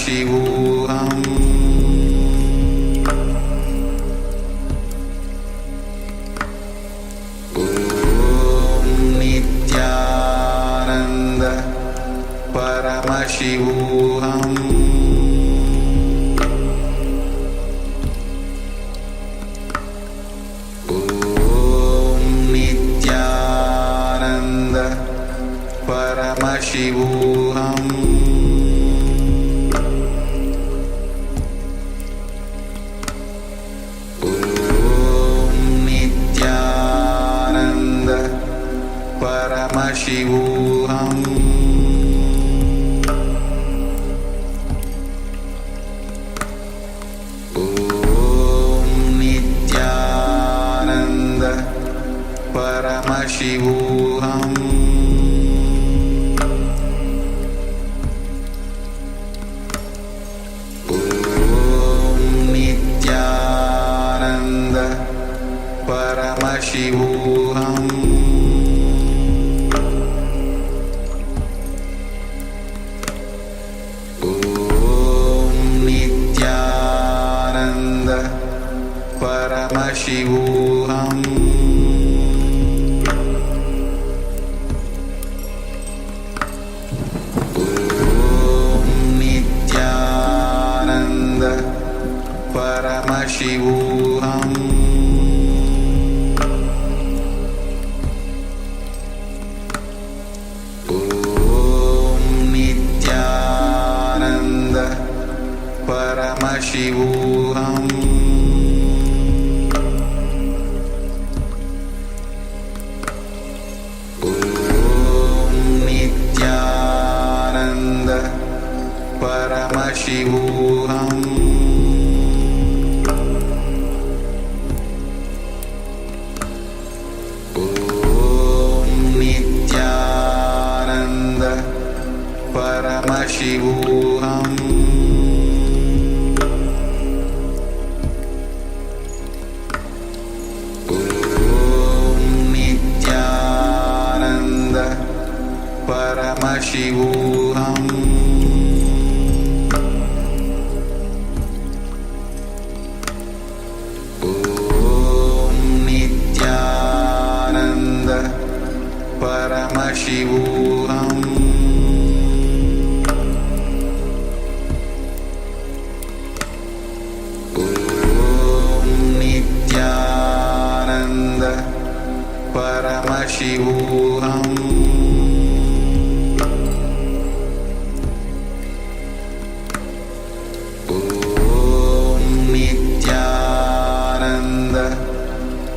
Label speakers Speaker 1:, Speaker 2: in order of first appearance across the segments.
Speaker 1: Paramashivoham Om Nityananda Paramashivoham Paramashivoham Om Nityananda Paramashivoham Om Nityananda Paramashivoham Paramashivoham Om Nityananda Paramashivoham Om Nityananda Paramashivoham Paramashivoham Om Nityananda Paramashivoham Om Nityananda Paramashivoham Paramashivoham Om Nityananda Paramashivoham Om Nityananda Paramashivoham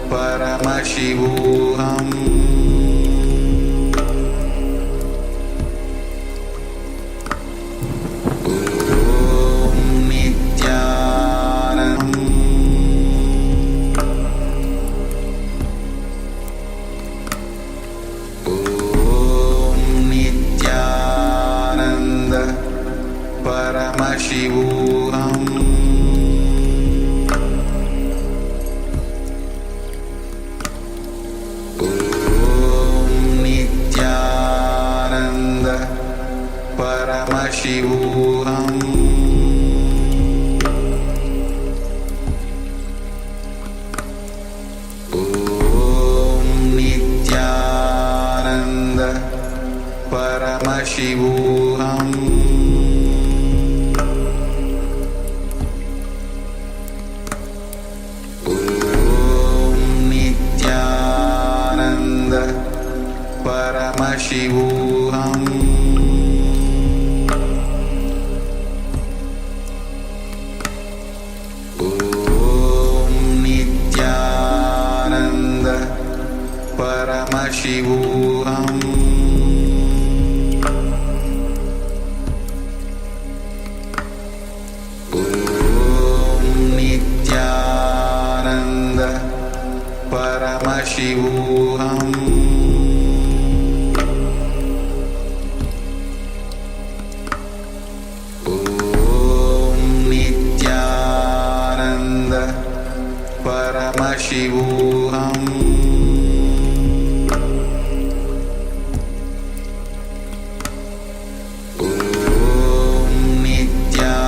Speaker 1: Paramashivoham Om Nityananda Om Nityananda Paramashivoham Paramashivoham Om Nityananda Paramashivoham Om Nityananda Paramashivoham Paramashivoham Om Nityananda Paramashivoham Om Nityananda Paramashivoham Om Nityananda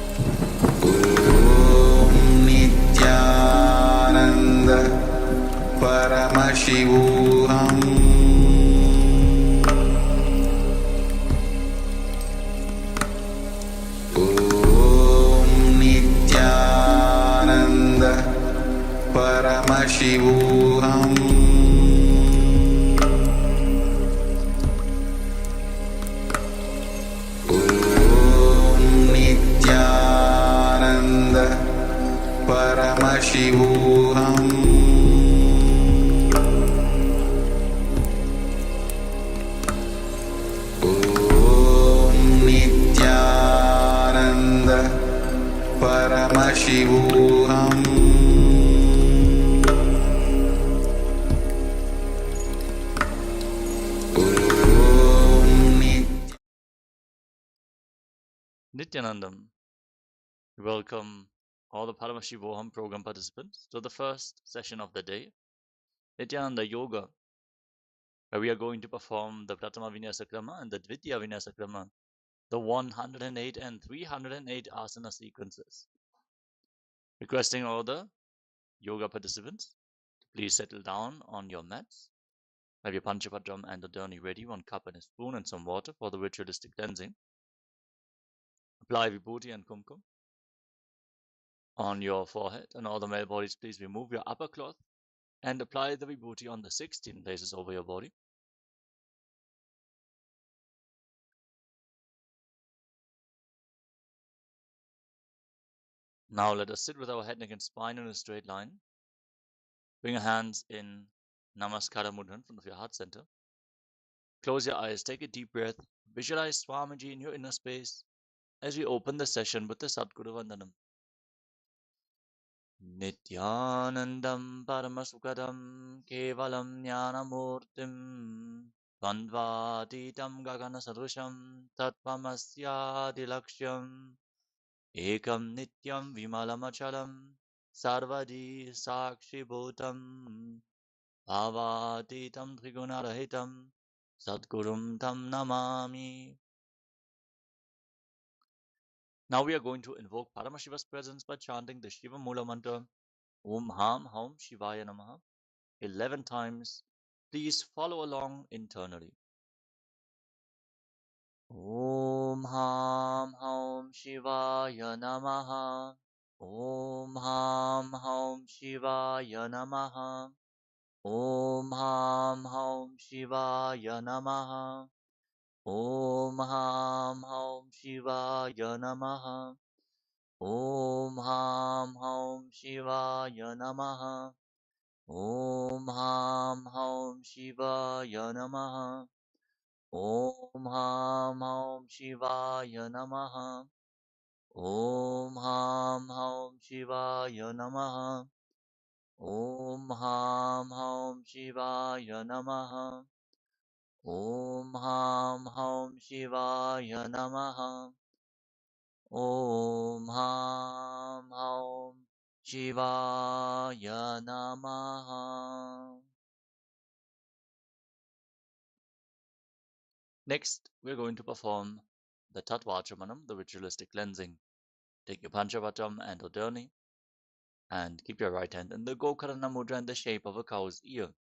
Speaker 1: Paramashivoham Om Nityananda Paramashivoham Om Nityananda Paramashivoham Om Nityananda Paramashivoham
Speaker 2: Nityanandam. We welcome all the Paramashivoham program participants to the first session of the day, Nityananda Yoga, where we are going to perform the Pratama Vinyasa Krama and the Dvitiya Vinyasa Krama, the 108 and 308 asana sequences. Requesting all the yoga participants to please settle down on your mats. Have your Panchapadram and the Dharni ready, 1 cup and a spoon and some water for the ritualistic cleansing. Apply Vibhuti and Kumkum on your forehead, and all the male bodies, please remove your upper cloth and apply the Vibhuti on the 16 places over your body. Now let us sit with our head, neck and spine in a straight line. Bring your hands in Namaskara Mudra in front of your heart center. Close your eyes, take a deep breath. Visualize Swamiji in your inner space as we open the session with the Sadguru Vandanam. Nityanandam Paramasukadam Kevalam Jnanamurtim Vandvatitam Gagana Sadusham Tattvamasyadilaksham Ekam Nityam Vimalamachalam Sarvadi Sakshi Bhutam Bhavatitam Trigunarahitam Sadgurum Tam Namami. Now we are going to invoke Paramashiva's presence by chanting the Shiva Mula mantra Om Ham Haum Shivaya Namaha 11 times. Please follow along internally. Om Ham Haum Shivaya Namaha. Om Ham Haum Shivaya Namaha. Om Ham Haum Shivaya Namaha. Om Ham Haum Shivaya Namaha. Om Ham Haum Shivaya Namaha. Om Ham Haum Shivaya Namaha. Om Ham Haum Shivaya Namaha. Om Ham Haum Shivaya Namaha. Om Ham Haum Shivaya Namaha. Om Ham Haum Shivaya Namaha. Om Ham Haum Shivaya Namaha. Next, we're going to perform the Tattvachamanam, the ritualistic cleansing. Take your Panchavatam and Udani and keep your right hand in the Gokarana Mudra in the shape of a cow's ear.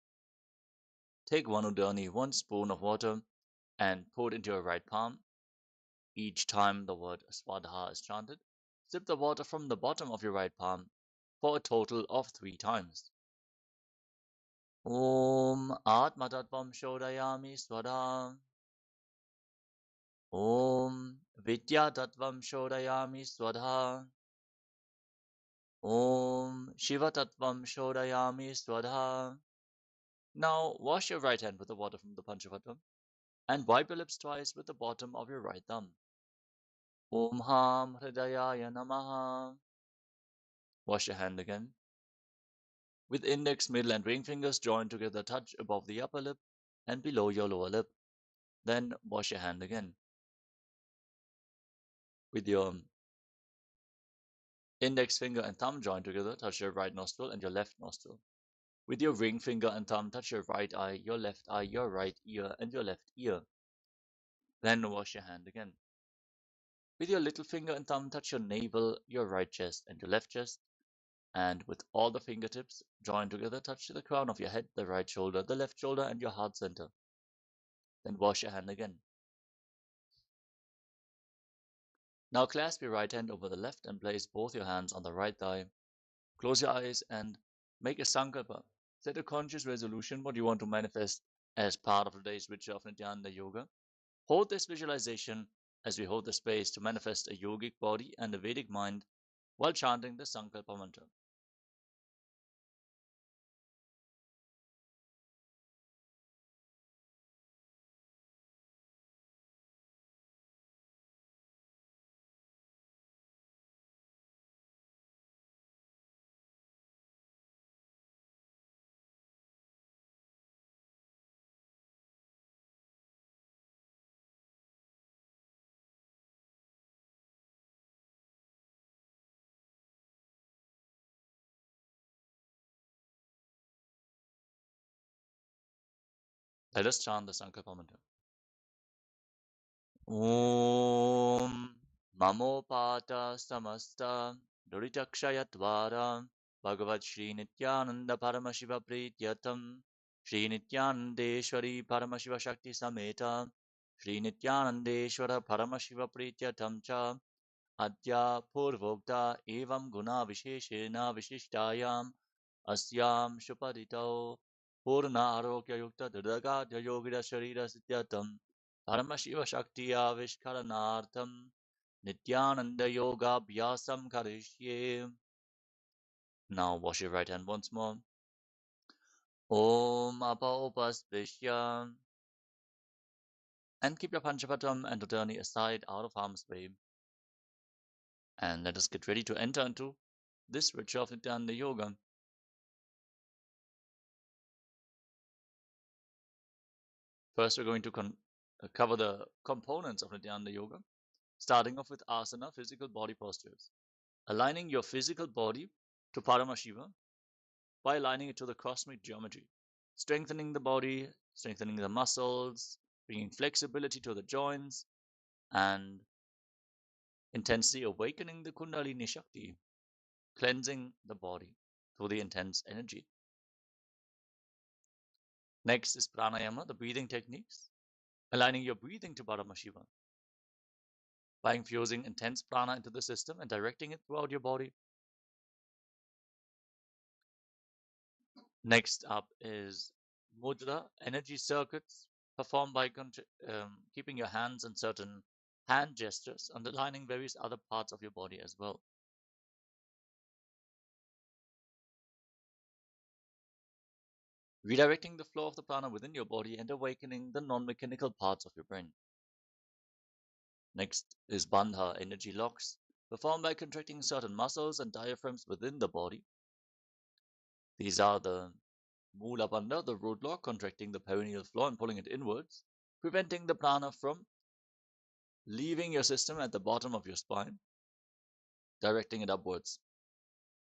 Speaker 2: Take 1 Udani, 1 spoon of water, and pour it into your right palm. Each time the word Swadha is chanted, sip the water from the bottom of your right palm for a total of 3 times. Om Atmatattvam Shodayami Swadha. Om Vidyatattvam Shodayami Swadha. Om Shivatattvam Shodayami Swadha. Now wash your right hand with the water from the Panchavatam and wipe your lips twice with the bottom of your right thumb. Om Ham Hridayaya Namaha. Wash your hand again. With index, middle and ring fingers joined together, touch above the upper lip and below your lower lip. Then wash your hand again. With your index finger and thumb joined together, touch your right nostril and your left nostril. With your ring finger and thumb, touch your right eye, your left eye, your right ear, and your left ear. Then wash your hand again. With your little finger and thumb, touch your navel, your right chest, and your left chest. And with all the fingertips joined together, touch to the crown of your head, the right shoulder, the left shoulder, and your heart center. Then wash your hand again. Now clasp your right hand over the left and place both your hands on the right thigh. Close your eyes and make a sankalpa. Set a conscious resolution what you want to manifest as part of today's ritual of Nityananda Yoga. Hold this visualization as we hold the space to manifest a yogic body and a Vedic mind while chanting the sankalpa mantra. Let us chant the sankalpa mantra. Om Mamopata Samasta Duritakshayatvaram Bhagavad Shri Nityananda Paramashiva Prityatam Shri Nityanandeshwari Paramashiva Shakti Sameta Shri Nityanandeshwara Paramashiva Prityatam Cha Adya Purvokta Evam Guna Visheshena Vishishtayam Asyam Shupadito Purna Arokya Yukta Dirdagadya Yogida Sharira Sityatam Paramashiva Shakti Avishkaranartham Nityananda Yoga Bhyasam Karishye. Now wash your right hand once more. Om Apa Upaspishya. And keep your Panchapatam and Udani aside out of harm's way. And let us get ready to enter into this ritual of Nityananda Yoga. First, we're going to cover the components of Nityananda Yoga, starting off with asana, physical body postures. Aligning your physical body to Paramashiva by aligning it to the cosmic geometry, strengthening the body, strengthening the muscles, bringing flexibility to the joints, and intensely awakening the Kundalini Shakti, cleansing the body through the intense energy. Next is pranayama, the breathing techniques, aligning your breathing to Paramashiva by infusing intense prana into the system and directing it throughout your body. Next up is mudra, energy circuits performed by keeping your hands in certain hand gestures, underlining various other parts of your body as well. Redirecting the flow of the prana within your body and awakening the non-mechanical parts of your brain. Next is bandha, energy locks, performed by contracting certain muscles and diaphragms within the body. These are the Mula Bandha, the root lock, contracting the perineal floor and pulling it inwards, preventing the prana from leaving your system at the bottom of your spine, directing it upwards.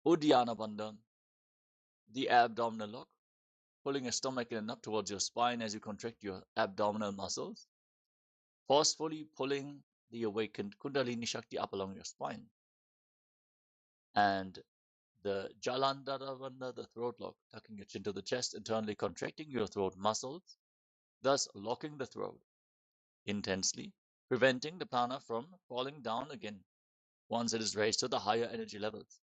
Speaker 2: Uddiyana Bandha, the abdominal lock, pulling your stomach in and up towards your spine as you contract your abdominal muscles, forcefully pulling the awakened Kundalini Shakti up along your spine. And the Jalandhara Bandha, the throat lock, tucking your chin to the chest, internally contracting your throat muscles, thus locking the throat intensely, preventing the prana from falling down again once it is raised to the higher energy levels.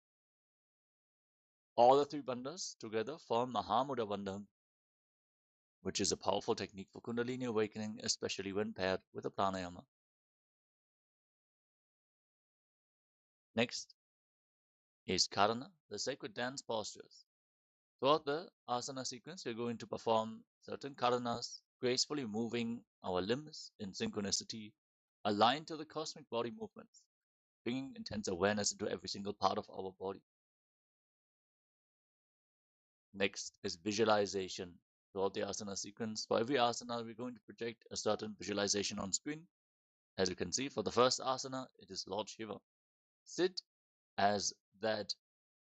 Speaker 2: All the three bandhas together form Mahamudra Bandha, which is a powerful technique for Kundalini awakening, especially when paired with a pranayama. Next is Karana, the sacred dance postures. Throughout the asana sequence, we're going to perform certain karanas, gracefully moving our limbs in synchronicity, aligned to the cosmic body movements, bringing intense awareness into every single part of our body. Next is visualization. Throughout the asana sequence, for every asana, we're going to project a certain visualization on screen. As you can see, for the first asana, it is Lord Shiva. Sit as that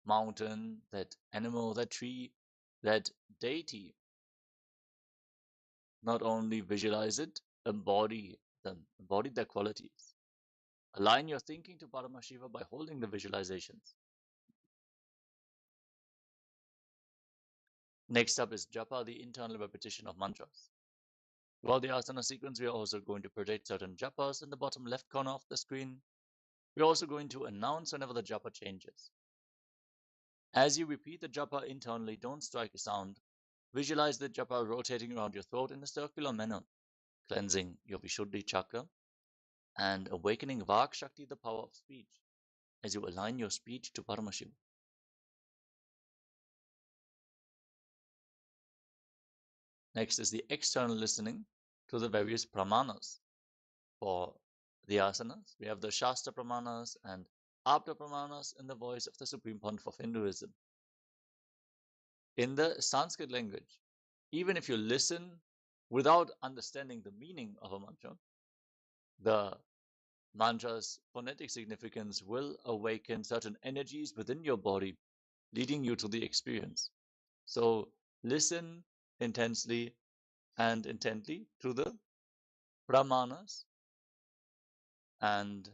Speaker 2: mountain, that animal, that tree, that deity. Not only visualize it, embody them, embody their qualities. Align your thinking to Paramashiva by holding the visualizations. Next up is japa, the internal repetition of mantras. Throughout the asana sequence, we are also going to project certain japas in the bottom left corner of the screen. We're also going to announce whenever the japa changes. As you repeat the japa internally, don't strike a sound. Visualize the japa rotating around your throat in a circular manner, cleansing your Vishuddhi chakra and awakening Vak Shakti, the power of speech, as you align your speech to Paramashiva. Next is the external listening to the various pramanas. For the asanas, we have the Shastra pramanas and Apta pramanas in the voice of the Supreme Pontiff of Hinduism. In the Sanskrit language, even if you listen without understanding the meaning of a mantra, the mantra's phonetic significance will awaken certain energies within your body, leading you to the experience. So listen intensely and intently to the Brahmanas and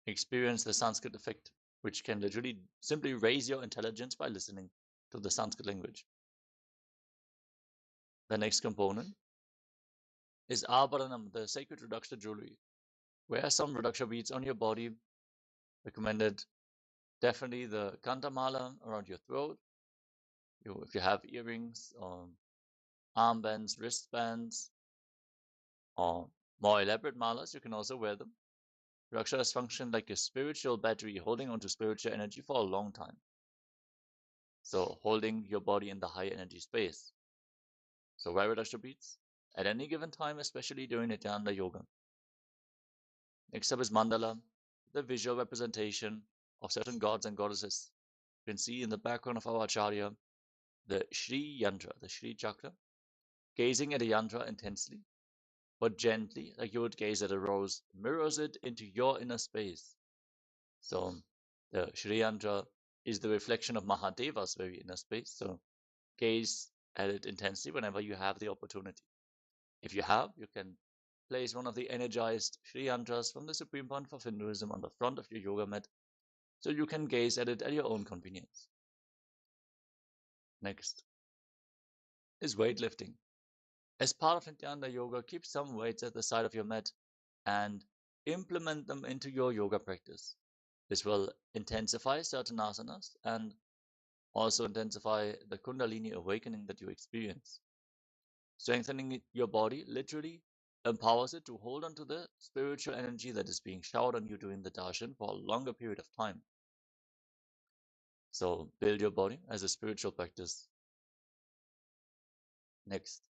Speaker 2: experience the Sanskrit effect, which can literally simply raise your intelligence by listening to the Sanskrit language. The next component is Abharanam, the sacred Rudraksha jewelry. Wear some Rudraksha beads on your body. Recommended definitely the Kantamala around your throat. If you have earrings or armbands, wristbands, or more elaborate malas, you can also wear them. Rudraksha has functioned like a spiritual battery holding onto spiritual energy for a long time. So holding your body in the high energy space. So wear Rudraksha beads at any given time, especially during Nityananda Yoga. Next up is Mandala, the visual representation of certain gods and goddesses. You can see in the background of our Acharya the Shri Yantra, the Shri Chakra, gazing at a yantra intensely, but gently, like you would gaze at a rose, mirrors it into your inner space. So the Shri Yantra is the reflection of Mahadeva's very inner space. So gaze at it intensely whenever you have the opportunity. If you have, you can place one of the energized Shri Yantras from the Supreme Pontiff of Hinduism on the front of your yoga mat, so you can gaze at it at your own convenience. Next is weightlifting. As part of Nityananda Yoga, keep some weights at the side of your mat and implement them into your yoga practice. This will intensify certain asanas and also intensify the Kundalini awakening that you experience. Strengthening your body literally empowers it to hold on to the spiritual energy that is being showered on you during the darshan for a longer period of time. So build your body as a spiritual practice. Next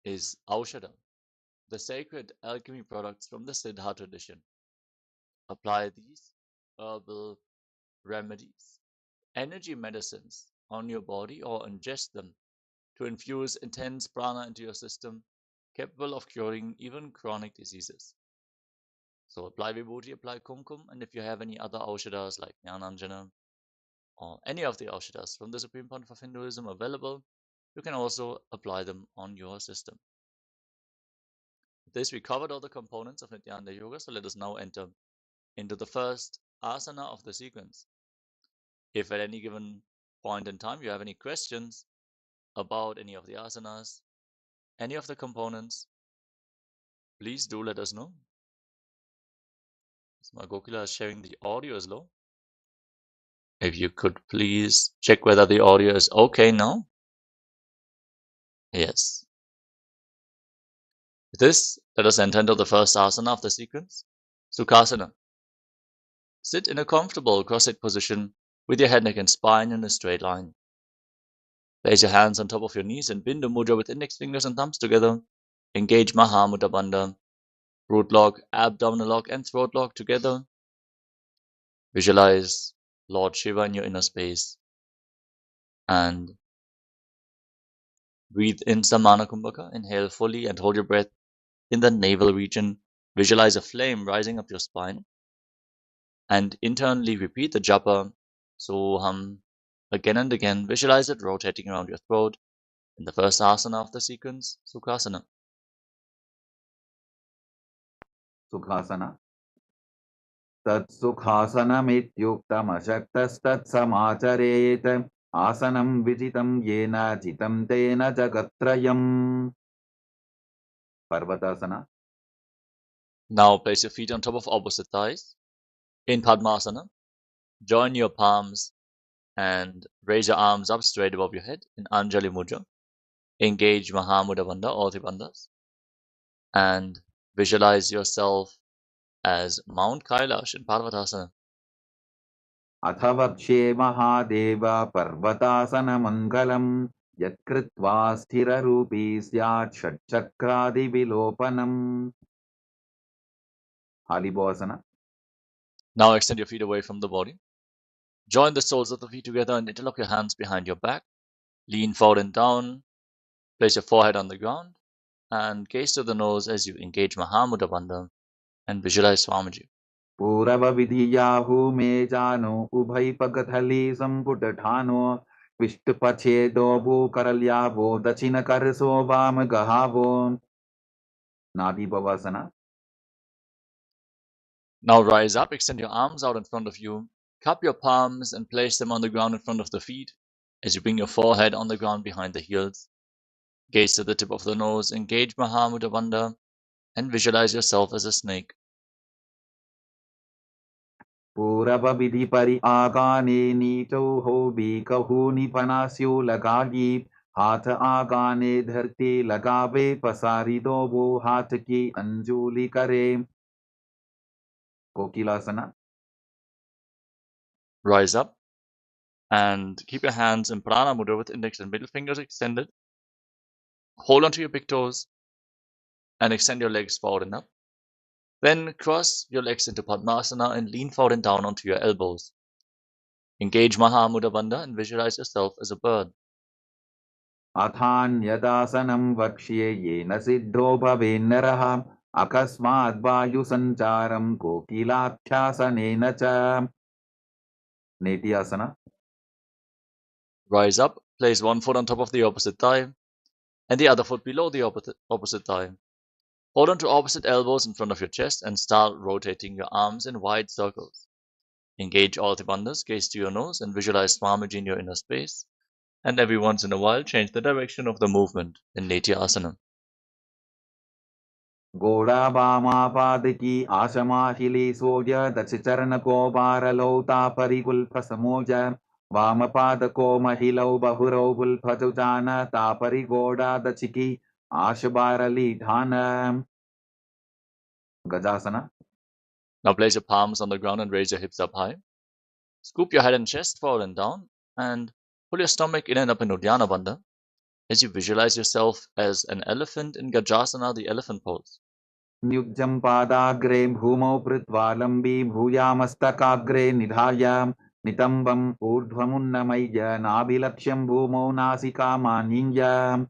Speaker 2: is Aushadha, the sacred alchemy products from the Siddha tradition. Apply these herbal remedies, energy medicines on your body or ingest them to infuse intense prana into your system, capable of curing even chronic diseases. So apply vibhuti, apply kumkum, and if you have any other aushadhas like Jnananjana or any of the aushadhas from the Supreme Pontiff of Hinduism available, you can also apply them on your system. With this, we covered all the components of Nityananda Yoga, so let us now enter into the first asana of the sequence. If at any given point in time you have any questions about any of the asanas, any of the components, please do let us know. So my Gokula is sharing the audio is low. If you could please check whether the audio is okay now. Yes. With this, let us enter into the first asana of the sequence, Sukhasana. Sit in a comfortable cross-legged position with your head, neck, and spine in a straight line. Place your hands on top of your knees and Bindu Mudra with index fingers and thumbs together. Engage Maha Mudra Bandha, root lock, abdominal lock, and throat lock together. Visualize Lord Shiva in your inner space and breathe in Samana Kumbhaka. Inhale fully and hold your breath in the navel region. Visualize a flame rising up your spine and internally repeat the japa Soham again and again. Visualize it rotating around your throat in the first asana of the sequence, Sukhasana.
Speaker 1: Sukhasana. Tat Sukhasana mityuktam ashaktas tat samacharet. Asanam vijitam yena jitam tena jagatrayam. Parvatasana.
Speaker 2: Now place your feet on top of opposite thighs. In Padmasana, join your palms and raise your arms up straight above your head in Anjali Mudra. Engage Mahamudra Bandha, all three bandhas, and visualize yourself as Mount Kailash in Parvatasana.
Speaker 1: Athavakshe Mahadeva Parvatasana Mangalam Yatkritva Sthira Rupi Syat Shatchakradi Vilopanam. Halibhasana.
Speaker 2: Now extend your feet away from the body. Join the soles of the feet together and interlock your hands behind your back. Lean forward and down. Place your forehead on the ground and gaze to the nose as you engage Mahamudra Bandha and visualize Swamiji.
Speaker 1: Purava Vidhiyahu Me Jano Ubhai Pagathali Samputatano Vishtupachedo Bhukaralyavo Dachina Karso Vam Gahavo. Nadi Bhavasana.
Speaker 2: Now rise up, extend your arms out in front of you, cup your palms and place them on the ground in front of the feet as you bring your forehead on the ground behind the heels. Gaze to the tip of the nose, engage Mahamudra Bandha and visualize yourself as a snake.
Speaker 1: Purava Vidhi Pari Agane Nito Ho Bikahu Nipanasyo Lagagi हाथ आगाने धरती लगावे पसारी दो वो हाथ की अंजुली करे. Kokilasana.
Speaker 2: Rise up and keep your hands in Prana Mudra with index and middle fingers extended. Hold onto your big toes and extend your legs forward and up. Then cross your legs into Padmasana and lean forward and down onto your elbows. Engage Mahamudra Bandha and visualize yourself as a bird.
Speaker 1: अथान्यदासनं वक्ष्ये येन सिद्धो भवेन्नरः अकस्मात् वायुसञ्चारं कोकिलाभ्यासनेन च. नेतियासना.
Speaker 2: Rise up, place one foot on top of the opposite thigh and the other foot below the opposite thigh. Hold on to opposite elbows in front of your chest and start rotating your arms in wide circles. Engage all the bandhas, gaze to your nose and visualize Swamiji in your inner space. And every once in a while, change the direction of the movement in Asana.
Speaker 1: घोड़ा वामापाद की आशमाशिली सोज दश चरण को बारलौता परिकुल्फ समोज वामपाद को महिलौ बहुरौ बुल्फजु जान तापरि घोड़ा दचिकी आश बारली ढान. Gajasana.
Speaker 2: Now place your palms on the ground and raise your hips up high. Scoop your head and chest forward and down and pull your stomach in and up in Uddiyana Bandha as you visualize yourself as an elephant in Gajasana, the elephant pose.
Speaker 1: Nyujjam padagre bhumau pritvalambi bhuyamastakaagre nidhaya nitambam urdhvamunnamaya nabilaksham bhumau nasika maninya.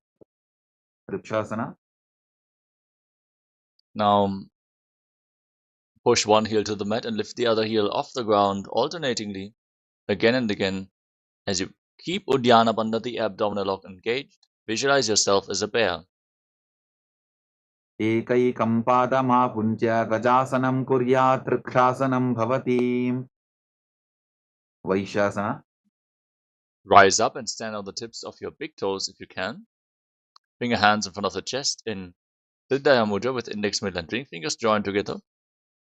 Speaker 1: Vrikshasana.
Speaker 2: Now push one heel to the mat and lift the other heel off the ground alternatingly again and again as you keep Uddiyana Bandha, the abdominal lock, engaged. Visualize yourself as a bear.
Speaker 1: एकैकं पादमापुञ्ज्य गजासनं कुर्यात् वृक्षासनं भवति. Vaishasana.
Speaker 2: Rise up and stand on the tips of your big toes if you can. Bring your hands in front of the chest in Hridaya Mudra with index, middle and ring fingers joined together.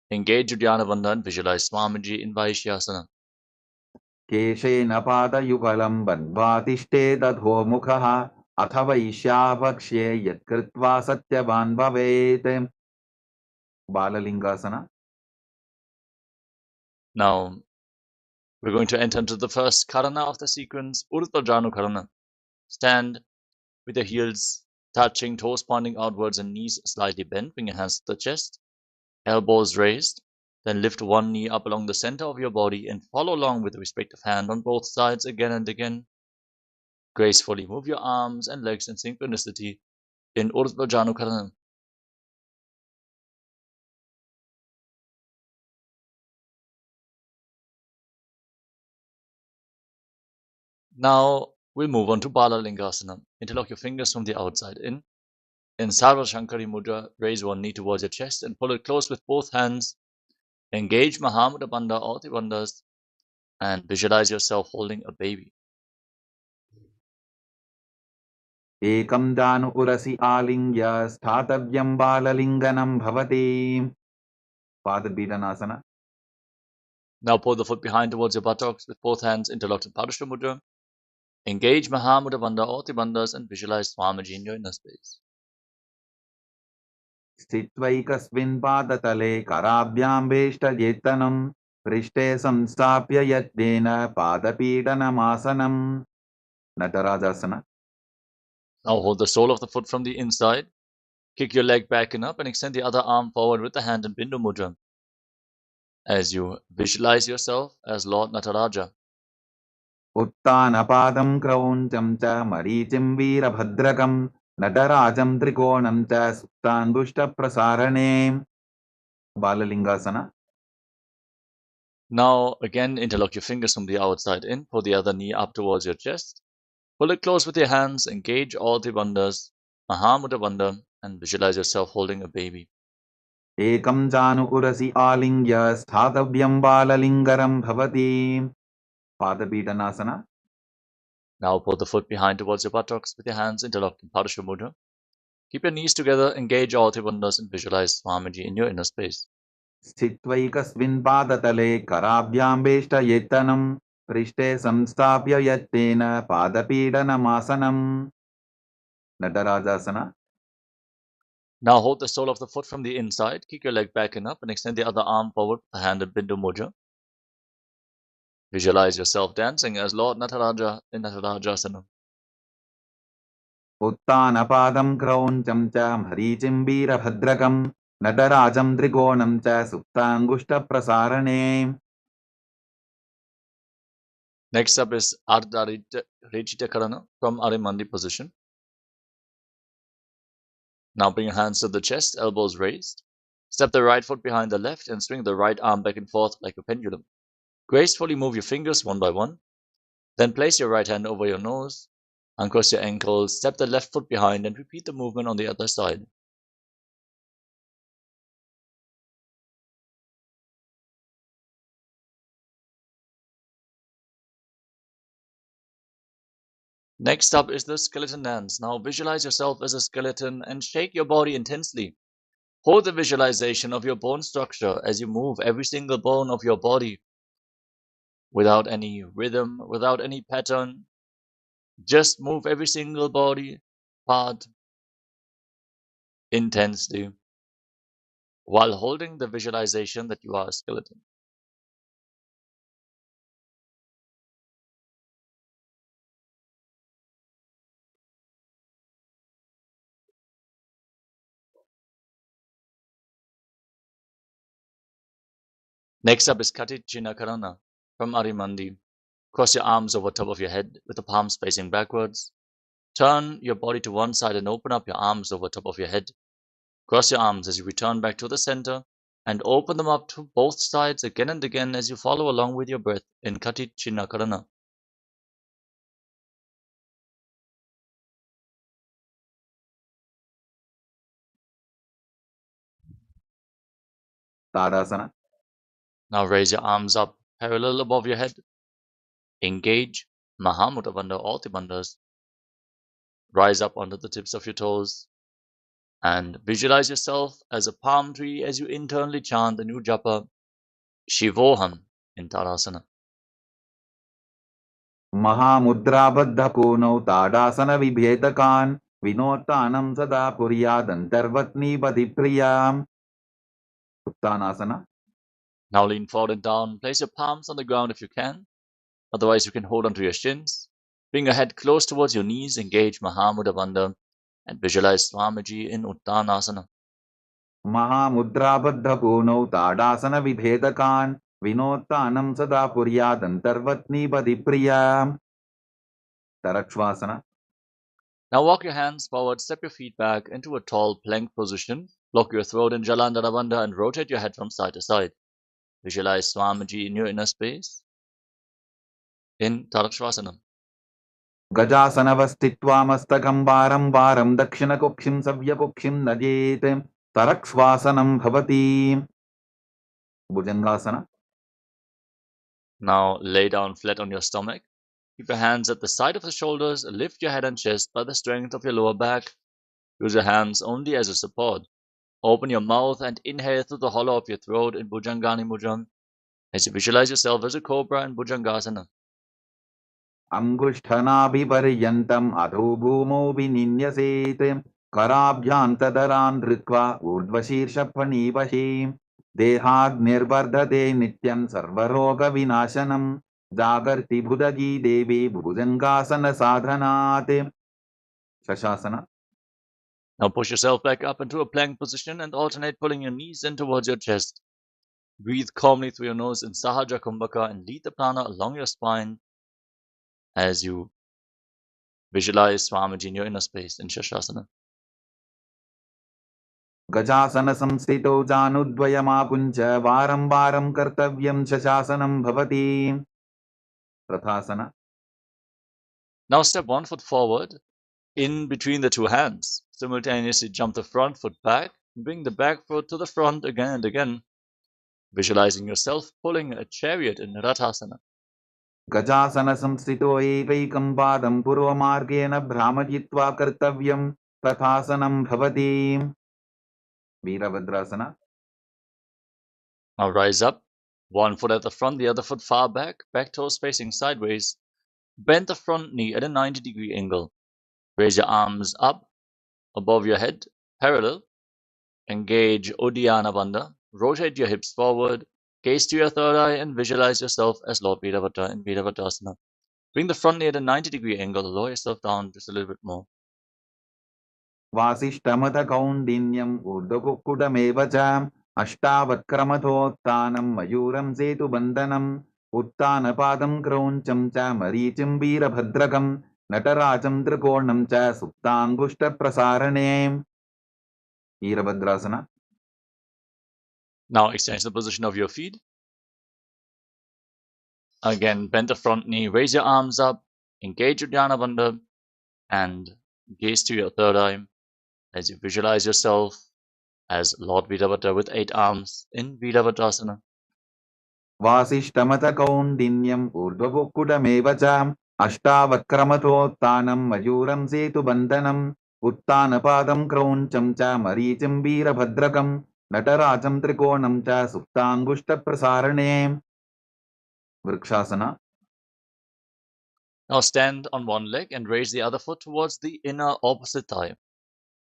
Speaker 2: Engage Uddiyana Bandha and visualize Swamiji in Vaishyasana.
Speaker 1: केशेन पादयुगलं बन्ध्वातिष्ठे दधोमुखः अथ वैश्याभक्ष्ये यत्कृत्वा सत्यवान् भवेत्. Balalingasana.
Speaker 2: Now we're going to enter into the first karana of the sequence, Urdhva Janu Karana. Stand with your heels touching, toes pointing outwards and knees slightly bent. Bring your hands to the chest, elbows raised. Then lift one knee up along the center of your body and follow along with the respective hand on both sides again and again. Gracefully move your arms and legs in synchronicity in Urdhva Janu Karana. Now we'll move on to Bala Lingasana. Interlock your fingers from the outside in. In Sarva Shankari Mudra, raise one knee towards your chest and pull it close with both hands. Engage Mahamudra Bandha, all the bandhas, and visualize yourself holding a baby.
Speaker 1: Ekam janu urasi alingya sthatavyam balalinganam bhavati. Padabhidanasana.
Speaker 2: Now pull the foot behind towards your buttocks with both hands interlocked in Padashva Mudra. Engage Mahamudra Bandha or Bandhas and visualize Swamiji in your inner space.
Speaker 1: Sthitvaikasmin padatale karabhyam veshtajetanam prishte samstapya yatdena padapidhanam asanam. Natarajasana.
Speaker 2: Now hold the sole of the foot from the inside. Kick your leg back and up and extend the other arm forward with the hand in Bindu Mudra as you visualize yourself as Lord Nataraja.
Speaker 1: Uttanapadam krauncham cha maricim veerabhadrakam natarajam trikonam cha suptan dushta prasarane. Balalingasana.
Speaker 2: Now again interlock your fingers from the outside in. Pull the other knee up towards your chest. Pull it close with your hands. Engage all the bandhas, Mahamudra Bandha, and visualize yourself holding a baby.
Speaker 1: Ekam janu urasi alingya sthatavyam balalingaram bhavati. Padabhidanasana.
Speaker 2: Now pull the foot behind towards your buttocks with your hands interlocked in Padashva Mudra. Keep your knees together, engage all the bandhas, and visualize Swamiji in your inner space.
Speaker 1: Sthitvaikasmin padatale karabhyam veshtajetanam prishte samstapya yattena padapidhanam asanam. Natarajasana.
Speaker 2: Now hold the sole of the foot from the inside, kick your leg back and up, and extend the other arm forward with the hand in Bindu Mudra. Visualize yourself dancing as Lord Nataraja in Natarajasana.
Speaker 1: Uttanapadam krauncham cha maricim veerabhadrakam natarajam trikonam cha suptangushta prasarane.
Speaker 2: Next up is Ardha Rechita Karana from Arimandi position. Now bring your hands to the chest, elbows raised. Step the right foot behind the left and swing the right arm back and forth like a pendulum. Gracefully move your fingers one by one. Then place your right hand over your nose, uncross your ankles, step the left foot behind and repeat the movement on the other side. Next up is the skeleton dance. Now visualize yourself as a skeleton and shake your body intensely. Hold the visualization of your bone structure as you move every single bone of your body without any rhythm, without any pattern. Just move every single body part intensely while holding the visualization that you are a skeleton. Next up is Kati China Karana from Arimandi. Cross your arms over top of your head with the palms facing backwards. Turn your body to one side and open up your arms over top of your head. Cross your arms as you return back to the center and open them up to both sides again and again as you follow along with your breath in Kati China Karana.
Speaker 1: Tadasana.
Speaker 2: Now raise your arms up parallel above your head. Engage Mahamudra Bandha or Bandhas. Rise up onto the tips of your toes and visualize yourself as a palm tree as you internally chant the new japa Shivoham in Tadasana.
Speaker 1: Mahamudra punau tadasana vibhetakan vinotanam sada puryadantarvatni padipriyam. Uttanasana.
Speaker 2: Now lean forward and down. Place your palms on the ground if you can. Otherwise, you can hold onto your shins. Bring your head close towards your knees. Engage Mahamudra Bandha and visualize Swamiji in Uttanasana.
Speaker 1: Mahamudra punau tadasana vibhetakan vinotanam sada puryadantarvatni padipriyam. Tarakshvasana.
Speaker 2: Now walk your hands forward, step your feet back into a tall plank position. Lock your throat in Jalandhara Bandha and rotate your head from side to side. Visualize Swamiji in your inner space in Tarakshvasana.
Speaker 1: Gajasanavastitva mastakam varam varam dakshina kokshim savya kokshim najet tarakshvasanam bhavati. Bhujangasana.
Speaker 2: Now lay down flat on your stomach. Keep your hands at the side of the shoulders, lift your head and chest by the strength of your lower back. Use your hands only as a support. Open your mouth and inhale through the hollow of your throat in Bhujangani Mudra as you visualize yourself as a cobra in Bhujangasana.
Speaker 1: अंगुष्ठनाभिपर्यन्तम् अधो भूमौ विनिन्यसेत् कराभ्यान्तदरान् धृत्वा ऊर्ध्वशीर्षफणीवशी देहाग्निर्वर्धते नित्यं सर्वरोगविनाशनं जागर्ति भुजगी देवी भुजङ्गासनसाधनात् शशासना.
Speaker 2: Now push yourself back up into a plank position and alternate pulling your knees in towards your chest. Breathe calmly through your nose in Sahaja Kumbhaka and lead the prana along your spine as you visualize Swamiji in your inner space in Shashasana.
Speaker 1: गजासन संस्थितौ जानुद्वयमापुञ्च वारं वारं कर्तव्यं शशासनं भवति प्रथासना.
Speaker 2: Now step 1 foot forward in between the two hands. Simultaneously jump the front foot back and bring the back foot to the front again and again, visualizing yourself pulling a chariot in Rathasana.
Speaker 1: गजासन संस्थितो एवैकं पादं पूर्वमार्गेण भ्रामयित्वा कर्तव्यं तथासनं भवति Virabhadrasana.
Speaker 2: Now rise up, one foot at the front, the other foot far back, back toes facing sideways. Bend the front knee at a 90-degree angle. Raise your arms up above your head, parallel. Engage Uddiyana Bandha. Rotate your hips forward. Gaze to your third eye and visualize yourself as Lord Virabhadra in Virabhadrasana. Bring the front knee at a 90-degree angle. Lower yourself down just a little bit more.
Speaker 1: वासिष्ठमथ कौण्डिन्यम् ऊर्ध्वकुक्कुटमेव च अष्टावक्क्रमथोत्थानं मयूरं सेतुबन्धनम् उत्थानपादं क्रौञ्चं च मरीचिं वीरभद्रकं नटराजं त्रिकोणं च सुप्ताङ्गुष्ठप्रसारणे Virabhadrasana.
Speaker 2: Now exchange the position of your feet. Again, bend the front knee, raise your arms up, engage Uddiyana Bandha, and gaze to your third eye as you visualize yourself as Lord Virabhadra with 8 arms in Virabhadrasana.
Speaker 1: वासिष्ठमथ कौण्डिन्यम् ऊर्ध्वकुक्कुटमेव च अष्टावक्क्रमथोत्थानं मयूरं सेतुबन्धनम् उत्थानपादं क्रौञ्चं च मरीचिं वीरभद्रकं नटराजं त्रिकोणं च सुप्ताङ्गुष्ठप्रसारणे vrikshasana.
Speaker 2: Now stand on one leg and raise the other foot towards the inner opposite thigh.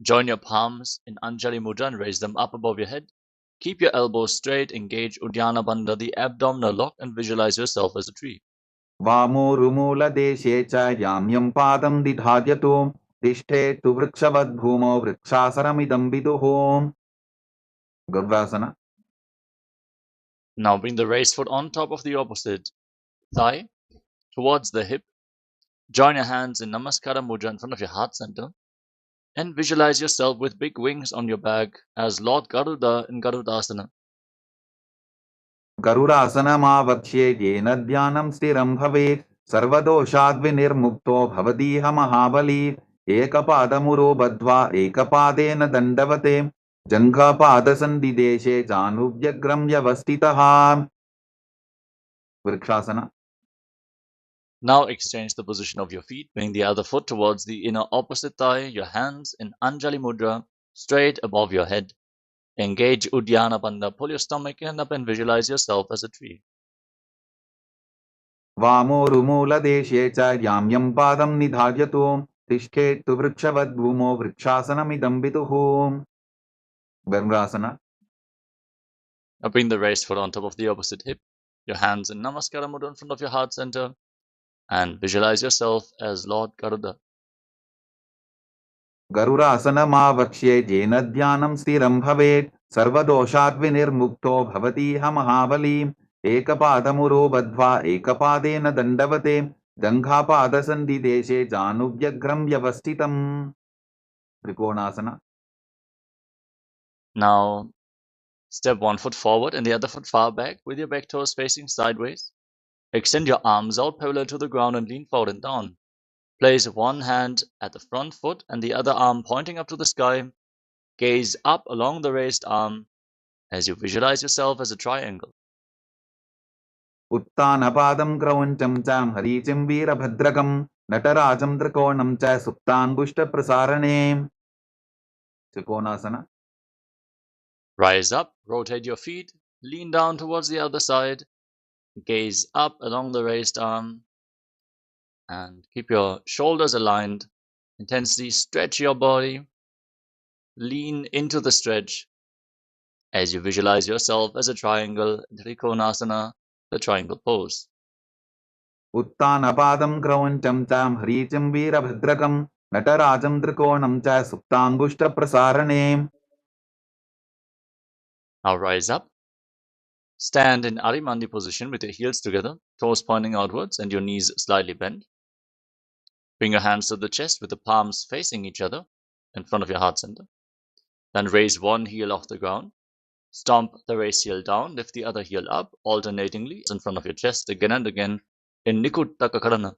Speaker 2: Join your palms in Anjali Mudra and raise them up above your head. Keep your elbows straight, engage Uddiyana Bandha, the abdominal lock, and visualize yourself as a tree.
Speaker 1: वामोरुमूलदेशे च याम्यं पादं दिधार्यतु तिष्ठेत्तु वृक्षवद्भूमौ वृक्षासनमिदं विदुः गव्यासना.
Speaker 2: Now bring the raised foot on top of the opposite thigh towards the hip. Join your hands in Namaskara Mudra in front of your heart center and visualize yourself with big wings on your back as Lord Garuda in Garudasana.
Speaker 1: गरुडासनमावक्ष्ये येन ध्यानं स्थिरं भवेत् सर्वदोषाद्विनिर्मुक्तो भवतीह महाबली एकपादमुरो बद्ध्वा एकपादेन दण्डवते जङ्घापादसन्धिदेशे जानुभ्यग्रं व्यवस्थितः vrikshasana.
Speaker 2: Now exchange the position of your feet, bring the other foot towards the inner opposite thigh, your hands in Anjali Mudra, straight above your head. Engage Uddiyana Bandha, pull your stomach in up and visualize yourself as a tree.
Speaker 1: वामोरुमूलदेशे च याम्यं पादं निधार्यतु तिष्ठेत्तु वृक्षवद्भूमौ वृक्षासनमिदं विदुः गर्भासना.
Speaker 2: Now bring the raised foot on top of the opposite hip, your hands in Namaskara Mudra in front of your heart center, and visualize yourself as Lord Garuda.
Speaker 1: गरुडासनमावक्ष्ये येन ध्यानं स्थिरं भवेत् सर्वदोषाद्विनिर्मुक्तो भवतीह महाबली एकपादमुरो बद्ध्वा एकपादेन दण्डवते जङ्घापादसन्धिदेशे जानुभ्यग्रं व्यवस्थितम् त्रिकोणासना.
Speaker 2: Now step 1 foot forward and the other foot far back with your back toes facing sideways. Extend your arms out parallel to the ground and lean forward and down. Place one hand at the front foot and the other arm pointing up to the sky. Gaze up along the raised arm as you visualize yourself as a triangle.
Speaker 1: उत्तानपादं क्रौञ्चं च हरीचिं वीरभद्रकं नटराजं त्रिकोणं च सुप्ताङ्गुष्ठप्रसारणे. Trikonasana.
Speaker 2: Rise up, rotate your feet, lean down towards the other side, gaze up along the raised arm, and keep your shoulders aligned. Intensely stretch your body. Lean into the stretch as you visualize yourself as a triangle, Trikonasana, the triangle pose.
Speaker 1: उत्तानपादं क्रौञ्चं च हरीचिं वीरभद्रकं नटराजं त्रिकोणं च सुप्ताङ्गुष्ठप्रसारणे.
Speaker 2: Now rise up. Stand in Arimandi position with your heels together, toes pointing outwards and your knees slightly bent. Bring your hands to the chest with the palms facing each other in front of your heart center. Then raise one heel off the ground. Stomp the raised heel down, lift the other heel up, alternatingly in front of your chest again and again in Nikutta Kakarana.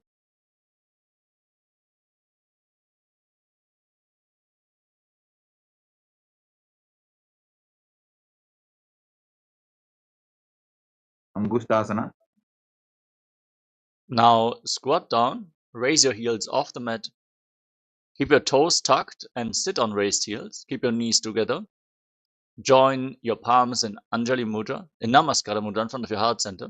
Speaker 1: Angushtasana.
Speaker 2: Now squat down, raise your heels off the mat. Keep your toes tucked and sit on raised heels. Keep your knees together. Join your palms in Anjali Mudra, in Namaskara Mudra in front of your heart center.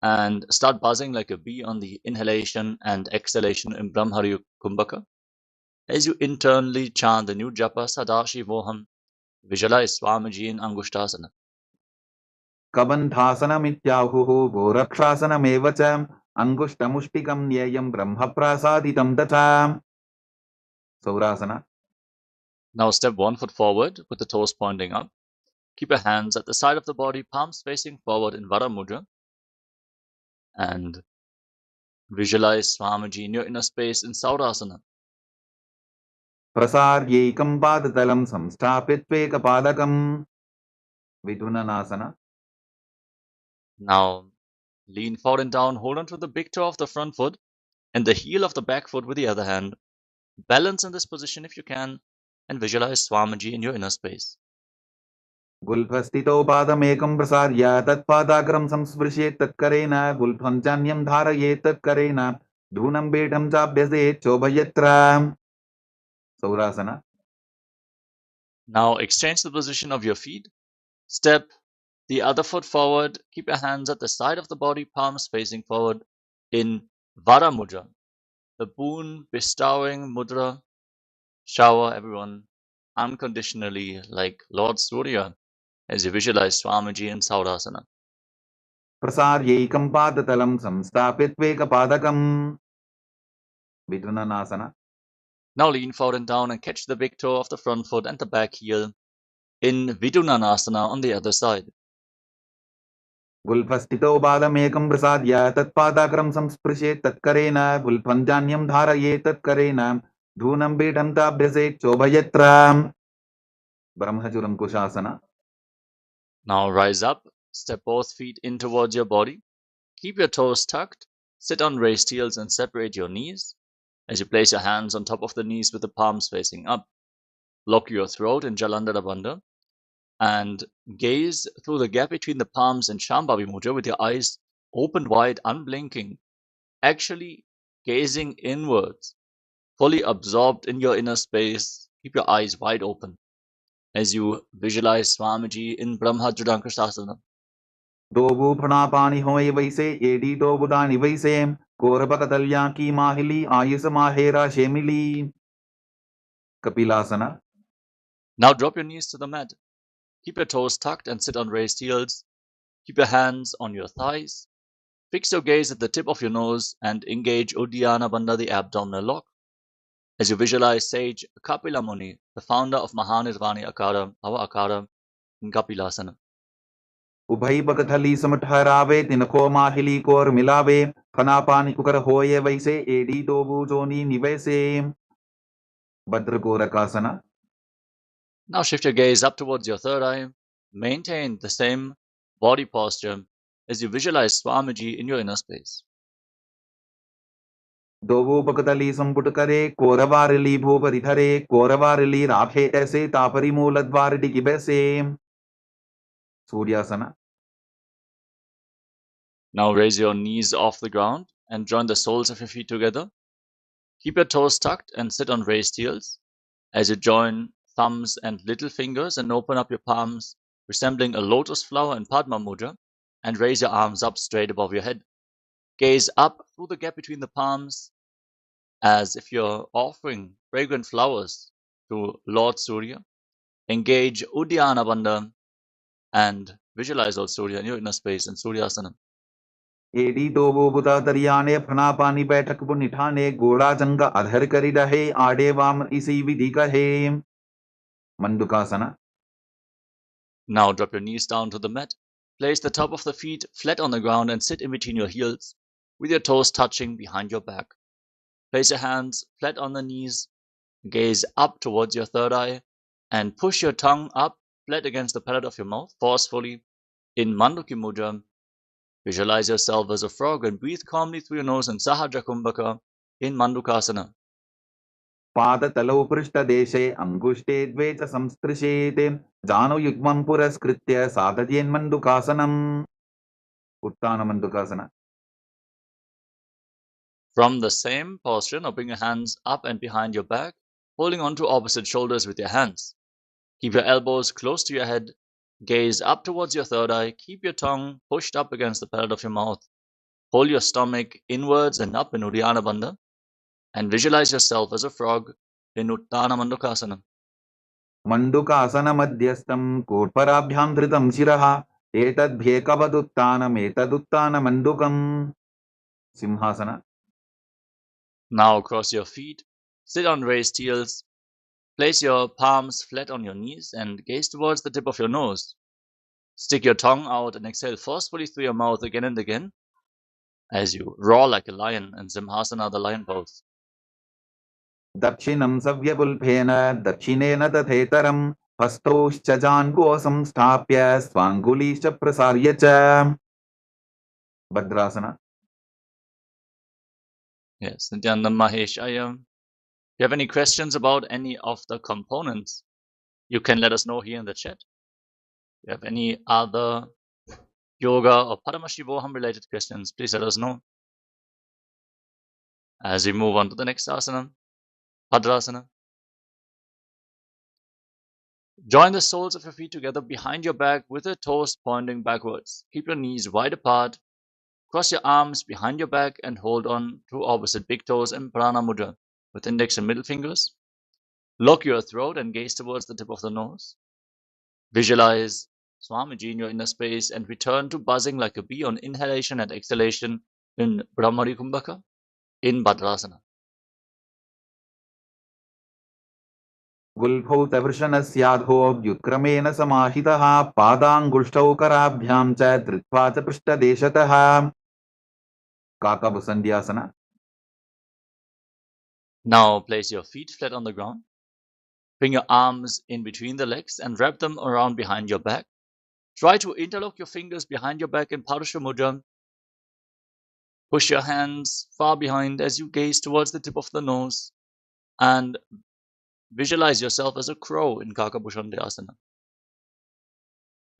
Speaker 2: And start buzzing like a bee on the inhalation and exhalation in Brahmari Kumbhaka. As you internally chant the new japa Sadashivoham, visualize Swamiji in Angushtasana.
Speaker 1: कबन्धासनमित्याहुः गोरक्षासनमेव च अङ्गुष्ठमुष्टिकं न्येयं ब्रह्मप्रासादितं तथा. Saurasana.
Speaker 2: Now step 1 foot forward with the toes pointing up. Keep your hands at the side of the body, palms facing forward in Vara Mudra. And visualize Swamiji in your inner space in Saurasana.
Speaker 1: प्रसार्यैकं पादतलं संस्थाप्य त्वेकपादकं. Vidunanasana.
Speaker 2: Now lean forward and down, hold on to the big toe of the front foot and the heel of the back foot with the other hand. Balance in this position if you can, and visualize Swamiji in your inner space.
Speaker 1: गुल्फस्थितौ पादमेकं प्रसार्य तत्पादाग्रं संस्पृशेत् तत्करेण गुल्फं चान्यं धारयेत् तत्करेण धूनं पीठं चाभ्यसेत् चोभयत्र. Saurasana.
Speaker 2: Now exchange the position of your feet. Step the other foot forward. Keep your hands at the side of the body, palms facing forward in Vara Mudra, the boon bestowing mudra. Shower everyone unconditionally like Lord Surya as you visualize Swamiji in Saurasana.
Speaker 1: प्रसार्यैकं पादतलं संस्थाप्य त्वेकपादकं. Vidunanasana.
Speaker 2: Now lean forward and down and catch the big toe of the front foot and the back heel in Vidunanasana on the other side.
Speaker 1: गुल्फस्थितौ पादमेकं प्रसार्य तत्पादाग्रं संस्पृशेत् तत्करेण गुल्फं चान्यं धारयेत् तत्करेण धूनं पीठं चाभ्यसेत् चोभयत्र. Brahmajuram Kushasana.
Speaker 2: Now rise up, step both feet in towards your body. Keep your toes tucked, sit on raised heels and separate your knees. As you place your hands on top of the knees with the palms facing up, lock your throat in Jalandhara Bandha and gaze through the gap between the palms in Shambhavi Mudra with your eyes opened wide, unblinking, actually gazing inwards, fully absorbed in your inner space. Keep your eyes wide open as you visualize Swamiji in Brahmajudankasasana.
Speaker 1: दोबू फणा पानी होए वैसे AD दो बुदानी वैसे कोरबक तल्या की माहिली Ayush माहेरा शेमिली. Kapilāsana.
Speaker 2: Now drop your knees to the mat. Keep your toes tucked and sit on raised heels. Keep your hands on your thighs. Fix your gaze at the tip of your nose and engage Uddiyana Bandha, the abdominal lock. As you visualize sage Kapila Muni, the founder of Mahanirvani Akara, our Akara, in Kapilasana.
Speaker 1: उभई बकथली सम ठहरावे तिनको माहिली core मिलावे फना पानी cooker होए वैसे AD दोबू Johnny निवैसे. Bhadrakorakasana.
Speaker 2: Now shift your gaze up towards your third eye. Maintain the same body posture as you visualize Swamiji in your inner space.
Speaker 1: दोबू बकथली संपुट करे कोरवारली भूपरि धरे कोरवारली राखे ऐसे तापरी मूल द्वार डिगी बैसे. Suryasana.
Speaker 2: Now raise your knees off the ground and join the soles of your feet together. Keep your toes tucked and sit on raised heels as you join thumbs and little fingers and open up your palms, resembling a lotus flower in Padma Mudra, and raise your arms up straight above your head. Gaze up through the gap between the palms as if you're offering fragrant flowers to Lord Surya. Engage Uddiyana Bandha and visualize Lord Surya in your inner space in Suryasana.
Speaker 1: एडी तो वो बुता तरियाने फना पानी बैठक वो निठाने गोड़ा जंगा अधर करी रहे आड़े वाम इसी विधि कहे मंडुकासना.
Speaker 2: Now drop your knees down to the mat. Place the top of the feet flat on the ground and sit in between your heels with your toes touching behind your back. Place your hands flat on the knees, gaze up towards your third eye, and push your tongue up flat against the palate of your mouth forcefully in Manduki Mudra. Visualize yourself as a frog and breathe calmly through your nose in Sahaja Kumbhaka in Mandukasana.
Speaker 1: पादतलौ पृष्ठदेशे अङ्गुष्ठे द्वे च संस्पृशेते जानु युग्मं पुरस्कृत्य साधयेन्मण्डुकासनम्. उत्तानमण्डुकासना.
Speaker 2: From the same posture, now bring your hands up and behind your back, holding onto opposite shoulders with your hands. Keep your elbows close to your head. Gaze up towards your third eye. Keep your tongue pushed up against the palate of your mouth. Hold your stomach inwards and up in Uddiyana Bandha. And visualize yourself as a frog in Uttana Mandukasana.
Speaker 1: मण्डुकासनमध्यस्थं कोट्पराभ्यां धृतं शिरः एतद्भ्येकवदुत्तानमेतदुत्तानमण्डुकम्. सिंहासना.
Speaker 2: Now cross your feet. Sit on raised heels. Place your palms flat on your knees and gaze towards the tip of your nose. Stick your tongue out and exhale forcefully through your mouth again and again as you roar like a lion in Simhasana, the lion pose.
Speaker 1: दक्षिणं सव्यपुल्फेन दक्षिणेन तथेतरं हस्तौश्च जान्वो संस्थाप्य स्वाङ्गुलीश्च प्रसार्य च. भद्रासना.
Speaker 2: Yes, Nityananda Mahesh, if you have any questions about any of the components, you can let us know here in the chat. If you have any other yoga or Paramashivoham related questions, please let us know. As we move on to the next asana, Bhadrasana. Join the soles of your feet together behind your back with your toes pointing backwards. Keep your knees wide apart. Cross your arms behind your back and hold on to opposite big toes in Prana Mudra with index and middle fingers. Lock your throat and gaze towards the tip of the nose. Visualize Swamiji in your inner space and return to buzzing like a bee on inhalation and exhalation in Brahmari Kumbhaka in Bhadrasana.
Speaker 1: गुल्फौ तवृषणस्याधोऽभ्युत्क्रमेण समाहितः पादाङ्गुष्ठौ कराभ्यां च धृत्वा च पृष्ठदेशतः. काकभुसन्ध्यासना.
Speaker 2: Now place your feet flat on the ground. Bring your arms in between the legs and wrap them around behind your back. Try to interlock your fingers behind your back in Purusha Mudra. Push your hands far behind as you gaze towards the tip of the nose and visualize yourself as a crow in Kakabhushandhyasana.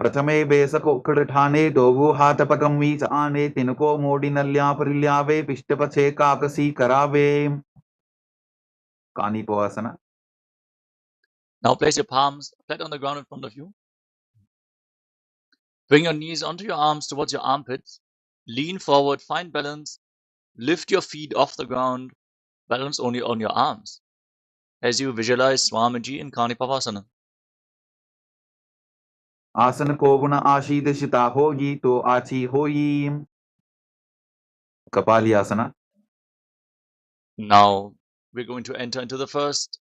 Speaker 1: प्रथमे बेसकोक्खडठाने Dogu हातपकं वीच आने तिनको मोडिनल्या परिल्यावे पिष्टपछे काकसी करावे. कानिपोआसना.
Speaker 2: Now place your palms flat on the ground in front of you. Bring your knees onto your arms towards your armpits. Lean forward, find balance. Lift your feet off the ground. Balance only on your arms as you visualize Swamiji in Kanipavasana.
Speaker 1: आसन को गुण आशीर्षिता होगी तो आची होई. कपालियासना.
Speaker 2: Now we're going to enter into the first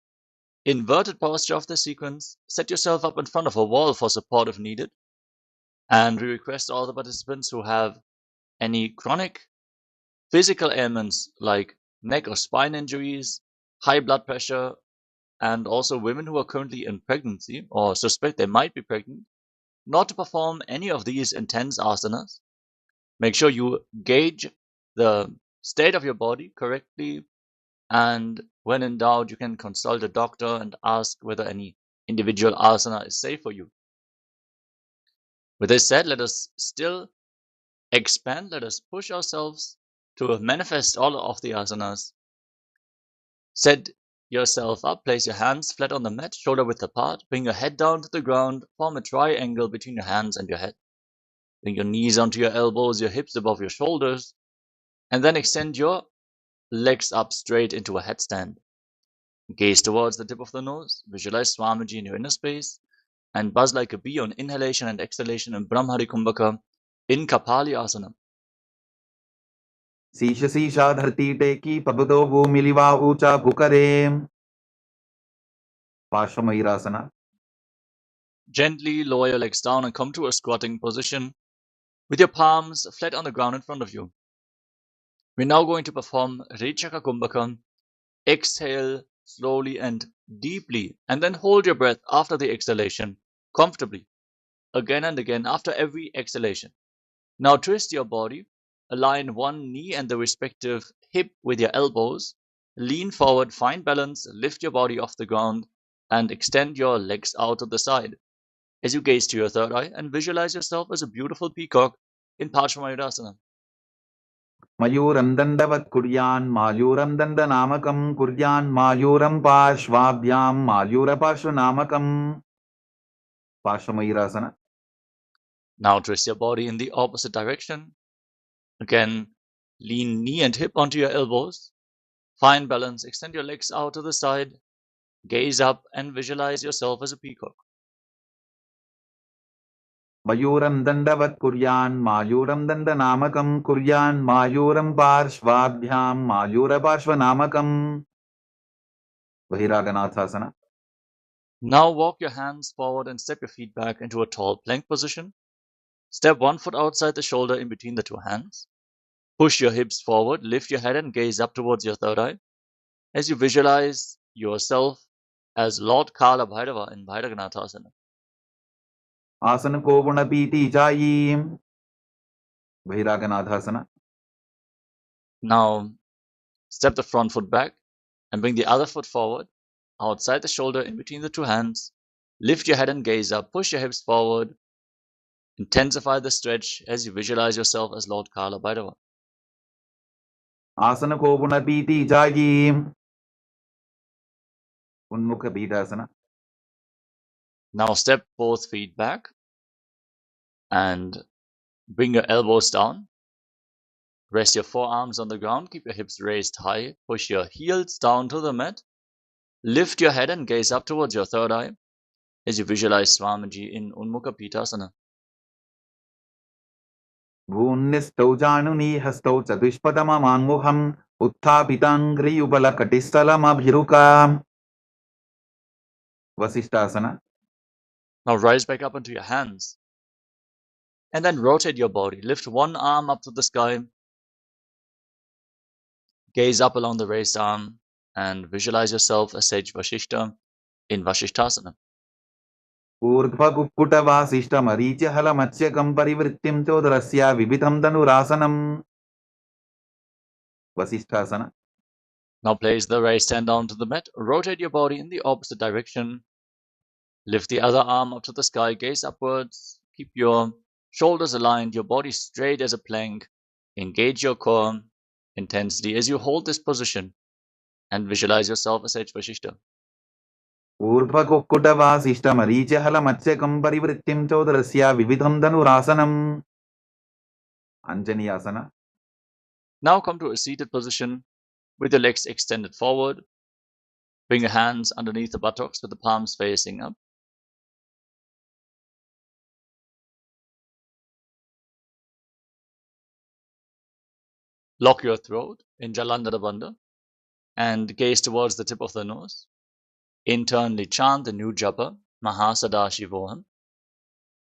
Speaker 2: inverted posture of the sequence. Set yourself up in front of a wall for support if needed. And we request all the participants who have any chronic physical ailments like neck or spine injuries, high blood pressure, and also women who are currently in pregnancy or suspect they might be pregnant, not to perform any of these intense asanas. Make sure you gauge the state of your body correctly, and when in doubt, you can consult a doctor and ask whether any individual asana is safe for you. With this said, let us still expand. Let us push ourselves to manifest all of the asanas. Set yourself up, place your hands flat on the mat, shoulder width apart, bring your head down to the ground, form a triangle between your hands and your head. Bring your knees onto your elbows, your hips above your shoulders, and then extend your legs up straight into a headstand. Gaze towards the tip of the nose, visualize Swamiji in your inner space, and buzz like a bee on inhalation and exhalation in Brahmari Kumbhaka in Kapali Asana.
Speaker 1: शीश शीशा धरती टेकी पबदो भूमिलिवा ऊंचा भुकरे पार्श्वमयूरासना.
Speaker 2: Gently lower your legs down and come to a squatting position with your palms flat on the ground in front of you. We're now going to perform Rechaka Kumbhaka. Exhale slowly and deeply, and then hold your breath after the exhalation comfortably, again and again after every exhalation. Now twist your body, align one knee and the respective hip with your elbows, lean forward, find balance, lift your body off the ground, and extend your legs out to the side. As you gaze to your third eye and visualize yourself as a beautiful peacock in Parshvamayurasana.
Speaker 1: मयूरं दण्डवत् कुर्यान् मायूरं दण्डनामकं कुर्यान् मायूरं पार्श्वाभ्यां मायूरपार्श्वनामकं पार्श्वमयूरासना.
Speaker 2: Now twist your body in the opposite direction. Again, lean knee and hip onto your elbows. Find balance, extend your legs out to the side, gaze up and visualize yourself as a peacock.
Speaker 1: मयूरं दण्डवत् कुर्यान् मायूरं दण्डनामकं कुर्यान् मायूरं पार्श्वाभ्यां मायूरपार्श्वनामकं बहिरागनाथासना.
Speaker 2: Now walk your hands forward and step your feet back into a tall plank position. Step one foot outside the shoulder in between the two hands. Push your hips forward, lift your head and gaze up towards your third eye as you visualize yourself as Lord Kala Bhairava in Bhairaganathasana.
Speaker 1: आसन को गुणपीति जायीं बहिरागनाथासना.
Speaker 2: Now step the front foot back and bring the other foot forward, outside the shoulder in between the two hands. Lift your head and gaze up, push your hips forward. Intensify the stretch as you visualize yourself as Lord Kala Bhairava.
Speaker 1: आसन को गुणपीति जायीं उन्मुख बीडासना.
Speaker 2: Now step both feet back and bring your elbows down. Rest your forearms on the ground, keep your hips raised high, push your heels down to the mat. Lift your head and gaze up towards your third eye as you visualize Swamiji in Unmukha Pitasana.
Speaker 1: भून्निष्ठौ जानुनी हस्तौ चतुष्पदममान्मुखम् उत्थापिताङ्घ्रियुगलकटिस्थलमभिरुका वसिष्ठासना.
Speaker 2: Now rise back up onto your hands and then rotate your body. Lift one arm up to the sky. Gaze up along the raised arm and visualize yourself as Sage Vashishta in Vashishthasana.
Speaker 1: ऊर्ध्वकुक्कुटवासिष्ठमरीचिहलमत्स्यकं परिवृत्तिं चोदरस्य विविधं धनुरासनम् वसिष्ठासना.
Speaker 2: Now place the raised hand down to the mat. Rotate your body in the opposite direction. Lift the other arm up to the sky. Gaze upwards. Keep your shoulders aligned, your body straight as a plank. Engage your core intensely as you hold this position and visualize yourself as Sage Vashishta.
Speaker 1: ऊर्ध्वकुक्कुटवासिष्ठमरीचिहलमत्स्यकं परिवृत्तिं चोदरस्य विविधं धनुरासनम् Anjaniyasana.
Speaker 2: Now come to a seated position with your legs extended forward. Bring your hands underneath the buttocks with the palms facing up. Lock your throat in Jalandhara Bandha and gaze towards the tip of the nose. Internally chant the new japa, Mahasadashivoham,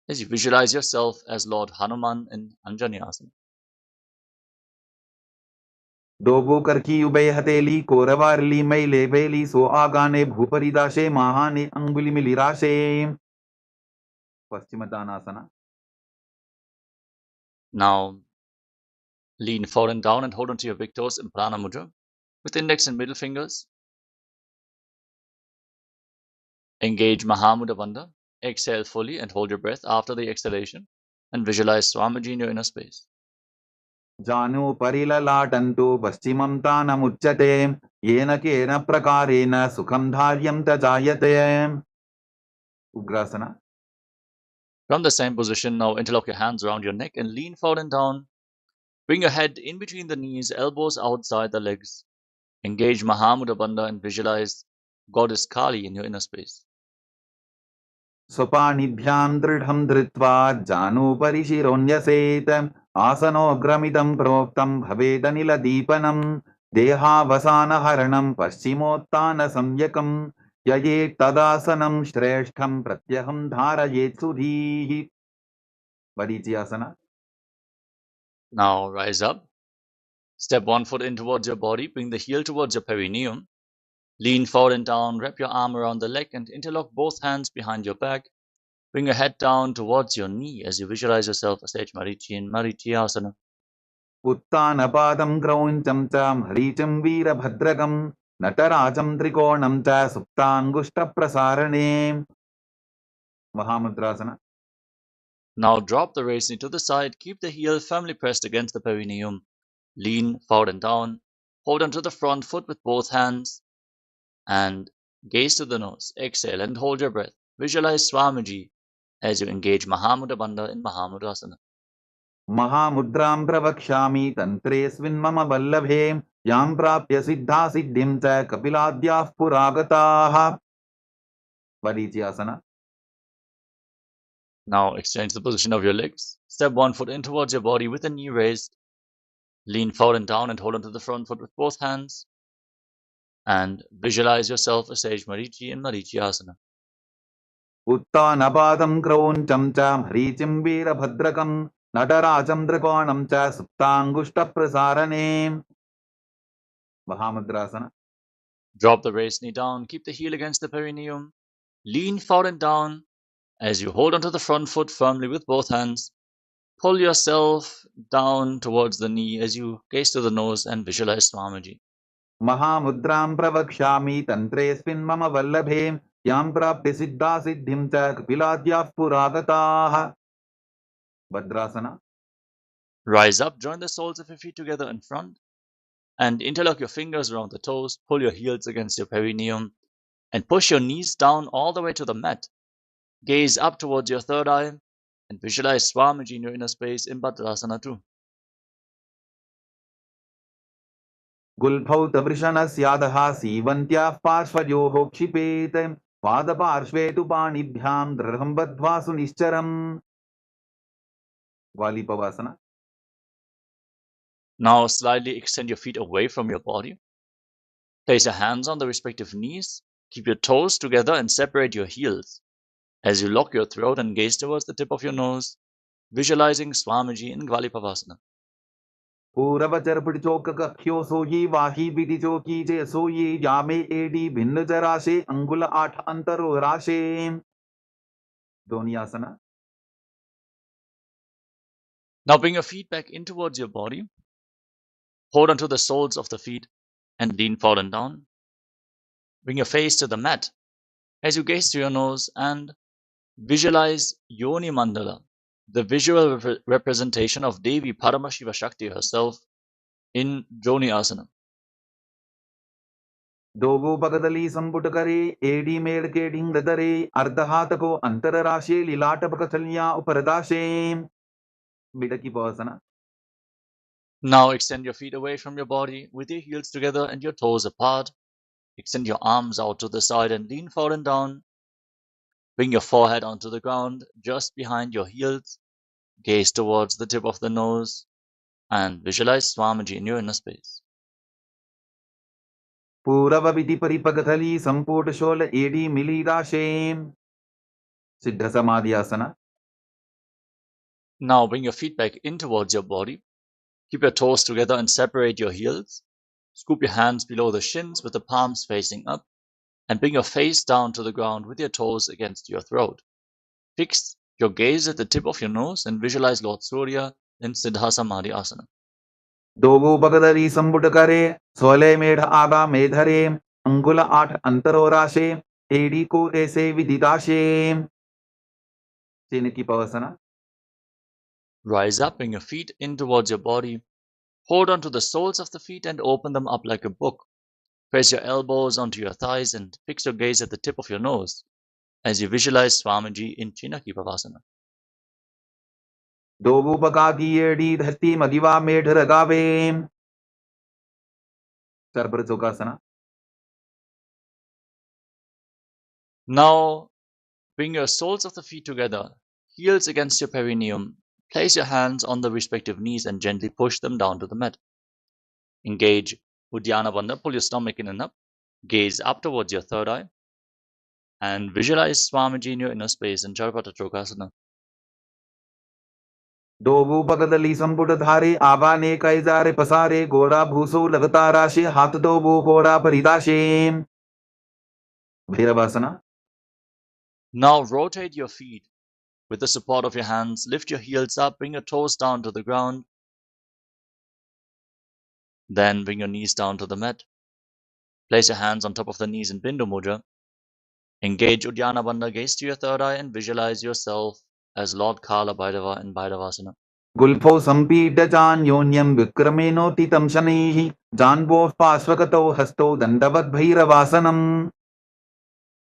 Speaker 2: as you visualize yourself as Lord Hanuman in Anjaniyasana.
Speaker 1: दोबो करकी ube हथेली कोरवारली मैले बेली सो आगाने भूपरिदाशे महाने अंगुली मिलिराशे पश्चिमदानासना.
Speaker 2: Now lean forward and down and hold onto your big toes in Prana Mudra with index and middle fingers. Engage Mahamudra Bandha. Exhale fully and hold your breath after the exhalation and visualize Swamiji in your inner space.
Speaker 1: जानु परिललाटन्तु पश्चिमं तानमुच्यते येन केन प्रकारेण सुखं धार्यं च जायते. Ugrasana.
Speaker 2: From the same position, now interlock your hands around your neck and lean forward and down. Bring your head in between the knees, elbows outside the legs. Engage Mahamudra Bandha and visualize Goddess Kali in your inner space.
Speaker 1: स्वपाणिभ्यां दृढं धृत्वा जानुपरि शिरोन्यसेत् आसनोग्रमिदं प्रोक्तं भवेदनिलदीपनं देहावसानहरणं पश्चिमोत्तानसंज्ञकं ययेत् तदासनं श्रेष्ठं प्रत्यहं धारयेत् सुधीः. Vadiji asana.
Speaker 2: Now rise up. Step one foot in towards your body. Bring the heel towards your perineum. Lean forward and down. Wrap your arm around the leg and interlock both hands behind your back. Bring your head down towards your knee as you visualize yourself as Sage Marichi in Marichi Asana.
Speaker 1: उत्तानपादं क्रौञ्चं च मरीचिं वीरभद्रकं नटराजं त्रिकोणं च सुप्ताङ्गुष्ठप्रसारणे. Mahamudrasana.
Speaker 2: Now drop the raised knee to the side. Keep the heel firmly pressed against the perineum. Lean forward and down. Hold onto the front foot with both hands. And gaze to the nose. Exhale and hold your breath. Visualize Swamiji as you engage Mahamudra Bandha in Mahamudrasana.
Speaker 1: महामुद्रां प्रवक्ष्यामि तन्त्रेऽस्मिन् मम वल्लभे यां प्राप्य सिद्धा सिद्धिं च कपिलाद्याः पुरागताः. Vadiji asana.
Speaker 2: Now exchange the position of your legs. Step one foot in towards your body with the knee raised. Lean forward and down and hold onto the front foot with both hands. And visualize yourself as Sage Marichi in Marichi Asana.
Speaker 1: उत्तानपादं क्रौञ्चं च मरीचिं वीरभद्रकं नटराजं त्रिकोणं च सुप्ताङ्गुष्ठप्रसारणे. Mahamudrasana.
Speaker 2: Drop the raised knee down. Keep the heel against the perineum. Lean forward and down as you hold onto the front foot firmly with both hands. Pull yourself down towards the knee as you gaze to the nose and visualize Swamiji.
Speaker 1: महामुद्रां प्रवक्ष्यामि तन्त्रेऽस्मिन् मम वल्लभे यां प्राप्य सिद्धा सिद्धिं च कपिलाद्याः पुरागताः. Vadrasana.
Speaker 2: Rise up, join the soles of your feet together in front, and interlock your fingers around the toes. Pull your heels against your perineum, and push your knees down all the way to the mat. Gaze up towards your third eye, and visualize Swamiji in your inner space in Bhadrasana too.
Speaker 1: गुल्फौ तवृषणस्यादः सीवन्त्याः पार्श्वयोः क्षिपेत् पादपार्श्वे तु पाणिभ्यां दृढं बद्ध्वा सुनिश्चरम्. Valipavasana.
Speaker 2: Now slightly extend your feet away from your body. Place your hands on the respective knees. Keep your toes together and separate your heels. As you lock your throat and gaze towards the tip of your nose, visualizing Swamiji in Gvalipavasana.
Speaker 1: पूरवचर पिड़चोक कख्यो सोई वाही बिदिचो कीजे सोई जामे AD भिन्न जराशे अंगुल 8 अंतरो राशे. Donyasana.
Speaker 2: Now bring your feet back in towards your body. Hold onto the soles of the feet and lean forward and down. Bring your face to the mat as you gaze to your nose and visualize Yoni Mandala, the visual representation of Devi Paramashiva Shakti herself in Joni Asana.
Speaker 1: दोगो पगदली संपुट करे AD मेड़ के ढिंग दरे अर्धहात को अंतर राशे लीलाट पकथलियां उपरदाशे. Midaki Pavasana.
Speaker 2: Now extend your feet away from your body with your heels together and your toes apart. Extend your arms out to the side and lean forward and down. Bring your forehead onto the ground just behind your heels. Gaze towards the tip of the nose and visualize Swamiji in your inner space.
Speaker 1: पूरवविधि परिपगथली संपुट शोल एडी मिली राशे. सिद्ध समाधि आसना.
Speaker 2: Now bring your feet back in towards your body. Keep your toes together and separate your heels. Scoop your hands below the shins with the palms facing up. And bring your face down to the ground with your toes against your throat. Fix your gaze at the tip of your nose and visualize Lord Surya in Siddha Samadhi Asana.
Speaker 1: दोगो पगदली संपुट करे सोले मेढ़ आगा मेधरे अंगुल 8 अंतरो राशे AD को ऐसे विदिताशे. Chinaki Pavasana.
Speaker 2: Rise up, bring your feet in towards your body. Hold on to the soles of the feet and open them up like a book. Press your elbows onto your thighs and fix your gaze at the tip of your nose as you visualize Swamiji in Chinaki Bhavasana.
Speaker 1: Dobupakaki dhasti magiva medharagave. Sarbrajokasana.
Speaker 2: Now, bring your soles of the feet together, heels against your perineum. Place your hands on the respective knees and gently push them down to the mat. Engage Uddiyana Bandha, pull your stomach in and up. Gaze up towards your third eye. And visualize Swamiji in your inner space in Charapata Chokasana.
Speaker 1: Dobupakadali samputadhare avane kaizare pasare gora bhuso lagatarashe hat dobu gora paridashe. Bhairavasana.
Speaker 2: Now rotate your feet. With the support of your hands, lift your heels up, bring your toes down to the ground. Then bring your knees down to the mat. Place your hands on top of the knees in Bindu Mudra. Engage Uddiyana Bandha, gaze to your third eye and visualize yourself as Lord Kala Bhairava in Bhairavasana.
Speaker 1: Gulpho sampita jan yonyam vikrameno titam shanihi janvo pasvakato hasto dandavad bhairavasanam.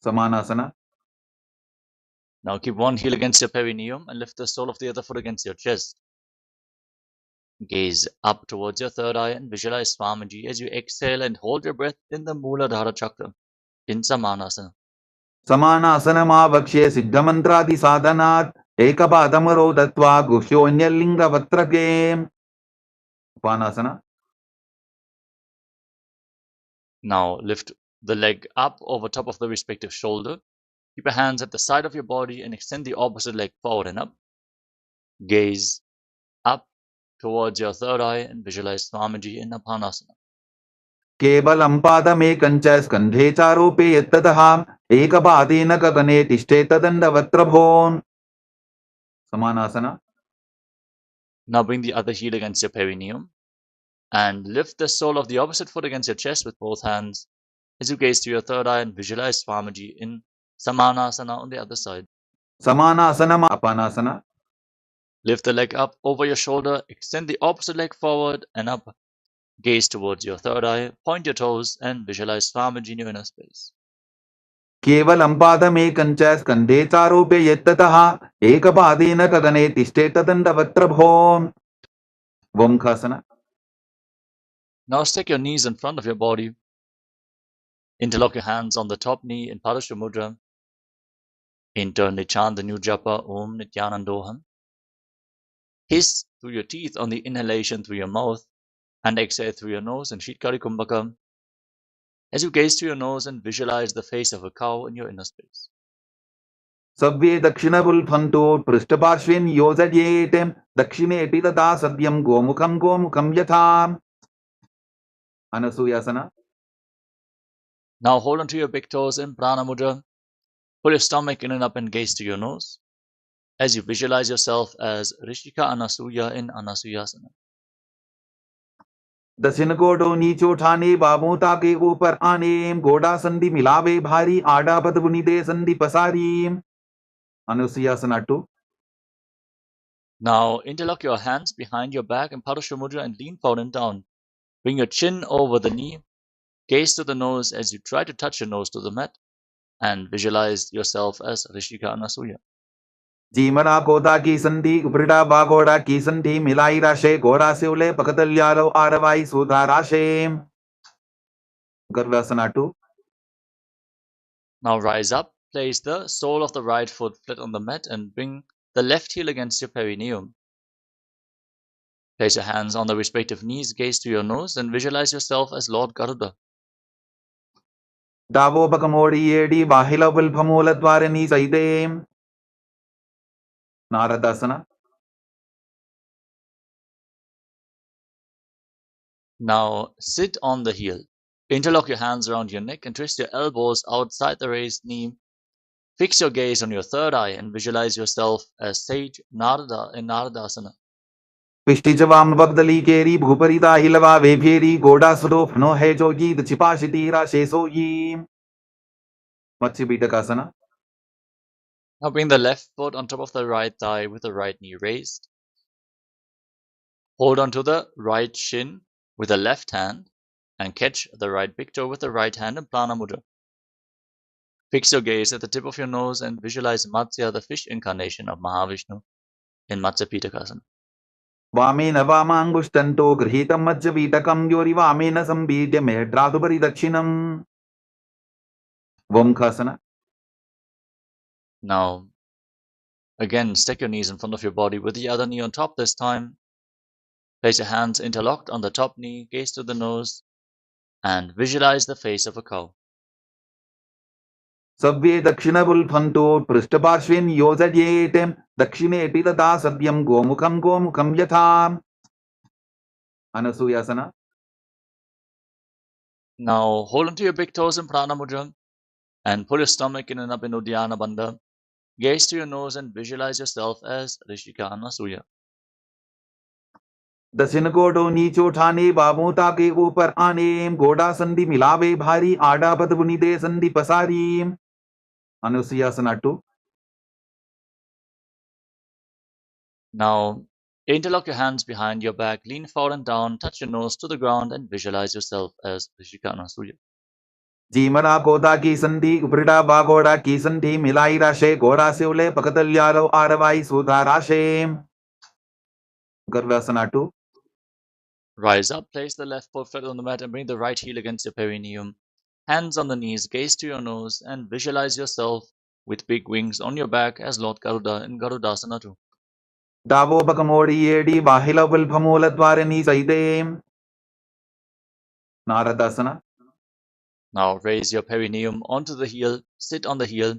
Speaker 1: Samanasana.
Speaker 2: Now keep one heel against your perineum and lift the sole of the other foot against your chest. Gaze up towards your third eye and visualize Swamiji as you exhale and hold your breath in the Mooladhara Chakra in Samanasana.
Speaker 1: Samanasanamabakshe siddhamantradi sadhanat ekapadamaro dattva guhyonyalingavatrake. Upanasana.
Speaker 2: Now lift the leg up over top of the respective shoulder. Keep your hands at the side of your body and extend the opposite leg forward and up. Gaze up towards your third eye and visualize Swamiji in Upanasana.
Speaker 1: Kevalam padamekanja skandhe charope yattataha ekapadena gagane tishtetadandavattrabhon. Samanasana.
Speaker 2: Now bring the other heel against your perineum and lift the sole of the opposite foot against your chest with both hands as you gaze to your third eye and visualize Swamiji in Samanasana on the other side.
Speaker 1: Samanasanama apanasana.
Speaker 2: Lift the leg up over your shoulder, extend the opposite leg forward and up. Gaze towards your third eye, point your toes and visualize Swamiji in your inner space.
Speaker 1: Kevalam padamekanja skandhe charope yattataha ekapadena gagane tishtetadandavattrabhon. Vamkhasana.
Speaker 2: Now stick your knees in front of your body. Interlock your hands on the top knee in Padasha Mudra. Internally chant the new japa Om Nityanandoham. Hiss through your teeth on the inhalation through your mouth and exhale through your nose in Shitkari Kumbhaka as you gaze to your nose and visualize the face of a cow in your inner space.
Speaker 1: Savve dakshinabulphanto prishtaparshvin yojayetem dakshine titata sadyam gomukham yatham. Anasuyasana.
Speaker 2: Now hold on to your big toes in Prana Mudra. Pull your stomach in and up and gaze to your nose as you visualize yourself as Rishika Anasuya in Anasuyasana.
Speaker 1: दक्षिण गोडो नीचो ठाने बाबोता के ऊपर आने गोडा संधि मिलावे भारी आडा पद बुनिदे संधि पसारी. Anusuyasana 2.
Speaker 2: Now interlock your hands behind your back in Padasha Mudra and lean forward and down. Bring your chin over the knee. Gaze to the nose as you try to touch your nose to the mat and visualize yourself as Rishika Anasuya.
Speaker 1: जीमरा कोदा की संधि उपरिडा बागोड़ा की संधि मिलाई राशे गोड़ा से उले पकतल्यारो आरवाई सुधा राशे. Garvasana 2.
Speaker 2: Now rise up, place the sole of the right foot flat on the mat and bring the left heel against your perineum. Place your hands on the respective knees, gaze to your nose and visualize yourself as Lord Garuda.
Speaker 1: Davo bakamodi edi bahila vulphamola dwarani saide. Naradasana.
Speaker 2: Now sit on the heel. Interlock your hands around your neck and twist your elbows outside the raised knee. Fix your gaze on your third eye and visualize yourself as Sage Narada in Naradasana.
Speaker 1: पिष्टिजवाम बगदली केरी भूपरिता हिलवा वेफेरी गोडा सुडोफ no है जोगी दचिपाशिति राशेसो यी. Matsubhitakasana.
Speaker 2: Now bring the left foot on top of the right thigh with the right knee raised. Hold on to the right shin with the left hand and catch the right big toe with the right hand in Prana Mudra. Fix your gaze at the tip of your nose and visualize Matsya, the fish incarnation of Mahavishnu, in Matsya Pitaka.
Speaker 1: वामेन वामाङ्गुष्टन्तो गृहीतं मज्जपीठकं योरिवामेन संबीड्य मेढ्रातुपरि दक्षिणम्. Vamkhasana.
Speaker 2: Now, again, stack your knees in front of your body with the other knee on top this time. Place your hands interlocked on the top knee, gaze to the nose, and visualize the face of a cow.
Speaker 1: Savve dakshinabulphanto prishtaparshvin yojayetem dakshinepi tata sadyam gomukham yatham. Anasuyasana.
Speaker 2: Now, hold onto your big toes in Prana Mudra and pull your stomach in and up in Uddiyana Bandha. Gaze to your nose and visualize yourself as Rishika Anasuya.
Speaker 1: दक्षिण कोटो नीचो ठाने बाबूता के ऊपर आने गोडा संधि मिलावे भारी आडा पदपुनी दे संधि पसारी. Anusuyasana 2.
Speaker 2: Now, interlock your hands behind your back, lean forward and down, touch your nose to the ground and visualize yourself as Rishika Anasuya.
Speaker 1: जीमरा कोदा की संधि उपरिडा बागोड़ा की संधि मिलाई राशे गोड़ा से उले पकतल्यालो आरवाई सुधा राशे. Garvasana 2.
Speaker 2: Rise up, place the left foot flat on the mat and bring the right heel against your perineum. Hands on the knees, gaze to your nose and visualize yourself with big wings on your back as Lord Garuda in Garudasana 2.
Speaker 1: Davo bakamodi yedi bahila vilphamula dwarani saide. Naradasana.
Speaker 2: Now raise your perineum onto the heel, sit on the heel,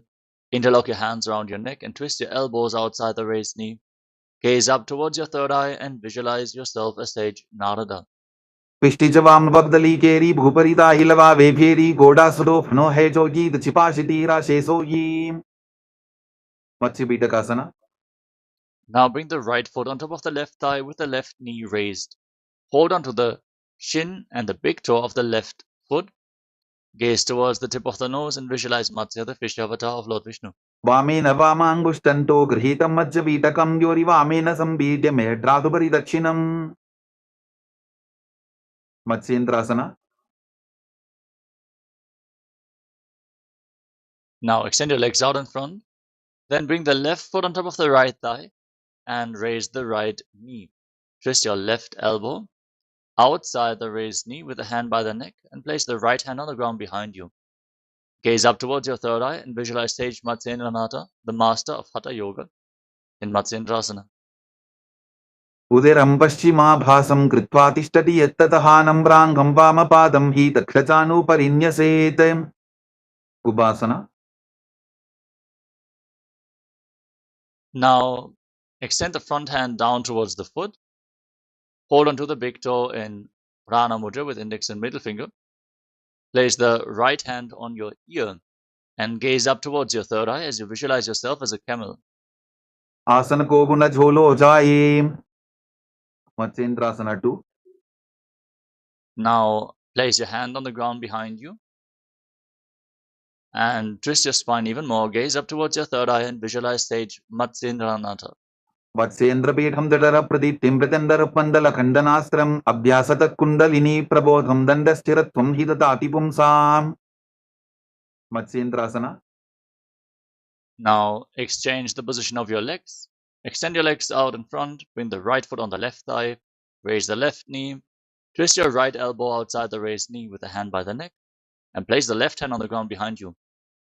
Speaker 2: interlock your hands around your neck and twist your elbows outside the raised knee. Gaze up towards your third eye and visualize yourself as sage Narada.
Speaker 1: पिष्टिजवाम बगदली केरी भूपरिदा हिलवा वेभेरी गोडा सुरोफनो है जोगी दचिपाशिती राशे सोयी. Matsya.
Speaker 2: Now bring the right foot on top of the left thigh with the left knee raised. Hold on to the shin and the big toe of the left foot. Gaze towards the tip of the nose and visualize Matsya, the fish avatar of Lord Vishnu.
Speaker 1: वामेन वामाङ्गुष्टन्तो गृहीतं मज्जपीठकं योरिवामेन संबीड्य मेढ्रातुपरि दक्षिणम्. Matsyendrasana.
Speaker 2: Now extend your legs out in front. Then bring the left foot on top of the right thigh and raise the right knee. Twist your left elbow outside the raised knee with the hand by the neck and place the right hand on the ground behind you. Gaze up towards your third eye and visualize sage Matsyendranatha, the master of Hatha Yoga, in Matsyendrasana.
Speaker 1: उदिरं पश्चिमाभासं कृत्वा तिष्ठति यत्ततः नम्राङ्गं वामपादं हि दक्षचानुपरिन्यसेत्. Ubasana.
Speaker 2: Now extend the front hand down towards the foot. Hold onto the big toe in Prana Mudra with index and middle finger. Place the right hand on your ear and gaze up towards your third eye as you visualize yourself as a camel.
Speaker 1: आसन को गुण झोलो जाए. Matsyendrasana 2.
Speaker 2: Now place your hand on the ground behind you and twist your spine even more. Gaze up towards your third eye and visualize sage Matsyendranatha.
Speaker 1: वत्सेन्द्रपीठं दडर प्रदीप्तिं प्रचण्डर पण्डल खण्डनास्त्रम् अभ्यासत kundalini प्रबोधं दण्डस्थिरत्वं हि ददाति पुंसाम्. Matsyendrasana.
Speaker 2: Now exchange the position of your legs. Extend your legs out in front, bring the right foot on the left thigh, raise the left knee, twist your right elbow outside the raised knee with the hand by the neck, and place the left hand on the ground behind you.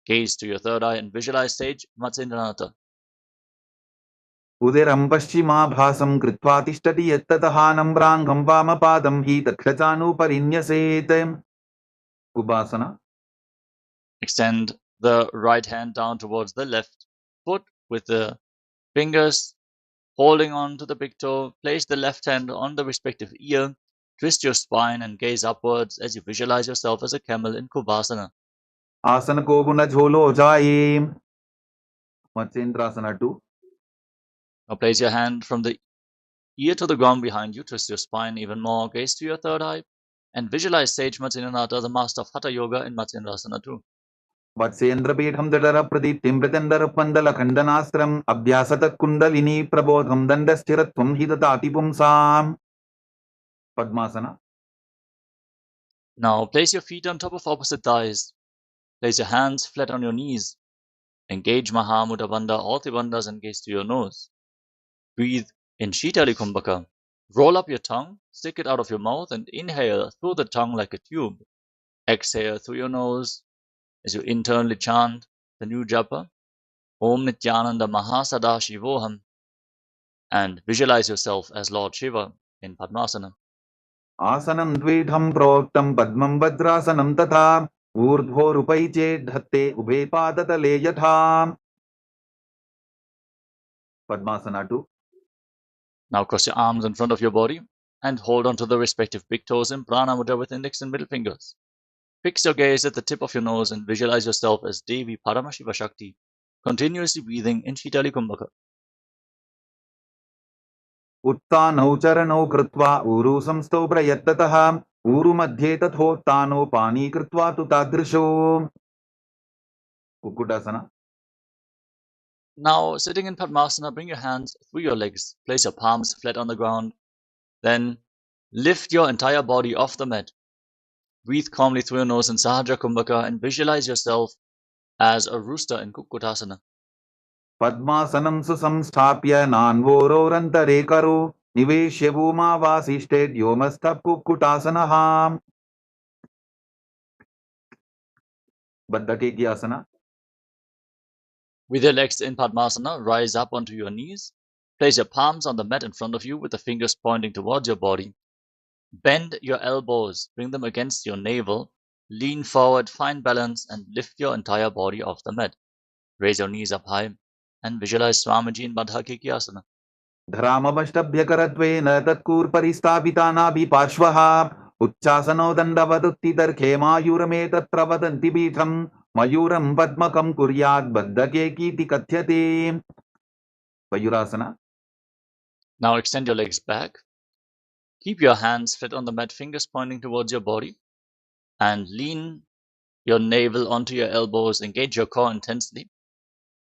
Speaker 2: Gaze to your third eye and visualize sage Matsyendranatha.
Speaker 1: उदिरं पश्चिमाभासं कृत्वा तिष्ठति यत्ततः नम्राङ्गं वामपादं हि दक्षचानुपरिन्यसेत्. Ubasana.
Speaker 2: Extend the right hand down towards the left foot with the fingers holding on to the big toe. Place the left hand on the respective ear. Twist your spine and gaze upwards as you visualize yourself as a camel in Kubasana.
Speaker 1: आसन को गुण झोलो जाए. Matsyendrasana 2.
Speaker 2: Now place your hand from the ear to the ground behind you. Twist your spine even more. Gaze to your third eye and visualize sage Matsyendranatha, the master of Hatha Yoga, in Matsyendrasana 2.
Speaker 1: वत्सेन्द्रपीठं दडर प्रदीप्तिं प्रचण्डर पण्डल खण्डनास्त्रम् अभ्यासत kundalini प्रबोधं दण्डस्थिरत्वं हि ददाति पुंसाम्. Padmasana.
Speaker 2: Now place your feet on top of opposite thighs. Place your hands flat on your knees. Engage Mahamudra Bandha, all the bandhas, and gaze to your nose. Breathe in Shitali Kumbhaka. Roll up your tongue, stick it out of your mouth, and inhale through the tongue like a tube. Exhale through your nose as you internally chant the new japa, Om Nityananda Mahasada-shivoham, and visualize yourself as Lord Shiva in Padmasana.
Speaker 1: Asanam dvidham proktam padmam vadrasanam tatha urdhvorupai chedhatte ubhe padatale yatha. Padmasana 2.
Speaker 2: Now cross your arms in front of your body and hold on to the respective big toes in Prana Mudra with index and middle fingers. Fix your gaze at the tip of your nose and visualize yourself as Devi Paramashiva Shakti, continuously breathing in Shitali Kumbhaka.
Speaker 1: उत्तानौ चरणौ कृत्वा ऊरु संस्थौ प्रयत्ततः ऊरु मध्ये तथोत्तानो पानी कृत्वा तु तादृशो. Kukutasana.
Speaker 2: Now, sitting in Padmasana, bring your hands through your legs, place your palms flat on the ground, then lift your entire body off the mat. Breathe calmly through your nose in Sahaja Kumbhaka and visualize yourself as a rooster in Kukutasana.
Speaker 1: Padmasanam susamsthapya nanvororantare karo niveshya bhuma vasishted yomastap kukutasanaha. Baddhakeki asana.
Speaker 2: With your legs in Padmasana, rise up onto your knees. Place your palms on the mat in front of you with the fingers pointing towards your body. Bend your elbows, bring them against your navel, lean forward, find balance, and lift your entire body off the mat. Raise your knees up high and visualize Swamiji in Baddhakeki asana.
Speaker 1: धरामवष्टभ्यकरत्वेन तत्कूर्परिस्थापितानाभिपार्श्वः उच्चासनो दण्डवदुत्तितर्खे मायूरमेतत्र वदन्ति पीठम् मयूरं पद्मकं कुर्यात् बद्धकेकीति कथ्यते. Mayurasana.
Speaker 2: Now extend your legs back. Keep your hands flat on the mat, fingers pointing towards your body, and lean your navel onto your elbows. Engage your core intensely,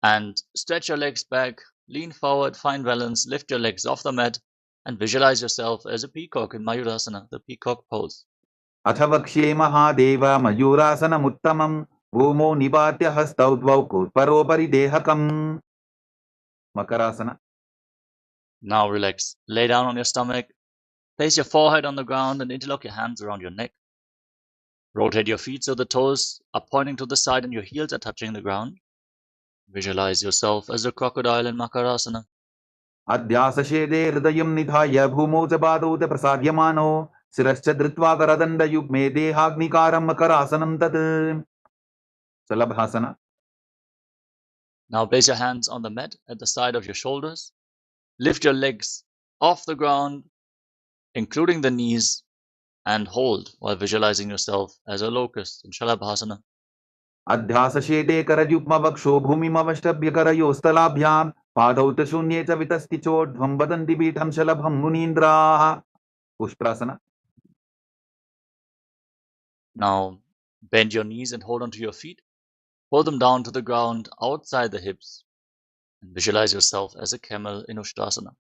Speaker 2: and stretch your legs back. Lean forward, find balance, lift your legs off the mat, and visualize yourself as a peacock in Mayurasana, the peacock pose.
Speaker 1: अथ वक्ष्ये महादेव मयूरासनमुत्तमं भूमौ निपात्य हस्तौ द्वौ कूर्परोपरि देहकम्. Makarasana.
Speaker 2: Now relax. Lay down on your stomach. Place your forehead on the ground and interlock your hands around your neck. Rotate your feet so the toes are pointing to the side and your heels are touching the ground. Visualize yourself as a crocodile in Makarasana.
Speaker 1: अध्यासशेदे हृदयं निधाय भूमौ च पादौ च प्रसाद्यमानो शिरश्च धृत्वा करदण्डयुग्मे देहाग्निकारं मकरासनं तत्. Salabhasana.
Speaker 2: Now place your hands on the mat at the side of your shoulders. Lift your legs off the ground, including the knees, and hold while visualizing yourself as a locust in Shalabhasana.
Speaker 1: अध्यासशेदे करयुग्मवक्षो भूमिमवष्टभ्यकरयोस्तलाभ्यां पादौ च शून्ये च वितस्ति चोर्ध्वं वदन्ति पीठं शलभं मुनीन्द्राः. Pushprasana.
Speaker 2: Now bend your knees and hold onto your feet. Pull them down to the ground outside the hips and visualize yourself as a camel in Ushtrasana.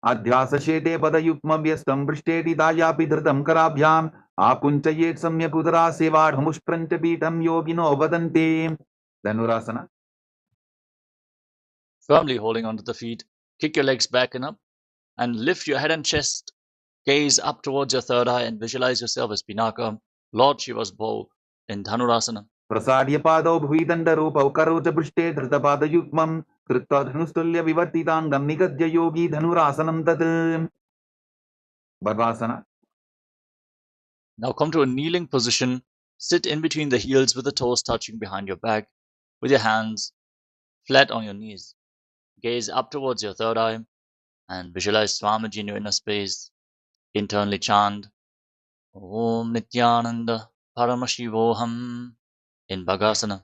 Speaker 1: अध्यासशेते पदयुग्मव्यस्तं पृष्ठेटिदायापि धृतं कराभ्याम् आकुञ्चयेत् सम्यक् उदरासेवाढमुष्प्रञ्च पीठं योगिनो वदन्ति. Dhanurasana.
Speaker 2: Firmly holding onto the feet, kick your legs back and up, and lift your head and chest. Gaze up towards your third eye and visualize yourself as Pinaka, Lord Shiva's bow in Dhanurasana.
Speaker 1: प्रसाद्य पादौ भुविदण्डरूपौ करौ च पृष्ठे धृतपादयुग्मं कृत्वा धनुस्तुल्य विवर्तिताङ्गं निगद्य योगी धनुरासनं तत्. Bhavasana.
Speaker 2: Now come to a kneeling position. Sit in between the heels with the toes touching behind your back, with your hands flat on your knees. Gaze up towards your third eye and visualize Swamiji in your inner space. Internally chant Om Nityananda Paramashivoham in Bhagasana.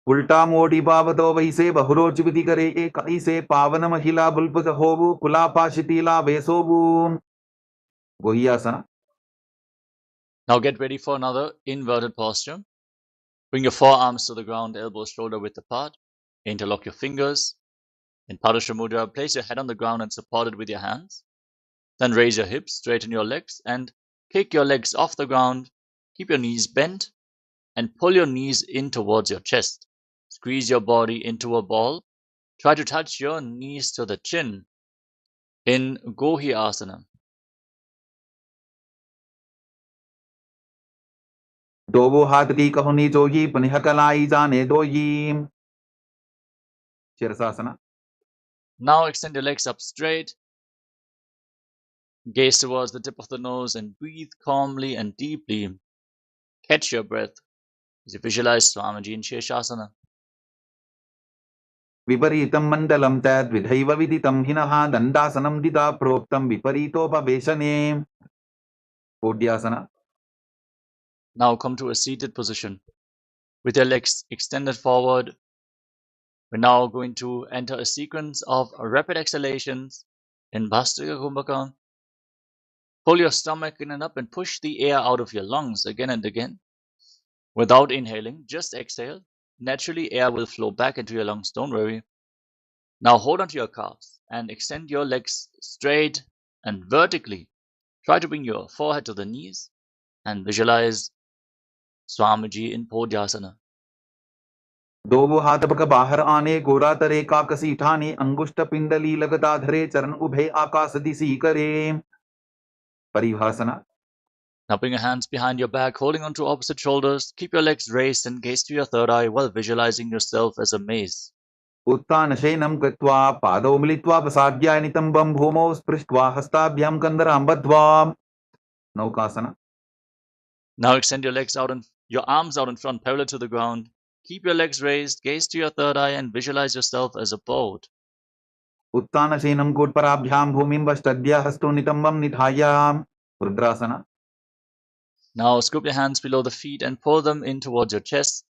Speaker 1: उल्टा मोटी पावतो वैसे बहुरोचिविति करे कैसे पावन महिला बुल्पुस होवु कुलापाशितीला वेसोवु. Gohyasana.
Speaker 2: Now get ready for another inverted posture. Bring your forearms to the ground, elbows shoulder width apart. Interlock your fingers. In Padasha Mudra, place your head on the ground and support it with your hands. Then raise your hips, straighten your legs, and kick your legs off the ground. Keep your knees bent and pull your knees in towards your chest. Squeeze your body into a ball. Try to touch your knees to the chin in Gohi Asana.
Speaker 1: Dovo hadri kahuni jogi panihakalai jane doyi. Shirasasana.
Speaker 2: Now extend your legs up straight. Gaze towards the tip of the nose and breathe calmly and deeply. Catch your breath as you visualize Swamiji in Sheshasana.
Speaker 1: Viparitam mandalam tad vidhaiva viditam hinaha dandasanam dida proktam viparitopaveshane. Podyasana.
Speaker 2: Now come to a seated position with your legs extended forward. We're now going to enter a sequence of rapid exhalations in Bhastrika Kumbhaka. Pull your stomach in and up and push the air out of your lungs again and again. Without inhaling, just exhale. Naturally, air will flow back into your lungs, don't worry. Now hold onto your calves and extend your legs straight and vertically. Try to bring your forehead to the knees and visualize Swamiji in Podyasana.
Speaker 1: दोवो हाथ पक बाहर आने गोरा तरे काकसी ठाने अंगुष्ठ पिंडली लगता धरे चरण उभे आकाश दिशी करे. Paribhasana.
Speaker 2: Now bring your hands behind your back, holding onto opposite shoulders. Keep your legs raised and gaze to your third eye while visualizing yourself as a maze.
Speaker 1: उत्तान शयनं कृत्वा पादौ मिलित्वा प्रसाद्याय नितम्बं भूमौ स्पृष्ट्वा हस्ताभ्यां कन्दरां बद्ध्वा. Naukasana.
Speaker 2: Now extend your legs out and your arms out in front, parallel to the ground. Keep your legs raised, gaze to your third eye, and visualize yourself as a boat.
Speaker 1: उत्तान शयनं कोटपराभ्यां भूमिं वष्टद्य हस्तो नितम्बं निधाय. Rudrasana.
Speaker 2: Now scoop your hands below the feet and pull them in towards your chest.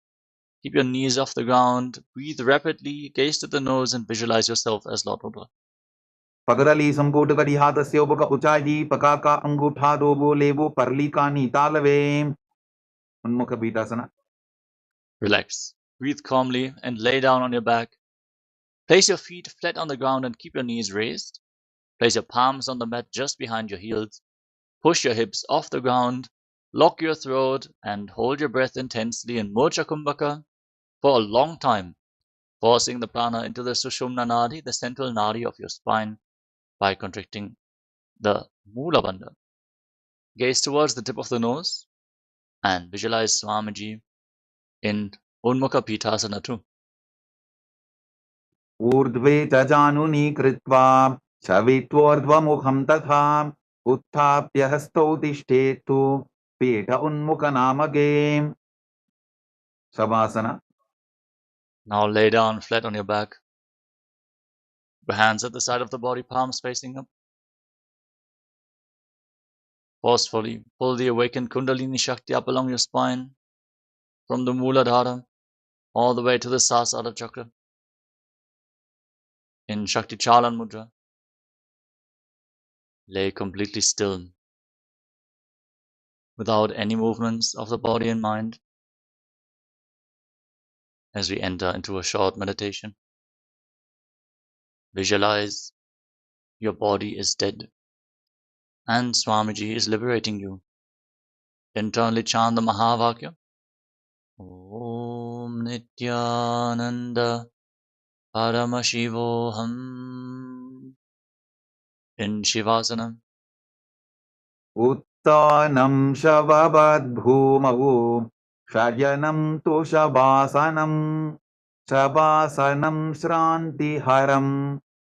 Speaker 2: Keep your knees off the ground. Breathe rapidly, gaze to the nose, and visualize yourself as Lord Rudra.
Speaker 1: पगरली संकोट करी हाथस्य उपक उचाई पकाका अंगूठा दोबो लेबो परलिका नीतालवे. उन्मुख पीठासना.
Speaker 2: Relax. Breathe calmly and lay down on your back. Place your feet flat on the ground and keep your knees raised. Place your palms on the mat just behind your heels. Push your hips off the ground. Lock your throat and hold your breath intensely in Mocha Kumbhaka for a long time, forcing the prana into the Sushumna Nadi, the central nadi of your spine, by contracting the Mula Bandha. Gaze towards the tip of the nose and visualize Swamiji in Unmukha Pīthāsana too.
Speaker 1: ऊर्ध्वे च जानूनि कृत्वा शवित्वोर्ध्वमुखं तथा उत्थाप्य हस्तौ तिष्ठेतु पीठ उन्मुखनामके. Savasana.
Speaker 2: Now lay down flat on your back. Your hands at the side of the body, palms facing up. Forcefully pull the awakened Kundalini Shakti up along your spine, from the Mooladhara all the way to the Sahasrara Chakra. In Shakti Chalan Mudra, lay completely still, without any movements of the body and mind, as we enter into a short meditation. Visualize your body is dead and Swamiji is liberating you. Internally chant the Mahavakya. Om Nityananda Paramashivoham. In Shivasana.
Speaker 1: उत्तानं शववद्भूमौ शयनं तु शवासनं शवासनं श्रान्तिहरं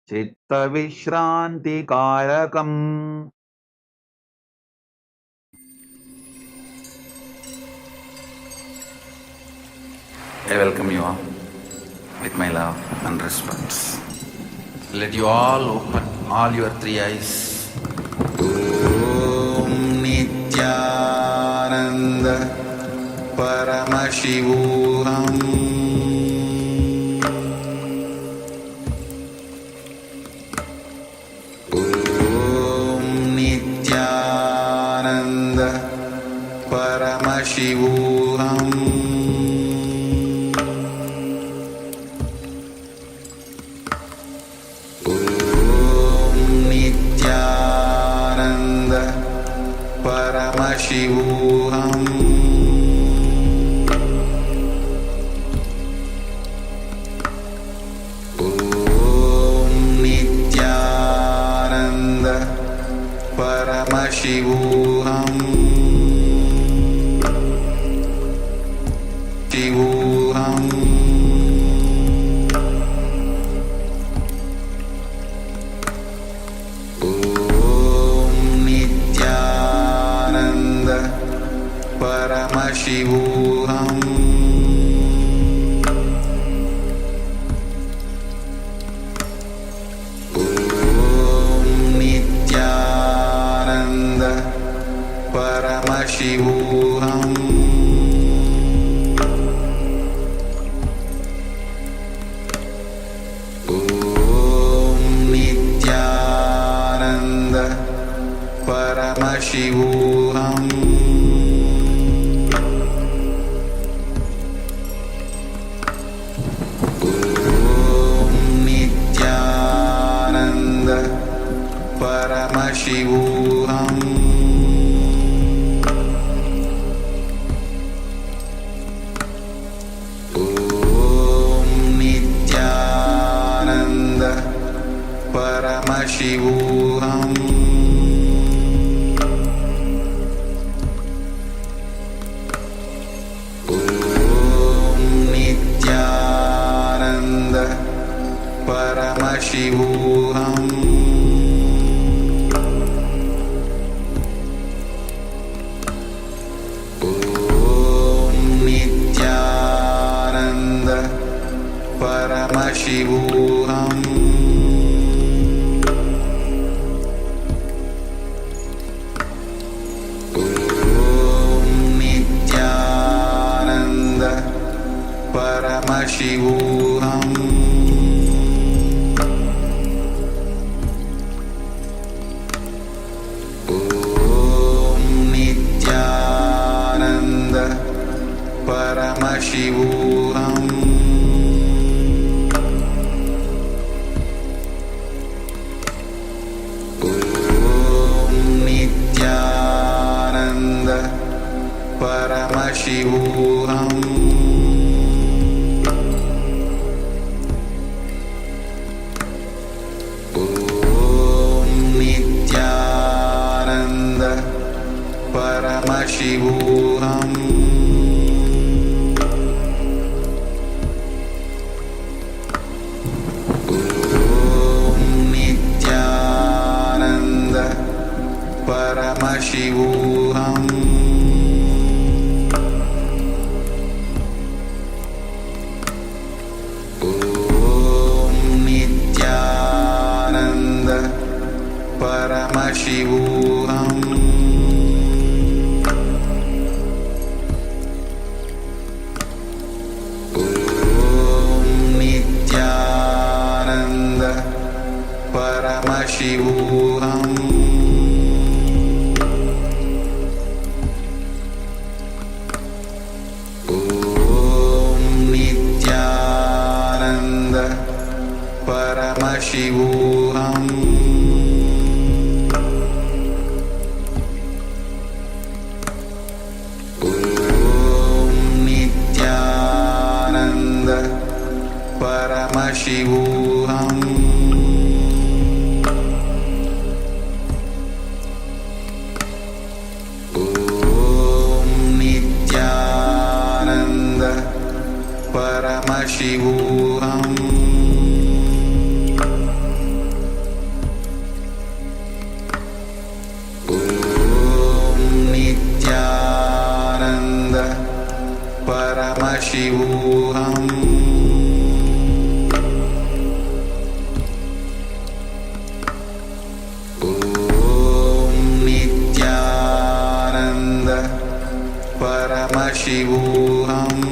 Speaker 1: चित्तविश्रान्तिकारकम्. I welcome you all with my love and respect. Let you all open all your three eyes. Om Nityananda Paramashivoham. Om Nityananda Paramashivoham. Om Nityananda Paramashivoham Shivoham Om Nityananda Paramashivoham Paramashivoham Om Nityananda Paramashivoham Om Nityananda Paramashivoham Paramashivoham Om Nityananda Paramashivoham Om Nityananda Paramashivoham Paramashivoham Om Nityananda Paramashivoham Om Nityananda Paramashivoham Paramashivoham Om Nityananda Paramashivoham Om Nityananda Paramashivoham Paramashivoham Om Nityananda Paramashivoham Om Nityananda Paramashivoham Paramashivoham Om Nityananda Paramashivoham Om Nityananda Paramashivoham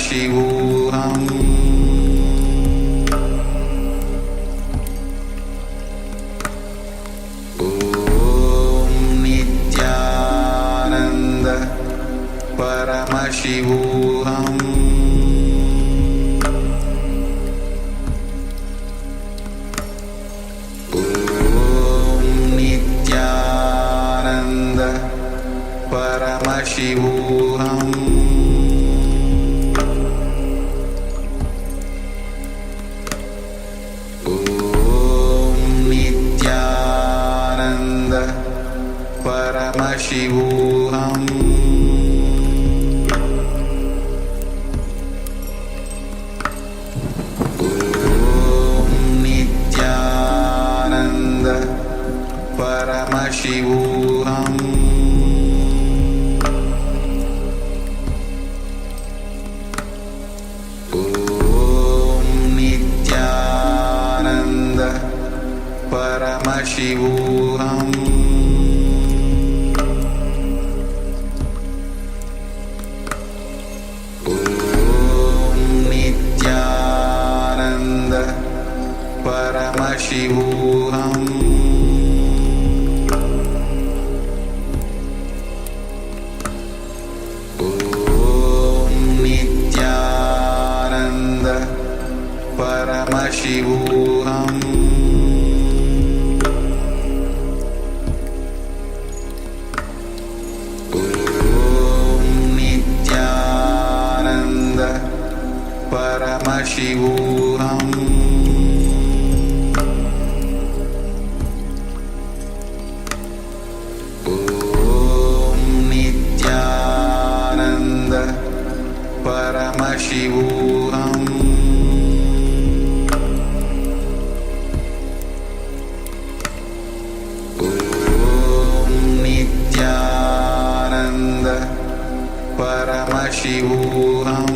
Speaker 1: Paramashivoham Om Nityananda Paramashivoham Om Nityananda Paramashivoham Nityananda Paramashivoham Nityananda Paramashivoham Nityananda Paramashivoham Nityananda Paramashivoham Nityananda Paramashivoham Nityananda Paramashivoham Nityananda Paramashivoham Nityananda Paramashivoham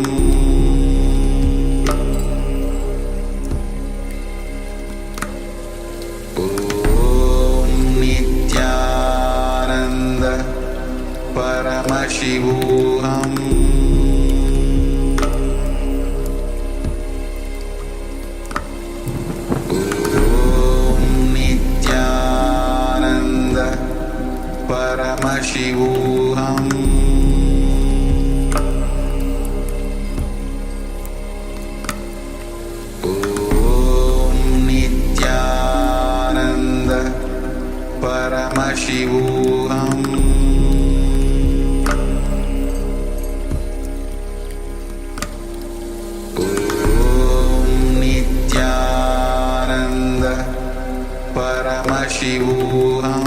Speaker 1: Nityananda Paramashivoham Nityananda Paramashivoham Nityananda Paramashivoham Nityananda Paramashivoham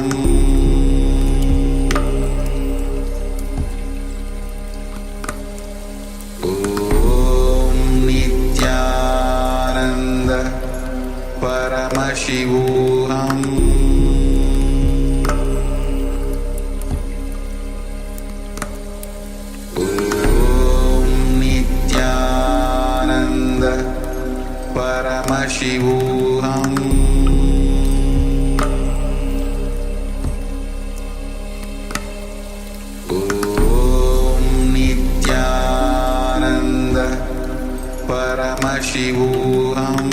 Speaker 1: Nityananda Paramashivoham Nityananda Paramashivoham Nityananda Paramashivoham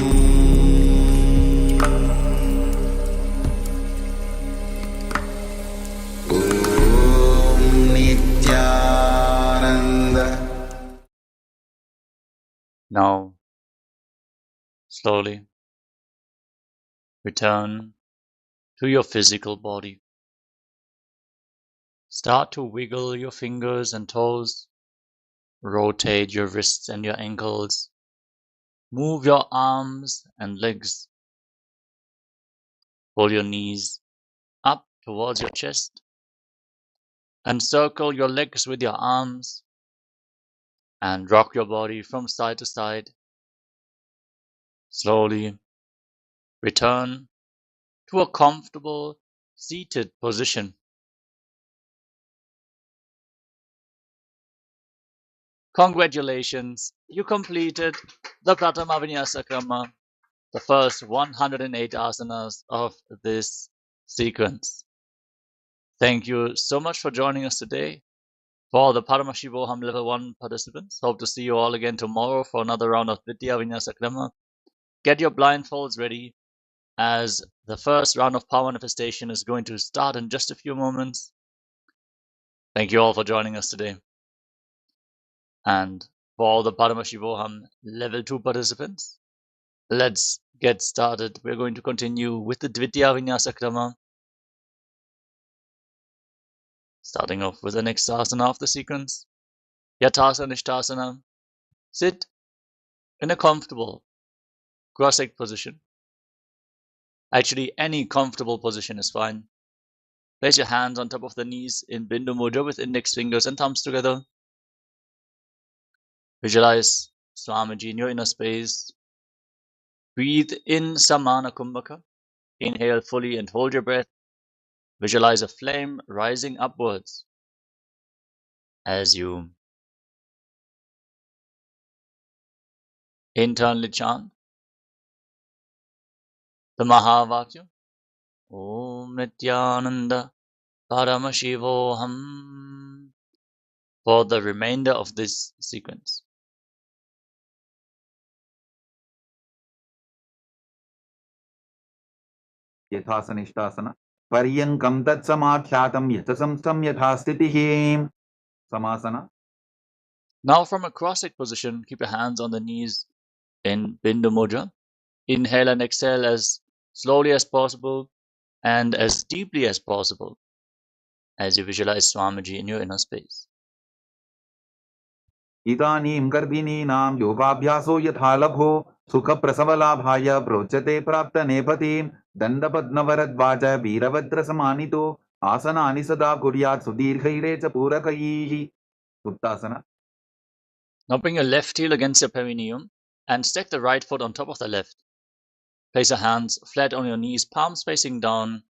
Speaker 1: Nityananda.
Speaker 2: Now, slowly return to your physical body. Start to wiggle your fingers and toes. Rotate your wrists and your ankles. Move your arms and legs. Pull your knees up towards your chest and circle your legs with your arms and rock your body from side to side. Slowly return to a comfortable seated position. Congratulations, you completed the Pratama Vinyasa Krama, the first 108 asanas of this sequence. Thank you so much for joining us today. For the Paramashivoham Level 1 participants, hope to see you all again tomorrow for another round of Vidya Vinyasa Krama. Get your blindfolds ready, as the first round of power manifestation is going to start in just a few moments. Thank you all for joining us today. And for all the Paramashivoham Level 2 participants, let's get started. We're going to continue with the Dvitiya Vinyasa Krama, starting off with the next asana of the sequence, Yathasana Nishtasana. Sit in a comfortable cross-legged position. Actually, any comfortable position is fine. Place your hands on top of the knees in Bindu Mudra with index fingers and thumbs together. Visualize Swamiji in your inner space. Breathe in Samana Kumbhaka. Inhale fully and hold your breath. Visualize a flame rising upwards as you internally chant the Mahavakya. Om Nityananda Paramashivoham for the remainder of this sequence.
Speaker 1: यथासनिष्ठासन पर्यङ्कं तत्समाख्यातं यथसंस्थं यथा स्थितिः samasana.
Speaker 2: Now from a cross-legged position, keep your hands on the knees in Bindu Mudra. Inhale and exhale as slowly as possible and as deeply as possible as you visualize Swamiji in your inner space.
Speaker 1: इदानीं गर्भिणीनां योगाभ्यासो यथा लभो सुखप्रसवलाभाय प्रोच्यते प्राप्तनेपथीं दण्डपद्मवरद्वाज वीरभद्रसमानितो आसनानि सदा कुर्यात् सुदीर्घैरे च पूरकैः उत्तासना.
Speaker 2: Now bring your left heel against your perineum and stack the right foot on top of the left. Place your hands flat on your knees, palms facing down,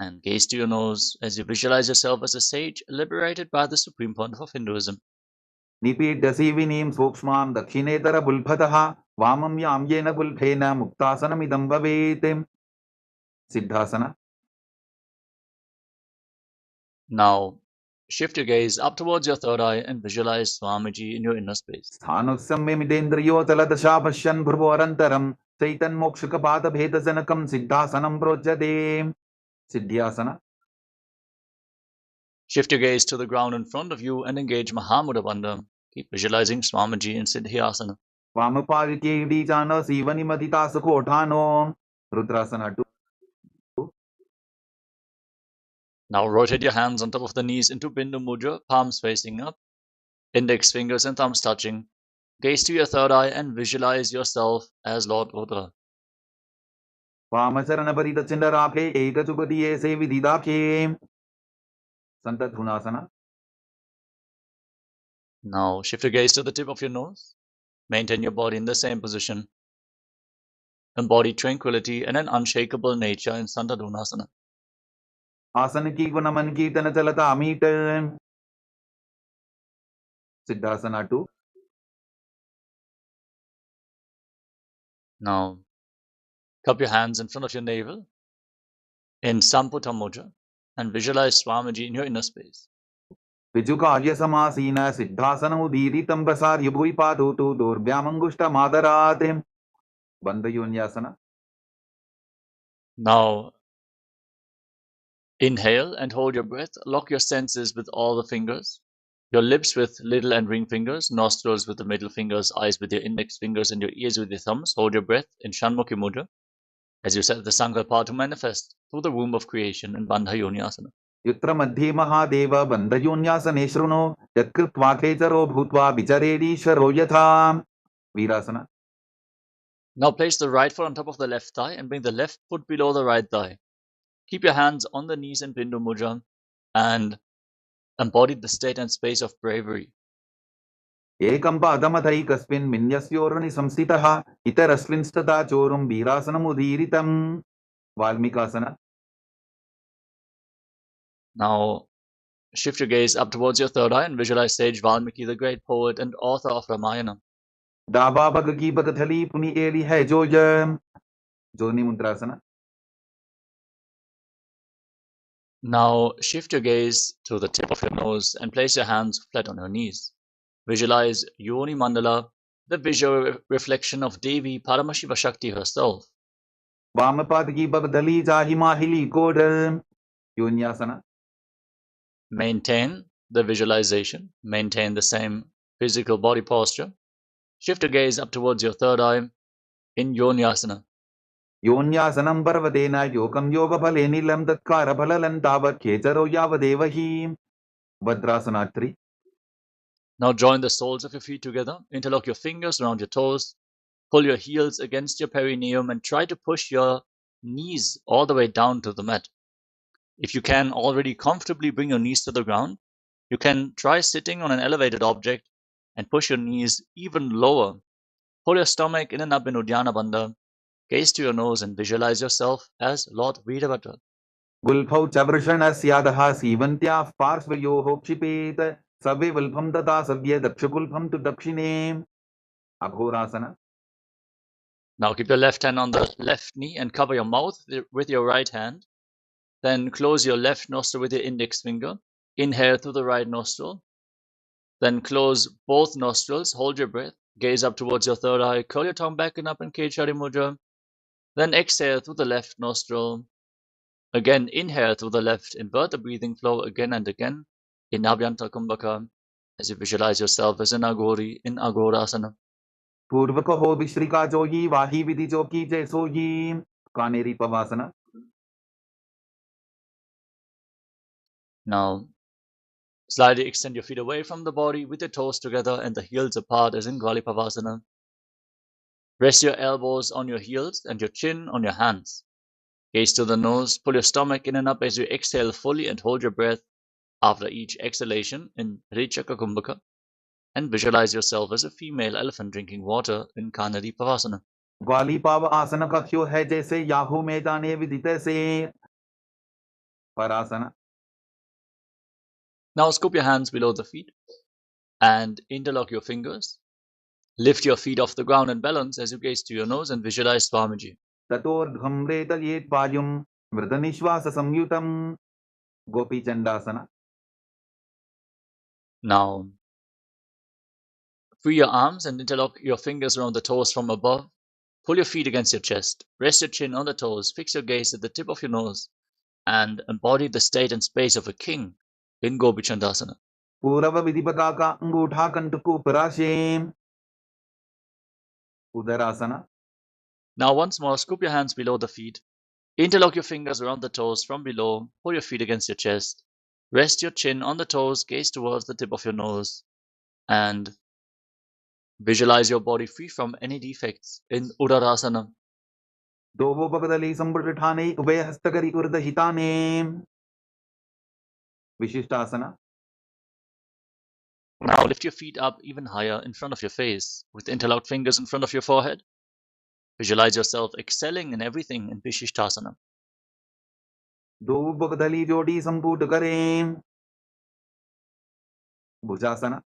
Speaker 2: and gaze to your nose as you visualize yourself as a sage liberated by the Supreme Pontiff of Hinduism.
Speaker 1: निपीड्यसीविनीं सूक्ष्मां दक्षिणेतरबुल्भतः वामं याम्येन बुल्भेन मुक्तासनमिदं भवेत् सिद्धासना.
Speaker 2: Now shift your gaze up towards your third eye and visualize Swamiji in your inner space.
Speaker 1: स्थानुसंयमितेन्द्रियोतलदशा पश्यन् भ्रुवोरन्तरं चैतन्मोक्षकपादभेदजनकं सिद्धासनं प्रोज्यते सिद्ध्यासना.
Speaker 2: Shift your gaze to the ground in front of you and engage Mahamudra Bandha. Keep visualizing Swamiji in Siddhyasana.
Speaker 1: वामपार्श्वे डीजानो सीवनिमदिता सुकोठानो रुद्रासना 2.
Speaker 2: Now rotate your hands on top of the knees into Bindu Mudra, palms facing up, index fingers and thumbs touching. Gaze to your third eye and visualize yourself as Lord Rudra.
Speaker 1: वामचरणपरितचिण्डराभे एकचुपदीये सेविदिदाभ्ये सन्तधुनासना.
Speaker 2: Now shift your gaze to the tip of your nose. Maintain your body in the same position. Embody tranquility and an unshakable nature in Santadhunasana.
Speaker 1: आसन की गुणमन कीर्तन चलता meet सिद्धासना 2.
Speaker 2: Now cup your hands in front of your navel in Samputa Mudra and visualize Swamiji in your inner space.
Speaker 1: विजुकार्य समासीन सिद्धासनमुदीरितं प्रसार्य भुवि पादोतु दोर्भ्यामङ्गुष्ठमादरात् बन्धयोन्यासना.
Speaker 2: Now inhale and hold your breath. Lock your senses with all the fingers. Your lips with little and ring fingers, nostrils with the middle fingers, eyes with your index fingers, and your ears with your thumbs. Hold your breath in Shanmukhi Mudra as you set the Sankalpa to manifest through the womb of creation in Bandhayonyasana.
Speaker 1: युत्र मध्ये महादेव बन्धयोन्यासने शृणु यत्कृत्वा खेचरो भूत्वा विचरेरीश्वरो यथा वीरासना.
Speaker 2: Now place the right foot on top of the left thigh and bring the left foot below the right thigh. Keep your hands on the knees in Bindu Mudra and embody the state and space of bravery.
Speaker 1: एकं पादमथैकस्मिन् मिन्यस्योर्नि संस्थितः इतरस्मिंस्तथा चोरुं वीरासनमुदीरितं वाल्मीकासना.
Speaker 2: Now shift your gaze up towards your third eye and visualize sage Valmiki, the great poet and author of Ramayana.
Speaker 1: दाबा bug की बगथली पुनि Eli है जोनी मुद्रासना.
Speaker 2: Now shift your gaze to the tip of your nose and place your hands flat on your knees. Visualize Yoni Mandala, the visual reflection of Devi Paramashiva Shakti herself.
Speaker 1: वामपाद की बगथली जाहि माहिली code योन्यासना.
Speaker 2: Maintain the visualization. Maintain the same physical body posture. Shift your gaze up towards your third eye in Yonyasana.
Speaker 1: योन्यासनं पर्वतेन योगं योगफले नीलं तत्कारफललं तावत् खेचरो यावदेव हि भद्रासना 3.
Speaker 2: Now join the soles of your feet together. Interlock your fingers around your toes. Pull your heels against your perineum and try to push your knees all the way down to the mat. If you can already comfortably bring your knees to the ground, you can try sitting on an elevated object and push your knees even lower. Pull your stomach in and up in Uddiyana Bandha. Gaze to your nose and visualize yourself as Lord Veerabhadra.
Speaker 1: Gulphau chavrshanasyadaha sivantyah parsvayoho kshipet sabbe vulpham tata sabye dakshagulpham tu dakshine. Aghorasana.
Speaker 2: Now keep your left hand on the left knee and cover your mouth with your right hand. Then close your left nostril with your index finger. Inhale through the right nostril. Then close both nostrils, hold your breath, gaze up towards your third eye, curl your tongue back and up in Kechari Mudra. Then exhale through the left nostril. Again, inhale through the left, invert the breathing flow again and again in Abhyanta Kumbhaka as you visualize yourself as an Aghori in Aghorasana.
Speaker 1: Purvakaho vishrika jogi vahi vidhi joki jaisogi. Kaneri pavasana.
Speaker 2: Now, slightly extend your feet away from the body with your toes together and the heels apart as in Gvalipavasana. Rest your elbows on your heels and your chin on your hands. Gaze to the nose, pull your stomach in and up as you exhale fully and hold your breath after each exhalation in Richaka Kumbhaka. And visualize yourself as a female elephant drinking water in Kanari Pavasana.
Speaker 1: Gwalipav asana ka kyo hai jaise yahu maidane vidite se. Parasana.
Speaker 2: Now scoop your hands below the feet and interlock your fingers. Lift your feet off the ground and balance as you gaze to your nose and visualize Swamiji.
Speaker 1: Tatordham retayet payum mridanishvasa samyutam. Gopi Chandasana.
Speaker 2: Now, free your arms and interlock your fingers around the toes from above. Pull your feet against your chest. Rest your chin on the toes. Fix your gaze at the tip of your nose and embody the state and space of a king in Gopi Chandasana.
Speaker 1: Purava vidipata ka angutha kantuku parashem. Udarasana.
Speaker 2: Now once more, scoop your hands below the feet. Interlock your fingers around the toes from below. Pull your feet against your chest. Rest your chin on the toes. Gaze towards the tip of your nose. And visualize your body free from any defects in Udarasana.
Speaker 1: Dovo Bhagdali Sambhutane Ubay Hastakari Urda Hitane. Vishishtasana.
Speaker 2: Now lift your feet up even higher in front of your face with interlocked fingers in front of your forehead. Visualize yourself excelling in everything in Vishishtasana.
Speaker 1: Dovo Bhagdali Jodi Sambhut Kare. Bhujasana.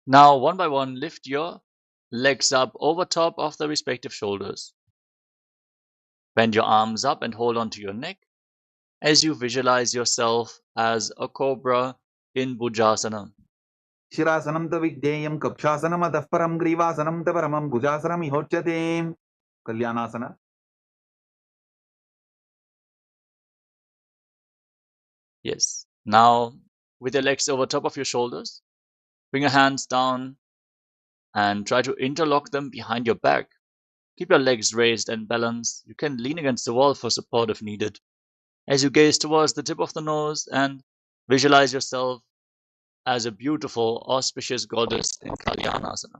Speaker 2: Now, one by one, lift your legs up over top of the respective shoulders. Bend your arms up and hold onto your neck as you visualize yourself as a cobra in Bhujasana.
Speaker 1: Shirasanam Tavidyayam Kapshasanam Adhaparam Grivasanam Tavaramam Bhujasanam Ihochate. Kalyanasana.
Speaker 2: Yes. Now, with your legs over top of your shoulders, bring your hands down and try to interlock them behind your back. Keep your legs raised and balanced. You can lean against the wall for support if needed. As you gaze towards the tip of the nose and visualize yourself as a beautiful, auspicious goddess in Kalyanasana.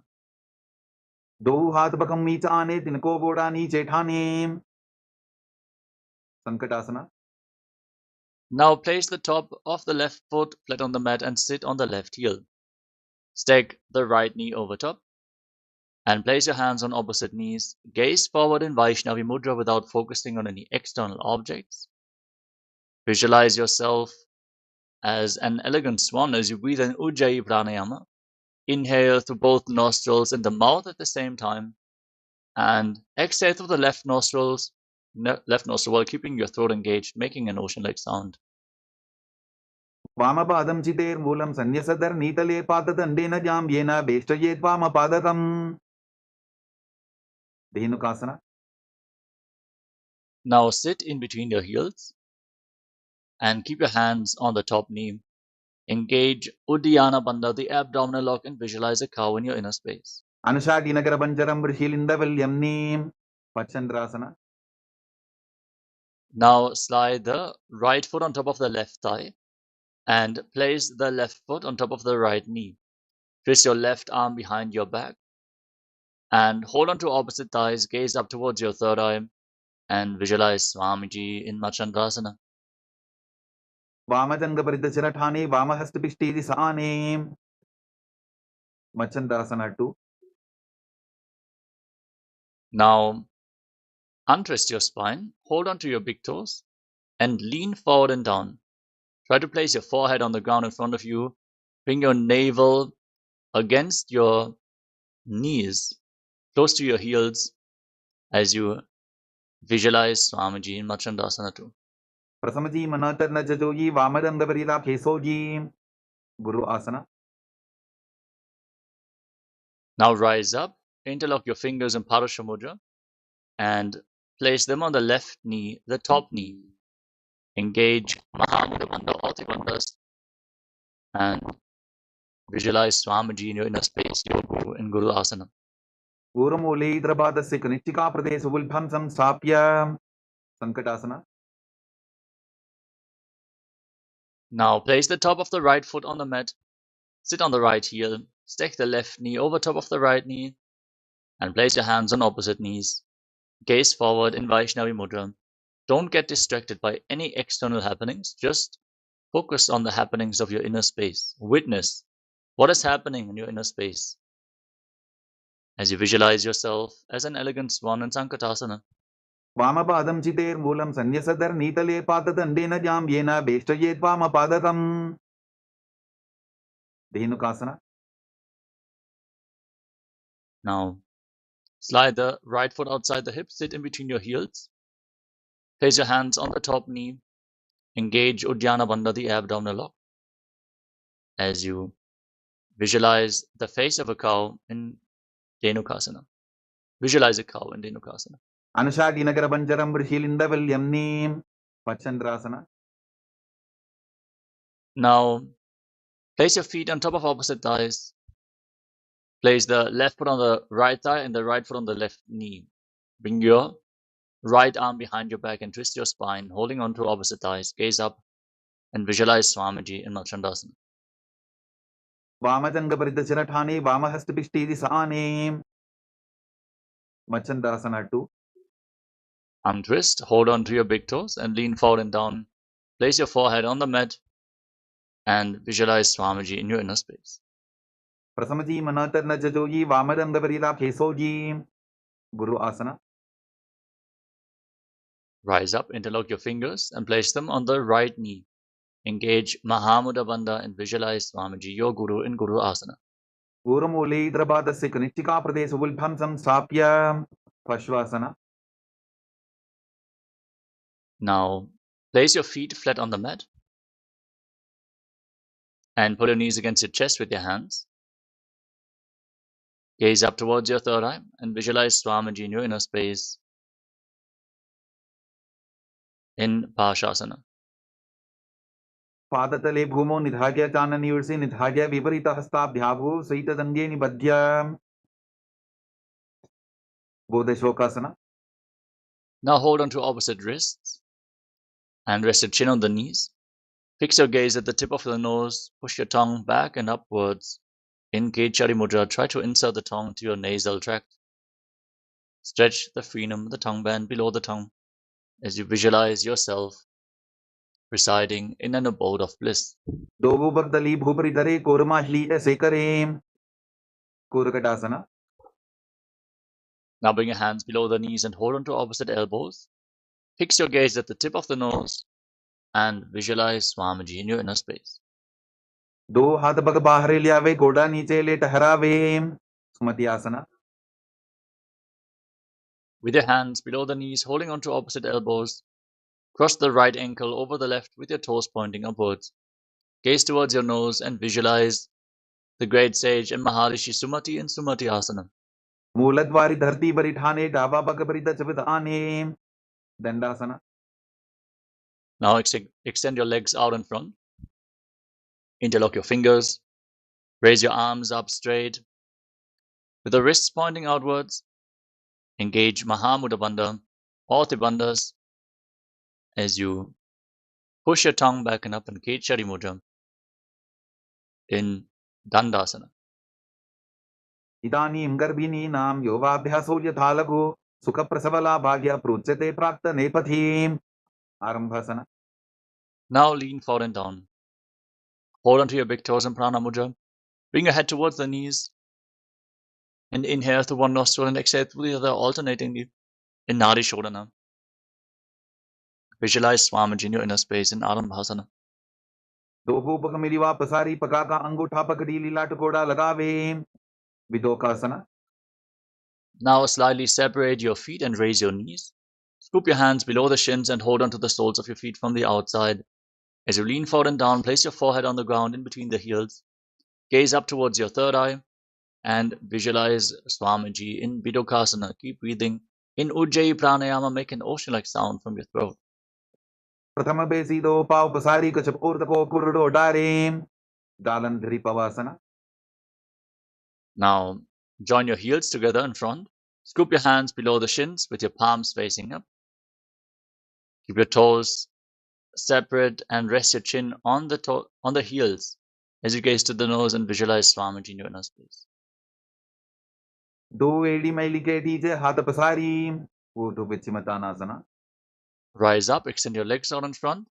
Speaker 1: Do Hatbakam Michane Tinko Bodani Chetane. Sankatasana.
Speaker 2: Now place the top of the left foot flat on the mat and sit on the left heel. Stack the right knee over top and place your hands on opposite knees. Gaze forward in Vaishnavi Mudra without focusing on any external objects. Visualize yourself as an elegant swan as you breathe in Ujjayi Pranayama. Inhale through both nostrils and the mouth at the same time. And exhale through the left nostril while keeping your throat engaged, making an ocean-like sound.
Speaker 1: Vamapadam Chiter Mulam Sanyasadar Nitale Patadandena Jam Yena Bestayet Vamapadakam. Dhenukasana.
Speaker 2: Now sit in between your heels and keep your hands on the top knee. Engage Uddiyana Bandha, the abdominal lock, and visualize a cow in your inner space.
Speaker 1: Anushati Nagara Pancharam Rishilinda Vilyamni. Pachandrasana.
Speaker 2: Now slide the right foot on top of the left thigh and place the left foot on top of the right knee. Twist your left arm behind your back. And hold on to opposite thighs, gaze up towards your third eye, and visualize Swamiji in Machandasana.
Speaker 1: वामजङ्गपरितशिरठाने वामहस्तपिष्ठेति Sane Machandasana 2.
Speaker 2: Now, untwist your spine, hold on to your big toes, and lean forward and down. Try to place your forehead on the ground in front of you. Bring your navel against your knees, close to your heels, as you visualize Swamiji in Machandasana 2.
Speaker 1: प्रसमजी मनोतर न जजोजी वामदंगपरिता फेसोजी Guru Asana.
Speaker 2: Now rise up, interlock your fingers in Parasha Mudra, and place them on the left knee, the top knee. Engage Mahamudra Bandha, all three bandhas, and visualize Swamiji in your inner space, your Guru in Guru Asana.
Speaker 1: Urumule Idrabadasya Kanichika Pradesh Vulbhamsam Sapya Sankatasana.
Speaker 2: Now place the top of the right foot on the mat, sit on the right heel, stack the left knee over top of the right knee, and place your hands on opposite knees. Gaze forward in Vaishnavi Mudra. Don't get distracted by any external happenings, just focus on the happenings of your inner space. Witness what is happening in your inner space as you visualize yourself as an elegant swan in Sankatasana.
Speaker 1: Vamapadam Chiter Mulam Sanyasadar Nitale Patadandena Jam Yena Bestayet Vamapadatam Dhenukasana.
Speaker 2: Now, slide the right foot outside the hip, sit in between your heels. Place your hands on the top knee. Engage Uddiyana Bandha, the abdominal lock, as you visualize the face of a cow in Dhenukasana. Visualize a cow in Dhenukasana.
Speaker 1: Anushadi Nagara Banjaram Brishilindavilyam Neem Pachandrasana.
Speaker 2: Now, place your feet on top of opposite thighs. Place the left foot on the right thigh and the right foot on the left knee. Bring your right arm behind your back and twist your spine, holding on to opposite thighs. Gaze up and visualize Swamiji in Machandasana.
Speaker 1: Vamajanga Paritachirathane Vamahastapishti Sane Machandasana 2.
Speaker 2: Untwist, hold on to your big toes and lean forward and down. Place your forehead on the mat and visualize Swamiji in your inner space.
Speaker 1: Prasamaji Manatar Najajoji Vamadanga Parita Kesoji Guru Asana.
Speaker 2: Rise up, interlock your fingers and place them on the right knee. Engage Mahamudra Bandha and visualize Swamiji, your Guru, in Guru Asana.
Speaker 1: Urumule Idrabadasya Kanichika Pradesh Vulbhamsam Sapya Pashvasana.
Speaker 2: Now, place your feet flat on the mat and put your knees against your chest with your hands. Gaze up towards your third eye and visualize Swamiji in your inner space in Pashasana.
Speaker 1: Padatale Bhumo Nidhagya Chana Nivursi Nidhagya Viparita Hastabhyabhu Saita Dange Nibadhya Bodheshokasana.
Speaker 2: Now hold on to opposite wrists and rest your chin on the knees. Fix your gaze at the tip of the nose. Push your tongue back and upwards. In Kechari Mudra, try to insert the tongue to your nasal tract. Stretch the frenum, the tongue band below the tongue, as you visualize yourself residing in an abode of bliss.
Speaker 1: Dobu Bhagdali Bhuparitare Kurmashli Sekare Kurakatasana.
Speaker 2: Now bring your hands below the knees and hold on to opposite elbows. Fix your gaze at the tip of the nose and visualize Swamiji in your inner space.
Speaker 1: Do Hath Bhag Bahare Lyave Goda Niche Le Taharave Sumati Asana.
Speaker 2: With your hands below the knees, holding on to opposite elbows, cross the right ankle over the left with your toes pointing upwards. Gaze towards your nose and visualize the great sage and Maharishi Sumati in Sumati Asana.
Speaker 1: Muladvari Dharti Parithane Dava Bhagaparita Chavitane Dandasana.
Speaker 2: Now extend your legs out in front. Interlock your fingers. Raise your arms up straight. With the wrists pointing outwards, engage Mahamudra Bandha, all the bandhas, as you push your tongue back and up in Kechari Mudra in Dandasana.
Speaker 1: इदानीं गर्भिणीनां योगाभ्यासो यथा लघु सुखप्रसवलाभाग्य प्रोच्यते प्राक्तनेपथीम् आरम्भासना.
Speaker 2: Now lean forward and down. Hold onto your big toes in Prana Mudra. Bring your head towards the knees. And inhale through one nostril and exhale through the other, alternatingly in Nadi Shodhana. Visualize Swamiji in your inner space in Arambhasana.
Speaker 1: दो भूपक मिलिवा पसारी पका का अंगूठा पकड़ी लीला टकोड़ा लगावे विदोकासना.
Speaker 2: Now slightly separate your feet and raise your knees. Scoop your hands below the shins and hold onto the soles of your feet from the outside. As you lean forward and down, place your forehead on the ground in between the heels. Gaze up towards your third eye and visualize Swamiji in Bidokasana. Keep breathing. In Ujjayi Pranayama, make an ocean-like sound from your throat.
Speaker 1: प्रथम बेसी दो पाव पसारी कछ ऊर्धको कुरुडो डारेम दालन धरी पवासना.
Speaker 2: Now join your heels together in front. Scoop your hands below the shins with your palms facing up. Keep your toes separate and rest your chin on the heels as you gaze to the nose and visualize Swamiji in your inner space.
Speaker 1: दो एड़ी मैली के टीचे हाथ पसारी ऊर्ध्व विचिमतानासना.
Speaker 2: Rise up, extend your legs out in front,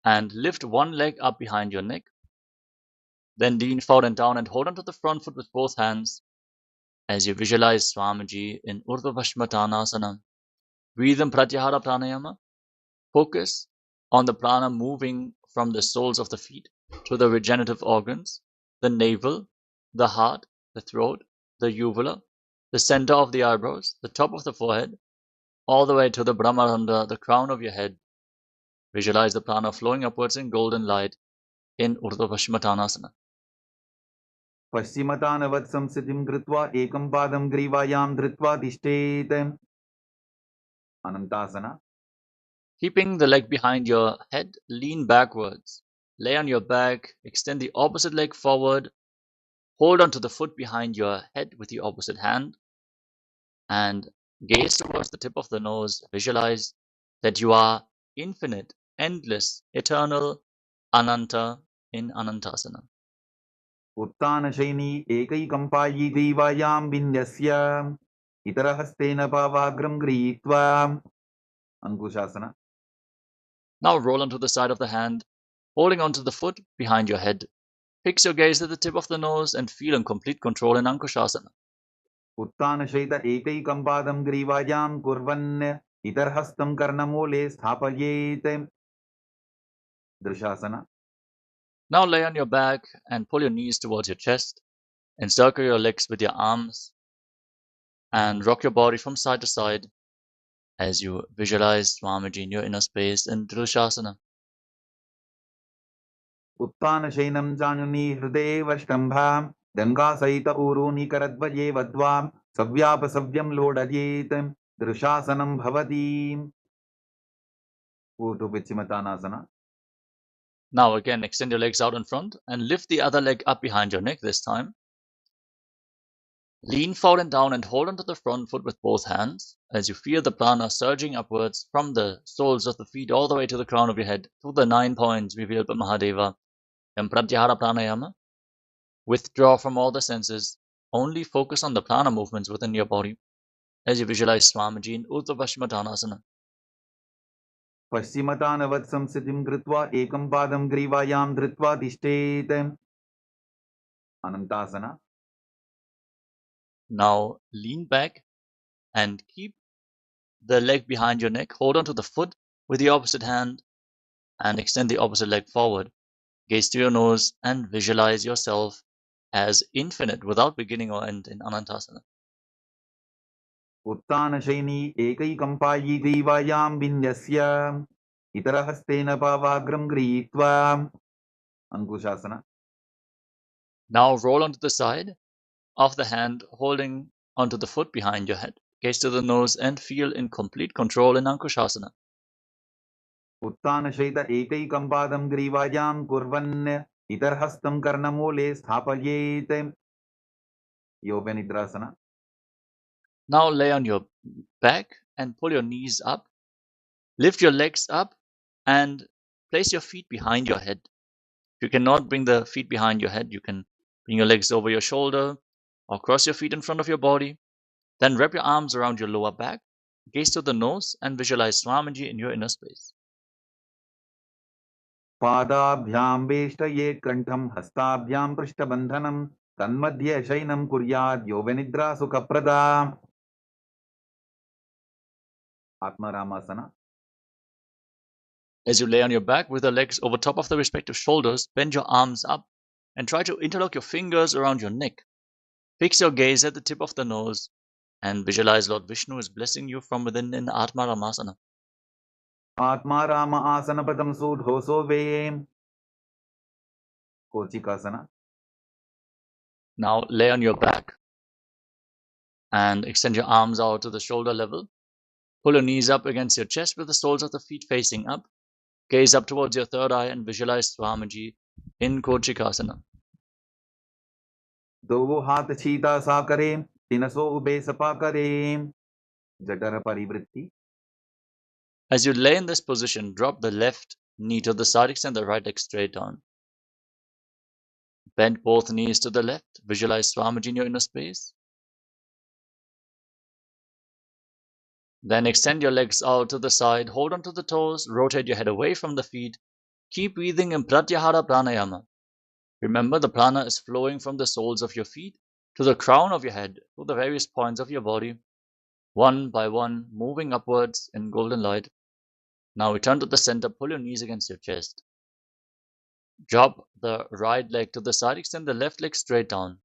Speaker 2: and lift one leg up behind your neck. Then lean forward and down and hold onto the front foot with both hands as you visualize Swamiji in Urdhva Bhasmatanasana. Breathe in Pratyahara Pranayama. Focus on the prana moving from the soles of the feet to the regenerative organs, the navel, the heart, the throat, the uvula, the center of the eyebrows, the top of the forehead, all the way to the Brahmaranda, the crown of your head. Visualize the prana flowing upwards in golden light in Urdhva Bhasmatanasana.
Speaker 1: पश्चिमतानवत् संस्थितिं कृत्वा एकं पादं ग्रीवायां धृत्वा तिष्ठेत् अनन्तासना.
Speaker 2: Keeping the leg behind your head, lean backwards. Lay on your back, extend the opposite leg forward, hold onto the foot behind your head with the opposite hand, and gaze towards the tip of the nose. Visualize that you are infinite, endless, eternal, Ananta in Anantasana.
Speaker 1: उत्तानशयनी एकैकम्पायी ग्रीवायां विन्यस्य इतरहस्तेन पावाग्रं गृहीत्वा अंकुशासना.
Speaker 2: Now roll onto the side of the hand, holding onto the foot behind your head. Fix your gaze at the tip of the nose and feel in complete control in Ankushasana.
Speaker 1: उत्तानशयित एकैकं पादं ग्रीवायां कुर्वन् इतरहस्तं कर्णमूले स्थापयेत् दृशासना.
Speaker 2: Now lay on your back and pull your knees towards your chest. Encircle your legs with your arms and rock your body from side to side as you visualize Swamiji in your inner space in Drushasana.
Speaker 1: उत्तानशयनं जानुनी हृदये वष्टम्भां गङ्गासहित ऊरूनि करद्वये वद्वां सव्यापसव्यं लोडयेत् दृशासनं भवति ऊर्ध्वविचिमतानासना.
Speaker 2: Now again, extend your legs out in front and lift the other leg up behind your neck this time. Lean forward and down and hold onto the front foot with both hands as you feel the prana surging upwards from the soles of the feet all the way to the crown of your head through the 9 points revealed by Mahadeva in Pratyahara Pranayama. Withdraw from all the senses. Only focus on the prana movements within your body as you visualize Swamiji in Urdhva Bhasmatanasana.
Speaker 1: पश्चिमतानवत् संस्थितिं कृत्वा एकं पादं ग्रीवायां धृत्वा तिष्ठेत् अनन्तासना.
Speaker 2: Now lean back and keep the leg behind your neck. Hold onto the foot with the opposite hand and extend the opposite leg forward. Gaze to your nose and visualize yourself as infinite without beginning or end in Anantasana.
Speaker 1: उत्तानशयनी एकैकम्पायी ग्रीवायां विन्यस्य इतरहस्तेन पावाग्रं गृहीत्वा अंकुशासना.
Speaker 2: Now roll onto the side of the hand, holding onto the foot behind your head. Gaze to the nose and feel in complete control in Ankushasana.
Speaker 1: उत्तानशयित एकैकं पादं ग्रीवायां कुर्वन् इतरहस्तं कर्णमूले स्थापयेत् योगनिद्रासना.
Speaker 2: Now lay on your back and pull your knees up. Lift your legs up and place your feet behind your head. If you cannot bring the feet behind your head, you can bring your legs over your shoulder or cross your feet in front of your body. Then wrap your arms around your lower back, gaze to the nose, and visualize Swamiji in your inner space.
Speaker 1: पादाभ्यां वेष्टयेत् कंठं हस्ताभ्यां पृष्ठबन्धनं तन्मध्ये शयनं कुर्यात् योगनिद्रा सुखप्रदा आत्मारामासना.
Speaker 2: As you lay on your back with your legs over top of the respective shoulders, bend your arms up and try to interlock your fingers around your neck. Fix your gaze at the tip of the nose and visualize Lord Vishnu is blessing you from within in Atmaramasana.
Speaker 1: Atmaram आसनपदं सुढोसो वेम कोचिकासना.
Speaker 2: Now lay on your back and extend your arms out to the shoulder level. Pull your knees up against your chest with the soles of the feet facing up. Gaze up towards your third eye and visualize Swamiji in Kochikasana.
Speaker 1: दो हाथ छीता सा करें तिनसो ube Sapa करें जठर परिवृत्ति.
Speaker 2: As you lay in this position, drop the left knee to the side, extend the right leg straight down. Bend both knees to the left. Visualize Swamiji in your inner space. Then extend your legs out to the side. Hold on to the toes. Rotate your head away from the feet. Keep breathing in Pratyahara Pranayama. Remember, the prana is flowing from the soles of your feet to the crown of your head, to the various points of your body, one by one, moving upwards in golden light. Now return to the center. Pull your knees against your chest. Drop the right leg to the side. Extend the left leg straight down.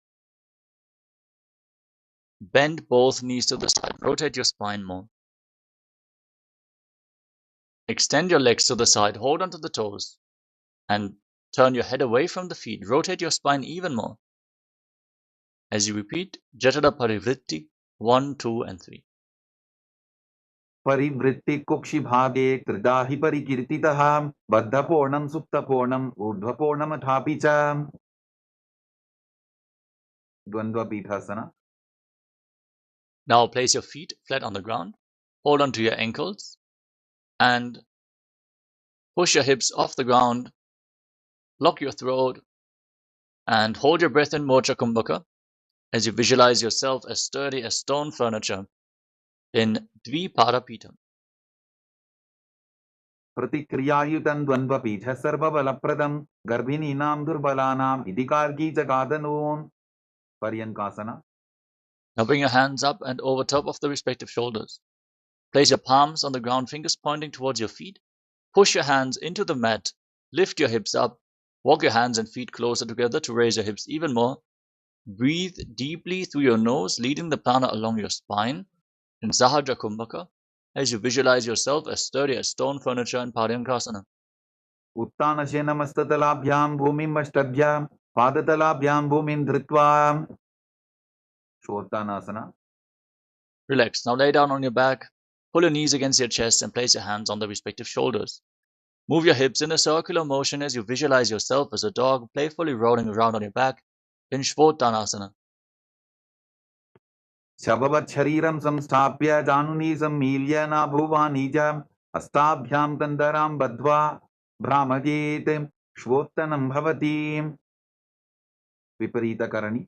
Speaker 2: Bend both knees to the side. Rotate your spine more. Extend your legs to the side. Hold onto the toes. And turn your head away from the feet. Rotate your spine even more. As you repeat, Jatara Parivritti 1, 2, and 3.
Speaker 1: परिवृत्ति कुक्षि भागे त्रिधा हि परिकीर्तितः बद्धपूर्णं सुप्तपूर्णं ऊर्ध्वपूर्णमथापि च. द्वन्द्वपीठासना.
Speaker 2: Now place your feet flat on the ground. Hold on to your ankles and push your hips off the ground. Lock your throat and hold your breath in Mocha Kumbhaka as you visualize yourself as sturdy as stone furniture in Dviparapita.
Speaker 1: प्रतिक्रियायुतं द्वन्द्वपीठ सर्वबलप्रदं गर्भिणीनां दुर्बलानां इदिकार्गी जगादनून्. पर्यङ्कासना.
Speaker 2: Now bring your hands up and over top of the respective shoulders. Place your palms on the ground, fingers pointing towards your feet. Push your hands into the mat. Lift your hips up. Walk your hands and feet closer together to raise your hips even more. Breathe deeply through your nose, leading the prana along your spine in Sahaja Kumbhaka as you visualize yourself as sturdy as stone furniture in Paryankasana.
Speaker 1: उत्तानशयनमस्ततलाभ्यां भूमिम् अष्टभ्यां पादतलाभ्यां भूमिं धृत्वा. Shottanasana.
Speaker 2: Relax. Now lay down on your back. Pull your knees against your chest and place your hands on the respective shoulders. Move your hips in a circular motion as you visualize yourself as a dog playfully rolling around on your back in Shvottanasana.
Speaker 1: शववत् शरीरं संस्थाप्य जानुनी सम्मील्य नाभुवानी च हस्ताभ्यां कन्दरां बद्ध्वा भ्रामयेत् श्वोत्तनं भवति. विपरीतकरणी.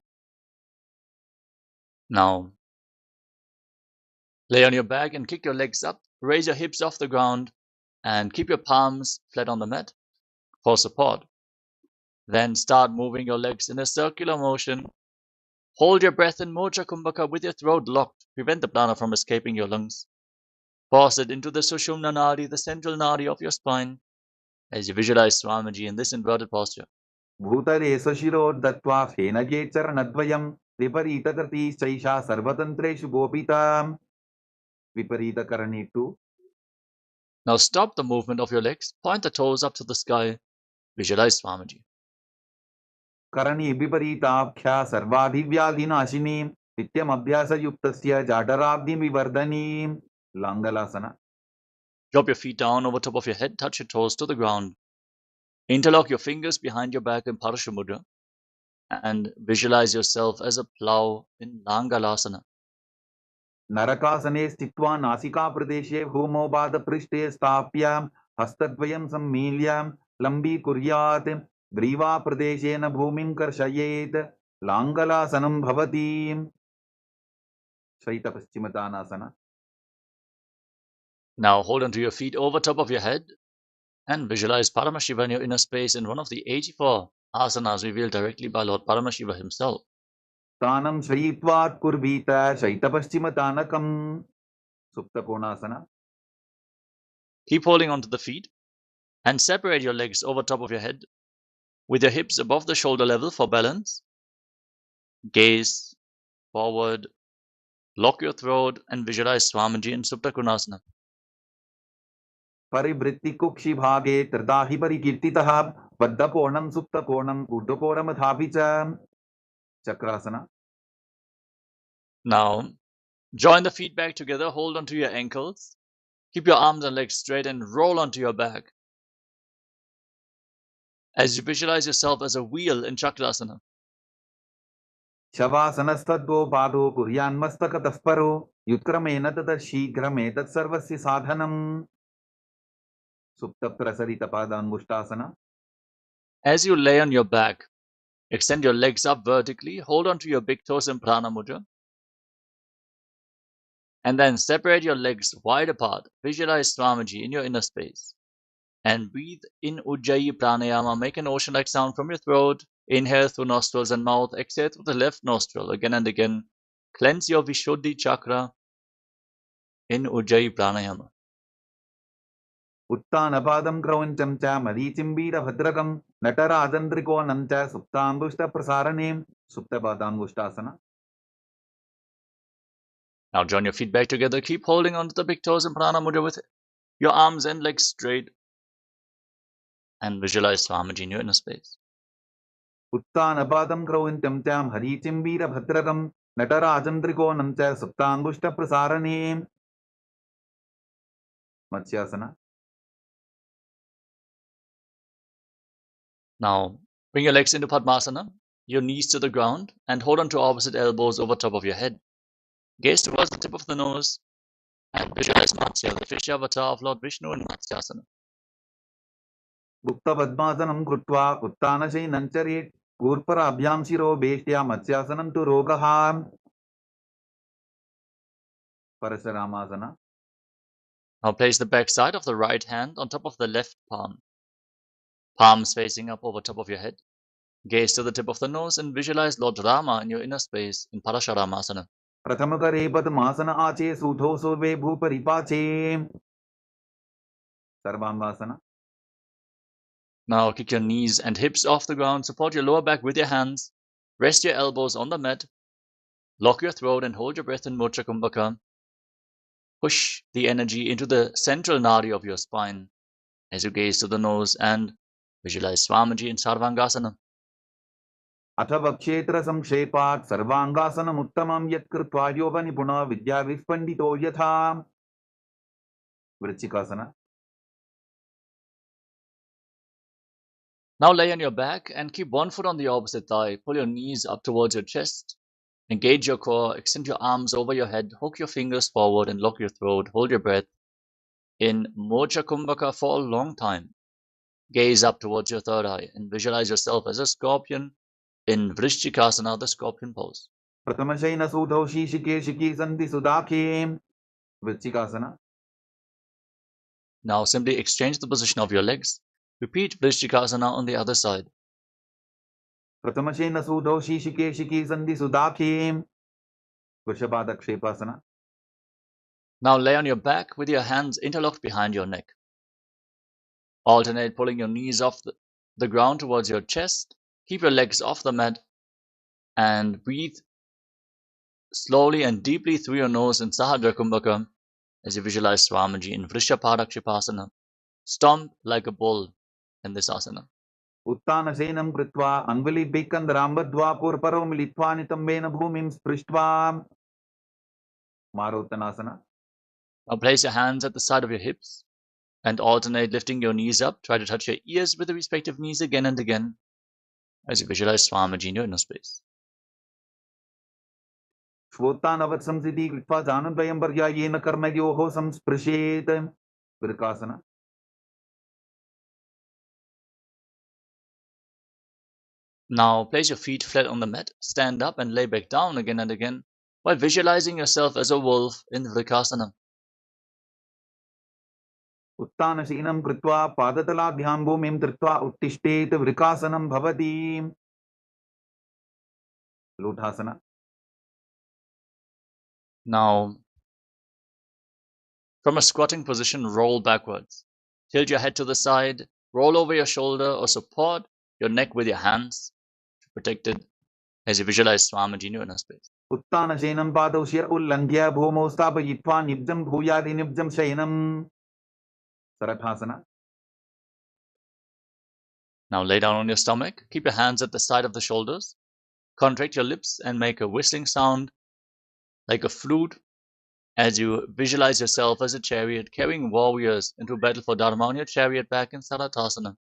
Speaker 2: Now, lay on your back and kick your legs up. Raise your hips off the ground and keep your palms flat on the mat for support. Then start moving your legs in a circular motion. Hold your breath in Mocha Kumbhaka with your throat locked. Prevent the prana from escaping your lungs. Force it into the Sushumna Nadi, the central Nadi of your spine, as you visualize Swamiji in this inverted posture.
Speaker 1: भूतले सशिरोर्दत्त्वा फेनजे चरणद्वयं विपरीतकृती चैषा सर्वतन्त्रेषु गोपिता. विपरीतकरणी 2.
Speaker 2: Now stop the movement of your legs. Point the toes up to the sky. Visualize Swamiji.
Speaker 1: Karni विपरीताख्या सर्वाधिव्याधिनाशिनी नित्यमभ्यासयुक्तस्य जाठराब्धिविवर्धनी. लाङ्गलासना.
Speaker 2: Drop your feet down over top of your head. Touch your toes to the ground. Interlock your fingers behind your back in Parashamudra and visualize yourself as a plow in Langalasana.
Speaker 1: नरकासने स्थित्वा नासिकाप्रदेशे भूमौ पादपृष्ठे स्थाप्य हस्तद्वयं सम्मील्य लम्बीकुर्यात्. ग्रीवाप्रदेशेन भूमिं कर्षयेत्. Langalasanam bhavati. Shaita Paschimottanasana.
Speaker 2: Now hold onto your feet over top of your head and visualize Paramashiva in your inner space in one of the 84 asanas revealed directly by Lord Paramashiva himself.
Speaker 1: Tanam Shaitvat Kurvita Shaita Paschimottanakam. Supta Konasana.
Speaker 2: Keep holding onto the feet and separate your legs over top of your head with your hips above the shoulder level for balance. Gaze forward, lock your throat and visualize Swamiji in Supta Konasana.
Speaker 1: Parivritti Kukshi Bhage Tritahi Parikirtitaha Vaddakonam Suptakonam Urdhakoramathapicha. Chakrasana.
Speaker 2: Now, join the feet back together, hold onto your ankles, keep your arms and legs straight and roll onto your back as you visualize yourself as a wheel in Chakrasana.
Speaker 1: Shavasanastatvo Pado Kuryan Mastakatasparo Yutramena Tatashigrame Tatsarvasya Sadhanam. Supta Prasarita Padangushtasana.
Speaker 2: As you lay on your back, extend your legs up vertically, hold onto your big toes in Prana Mudra, and then separate your legs wide apart. Visualize Swamiji in your inner space. And breathe in Ujjayi Pranayama. Make an ocean-like sound from your throat. Inhale through nostrils and mouth. Exhale through the left nostril again and again. Cleanse your Vishuddhi chakra in Ujjayi Pranayama.
Speaker 1: Uttanapadam Kravancham Cha Marichimbira Bhadrakam Natarajandrikoanam Cha Suptambushta Prasaranem. Supta Padangushtasana.
Speaker 2: Now join your feet back together. Keep holding onto the big toes in Prana Mudra with your arms and legs straight. And visualize Swamiji in your inner space.
Speaker 1: Uttanapadam Kravancham Cha Marichimbira Bhadrakam Natarajandrikoanam Cha Suptambushta Prasaranem. Matsyasana.
Speaker 2: Now bring your legs into Padmasana, your knees to the ground, and hold onto opposite elbows over top of your head. Gaze towards the tip of the nose and visualize Matsya, the fish avatar of Lord Vishnu in Matsyasana.
Speaker 1: Gupta Padmasanam Krutva Uttanashay Nancharit Gurpara Abhyam Shiro Beshtya Matsyasanam Tu Rogaham. Parasharamasana.
Speaker 2: Now place the back side of the right hand on top of the left palm. Palms facing up over top of your head. Gaze to the tip of the nose and visualize Lord Rama in your inner space in Parasharamasana.
Speaker 1: Prathamakare Padmasana Ache Sudho Surve Bhuparipache. Sarvambasana.
Speaker 2: Now kick your knees and hips off the ground, support your lower back with your hands, rest your elbows on the mat, lock your throat and hold your breath in Moksha Kumbhaka. Push the energy into the central nadi of your spine as you gaze to the nose and visualize Swamiji in Sarvangasana.
Speaker 1: Athavakshetra Samkshepat Sarvangasanam Uttamam Yat Krutva Yoga Nipuna Vidya Vispandito Yatha. Vrichikasana.
Speaker 2: Now lay on your back and keep one foot on the opposite thigh. Pull your knees up towards your chest. Engage your core. Extend your arms over your head. Hook your fingers forward and lock your throat. Hold your breath in Moksha Kumbhaka for a long time. Gaze up towards your third eye and visualize yourself as a scorpion in Vrishchikasana, the scorpion pose.
Speaker 1: Prathamashaina Sudho Shishike Shiki Sandhi Sudakhe. Vrichikasana.
Speaker 2: Now simply exchange the position of your legs. Repeat Vrishchikasana on the other side.
Speaker 1: Prathamashaina Sudho Shishike Shiki Sandhi Sudakhe. Vrishabhadakshepasana.
Speaker 2: Now lay on your back with your hands interlocked behind your neck. Alternate pulling your knees off the ground towards your chest. Keep your legs off the mat and breathe slowly and deeply through your nose in Sahadra Kumbhaka as you visualize Swamiji in Vrishabhadakshepasana. Stomp like a bull in this asana.
Speaker 1: Uttanasenam Kritva Anvali Bikandrambadva Purparo Militva Nitambena Bhumim Sprishtva. Marottanasana.
Speaker 2: Now place your hands at the side of your hips and alternate lifting your knees up. Try to touch your ears with the respective knees again and again as you visualize Swamiji in your inner space.
Speaker 1: Shvotanavat Samsiti Kritva Janadvayam Paryayena Karmagyoho Samsprishet. Vrikasana.
Speaker 2: Now place your feet flat on the mat, stand up and lay back down again and again, while visualizing yourself as a wolf in Vrikasana.
Speaker 1: उत्तानशीनं कृत्वा पादतलाभ्यां भूमिं धृत्वा उत्तिष्ठेत वृकासनं भवति. Lotusasana.
Speaker 2: Now, from a squatting position, roll backwards. Tilt your head to the side, roll over your shoulder or support your neck with your hands to protect it as you visualize Swamiji in your inner space.
Speaker 1: उत्तानशयनं पादौ शिर उल्लङ्घ्य भूमौ स्थापयित्वा निब्जं भूयादि निब्जं शयनम्. Sarathasana.
Speaker 2: Now lay down on your stomach, keep your hands at the side of the shoulders, contract your lips and make a whistling sound like a flute as you visualize yourself as a chariot carrying warriors into battle for Dharma on your chariot back in Sarathasana.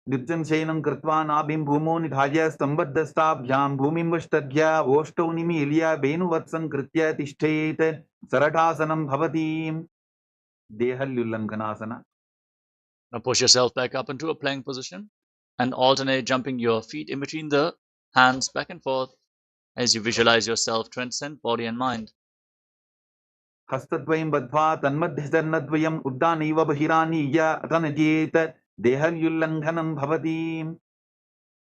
Speaker 1: निब्जं शयनं कृत्वा नाभिं भूमौ निधाय स्तम्भद्धस्ताभ्यां भूमिं वष्टभ्य ओष्ठौ निमील्य वेणुवत्सं कृत्य तिष्ठेत्. सरठासनं भवति. देहल्युल्लङ्घनासना.
Speaker 2: Now push yourself back up into a plank position and alternate jumping your feet in between the hands back and forth as you visualize yourself transcend body and mind.
Speaker 1: हस्तद्वयं बद्ध्वा तन्मध्यचरणद्वयम् उड्डानैव बहिरानीय अतनजेत. देहल्युल्लङ्घनं भवति.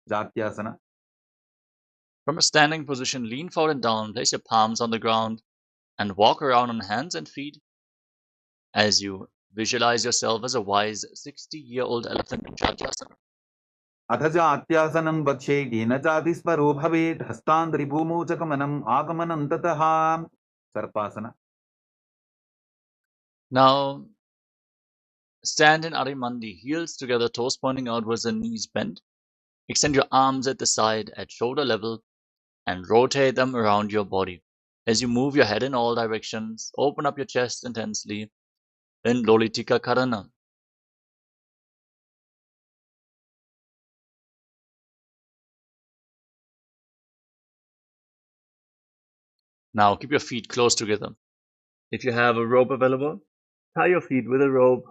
Speaker 1: जात्यासना.
Speaker 2: From a standing position, lean forward and down, place your palms on the ground and walk around on hands and feet as you visualize yourself as a wise 60-year-old elephant in Jatyasana.
Speaker 1: अथ जात्यासनं वक्षे येन जातिस्वरो भवेत्. हस्तान्द्रिभूमौ च गमनम् आगमनं ततः. सर्पासना.
Speaker 2: Now, stand in Arimandi, heels together, toes pointing outwards and knees bent. Extend your arms at the side at shoulder level and rotate them around your body. As you move your head in all directions, open up your chest intensely, then Lolitika Karana. Now keep your feet close together. If you have a rope available, tie your feet with a rope.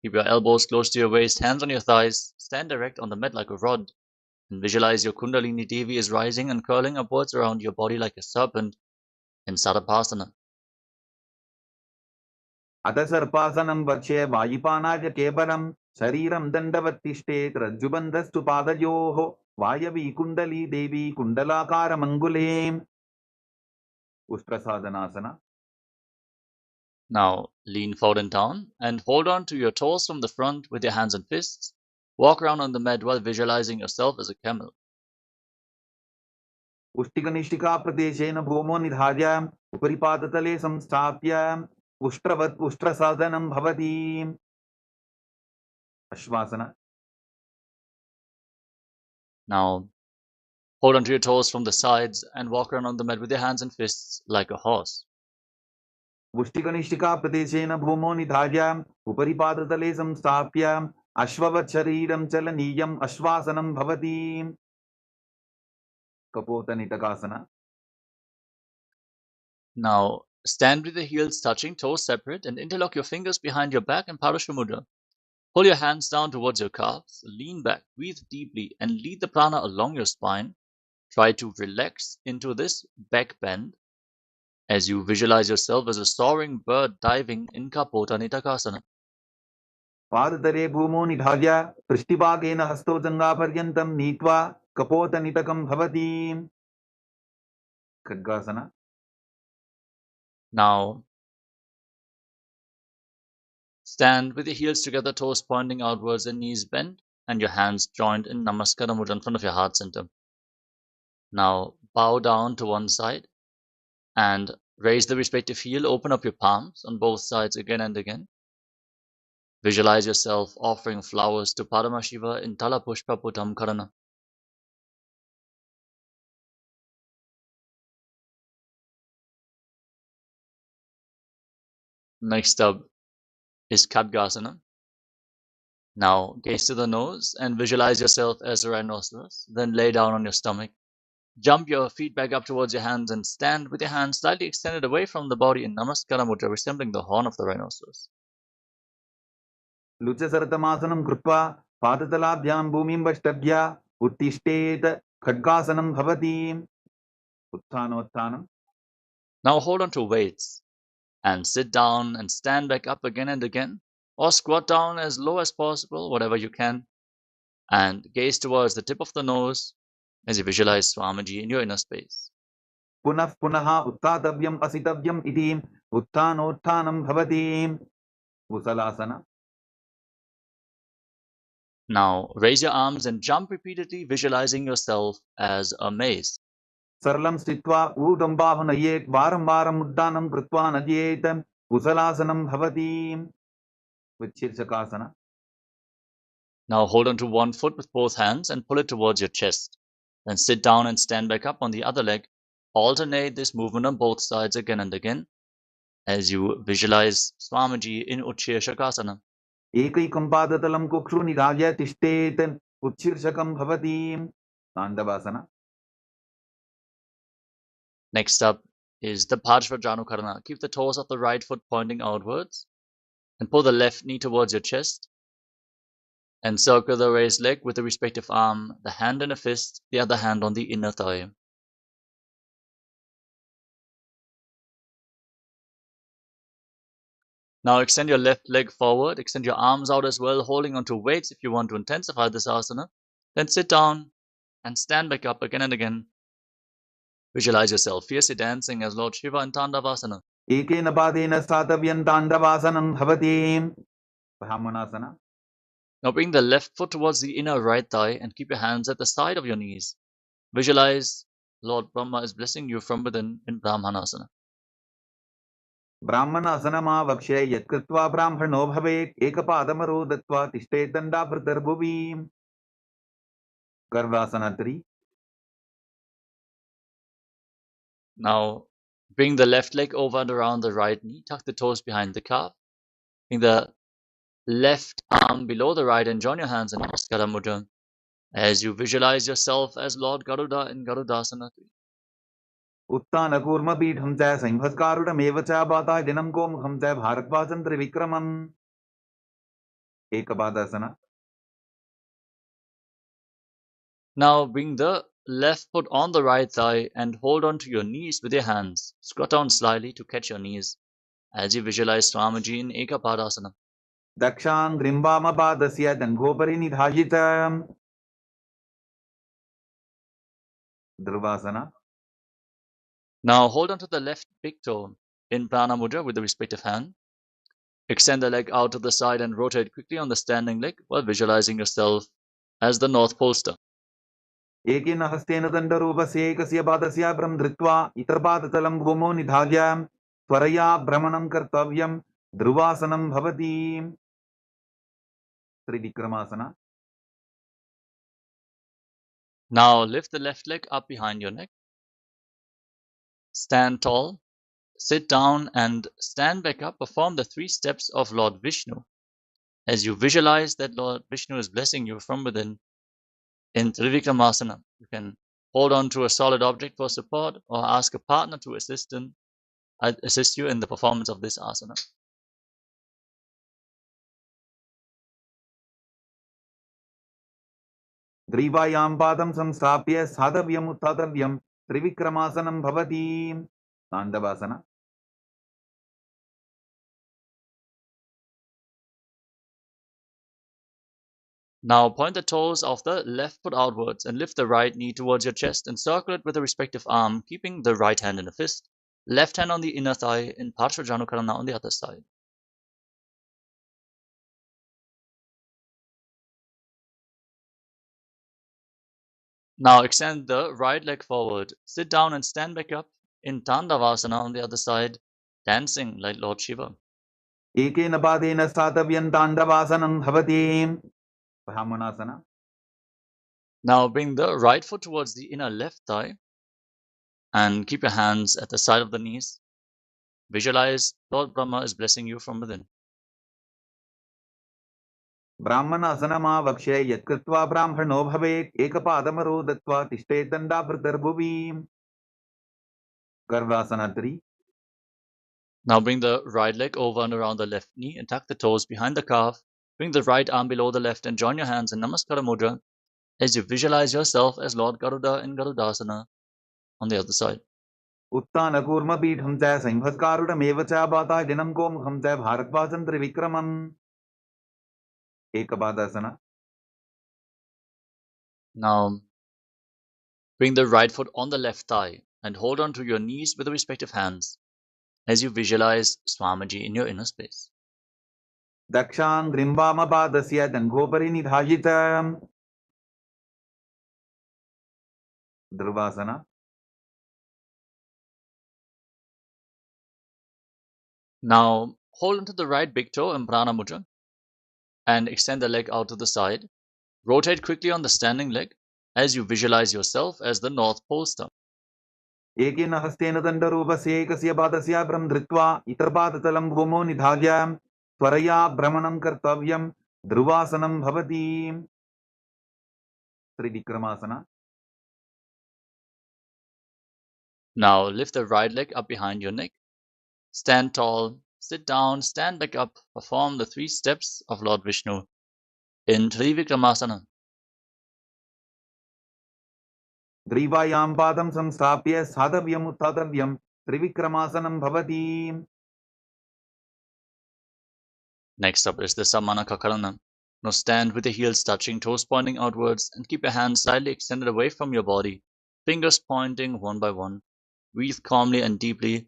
Speaker 2: Keep your elbows close to your waist, hands on your thighs, stand erect on the mat like a rod, and visualize your Kundalini Devi is rising and curling upwards around your body like a serpent in Sarapasana.
Speaker 1: अथ सर्पासनं वक्षे वायुपानाय केवलं शरीरं दण्डवत् तिष्ठेत्. रज्जुबन्धस्तु पादयोः वायवी कुण्डली देवी कुण्डलाकारमङ्गुले. उष्ट्रसाधनासना.
Speaker 2: Now lean forward and down and hold on to your toes from the front with your hands and fists. Walk around on the mat while visualizing yourself as a camel.
Speaker 1: उष्टिकनिष्ठिका प्रदेशेन भूमो निधाय उपरिपादतले संस्थाप्य उष्ट्रवत् उष्ट्रसाधनं भवति. अश्वासना.
Speaker 2: Now hold onto your toes from the sides and walk around on the mat with your hands and fists like a horse.
Speaker 1: उष्टिकनिष्ठिका प्रदेशेन भूमो निधाय उपरिपादतले संस्थाप्य अश्ववत् शरीरं चलनीयम् अश्वासनं भवति. कपोतनिटकासना.
Speaker 2: Now stand with the heels touching, toes separate, and interlock your fingers behind your back in Parashamudra. Pull your hands down towards your calves, lean back, breathe deeply, and lead the prana along your spine. Try to relax into this back bend as you visualize yourself as a soaring bird diving in Kapota Nitakasana.
Speaker 1: पादतले भूमो निधाय पृष्ठभागेन हस्तौ जङ्घापर्यन्तं नीत्वा कपोतनिटकं भवति. खड्गासना.
Speaker 2: Now stand with your heels together, toes pointing outwards and knees bent, and your hands joined in Namaskara Mudra in front of your heart center. Now bow down to one side and raise the respective heel. Open up your palms on both sides again and again. Visualize yourself offering flowers to Paramashiva in Talapushpa Putam Karana. Next up is Khadgasana. Now gaze to the nose and visualize yourself as a rhinoceros. Then lay down on your stomach. Jump your feet back up towards your hands and stand with your hands slightly extended away from the body in Namaskara Mudra, resembling the horn of the rhinoceros.
Speaker 1: लुचसरतमासनं कृत्वा पादतलाभ्यां भूमिं वष्टभ्य उत्तिष्ठेत खड्गासनं भवति उत्थानोत्थानम्.
Speaker 2: Now hold on to weights and sit down and stand back up again and again, or squat down as low as possible, whatever you can, and gaze towards the tip of the nose as you visualize Swamiji in your inner space.
Speaker 1: पुनः पुनः उत्थातव्यम् असितव्यम् इति उत्थानोत्थानं भवति कुशलासना.
Speaker 2: Now raise your arms and jump repeatedly, visualizing yourself as a mace.
Speaker 1: सरलं स्थित्वा ऊर्ध्वं बाहु नयेत् वारं वारम् उड्डानं कृत्वा नयेत् कुशलासनं भवति शीर्षकासना.
Speaker 2: Now hold on to one foot with both hands and pull it towards your chest. Then sit down and stand back up on the other leg. Alternate this movement on both sides again and again as you visualize Swamiji in Utshirshakasana.
Speaker 1: एकैकं पादतलं कुक्षु निधाय तिष्ठेत् उत्शीर्षकं भवति ताण्डवासना.
Speaker 2: Next up is the Parshvajanukarana. Keep the toes of the right foot pointing outwards and pull the left knee towards your chest and circle the raised leg with the respective arm, the hand in a fist, the other hand on the inner thigh. Now extend your left leg forward, extend your arms out as well, holding onto weights if you want to intensify this asana. Then sit down and stand back up again and again. Visualize yourself fiercely dancing as Lord Shiva in Tandavasana.
Speaker 1: एकेन पादेन स्थातव्यं ताण्डवासनं भवति ब्राह्मणासना.
Speaker 2: Now bring the left foot towards the inner right thigh and keep your hands at the side of your knees. Visualize Lord Brahma is blessing you from within in Brahmanasana.
Speaker 1: ब्राह्मणासनमावक्ष्य यत्कृत्वा ब्राह्मणो भवेत् एकपादमरो दत्त्वा तिष्ठेत् दण्डाभृतर्भुवि गर्वासना 3.
Speaker 2: Now bring the left leg over and around the right knee, tuck the toes behind the calf. Bring the left arm below the right and join your hands in Namaskara Mudra as you visualize yourself as Lord Garuda in Garudasana 3.
Speaker 1: उत्तानकूर्मपीठं च संभस्कारुडमेव च पाताय दिनं गोमुखं च भारद्वाजं त्रिविक्रमम् एकपादासना.
Speaker 2: Now bring the left foot on the right thigh and hold on to your knees with your hands. Squat down slightly to catch your knees as you visualize Swamiji in Ekapadasana.
Speaker 1: दक्षां ग्रिम्बामपादस्य दण्डोपरि निधाय च ध्रुवासना.
Speaker 2: Now hold on to the left big toe in Prana Mudra with the respective hand. Extend the leg out to the side and rotate quickly on the standing leg while visualizing yourself as the North Pole Star.
Speaker 1: एकेन हस्तेन दण्डरूपस्य एकस्य पादस्य भ्रं धृत्वा इतरपादतलं भूमौ निधाय त्वरया भ्रमणं कर्तव्यं ध्रुवासनं भवति त्रिविक्रमासना.
Speaker 2: Now lift the left leg up behind your neck. Stand tall, sit down and stand back up. Perform the 3 steps of Lord Vishnu as you visualize that Lord Vishnu is blessing you from within in Trivikramasana. You can hold on to a solid object for support or ask a partner to assist you in the performance of this asana.
Speaker 1: ग्रीवायां पादं संस्थाप्य स्थातव्यम् उत्थातव्यं त्रिविक्रमासनं भवति ताण्डवासना.
Speaker 2: Now point the toes of the left foot outwards and lift the right knee towards your chest and circle it with a respective arm, keeping the right hand in a fist, left hand on the inner thigh in Parshvajanukarana on the other side. Now extend the right leg forward, sit down and stand back up in Tandavasana on the other side, dancing like Lord Shiva.
Speaker 1: एकेन पादेन स्थातव्यं ताण्डवासनं भवति ब्राह्मणासना.
Speaker 2: Now bring the right foot towards the inner left thigh and keep your hands at the side of the knees. Visualize Lord Brahma is blessing you from within.
Speaker 1: ब्राह्मणासनमावक्ष्य यत्कृत्वा ब्राह्मणो भवेत् एकपादमरो दत्त्वा तिष्ठेत् दण्डाभृतर्भुवि गर्वासना 3.
Speaker 2: Now bring the right leg over and around the left knee and tuck the toes behind the calf. Bring the right arm below the left and join your hands in Namaskara Mudra as you visualize yourself as Lord Garuda in Garudasana on the other side.
Speaker 1: उत्तान कूर्म पीठम च संभत्कारुडमेव च बाताजनं गोमुखं च भारद्वाजं त्रिविक्रमम् एकपादासना.
Speaker 2: Now, bring the right foot on the left thigh and hold on to your knees with the respective hands as you visualize Swamiji in your inner space.
Speaker 1: दक्षां ग्रिम्बामपादस्य दङ्घोपरि निधायितम् ध्रुवासना.
Speaker 2: Now, hold onto the right big toe in Prana Mudra and extend the leg out to the side. Rotate quickly on the standing leg as you visualize yourself as the North Pole Star.
Speaker 1: एकेन हस्तेन दण्डरूपस्य एकस्य पादस्य भ्रं धृत्वा इतरपादतलं भूमौ निधाय त्वरया भ्रमणं कर्तव्यं ध्रुवासनं भवति. त्रिविक्रमासना.
Speaker 2: Now, lift the right leg up behind your neck. Stand tall, sit down, stand back up. Perform the 3 steps of Lord Vishnu in Trivikramasana.
Speaker 1: ग्रीवायां पादं संस्थाप्य साधव्यम् उत्थातव्यं त्रिविक्रमासनं भवति.
Speaker 2: Next up is the Samana Kakarana. Now stand with the heels touching, toes pointing outwards, and keep your hands slightly extended away from your body, fingers pointing one by one. Breathe calmly and deeply,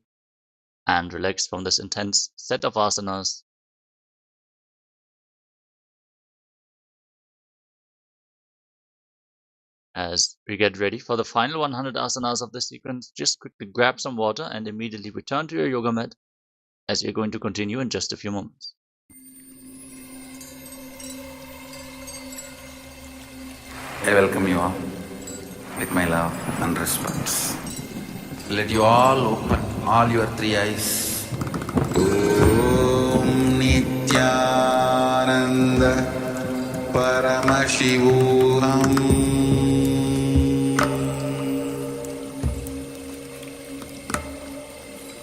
Speaker 2: and relax from this intense set of asanas. As we get ready for the final 100 asanas of this sequence, just quickly grab some water and immediately return to your yoga mat, as we are going to continue in just a few moments.
Speaker 3: I welcome you all with my love and respect. Let you all open all your 3 eyes. Om Nityananda Paramashivoham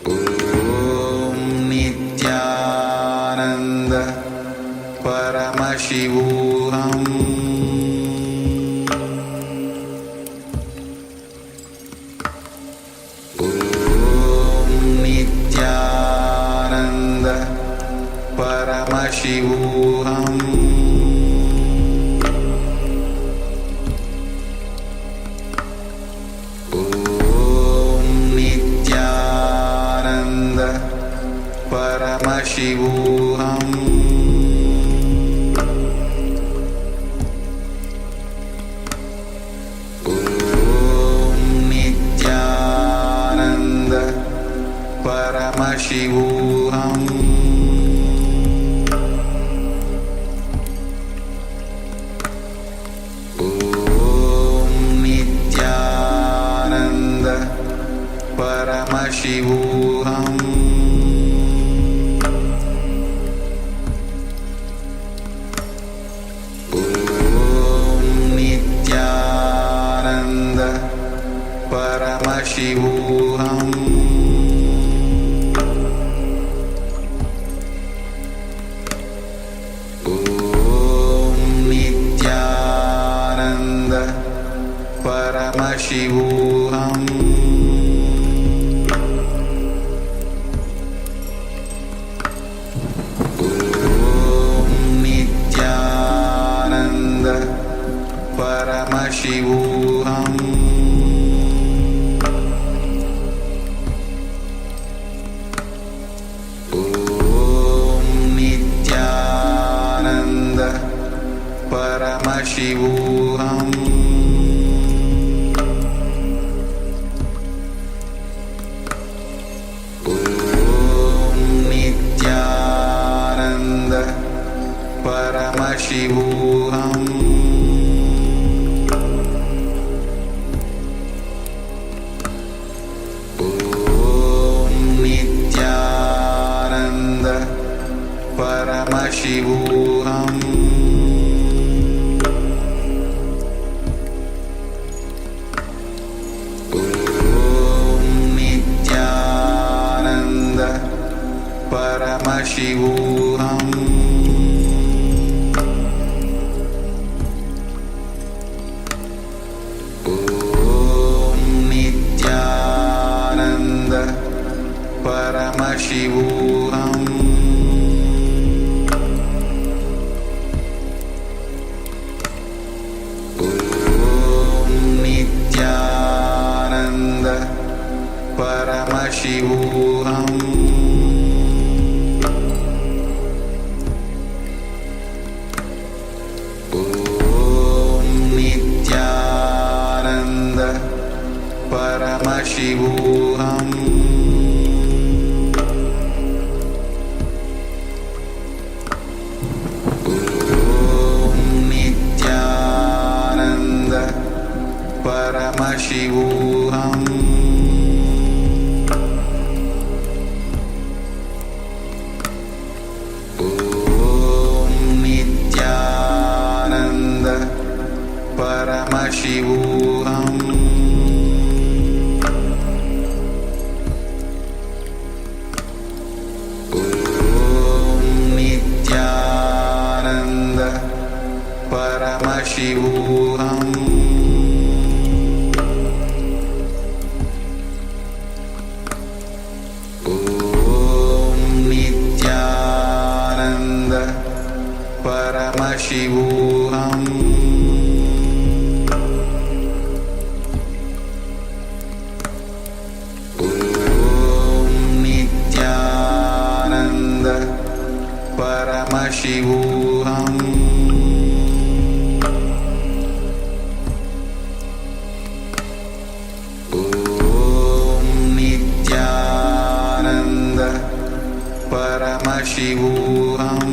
Speaker 3: Om Nityananda Paramashivoham Paramashivoham Om Nityananda Paramashivoham Om Nityananda Paramashivoham Paramashivoham Om Nityananda Paramashivoham Om Nityananda Paramashivoham Paramashivoham Om Nityananda Paramashivoham Om Nityananda Paramashivoham Paramashivoham Om Nityananda Paramashivoham Paramashivoham Nityananda Paramashivoham Nityananda Paramashivoham Nityananda Paramashivoham Nityananda Paramashivoham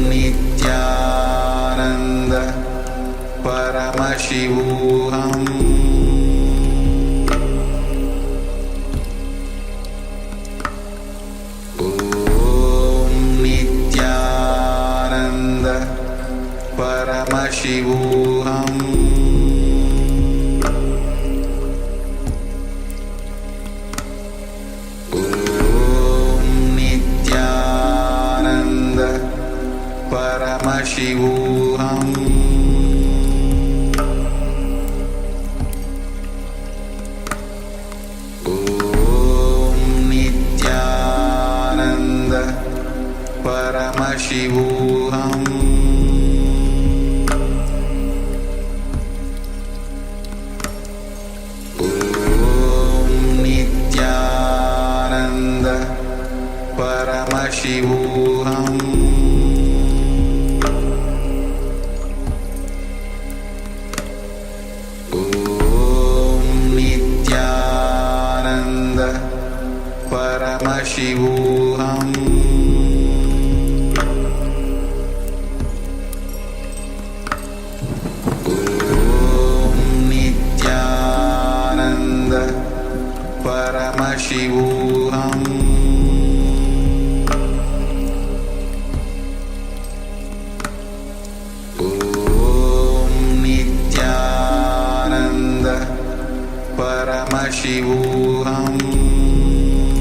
Speaker 3: Nityananda Paramashivoham Nityananda Paramashivoham Nityananda Paramashivoham Nityananda Paramashivoham Nityananda Paramashivoham Nityananda Paramashivoham Nityananda Paramashivoham Nityananda Paramashivoham Nityananda Paramashivoham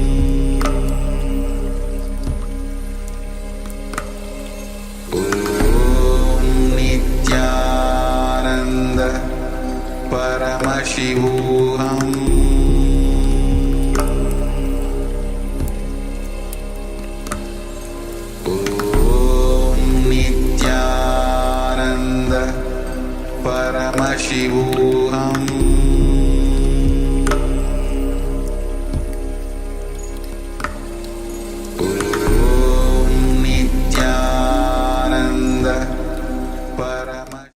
Speaker 3: Nityananda Paramashivoham Nityananda Paramashivoham.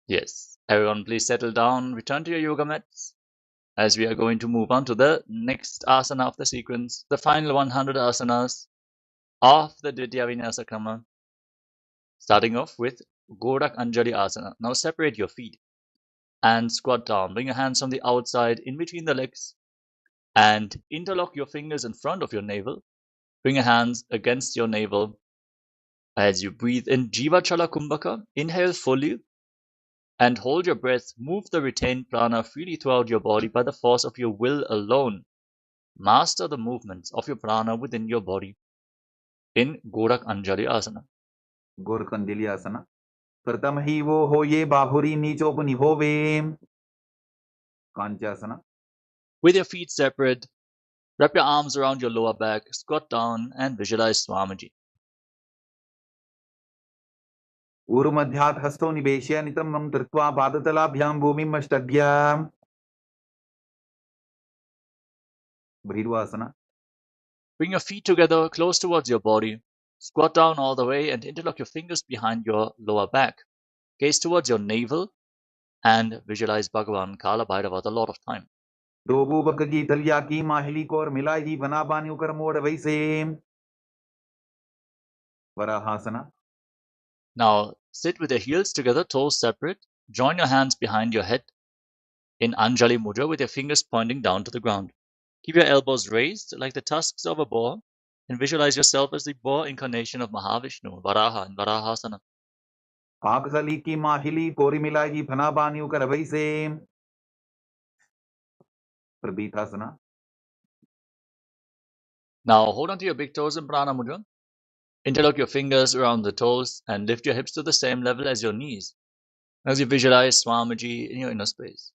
Speaker 2: Yes, everyone please settle down, return to your yoga mats, as we are going to move on to the next asana of the sequence, the final 100 asanas of the Dvitiya Vinyasa Krama, starting off with Gorak Anjali Asana. Now separate your feet and squat down. Bring your hands from the outside in between the legs and interlock your fingers in front of your navel. Bring your hands against your navel as you breathe in Jiva Chala Kumbhaka. Inhale fully and hold your breath. Move the retained prana freely throughout your body by the force of your will alone. Master the movements of your prana within your body in Gorak Anjali Asana.
Speaker 1: गोरकंजलि आसन प्रथम ही वो हो ये बाहुरी नीचोप निभोवे कांचासना.
Speaker 2: With your feet separate, wrap your arms around your lower back, squat down and visualize Swamiji.
Speaker 1: ऊर्मध्यात् हस्तौ निवेश्य नितम्बं धृत्वा पादतलाभ्यां भूमिम् अष्टभ्याम्. भृगुआसना.
Speaker 2: Bring your feet together close towards your body. Squat down all the way and interlock your fingers behind your lower back. Gaze towards your navel and visualize Bhagavan Kala Bhairava the Lord of Time.
Speaker 1: दो बक की तलिया की माहिली को और मिलाई जी बना बानियों कर मोड़ वैसे. वराहासना.
Speaker 2: Now sit with your heels together, toes separate. Join your hands behind your head in Anjali Mudra with your fingers pointing down to the ground. Keep your elbows raised like the tusks of a boar and visualize yourself as the boar incarnation of Mahavishnu, Varaha and Varahasana.
Speaker 1: Pakasaliki mahili porimilagi phanabani ukarabaise. Prabhitasana.
Speaker 2: Now hold on to your big toes in Prana Mudra. Interlock your fingers around the toes and lift your hips to the same level as your knees as you visualize Swamiji in your inner space.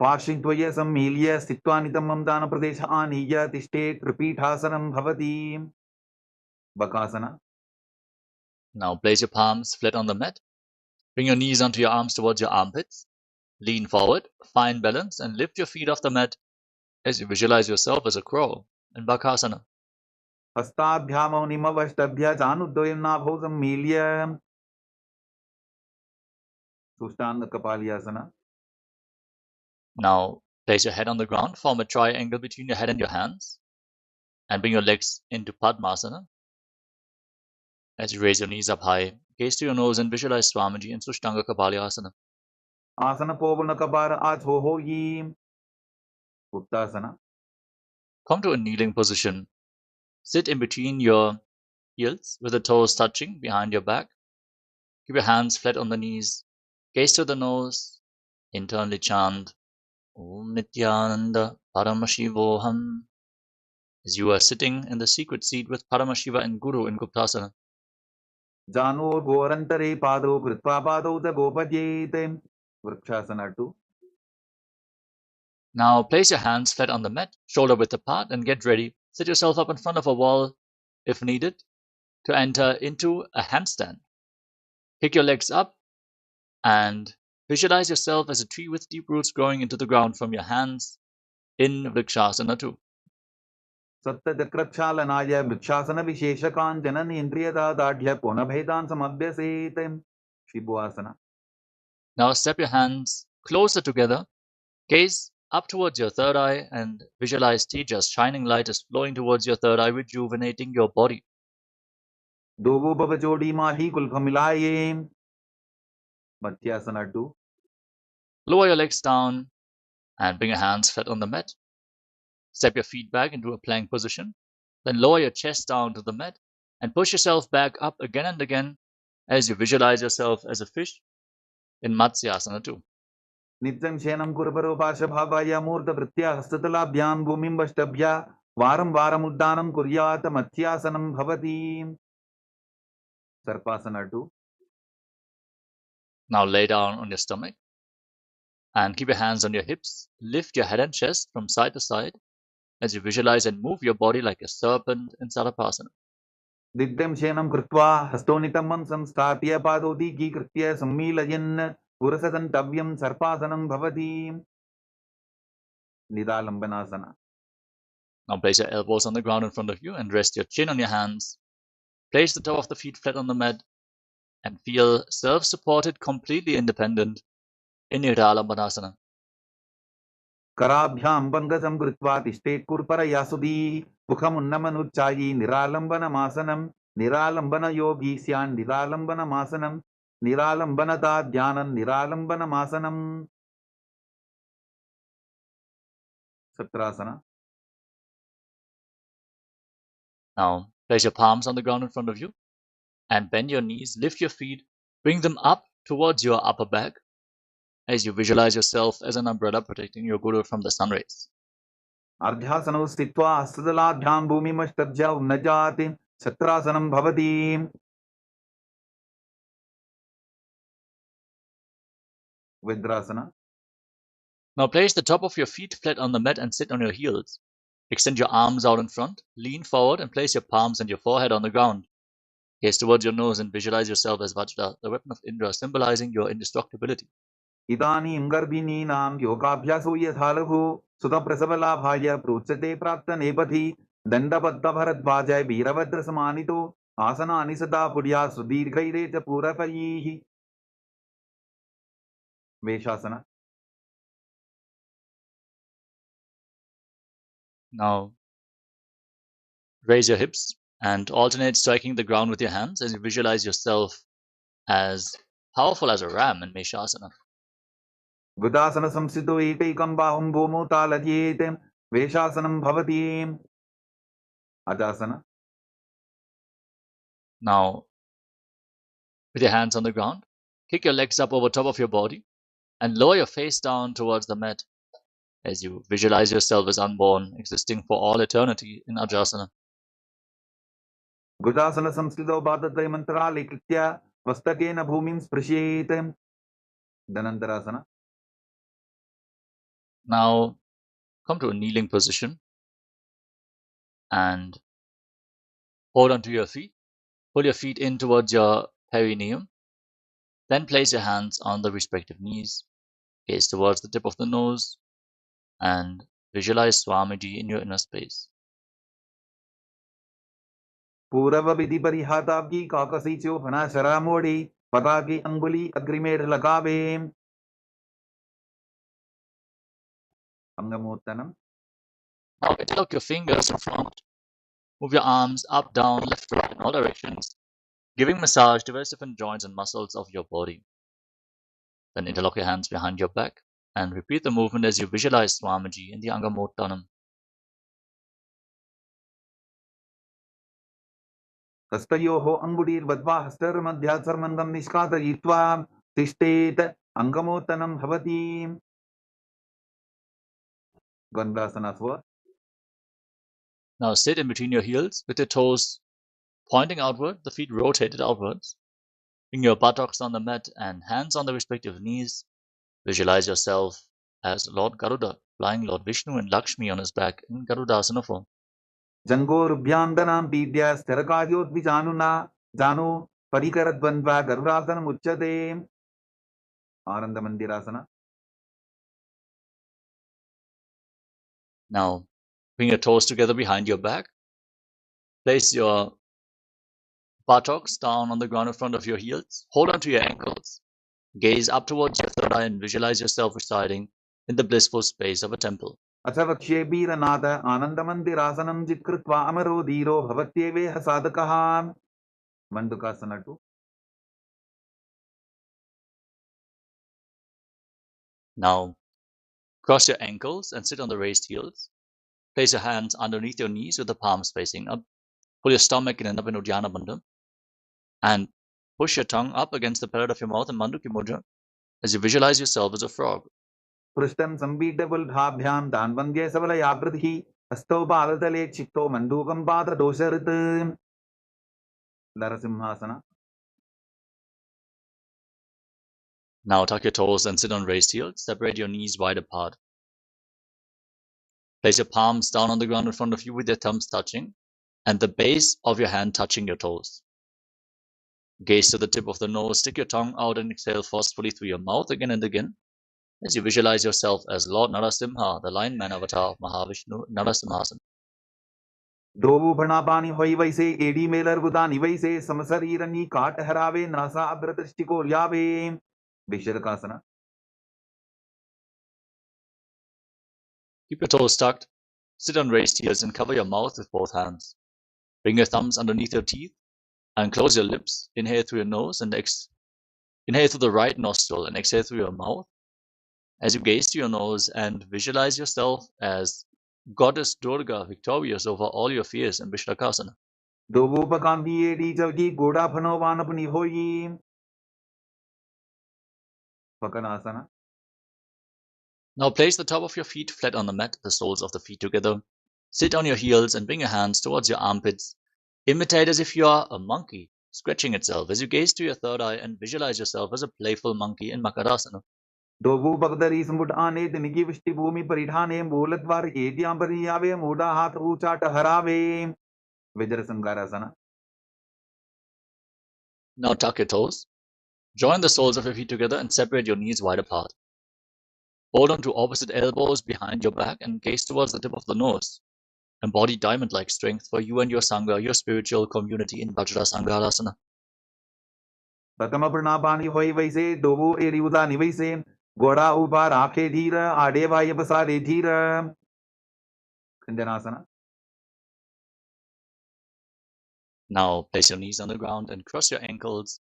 Speaker 1: Parshintwaya sammilya stittvanitamam dana pradesha aniya tishte tripithasanam bhavati. Bakasana.
Speaker 2: Now place your palms flat on the mat. Bring your knees onto your arms towards your armpits. Lean forward, find balance, and lift your feet off the mat as you visualize yourself as a crow in Bakasana.
Speaker 1: Hastabhyamo nimavashtabhya januddoyam nabho sammilya. Sushtanga Kapalyasana.
Speaker 2: Now place your head on the ground, form a triangle between your head and your hands, and bring your legs into Padmasana. As you raise your knees up high, gaze to your nose and visualize Swamiji in Sushtanga Kapalyasana.
Speaker 1: Asana povana kabara achoho yim. Uttasana.
Speaker 2: Come to a kneeling position. Sit in between your heels with the toes touching behind your back. Keep your hands flat on the knees. Gaze to the nose. Internally chant Om Nityananda Paramashivoham as you are sitting in the secret seat with Paramashiva and Guru in Guptasana.
Speaker 1: Jano gorantare pado kritva pado da gopadyete. Vrikshasana 2.
Speaker 2: Now place your hands flat on the mat, shoulder width apart, and get ready. Sit yourself up in front of a wall, if needed, to enter into a handstand. Kick your legs up and visualize yourself as a tree with deep roots growing into the ground from your hands in Vrikshasana 2.
Speaker 1: Sattajakrakshalanaya vrikshasana visheshakan janani indriyata dadhya punabhedan samabhyasete. Shibhuasana.
Speaker 2: Now step your hands closer together, gaze up towards your third eye, and visualize Tejas, shining light, is flowing towards your third eye, rejuvenating your body.
Speaker 1: Dovo babajodi mahi kulphamilaye. Madhyasana 2.
Speaker 2: Lower your legs down and bring your hands flat on the mat. Step your feet back into a plank position. Then lower your chest down to the mat and push yourself back up again and again as you visualize yourself as a fish in Matsyasana 2.
Speaker 1: Nityam shenam kurparo pashabhavaya murta vritya hastatalabhyam bhumim vashtabhya varam varam uddanam kuryata madhyasanam bhavati. Sarpasana 2.
Speaker 2: Now lay down on your stomach and keep your hands on your hips. Lift your head and chest from side to side as you visualize and move your body like a serpent in Sarpasana.
Speaker 1: Nityam shenam krutva hastonitamam samstapya padoti ki kritya sammilayan purasasantavyam sarpasanam bhavati. Nidalambanasana.
Speaker 2: Now place your elbows on the ground in front of you and rest your chin on your hands. Place the toe of the feet flat on the mat and feel self-supported, completely independent in Nidalambanasana.
Speaker 1: Karabhyam bangasam krutva tishtet kurpara yasudi mukhamunnamanujjayi niralambana masanam niralambana yogi syan niralambana masanam niralambana dhyanam niralambana masanam. Satrasana.
Speaker 2: Now place your palms on the ground in front of you and bend your knees, lift your feet, bring them up towards your upper back as you visualize yourself as an umbrella protecting your guru from the sun rays.
Speaker 1: Ardhyasanau stitva astadaladhyam bhumimashtabhya unnajati satrasanam bhavati. Vidrasana.
Speaker 2: Now place the top of your feet flat on the mat and sit on your heels. Extend your arms out in front, lean forward and place your palms and your forehead on the ground. Gaze towards your nose and visualize yourself as Vajra, the weapon of Indra, symbolizing your indestructibility.
Speaker 1: Idanim garbhininam yogabhyaso yathalahu sudaprasavalabhaya pruchate praktanepati dandapadda bharadvajay veeravadra samanito asanani sada purya sudirghaire cha purapayihi. Veshasana.
Speaker 2: Now raise your hips and alternate striking the ground with your hands as you visualize yourself as powerful as a ram in Meshasana.
Speaker 1: Gudasana samsito ekam bahum bhumo talajete Veshasanam bhavati. Ajasana.
Speaker 2: Now, with your hands on the ground, kick your legs up over top of your body and lower your face down towards the mat as you visualize yourself as unborn, existing for all eternity in Ajasana.
Speaker 1: Gujasana samskrito bhadatay mantrale kritya vastakena bhumim sprashyet. Dhanantarasana.
Speaker 2: Now, come to a kneeling position and hold onto your feet. Pull your feet in towards your perineum. Then place your hands on the respective knees. Gaze towards the tip of the nose and visualize Swamiji in your inner space.
Speaker 1: Purava vidhi parihatabki kakasicho phana sharamodi pataki anguli agrimed lagave. Angamottanam.
Speaker 2: Now interlock your fingers in front. Move your arms up, down, left, right in all directions, giving massage to various different joints and muscles of your body. Then interlock your hands behind your back and repeat the movement as you visualize Swamiji in the Angamottanam.
Speaker 1: Hastayoho angudir vadva hastar madhyat sarmandam nishkatayitva tishtet angamottanam bhavati. Gandhasana swa.
Speaker 2: Now sit in between your heels with your toes pointing outward, the feet rotated outwards. Bring your buttocks on the mat and hands on the respective knees. Visualize yourself as Lord Garuda, flying Lord Vishnu and Lakshmi on his back in Garudasana form.
Speaker 1: Jangor bhyandanam pidya stharakadyot vijanuna janu parikaradvandva garudasanam uchyate. Ananda mandirasana.
Speaker 2: Now, bring your toes together behind your back. Place your buttocks down on the ground in front of your heels. Hold onto your ankles. Gaze up towards your third eye and visualize yourself residing in the blissful space of a temple.
Speaker 1: Achavakshe biranada anandamandirasanam jitkritva amaro dhiro bhavatyeveha sadakaha. Mandukasana 2.
Speaker 2: Now, cross your ankles and sit on the raised heels. Place your hands underneath your knees with the palms facing up. Pull your stomach in and up in Uddiyana Bandha. And push your tongue up against the palate of your mouth in Manduki Mudra as you visualize yourself as a frog.
Speaker 1: Prishtam sambidabul bhabhyam danvandye savala yabridhi asto padatale chitto mandukam patra dosharit. Narasimhasana.
Speaker 2: Now tuck your toes and sit on raised heels. Separate your knees wide apart. Place your palms down on the ground in front of you with your thumbs touching and the base of your hand touching your toes. Gaze to the tip of the nose, stick your tongue out and exhale forcefully through your mouth again and again as you visualize yourself as Lord Narasimha, the Lion Man avatar of Mahavishnu, Narasimhasana.
Speaker 1: Dovu bhanapani hoi vaise edi melar budani vaise samasarirani kaat harave nasa abratrishtiko ryave. Visharakasana.
Speaker 2: Keep your toes tucked, sit on raised heels and cover your mouth with both hands. Bring your thumbs underneath your teeth and close your lips. Inhale through your nose and inhale through the right nostril and exhale through your mouth as you gaze to your nose and visualize yourself as Goddess Durga, victorious over all your fears in Visharakasana.
Speaker 1: Dovu pakambi edi javgi goda phano vanapani hoi. Pakanasana.
Speaker 2: Now place the top of your feet flat on the mat, the soles of the feet together. Sit on your heels and bring your hands towards your armpits. Imitate as if you are a monkey, scratching itself as you gaze to your third eye and visualize yourself as a playful monkey in Makarasana.
Speaker 1: Dovu bagdari samud ane dinigi vishti bhumi paridhane molatvar edyam pariyave moda hath uchat harave. Vajrasangarasana.
Speaker 2: Now tuck your toes. Join the soles of your feet together and separate your knees wide apart. Hold on to opposite elbows behind your back and gaze towards the tip of the nose. Embody diamond-like strength for you and your Sangha, your spiritual community in Vajrasangarasana.
Speaker 1: Pratama pranapani hoi vaise dovu edi udani vaise goda upa rakhe dhira adeva yapasare dhira. Khindanasana.
Speaker 2: Now place your knees on the ground and cross your ankles.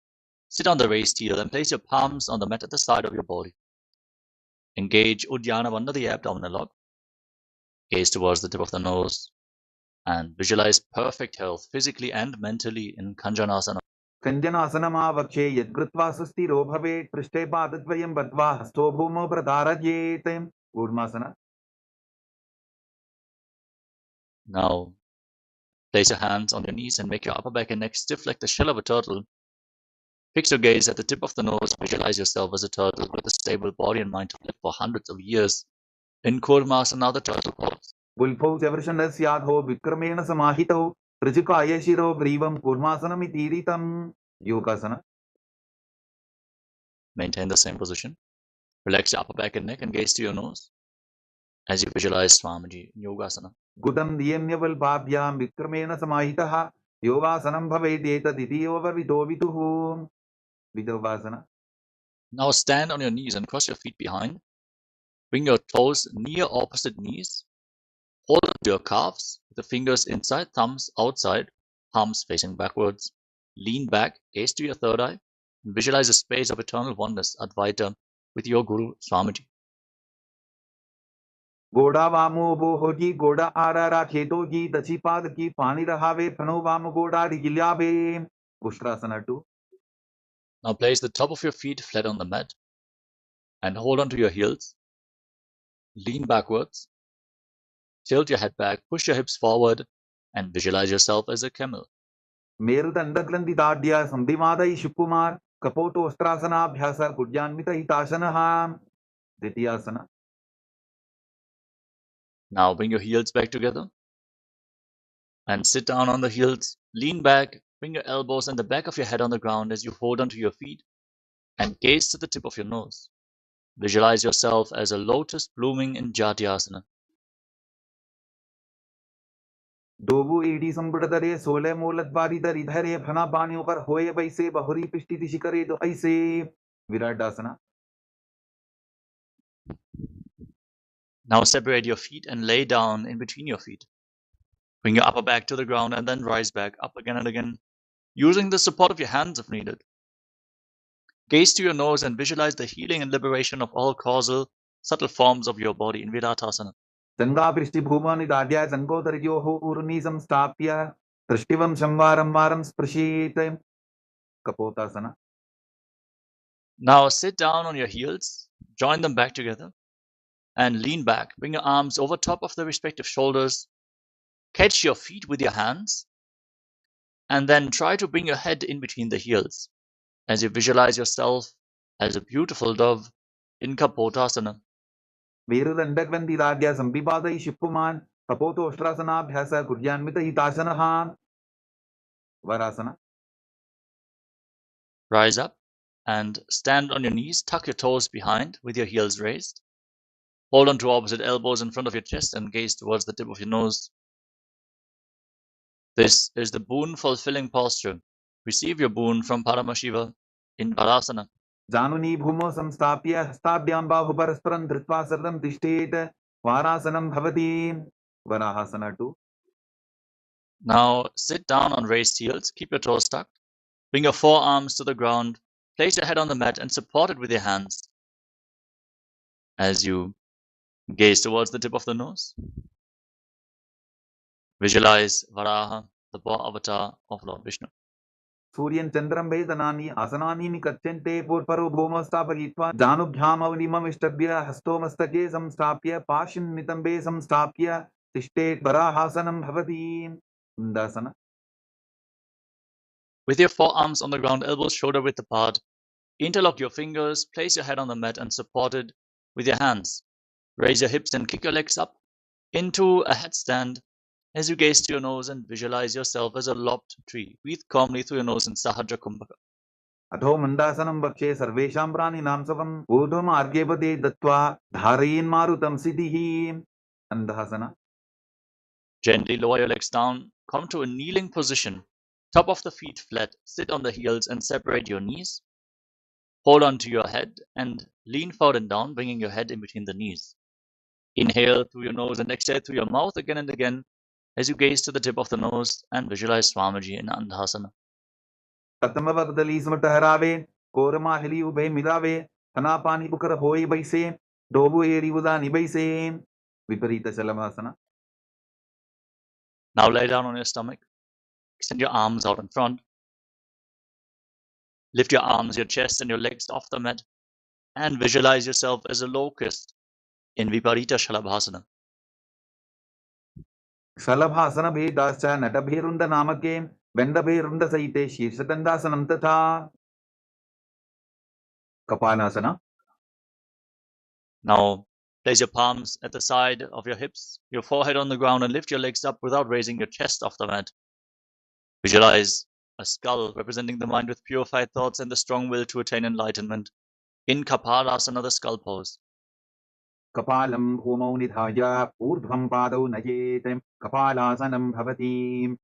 Speaker 2: Sit on the raised heel and place your palms on the mat at the side of your body. Engage Uddiyana Bandha, the abdominal lock. Gaze towards the tip of the nose and visualize perfect health physically and mentally in Kanjanasana.
Speaker 1: कञ्जनासनमावक्षे यद्कृत्वा सुस्थिरो भवेत् पृष्ठे पादद्वयं बद्ध्वा हस्तो भूमौ प्रधारयेत् ऊर्ध्वासना.
Speaker 2: Now, place your hands on your knees and make your upper back and neck stiff like the shell of a turtle. Fix your gaze at the tip of the nose. Visualize yourself as a turtle with a stable body and mind to live for hundreds of years. In Kurmasana, the turtle pose.
Speaker 1: गुल्फौ चवर्षणस्याधो विक्रमेण समाहितौ ऋजुकाय शिरो ग्रीवं कूर्मासनमितीरितम्. योगासना.
Speaker 2: Maintain the same position. Relax your upper back and neck and gaze to your nose as you visualize Swamiji in Yogasana.
Speaker 1: गुदं नियम्यवल्पाभ्यां विक्रमेण समाहितः योगासनं भवेदेतदितियोपविदो विदुः. विदोवासना.
Speaker 2: Now stand on your knees and cross your feet behind. Bring your toes near opposite knees. Hold onto your calves with the fingers inside, thumbs outside, palms facing backwards. Lean back, gaze to your third eye, and visualize a space of eternal oneness, Advaita, with your Guru Swamiji.
Speaker 1: गोड़ा वामो वो जी गोड़ा आरा खेतो जी दची पाद की पानी रहावे फनो वाम गोड़ा रिगिल्यावे. Ustrasana 2.
Speaker 2: Now place the top of your feet flat on the mat and hold onto your heels. Lean backwards. Tilt your head back, push your hips forward, and visualize yourself as a camel.
Speaker 1: मेरुदण्डग्रन्थिदाढ्य सन्धिमादयि शुकुमार कपोटोस्त्रासनाभ्यास कुड्यान्वितहितासनः. द्वितीयासना.
Speaker 2: Now bring your heels back together and sit down on the heels. Lean back, bring your elbows and the back of your head on the ground as you hold onto your feet and gaze to the tip of your nose. Visualize yourself as a lotus blooming in Jatyasana.
Speaker 1: दोबु ईडी संबुड़दरे सोले मूलद्वारिधर इधरे फना पानियों पर होए वैसे बहुरी पिष्टि शिखरे दो ऐसे. विराटासना.
Speaker 2: Now separate your feet and lay down in between your feet. Bring your upper back to the ground and then rise back up again and again, using the support of your hands if needed. Gaze to your nose and visualize the healing and liberation of all causal, subtle forms of your body in Viratasana.
Speaker 1: Ganga पृष्ठि भूमानिदाढ्य संगोदरयोः ऊर्नि संस्थाप्य दृष्टिवं संवारं वारं स्पृशेत्. कपोतासना.
Speaker 2: Now sit down on your heels, join them back together, and lean back. Bring your arms over top of the respective shoulders. Catch your feet with your hands, and then try to bring your head in between the heels as you visualize yourself as a beautiful dove in Kapotasana.
Speaker 1: मेरुदण्डग्रन्थिदाढ्य संविपादयि शुकुमान् कपोटोस्त्रासनाभ्यास कुड्यान्वितहितासनः. वरासना.
Speaker 2: Rise up and stand on your knees. Tuck your toes behind with your heels raised. Hold on to opposite elbows in front of your chest and gaze towards the tip of your nose. This is the boon-fulfilling posture. Receive your boon from Paramashiva in Varasana.
Speaker 1: जानुनी भूमौ संस्थाप्य हस्ताभ्यां बाहुपरस्परं धृत्वा सरलं तिष्ठेत्. वारासनं भवति. वराहासना 2.
Speaker 2: Now sit down on raised heels. Keep your toes tucked. Bring your forearms to the ground. Place your head on the mat and support it with your hands as you gaze towards the tip of the nose. Visualize Varaha, the boar avatar of Lord Vishnu.
Speaker 1: सूर्यं चन्द्रं वेदनानि आसनानि निकच्छन्ते पूर्वरो भूमौ स्थापयित्वा जानुभ्यामवनिममिष्टभ्य हस्तो मस्तके संस्थाप्य पाशिं नितम्बे संस्थाप्य तिष्ठेत्. वराहासनं भवति. वृन्दासना.
Speaker 2: With your forearms on the ground, elbows shoulder width apart, interlock your fingers, place your head on the mat and support it with your hands. Raise your hips and kick your legs up into a headstand as you gaze to your nose and visualize yourself as a lopped tree. Breathe calmly through your nose in Sahajra Kumbhaka.
Speaker 1: अथो मन्दासनं वक्षे सर्वेषां प्राणिनां स्वम् ऊर्ध्वमार्गेपदे दत्त्वा धारयेन्मारुतं सिद्धिः. अन्धासना.
Speaker 2: Gently lower your legs down. Come to a kneeling position. Top of the feet flat. Sit on the heels and separate your knees. Hold on to your head and lean forward and down, bringing your head in between the knees. Inhale through your nose and exhale through your mouth again and again as you gaze to the tip of the nose and visualize Swamiji in Andhasana.
Speaker 1: कतमवदली सुमट हरावे कोरमाहिली उभे मिलावे फनापानी Booker होई बैसे डोबु एरी उदानी बैसे. Viparita Shalavasana.
Speaker 2: Now lay down on your stomach. Extend your arms out in front. Lift your arms, your chest, and your legs off the mat. And visualize yourself as a locust in Viparita Shalavasana.
Speaker 1: Shalavasana Bhedascha Natabhirunda Namake Vendabhirunda Saite Shirshatandasanam Tatha. Kapalasana.
Speaker 2: Now place your palms at the side of your hips, your forehead on the ground, and lift your legs up without raising your chest off the mat. Visualize a skull representing the mind with purified thoughts and the strong will to attain enlightenment. In Kapalasana, the skull pose.
Speaker 1: Kapalam Homau Nidhaya Urdhvam Padau Nayetem Kapalasanam Bhavati.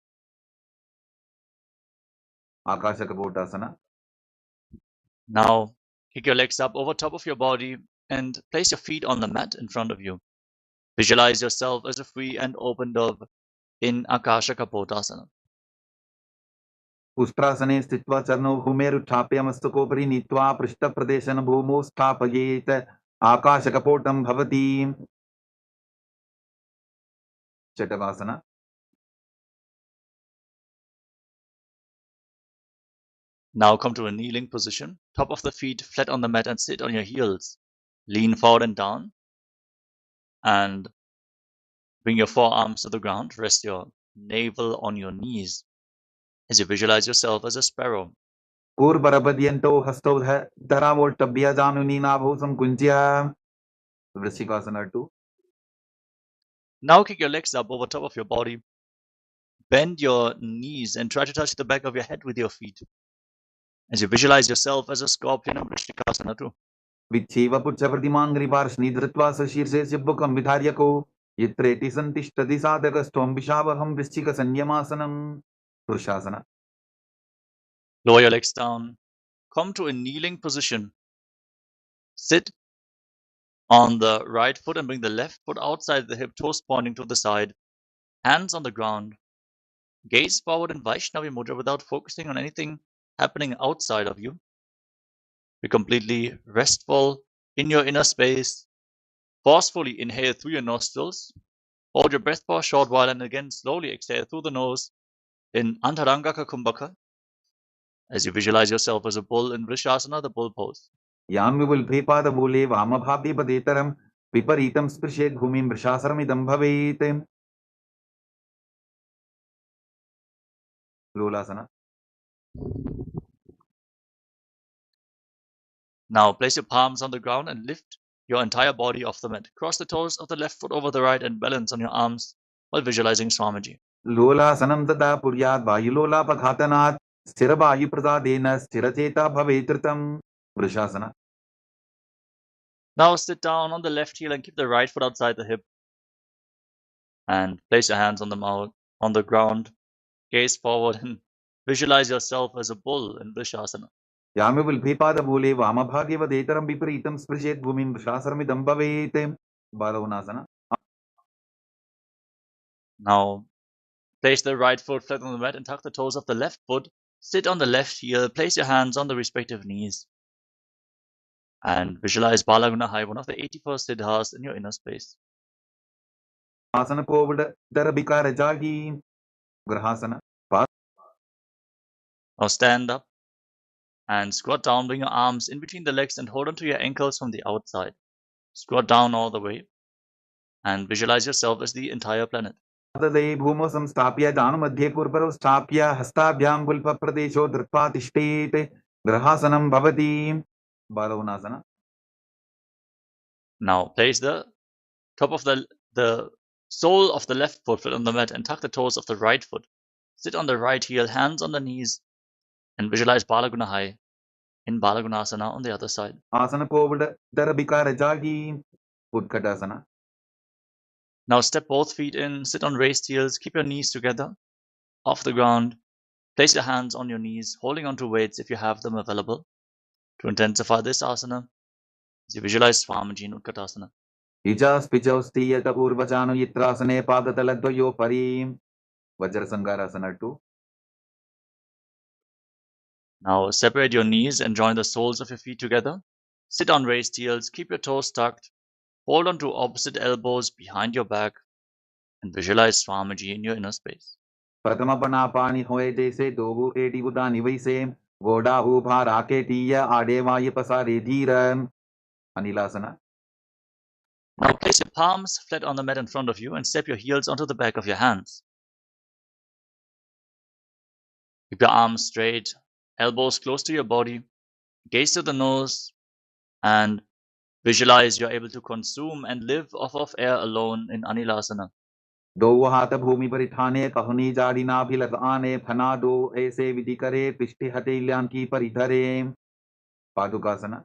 Speaker 1: Akashakapotasana.
Speaker 2: Now kick your legs up over top of your body and place your feet on the mat in front of you. Visualize yourself as a free and open dove in Akashakapotasana.
Speaker 1: Pustrasane Stitva Charno Humeruchapya Mastakopari Nitva Prishta Pradeshana Bhumo Stapayet Akashakapotam Bhavati. Chetavasana.
Speaker 2: Now come to a kneeling position, top of the feet flat on the mat and sit on your heels. Lean forward and down and bring your forearms to the ground. Rest your navel on your knees as you visualize yourself as a sparrow.
Speaker 1: Urbarabadiento Hastodha Daravoltabia Janunina Bhusam Kunjya. Vrishikasana 2.
Speaker 2: Now kick your legs up over top of your body. Bend your knees and try to touch the back of your head with your feet as you visualize yourself as a scorpion in Vrishikasana 2.
Speaker 1: Vicheva Pucha Pradimangri Parshni Dritva Sashirse Shibbukam Vidharyako Yitreti Santishtadi Sadakastom Vishavaham Vrishika Sanyamasanam. Purushasana.
Speaker 2: Lower your legs down. Come to a kneeling position. Sit on the right foot and bring the left foot outside the hip, toes pointing to the side. Hands on the ground. Gaze forward in Vaishnavi Mudra without focusing on anything happening outside of you. Be completely restful in your inner space. Forcefully inhale through your nostrils. Hold your breath for a short while and again slowly exhale through the nose in Antarangaka Kumbhaka as you visualize yourself as a bull in Vrishasana, the bull pose.
Speaker 1: Yamivul Bhipada Bole Vamabhabi Padetaram Viparitam Sprishet Bhumim Vrishasaramidam Bhavetem. Lolasana.
Speaker 2: Now place your palms on the ground and lift your entire body off the mat. Cross the toes of the left foot over the right and balance on your arms while visualizing Swamiji.
Speaker 1: Lolasanam Tada Puryat Vayulola Pakhatanat Sthirabayu Prasadena Sthiracheta Bhavetritam. Vrishasana.
Speaker 2: Now sit down on the left heel and keep the right foot outside the hip. And place your hands on the mouth, on the ground. Gaze forward and visualize yourself as a bull in Vrishasana.
Speaker 1: Yamivul Bhipada Bole Vamabhagi Vadetaram Viparitam Sprishet Bhumim Vrishasaramidam Bhavetem. Balavunasana.
Speaker 2: Now place the right foot flat on the mat and tuck the toes of the left foot. Sit on the left heel. Place your hands on the respective knees. And visualize Bala, one of the 84 siddhas in your inner space.
Speaker 1: Asana Povada Darabika Rajagi. Grahasana.
Speaker 2: Now stand up and squat down. Bring your arms in between the legs and hold onto your ankles from the outside. Squat down all the way and visualize yourself as the entire planet.
Speaker 1: Tadai Bhumo Samstapya Danumadhye Kurparo Stapya Hastabhyam Gulpa Pradesho Dritva Tishtete Grahasanam Bhavati. Balavunasana.
Speaker 2: Now place the top of the sole of the left foot flat on the mat and tuck the toes of the right foot. Sit on the right heel, hands on the knees, and visualize Balagunahai in Balagunasana on the other side.
Speaker 1: Asana Povada Darabika Rajagi. Utkatasana.
Speaker 2: Now step both feet in, sit on raised heels, keep your knees together, off the ground. Place your hands on your knees, holding onto weights if you have them available. To intensify this asana, as you visualize Swamiji in Utkatasana.
Speaker 1: Ijas Pijosti Yata Purvachano Yitrasane Padataladvayo Parim. Vajrasangarasana 2.
Speaker 2: Now separate your knees and join the soles of your feet together. Sit on raised heels, keep your toes tucked, Hold on to opposite elbows behind your back and visualize Swamiji in your inner space.
Speaker 1: Prathama pani hoye jaise dobu eti buddha nivaise goda ubha raketiya adevaya pasare dhira. Anilasana.
Speaker 2: Now place your palms flat on the mat in front of you and step your heels onto the back of your hands. Keep your arms straight, elbows close to your body, gaze to the nose, and visualize you're able to consume and live off of air alone in Anilasana.
Speaker 1: दो हाथ भूमि पर ठाने कहनी जाड़ी नाभिलत आने फना दो ऐसे विधि करे पिष्टि हथेलियां की परिधरे. Padukasana.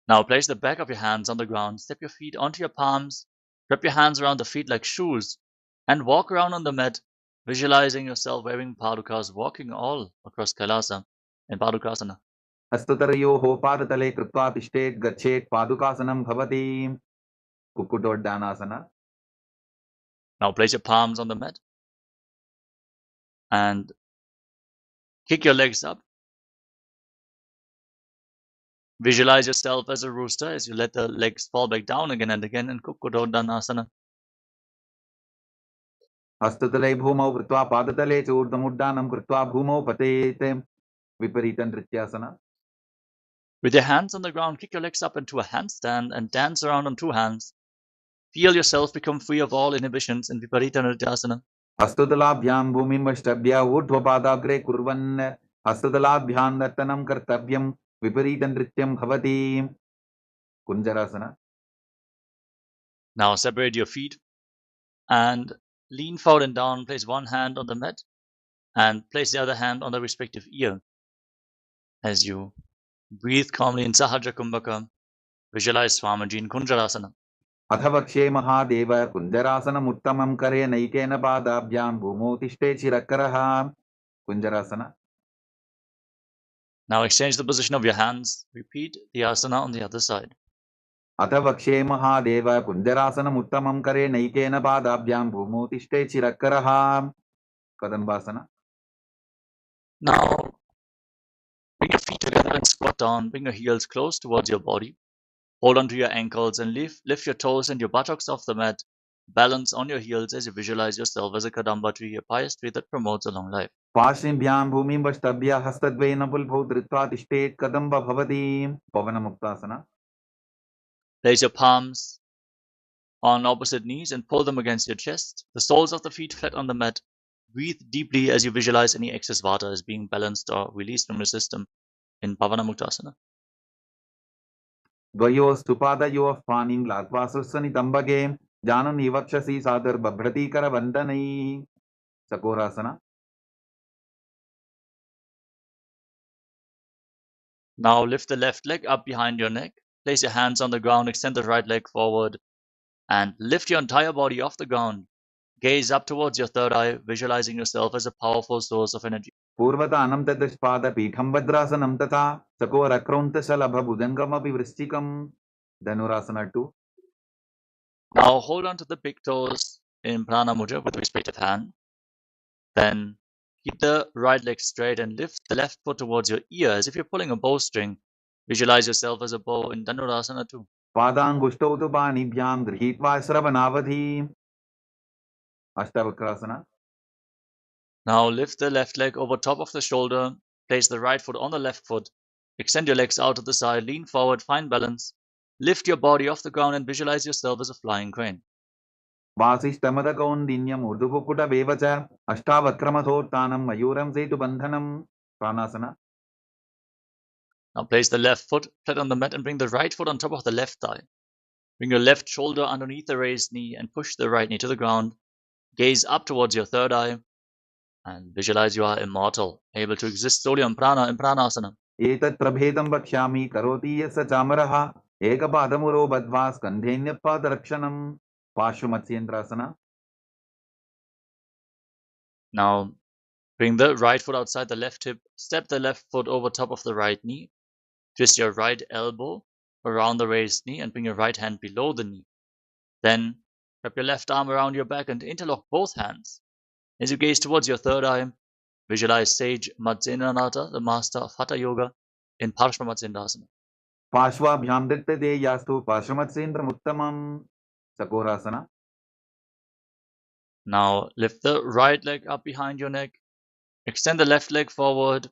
Speaker 2: Now place the back of your hands on the ground, step your feet onto your palms, wrap your hands around the feet like shoes, and walk around on the mat, visualizing yourself wearing padukas, walking all across Kailasa in Padukasana.
Speaker 1: हस्ततरयोः पादतले कृत्वा तिष्ठेत् गच्छेत् पादुकासनं भवति. Kukkudoddanasana.
Speaker 2: Now place your palms on the mat and kick your legs up. Visualize yourself as a rooster as you let the legs fall back down again and again in Kukkudoddanasana.
Speaker 1: हस्ततले भूमौ कृत्वा पादतले च ऊर्ध्वमुड्डानं कृत्वा भूमौ पतेत्. Viparitandrityasana.
Speaker 2: With your hands on the ground, kick your legs up into a handstand and dance around on two hands. Feel yourself become free of all inhibitions in Viparitandrityasana.
Speaker 1: हस्ततलाभ्यां भूमिमष्टभ्य ऊर्ध्वपादाग्रे कुर्वन् हस्ततलाभ्यां नर्तनं कर्तव्यं विपरीतनृत्यं भवति. Kunjarasana.
Speaker 2: Now separate your feet and lean forward and down. Place one hand on the mat and place the other hand on the respective ear. As you breathe calmly in Sahaja Kumbhaka, visualize Swamiji in Kunjarasana.
Speaker 1: अथ वक्ष्ये महादेव कुञ्जरासनमुत्तमं करे नैकेन पादाभ्यां भूमौ तिष्ठे चिरकरः. Kunjarasana.
Speaker 2: Now exchange the position of your hands. Repeat the asana on the other side.
Speaker 1: अथ वक्ष्ये महादेव कुञ्जरासनमुत्तमं करे नैकेन पादाभ्यां भूमौ तिष्ठे चिरकरः. Kadambasana.
Speaker 2: Now bring your feet together and squat down. Bring your heels close towards your body. Hold on to your ankles and lift your toes and your buttocks off the mat. Balance on your heels as you visualize yourself as a kadamba tree, a pious tree that promotes a long life.
Speaker 1: पार्श्विभ्यां भूमिं वष्टभ्य हस्तद्वयेन पुल्भौ धृत्वा तिष्ठेत् कदम्ब भवति. पवनमुक्तासना.
Speaker 2: Place your palms on opposite knees and pull them against your chest. The soles of the feet flat on the mat. Breathe deeply as you visualize any excess vata as being balanced or released from your system in Pavanamuktasana.
Speaker 1: द्वयोस्तु पादयोः पाणिं लात्वा सुस्वनितम्बके जानन् वक्षसि सादुर्बभ्रतीकरवन्दनैः. Sakorasana.
Speaker 2: Now lift the left leg up behind your neck. Place your hands on the ground, extend the right leg forward, and lift your entire body off the ground. Gaze up towards your third eye, visualizing yourself as a powerful source of energy.
Speaker 1: पूर्वतानं तदष्पादपीठं भद्रासनं तथा सकोरक्रौन्तशलभभुजङ्गमपि वृश्चिकं. Dhanurasana 2.
Speaker 2: Now hold on to the big toes in Prana Mudra with the respective hand. Then keep the right leg straight and lift the left foot towards your ear as if you're pulling a bowstring. Visualize yourself as a bow in Dhanurasana 2.
Speaker 1: पादाङ्गुष्टौ तु पाणिभ्यां गृहीत्वा श्रवणावधि. Ashtavakrasana.
Speaker 2: Now lift the left leg over top of the shoulder. Place the right foot on the left foot. Extend your legs out to the side. Lean forward. Find balance. Lift your body off the ground and visualize yourself as a flying crane.
Speaker 1: वासिष्ठमदकौन्दिन्यम् ऊर्ध्वकुक्कुटवेव च अष्टावक्रमथोत्थानं मयूरं सेतुबन्धनं. Pranasana.
Speaker 2: Now place the left foot flat on the mat and bring the right foot on top of the left thigh. Bring your left shoulder underneath the raised knee and push the right knee to the ground. Gaze up towards your third eye and visualize you are immortal, able to exist solely on prana in pranasana.
Speaker 1: एतत् प्रभेदं वक्ष्यामि करोति यः स चामरः एकपादमुरो बद्ध्वा स्कन्धेऽन्यपादरक्षणं. Pashvamत्स्येन्द्रासना.
Speaker 2: Now bring the right foot outside the left hip. Step the left foot over top of the right knee. Twist your right elbow around the raised knee and bring your right hand below the knee. Then wrap your left arm around your back and interlock both hands. As you gaze towards your third eye, visualize sage Matsyendranath, the master of Hatha Yoga, in Parshva Matsyendasana.
Speaker 1: Pashvabhyam Dittade Yastu Pashamatsendram Uttamam. Sakorasana.
Speaker 2: Now lift the right leg up behind your neck. Extend the left leg forward.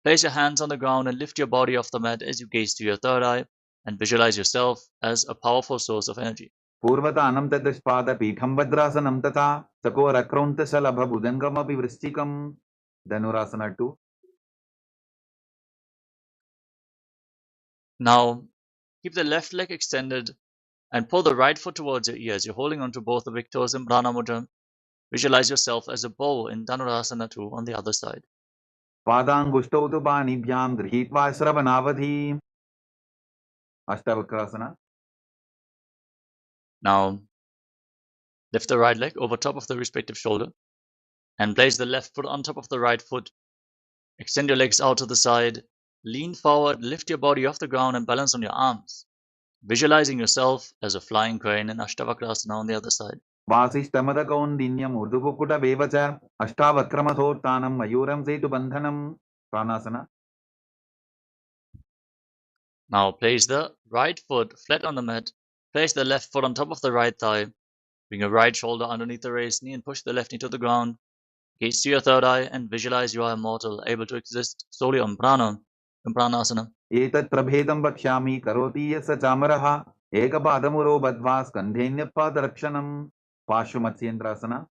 Speaker 2: Place your hands on the ground and lift your body off the mat as you gaze to your third eye and visualize yourself as a powerful source of energy.
Speaker 1: Purvatanam Tadashpada Pitham Vadrasanam Tata Sakora Shalabha Budangamapi Vrishchikam. Dhanurasana 2.
Speaker 2: Now keep the left leg extended and pull the right foot towards your ears. You're holding onto both the big toes in Prana Mudra. Visualize yourself as a bow in Dhanurasana 2 on the other side.
Speaker 1: Padangushto tu Banibhyam Grihitva Shravanavadhi. Ashtavakrasana.
Speaker 2: Now lift the right leg over top of the respective shoulder and place the left foot on top of the right foot. Extend your legs out to the side. Lean forward, lift your body off the ground and balance on your arms. Visualizing yourself as a flying crane in Ashtavakrasana on the other side.
Speaker 1: Vasishtamadakaundinyam Urdupukuta Vevacha Ashtavakramathotanam Mayuram Setu Bandhanam. Pranasana.
Speaker 2: Now place the right foot flat on the mat. Place the left foot on top of the right thigh. Bring your right shoulder underneath the raised knee and push the left knee to the ground. Gaze to your third eye and visualize you are immortal, able to exist solely on prana in Pranasana.
Speaker 1: Etat prabhedam vakshyami karoti yasa chamaraha ekapadamuro badva skandhenyapadakshanam. Pashvamatsendrasana.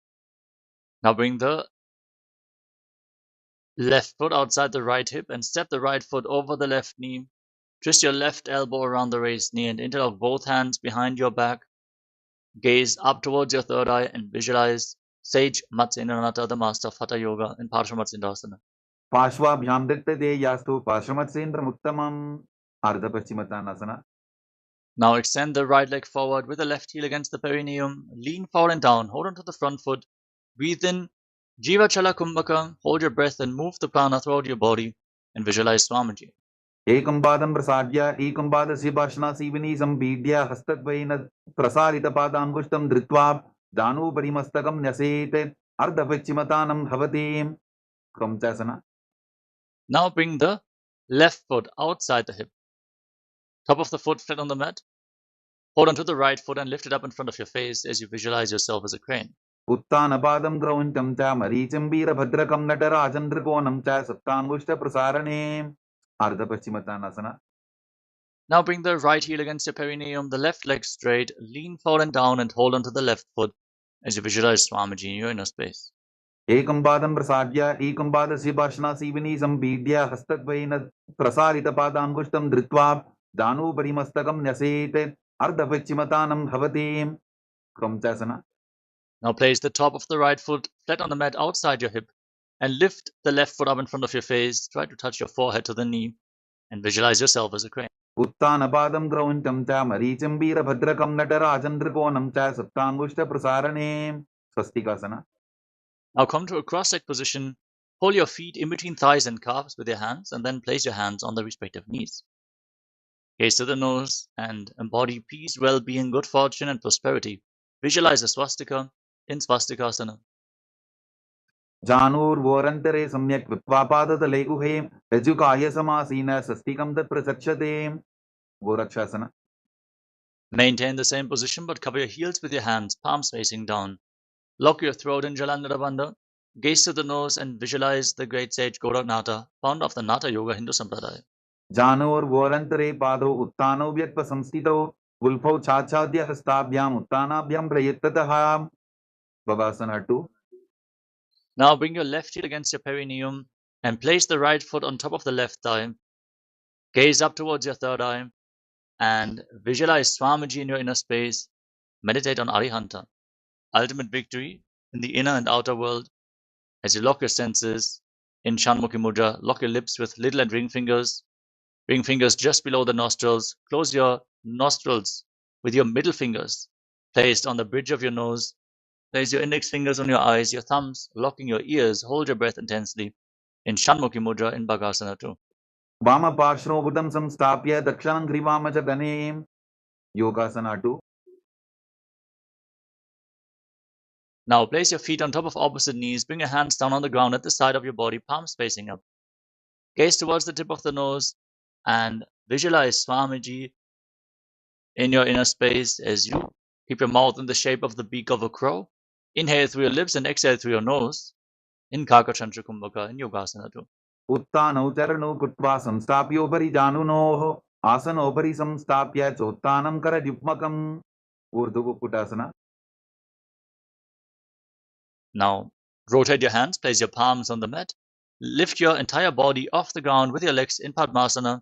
Speaker 2: Now bring the left foot outside the right hip and step the right foot over the left knee. Twist your left elbow around the raised knee and interlock both hands behind your back. Gaze up towards your third eye and visualize Sage Matsyendranath, the master of Hatha Yoga in Parshvamatsendrasana.
Speaker 1: Pashvabhyam Dittade Yastu Pashvamatsendram Uttamam. Ardhapaschimottanasana.
Speaker 2: Now extend the right leg forward with the left heel against the perineum. Lean forward and down. Hold on to the front foot. Breathe in. Jiva Chala Kumbhaka. Hold your breath and move the prana throughout your body and visualize Swamiji.
Speaker 1: Ekam padam prasadya ekam padasya bhashna sivini sambidya hastadvaina prasarita padangushtam dhritva danu parimastakam nyasete ardhapachimatanam bhavati. Kromchasana.
Speaker 2: Now bring the left foot outside the hip. Top of the foot flat on the mat. Hold on to the right foot and lift it up in front of your face as you visualize yourself as a crane.
Speaker 1: Uttanapadam grauntam cha maricham virabhadrakam natarajan trikonam cha saptangushta prasarane. Ardhapachimatanasana.
Speaker 2: Now bring the right heel against your perineum, the left leg straight, lean forward and down and hold on to the left foot as you visualize Swamiji in your inner space.
Speaker 1: Ekam padam prasadya ekam padasya bhashna sivini sambidya hastadvaina prasarita padangushtam dhritva danu parimastakam nyasete ardhapachimatanam bhavati. Kromchasana.
Speaker 2: Now place the top of the right foot flat on the mat outside your hip and lift the left foot up in front of your face. Try to touch your forehead to the knee and visualize yourself as a crane.
Speaker 1: Uttanapadam grauntam cha maricham virabhadrakam natarajan trikonam cha saptangushta prasarane. Swastikasana.
Speaker 2: Now come to a cross-legged position. Pull your feet in between thighs and calves with your hands and then place your hands on the respective knees. Gaze to the nose and embody peace, well-being, good fortune and prosperity. Visualize a swastika in swastikasana.
Speaker 1: Janur vorantare samyak vipvapadata guhe ejukaya samasina sastikam tat prasakshate. Gorakshasana.
Speaker 2: Maintain the same position but cover your heels with your hands, palms facing down. Lock your throat in Jalandhara Bandha. Gaze to the nose and visualize the great sage Goraknatha, founder of the Natha Yoga Hindu Sampradaya.
Speaker 1: Janur vorantare pado uttano vyakpa samstito gulpho chachadya hastabhyam uttanabhyam prayettatah. Bhavasana 2.
Speaker 2: Now bring your left heel against your perineum and place the right foot on top of the left thigh. Gaze up towards your third eye and visualize Swamiji in your inner space. Meditate on Arihanta, ultimate victory in the inner and outer world. As you lock your senses in Shanmukhi Mudra, lock your lips with little and ring fingers just below the nostrils. Close your nostrils with your middle fingers placed on the bridge of your nose. Place your index fingers on your eyes, your thumbs locking your ears. Hold your breath intensely in Shanmukhi Mudra in Bhagasana 2.
Speaker 1: Vama parshno budam samstapya dakshanam grivama cha dane. Yogasana 2.
Speaker 2: Now place your feet on top of opposite knees. Bring your hands down on the ground at the side of your body, palms facing up. Gaze towards the tip of the nose and visualize Swamiji in your inner space as you keep your mouth in the shape of the beak of a crow. Inhale through your lips and exhale through your nose in Kakachandra Kumbhaka in Yogasana 2.
Speaker 1: उत्तानौ चरणौ कृत्वा संस्थाप्योपरि जानुनोः आसनोपरि संस्थाप्य चोत्तानं करयुग्मकम् ऊर्ध्वकुक्कुटासना.
Speaker 2: Now, rotate your hands, place your palms on the mat, lift your entire body off the ground with your legs in Padmasana.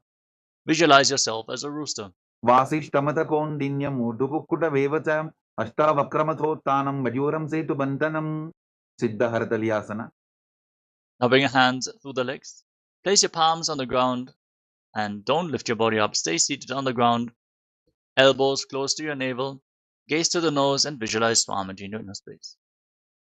Speaker 2: Visualize yourself as a rooster.
Speaker 1: वासिष्ठमतकौण्डिन्यम् ऊर्ध्वकुक्कुटवेव च अष्टावक्रमथोत्तानं मयूरं सेतुबन्धनं सिद्धहरतलियासना.
Speaker 2: Now bring your hands through the legs. Place your palms on the ground and don't lift your body up. Stay seated on the ground. Elbows close to your navel. Gaze to the nose and visualize Swamiji in your inner space.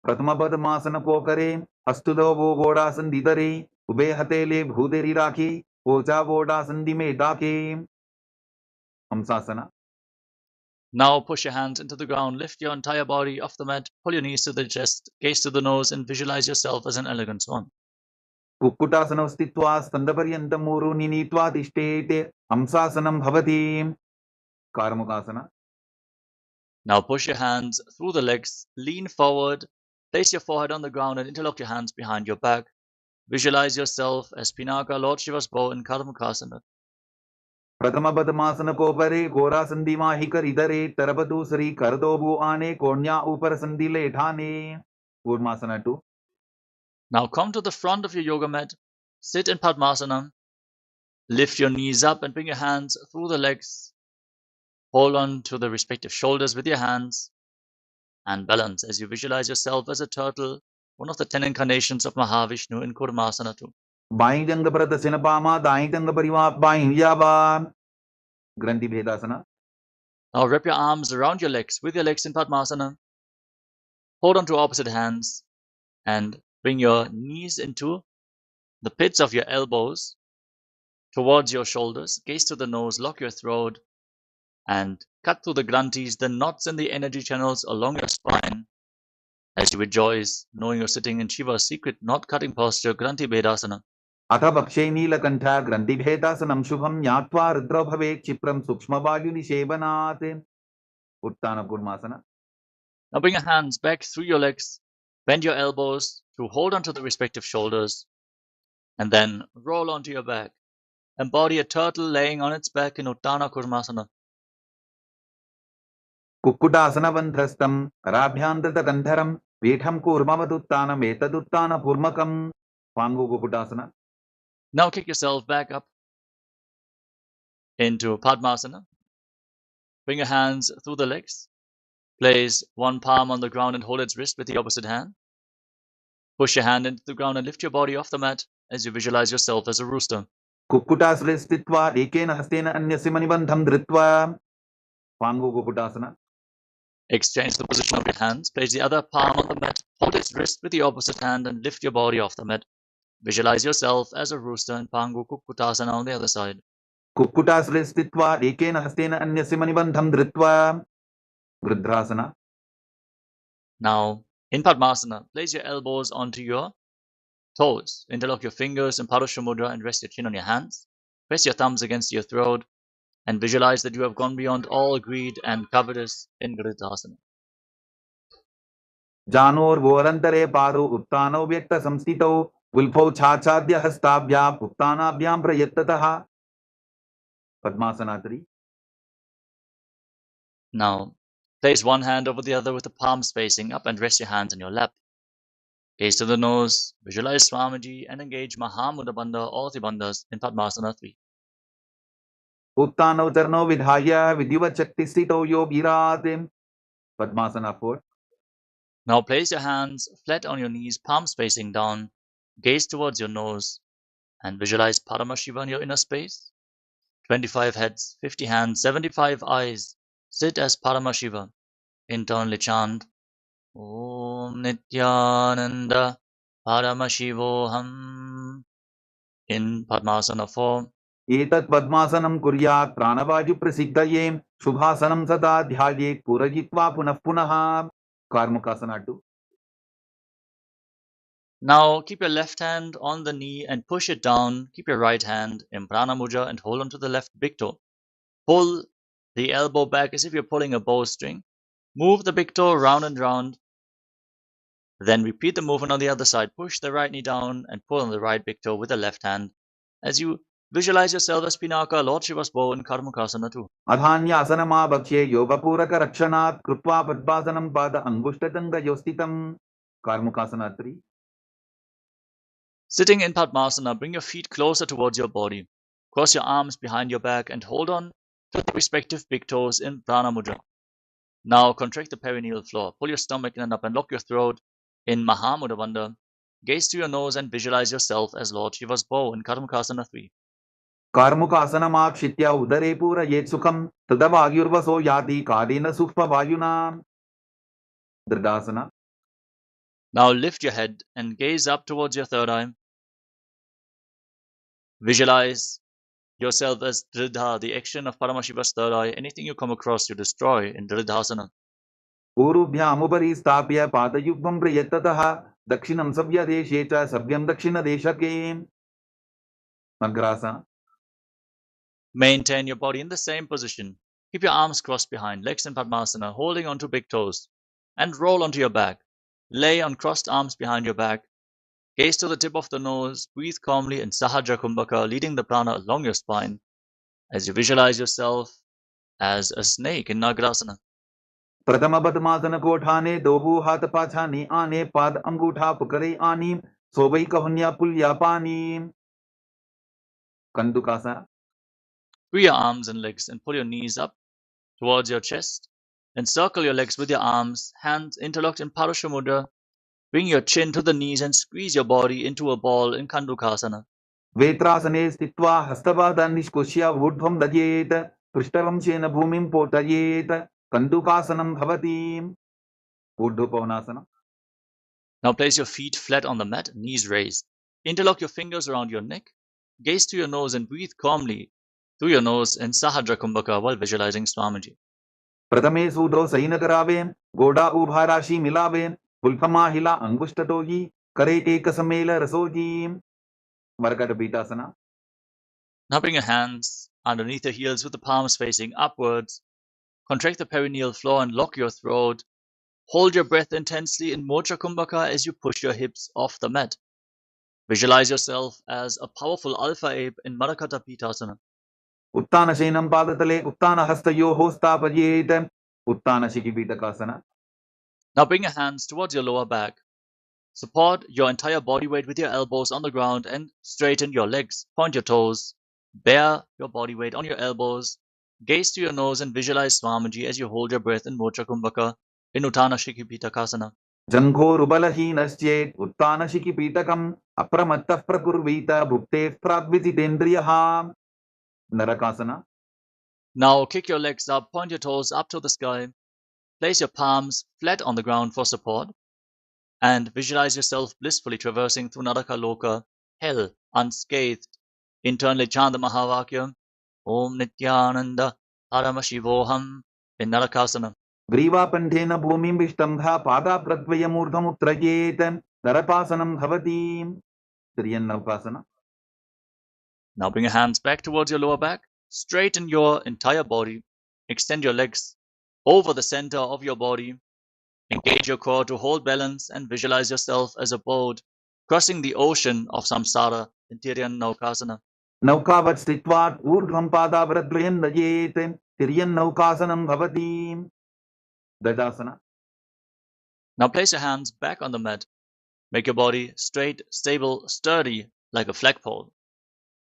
Speaker 1: प्रथमपदमासनपोकरे अस्तुदो घोडासन्दितरे उभे हतेले भूदेरि राखी Ocha घोडासन्दि में डाके. Hamsasana.
Speaker 2: Now push your hands into the ground. Lift your entire body off the mat. Pull your knees to the chest. Gaze to the nose and visualize yourself as an elegant swan.
Speaker 1: कुक्कुटासनौ स्थित्वा स्तन्दपर्यन्तं ऊरुनि नीत्वा तिष्ठेत् हंसासनं भवति. Karmukasana.
Speaker 2: Now push your hands through the legs. Lean forward. Place your forehead on the ground and interlock your hands behind your back. Visualize yourself as Pinaka, Lord Shiva's bow in Karmukasana.
Speaker 1: प्रथमपदमासनकोपरे घोरासन्धिमाहिकरिधरे तरपदूसरी करदोबु आने कोण्या ऊपर संधिले ठाने. Urmasana 2.
Speaker 2: Now come to the front of your yoga mat. Sit in Padmasana. Lift your knees up and bring your hands through the legs. Hold on to the respective shoulders with your hands. And balance as you visualize yourself as a turtle, one of the 10 incarnations of Mahavishnu in Kurmasana 2.
Speaker 1: By जंग प्रदर्शनपामा दाई जंग परिवाप by जाबा. Grandi Bhedasana.
Speaker 2: Now wrap your arms around your legs with your legs in Padmasana. Hold on to opposite hands and bring your knees into the pits of your elbows towards your shoulders. Gaze to the nose, lock your throat, and cut through the granthis, the knots in the energy channels along your spine as you rejoice, knowing you're sitting in Shiva's secret knot-cutting posture, Granthi Bhedasana.
Speaker 1: अथ भक्षे नीलकण्ठ ग्रन्थिभेदासनं शुभं ज्ञात्वा रुद्रो भवेत् क्षिप्रं सूक्ष्मवायुनिषेवनात्. उत्तानकूर्मासना.
Speaker 2: Now bring your hands back through your legs, bend your elbows to hold onto the respective shoulders, and then roll onto your back. Embody a turtle laying on its back in Uttana Kurmasana.
Speaker 1: कुक्कुटासनबन्धस्थं कराभ्यान्तरकण्ठरं पीठं कूर्मवदुत्तानम् एतदुत्तानपूर्मकं. Pangukukutasana.
Speaker 2: Now kick yourself back up into Padmasana. Bring your hands through the legs. Place one palm on the ground and hold its wrist with the opposite hand. Push your hand into the ground and lift your body off the mat as you visualize yourself as a rooster.
Speaker 1: कुक्कुटासने स्थित्वा एकेन हस्तेन अन्यस्य मणिबन्धं धृत्वा. Pangukukutasana.
Speaker 2: Exchange the position of your hands. Place the other palm on the mat. Hold its wrist with the opposite hand and lift your body off the mat. Visualize yourself as a rooster in Pangukukutasana on the other side.
Speaker 1: कुक्कुटासने स्थित्वा एकेन हस्तेन अन्यस्य मणिबन्धं धृत्वा. Vridrasana.
Speaker 2: Now, in Padmasana, place your elbows onto your toes. Interlock your fingers in Parusha Mudra and rest your chin on your hands. Press your thumbs against your throat and visualize that you have gone beyond all greed and covetous in Vridrasana.
Speaker 1: जानोर्वोरन्तरे पादौ उत्तानौ व्यक्तसंस्थितौ गुल्फौ छाछाद्य हस्ताभ्याम् उत्तानाभ्यां प्रयत्ततः. Padmasana 3.
Speaker 2: Now, place one hand over the other with the palms facing up and rest your hands on your lap. Gaze to the nose, visualize Swamiji and engage Mahamudra Bandha, all the bandhas in Padmasana 3.
Speaker 1: उत्तानौ चरणौ विधाय विधिवत् शक्तिस्थितौ यो Virat. Padmasana 4.
Speaker 2: Now place your hands flat on your knees, palms facing down. Gaze towards your nose and visualize Paramashiva in your inner space. 25 heads, 50 hands, 75 eyes. Sit as Paramashiva. Internally chant Om Nityananda Paramashivoham in Padmasana 4.
Speaker 1: एतत् पद्मासनं कुर्यात् प्राणवायुप्रसिद्धये शुभासनं सदा ध्यायेत् पूरयित्वा पुनः पुनः. Karmukasana 2.
Speaker 2: Now keep your left hand on the knee and push it down. Keep your right hand in Prana Mudra and hold on to the left big toe. Pull the elbow back as if you're pulling a bowstring. Move the big toe round and round. Then repeat the movement on the other side. Push the right knee down and pull on the right big toe with the left hand as you visualize yourself as Pinaka, Lord Shiva's bow in Karmakasana 2.
Speaker 1: अधान्यासनमा भक्ष्ये योगपूरकरक्षणात् कृत्वा पद्मासनं पाद अङ्गुष्ठतङ्गयोस्थितं. Karmakasana 3.
Speaker 2: Sitting in Padmasana, bring your feet closer towards your body. Cross your arms behind your back and hold on to the respective big toes in Prana Mudra. Now contract the perineal floor. Pull your stomach in and up and lock your throat in Mahamudra Bandha. Gaze to your nose and visualize yourself as Lord Shiva's bow in Karmakasana 3.
Speaker 1: कार्मुकासनमाक्षित्य उदरे पूरयेत् सुखं तदवायुर्वसो याति कालेन सूक्ष्मवायुना. Dridasana.
Speaker 2: Now lift your head and gaze up towards your third eye. Visualize yourself as Dridha, the action of Paramashiva's third eye. Anything you come across, you destroy in Dridhasana.
Speaker 1: पूर्वभ्यामुपरि स्थाप्य पादयुग्मं प्रयत्ततः दक्षिणं सव्यदेशे च सव्यं दक्षिणदेशके. Magrasana.
Speaker 2: Maintain your body in the same position. Keep your arms crossed behind, legs in Padmasana, holding onto big toes, and roll onto your back. Lay on crossed arms behind your back. Gaze to the tip of the nose. Breathe calmly in Sahajra Kumbhaka, leading the prana along your spine as you visualize yourself as a snake in Nagrasana.
Speaker 1: प्रथम पद्मासन कोठाने दोहु हाथ पाछाने आने पाद अंगूठा पुकरे आनी सोबई कहुन्या पुल्या पानी. Kandukasana.
Speaker 2: Free your arms and legs and pull your knees up towards your chest. Encircle your legs with your arms, hands interlocked in Parasha Mudra. Bring your chin to the knees and squeeze your body into a ball in Kandukasana.
Speaker 1: वेत्रासने स्थित्वा हस्तपादान् निष्कुष्य ऊर्ध्वं दध्येत् पृष्ठवंशेन भूमिं पोटयेत्. कन्दुकासनं भवति. ऊर्ध्वपवनासना.
Speaker 2: Now place your feet flat on the mat, knees raised. Interlock your fingers around your neck. Gaze to your nose and breathe calmly through your nose in Sahajra Kumbhaka while visualizing Swamiji.
Speaker 1: प्रथमे सूदो सैनकरावे गोडा उभा राशि मिलावे पुल्फमा हिला अंगुष्ठतोही करे एक समेल रसोजी. Margadapītāsana.
Speaker 2: Now bring your hands underneath your heels with the palms facing upwards. Contract the perineal floor and lock your throat. Hold your breath intensely in Mocha Kumbhaka as you push your hips off the mat. Visualize yourself as a powerful alpha ape in Marakatapītāsana.
Speaker 1: उत्तानशयनं पादतले उत्तानहस्तयोः स्थापयेत्. उत्तानशिखिपीठकासना.
Speaker 2: Now bring your hands towards your lower back. Support your entire body weight with your elbows on the ground and straighten your legs. Point your toes. Bear your body weight on your elbows. Gaze to your nose and visualize Swamiji as you hold your breath in Mocha Kumbhaka in Uttana Shikhipītakasana.
Speaker 1: जङ्घोरुबलहीनश्चेत् उत्तानशिखिपीठकम् अप्रमत्तः प्रकुर्वीत भुक्तेः प्राग्विजितेन्द्रियः. Narakasana.
Speaker 2: Now kick your legs up, point your toes up to the sky. Place your palms flat on the ground for support. And visualize yourself blissfully traversing through Naraka Loka, hell, unscathed. Internally chant the Mahavakya, Om Nityananda Paramashivoham in Narakasana.
Speaker 1: ग्रीवापण्ठेन भूमिं विष्टम्भा पादाप्रद्वयमूर्धमुत्त्रयेत्. नरकासनं भवति. तिर्यन्नौकासना.
Speaker 2: Now bring your hands back towards your lower back. Straighten your entire body. Extend your legs over the center of your body. Engage your core to hold balance and visualize yourself as a boat crossing the ocean of samsara in Tiryannaukasana.
Speaker 1: नौकावत् स्थित्वा ऊर्ध्वं पादाप्रद्वयं नयेत्. तिर्यन्नौकासनं भवति. Dajasana.
Speaker 2: Now place your hands back on the mat. Make your body straight, stable, sturdy like a flagpole.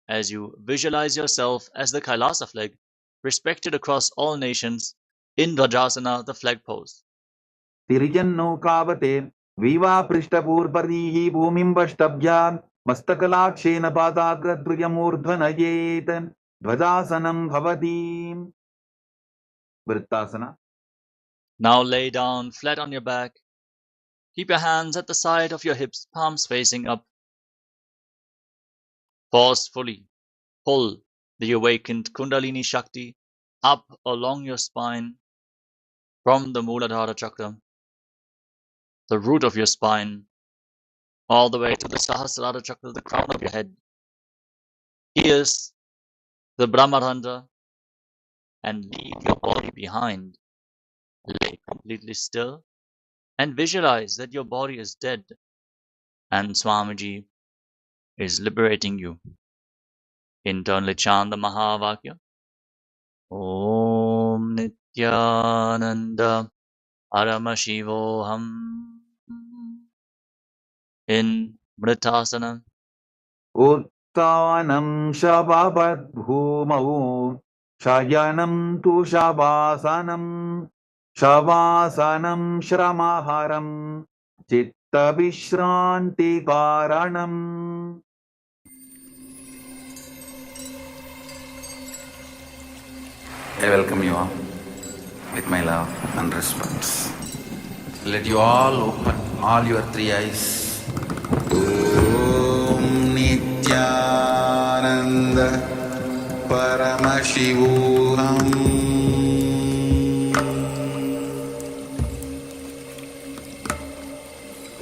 Speaker 2: As you visualize yourself as the Kailasa flag, respected across all nations in Rajasana, the flag pose.
Speaker 1: तिर्यन्नौकावते विवापृष्ठपूर्वरीः भूमिं वष्टभ्या मस्तकलाक्षेन पादाग्रद्वयमूर्ध्वनयेत्. ध्वजासनं भवति. वृत्तासना.
Speaker 2: Now lay down flat on your back. Keep your hands at the side of your hips, palms facing up. Forcefully pull the awakened Kundalini Shakti up along your spine from the Muladhara Chakra, the root of your spine, all the way to the Sahasrara chakra, the crown of your head. Pierce the Brahmarandra and leave your body behind. Lay completely still and visualize that your body is dead and Swamiji is liberating you. Internally chant the Mahavakya. Om Nityananda Paramashivoham in Mritasana.
Speaker 1: Uttanam Shababad Bhumau Shayanam Tu Shabasanam Shavasanam Shramaharam Chitta Vishranti Karanam.
Speaker 3: I welcome you all with my love and respects. Let you all open all your three eyes. Om Nityananda Paramashivoham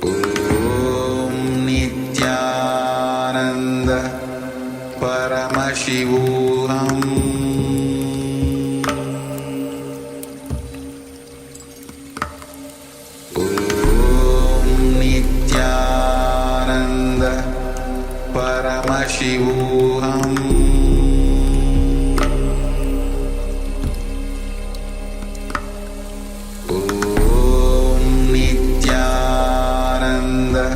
Speaker 3: Om Nityananda Paramashivoham Paramashivoham Om Nityananda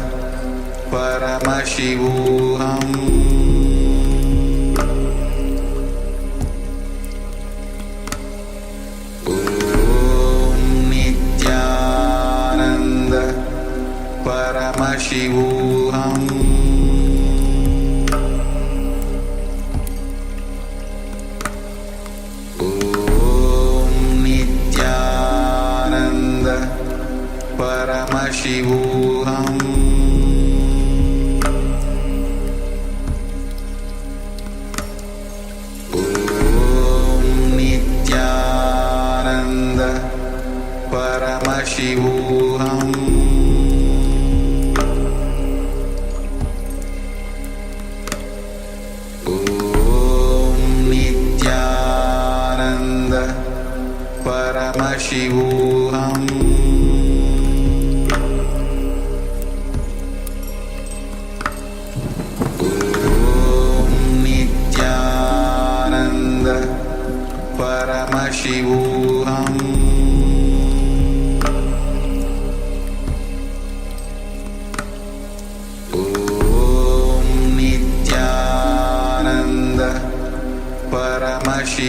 Speaker 3: Paramashivoham Om Nityananda Paramashivoham Paramashivoham Om Nityananda Paramashivoham Om Nityananda Paramashivoham Paramashivoham Om Nityananda Paramashivoham Om Nityananda Paramashivoham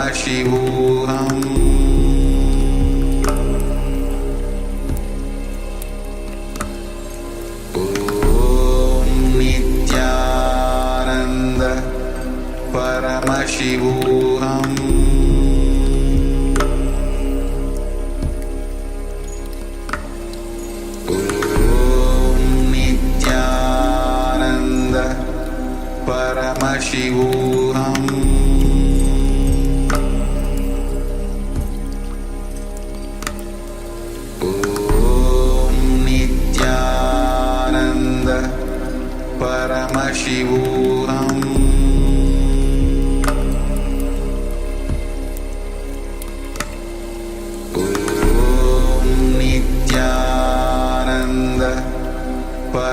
Speaker 3: Paramashivoham Om Nityananda Paramashivoham Om Nityananda Paramashivoham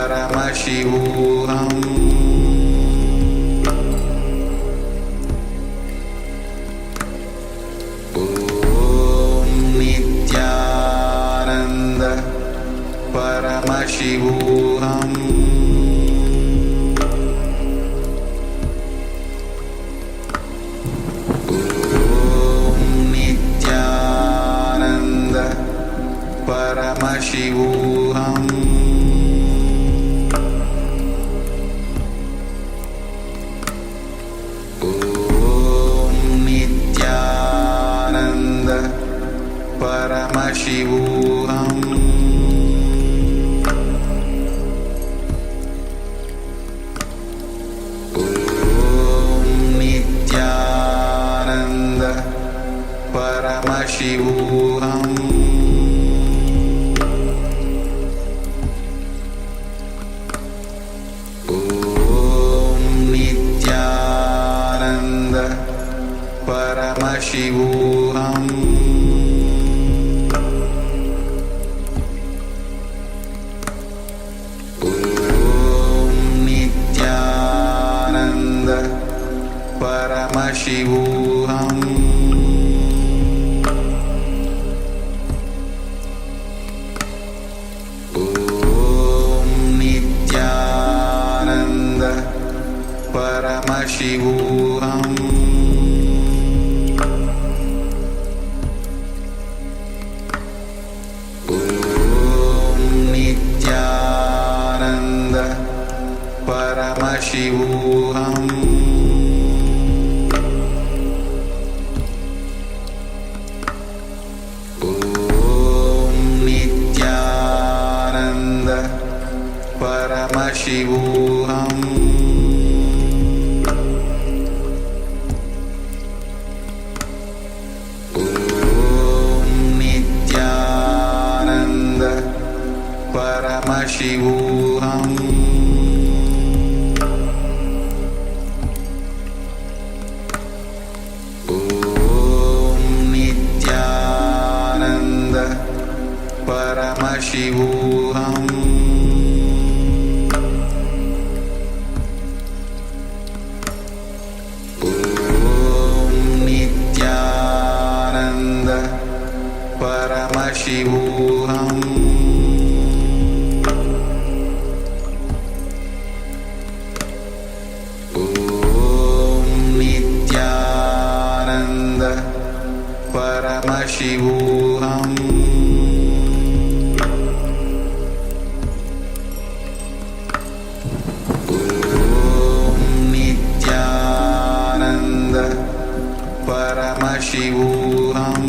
Speaker 3: Paramashivoham Om Nityananda Paramashivoham Om Nityananda Paramashivoham Paramashivoham Paramashivoham Om Nityananda Paramashivoham Om Nityananda Paramashivoham Paramashivoham Om Nityananda Paramashivoham Om Nityananda Paramashivoham Paramashivoham Om Nityananda Paramashivoham Om Nityananda Paramashivoham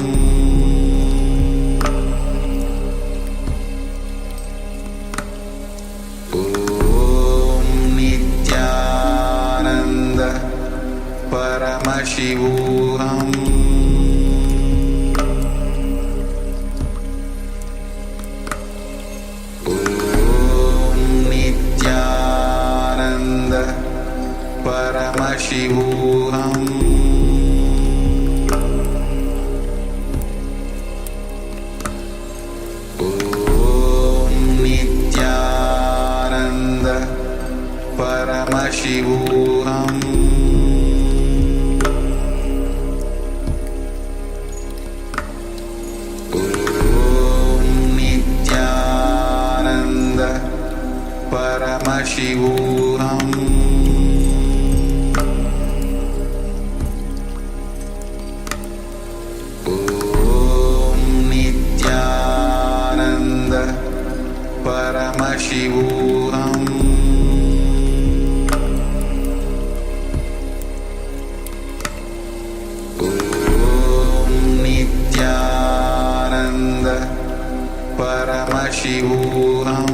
Speaker 3: Paramashivoham Om Nityananda Paramashivoham Om Nityananda Paramashivoham Paramashivoham Om Nityananda Paramashivoham Om Nityananda Paramashivoham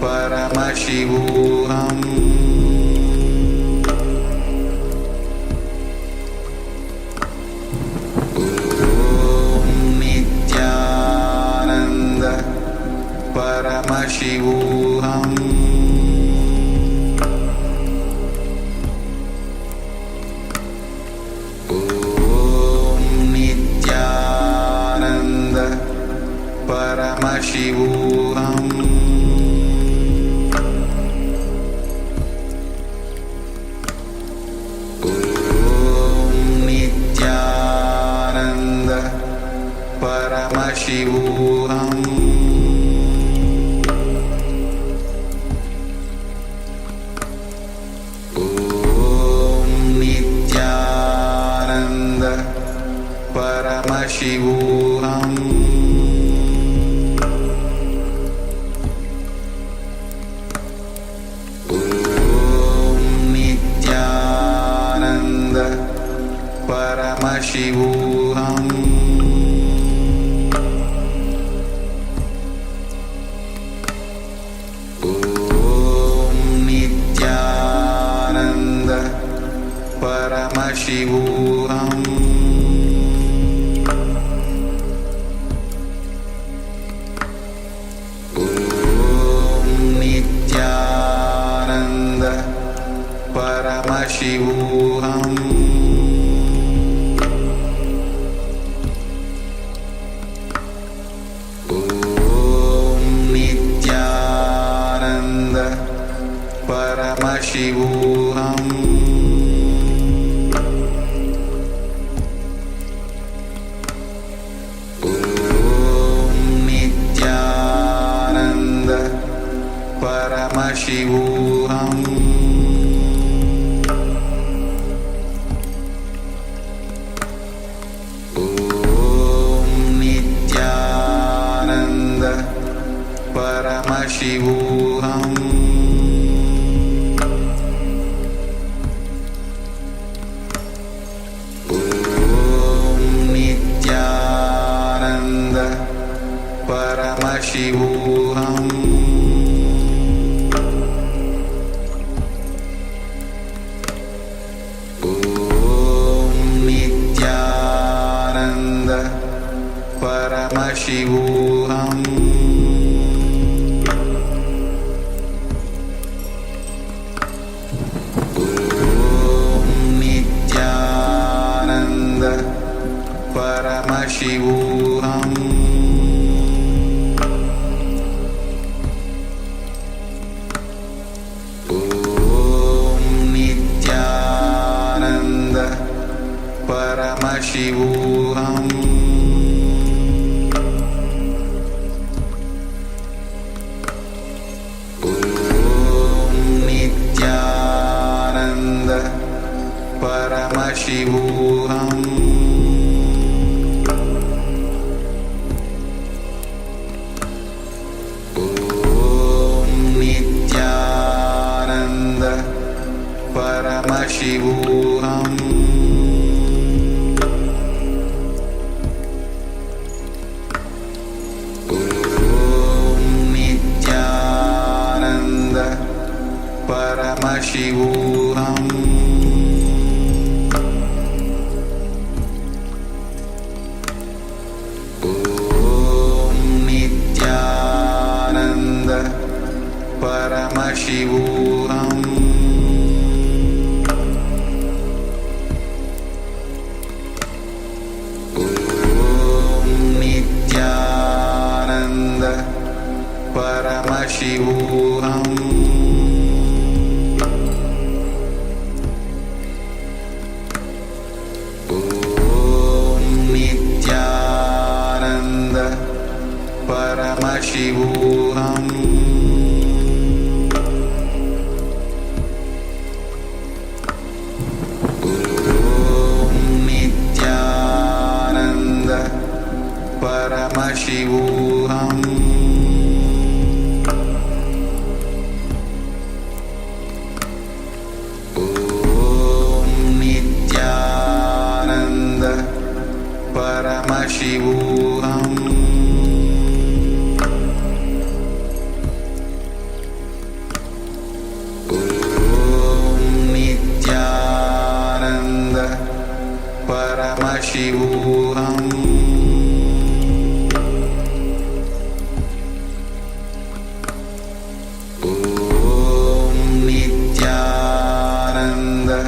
Speaker 3: Paramashivoham Om Nityananda Paramashivoham Om Nityananda Paramashivoham Paramashivoham Om Nityananda Paramashivoham Om Nityananda Paramashivoham Paramashivoham Om Nityananda Paramashivoham Paramashivoham Paramashivoham Om Nityananda Paramashivoham Om Nityananda Paramashivoham Paramashivoham Om Nityananda Paramashivoham Om Nityananda Paramashivoham Paramashivoham Om Nityananda Paramashivoham Om Nityananda Paramashivoham Paramashivoham Om Nityananda Paramashivoham Om Nityananda Paramashivoham Paramashivoham Om Nityananda Paramashivoham Om Nityananda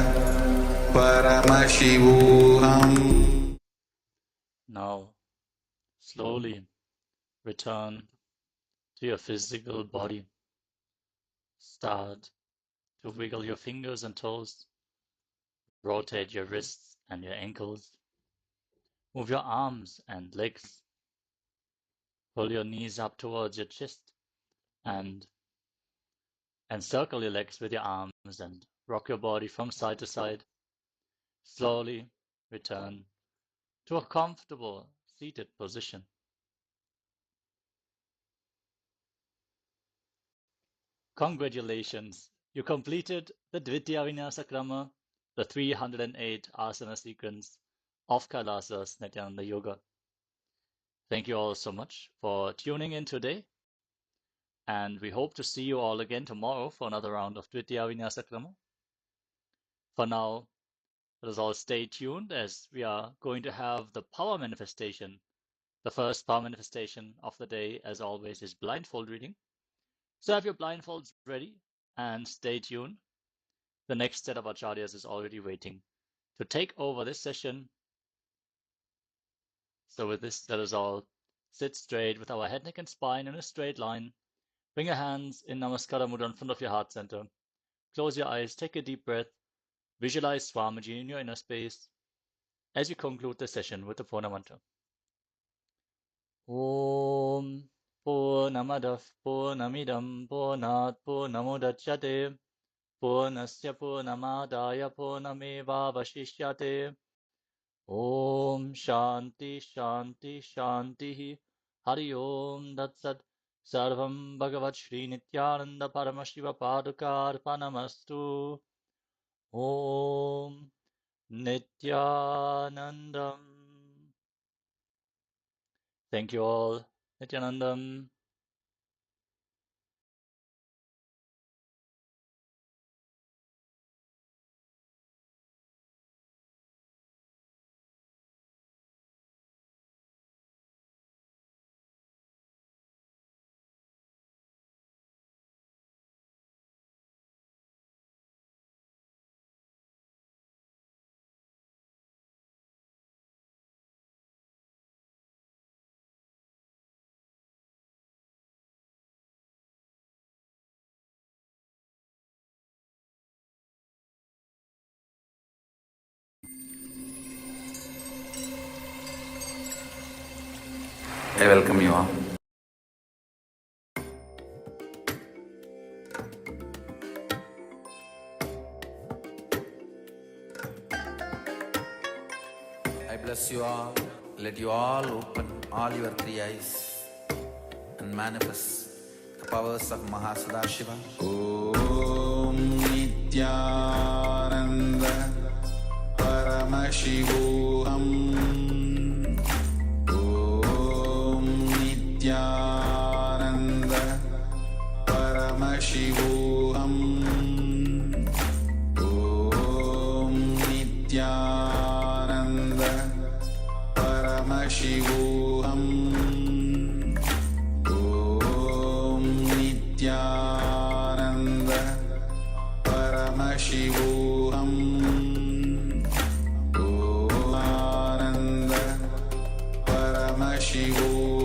Speaker 3: Paramashivoham.
Speaker 2: Now, slowly return to your physical body. Start to wiggle your fingers and toes. Rotate your wrists and your ankles. Move your arms and legs. Pull your knees up towards your chest and circle your legs with your arms and rock your body from side to side. Slowly return to a comfortable seated position. Congratulations! You completed the Dvitiya Vinyasa Krama, the 308 asana sequence of Kailasa's Nityananda Yoga. Thank you all so much for tuning in today, and we hope to see you all again tomorrow for another round of Dvitiya Vinyasa Krama. For now, let us all stay tuned as we are going to have the power manifestation. The first power manifestation of the day, as always, is blindfold reading. So have your blindfolds ready and stay tuned. The next set of acharyas is already waiting to take over this session. So with this, let us all sit straight with our head, neck, and spine in a straight line. Bring your hands in Namaskara Mudra in front of your heart center. Close your eyes, take a deep breath. Visualize Swamiji in your inner space as you conclude the session with the Purna mantra. Om Purnamadav Purnamidam Purnat Purnamudachyate Purnasya Purnamadaya Purnamevavashishyate. Om Shanti Shanti Shanti Hari Om Datsat Sarvam Bhagavat Shri Nityananda Paramashiva Padukar Panamastu. Om Nityanandam. Thank you all. Nityanandam.
Speaker 3: I welcome you all. I bless you all. Let you all open all your three eyes and manifest the powers of Mahasadashiva. Om Nityananda Paramashivoham. Om Nityananda Paramashivoham. Om Nityananda Paramashivoham. Om Nityananda Paramashivoham. Paramashivoham.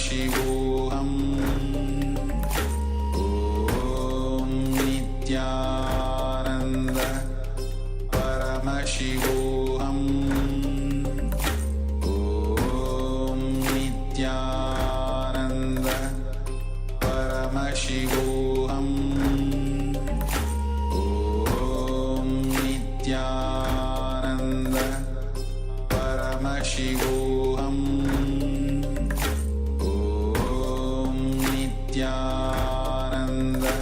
Speaker 3: Paramashivoham Om Nityananda Paramashivoham Om Nityananda Paramashivoham Om Nityananda Paramashivoham Om Nityananda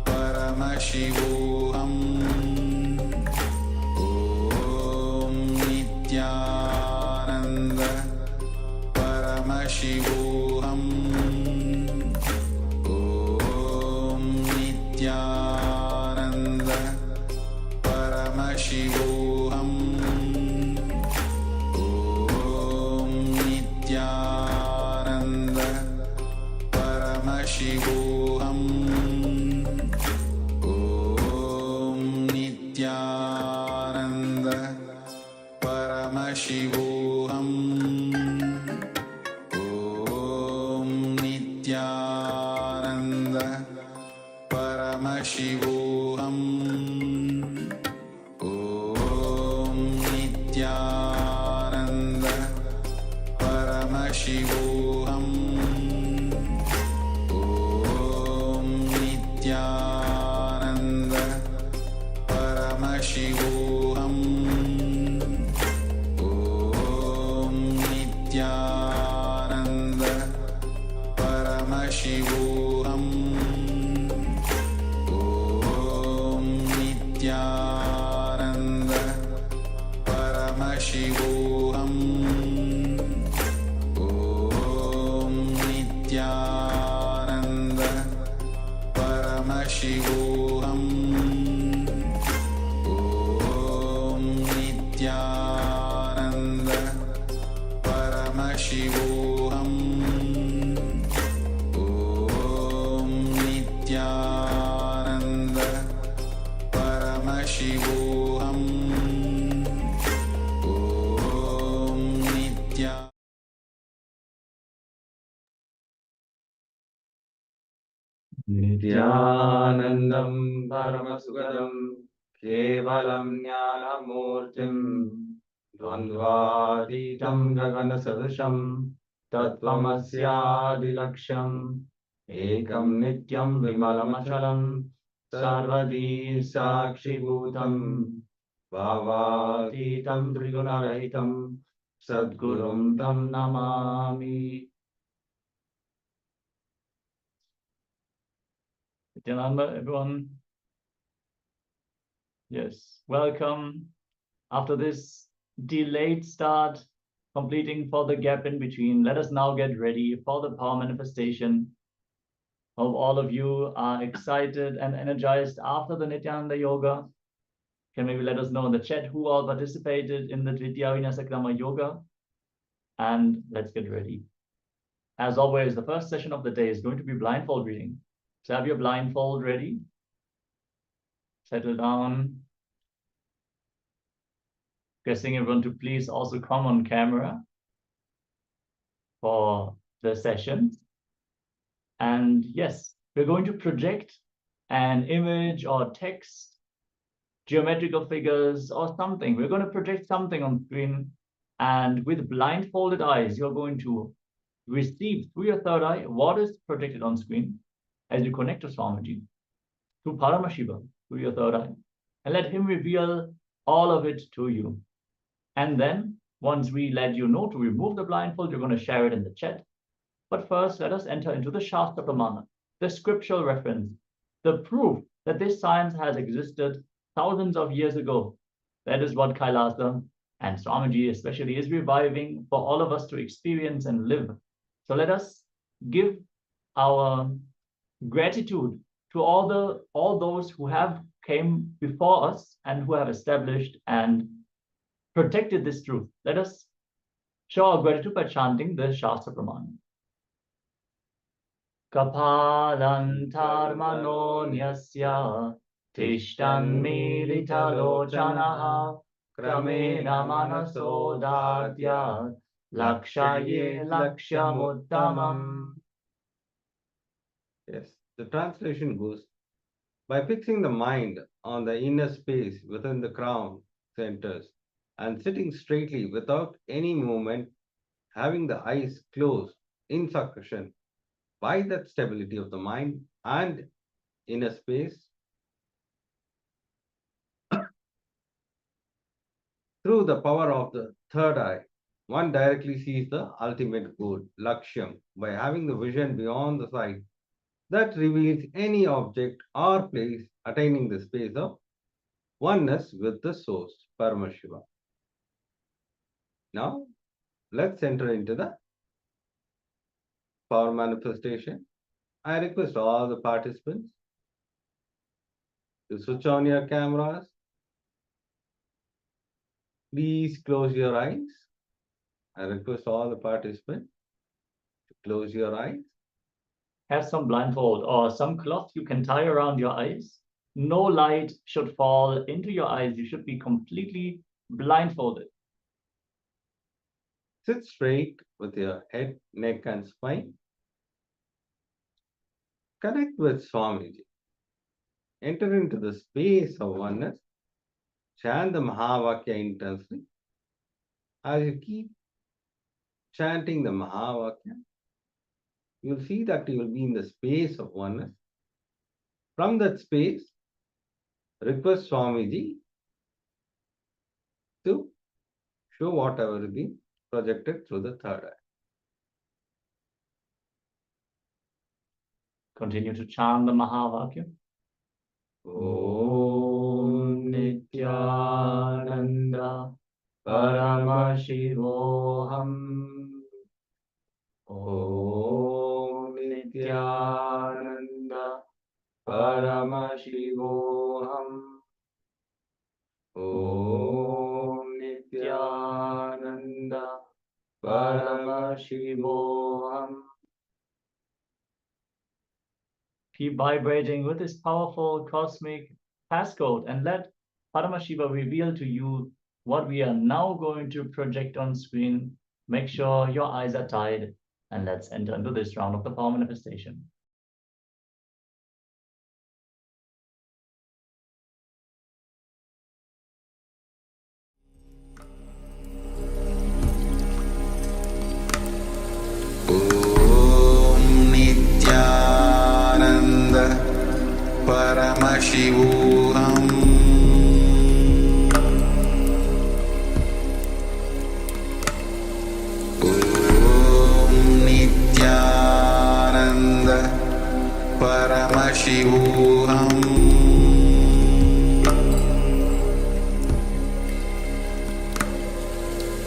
Speaker 3: Paramashivoham Om Nityananda Paramashivoham Om Nityananda Paramashivoham Om Nityananda Paramashivoham Om Nityananda Paramashivoham Om Nityananda Paramashivoham Om Nityananda Paramashivoham Om Nityananda Paramashivoham Om Nityananda Paramashivoham Om Nityananda Paramashivoham Om Nityananda Paramashivoham Om Nityananda Paramashivoham Om Nityananda Paramashivoham Om Nityananda
Speaker 4: Nityanandam Paramasukadam Kevalam Jnanamurtim Dvandvaditam Gaganasadasham Tattvamasyaadilaksham Ekam Nityam Vimalamachalam Sarvadi Sakshibhutam Bhavatitam Trigunarahitam Sadgurum Tam Namami. Nityananda, everyone. Yes, welcome. After this delayed start, completing for the gap in between, let us now get ready for the power manifestation. Hope all of you are excited and energized after the Nityananda Yoga. Can maybe let us know in the chat who all participated in the Dvitiya Vinyasakrama Yoga. And let's get ready. As always, the first session of the day is going to be blindfold reading. So have your blindfold ready. Settle down. Requesting everyone to please also come on camera for the session. And yes, we're going to project an image or text, geometrical figures or something. We're going to project something on screen, and with blindfolded eyes, you're going to receive through your third eye what is projected on screen as you connect to Swamiji, through Paramashiva, through your third eye, and let him reveal all of it to you. And then once we let you know to remove the blindfold, you're going to share it in the chat. But first, let us enter into the Shastra Pramana, the scriptural reference, the proof that this science has existed thousands of years ago. That is what Kailasa and Swamiji especially is reviving for all of us to experience and live. So let us give our gratitude to all those who have came before us and who have established and protected this truth. Let us show our gratitude by chanting the Shastra Pramana. Kapalantarmanonyasya tishtan militalochanaha kramena manasodadya Lakshaye lakshamuttamam.
Speaker 5: Yes, the translation goes, by fixing the mind on the inner space within the crown centers and sitting straightly without any movement, having the eyes closed in succession, by that stability of the mind and inner space, through the power of the third eye, one directly sees the ultimate good, Lakshyam, by having the vision beyond the sight that reveals any object or place attaining the space of oneness with the source, Paramashiva. Now, let's enter into the power manifestation. I request all the participants to switch on your cameras. Please close your eyes. I request all the participants to close your eyes.
Speaker 4: Have some blindfold or some cloth you can tie around your eyes. No light should fall into your eyes. You should be completely blindfolded.
Speaker 5: Sit straight with your head, neck, and spine. Connect with Swamiji. Enter into the space of oneness. Chant the Mahavakya intensely. As you keep chanting the Mahavakya, you'll see that you will be in the space of oneness. From that space, request Swamiji to show whatever is being projected through the third eye.
Speaker 4: Continue to chant the Mahavakya. Om Nityananda Paramashivoham. Om Nityananda Paramashivoham. Om Nityananda Paramashivoham. Keep vibrating with this powerful cosmic passcode and let Paramashiva reveal to you what we are now going to project on screen. Make sure your eyes are tied and let's enter into this round of the power manifestation.
Speaker 3: Paramashivoham Om Nityananda Paramashivoham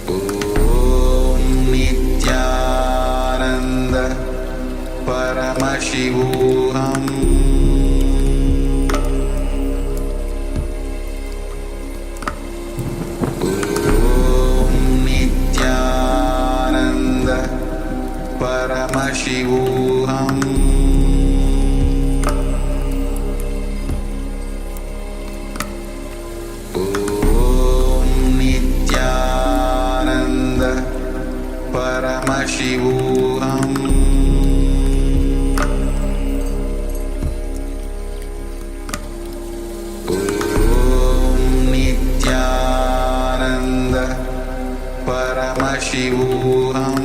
Speaker 3: Om Nityananda Paramashivoham Paramashivoham Om Nityananda Paramashivoham Om Nityananda Paramashivoham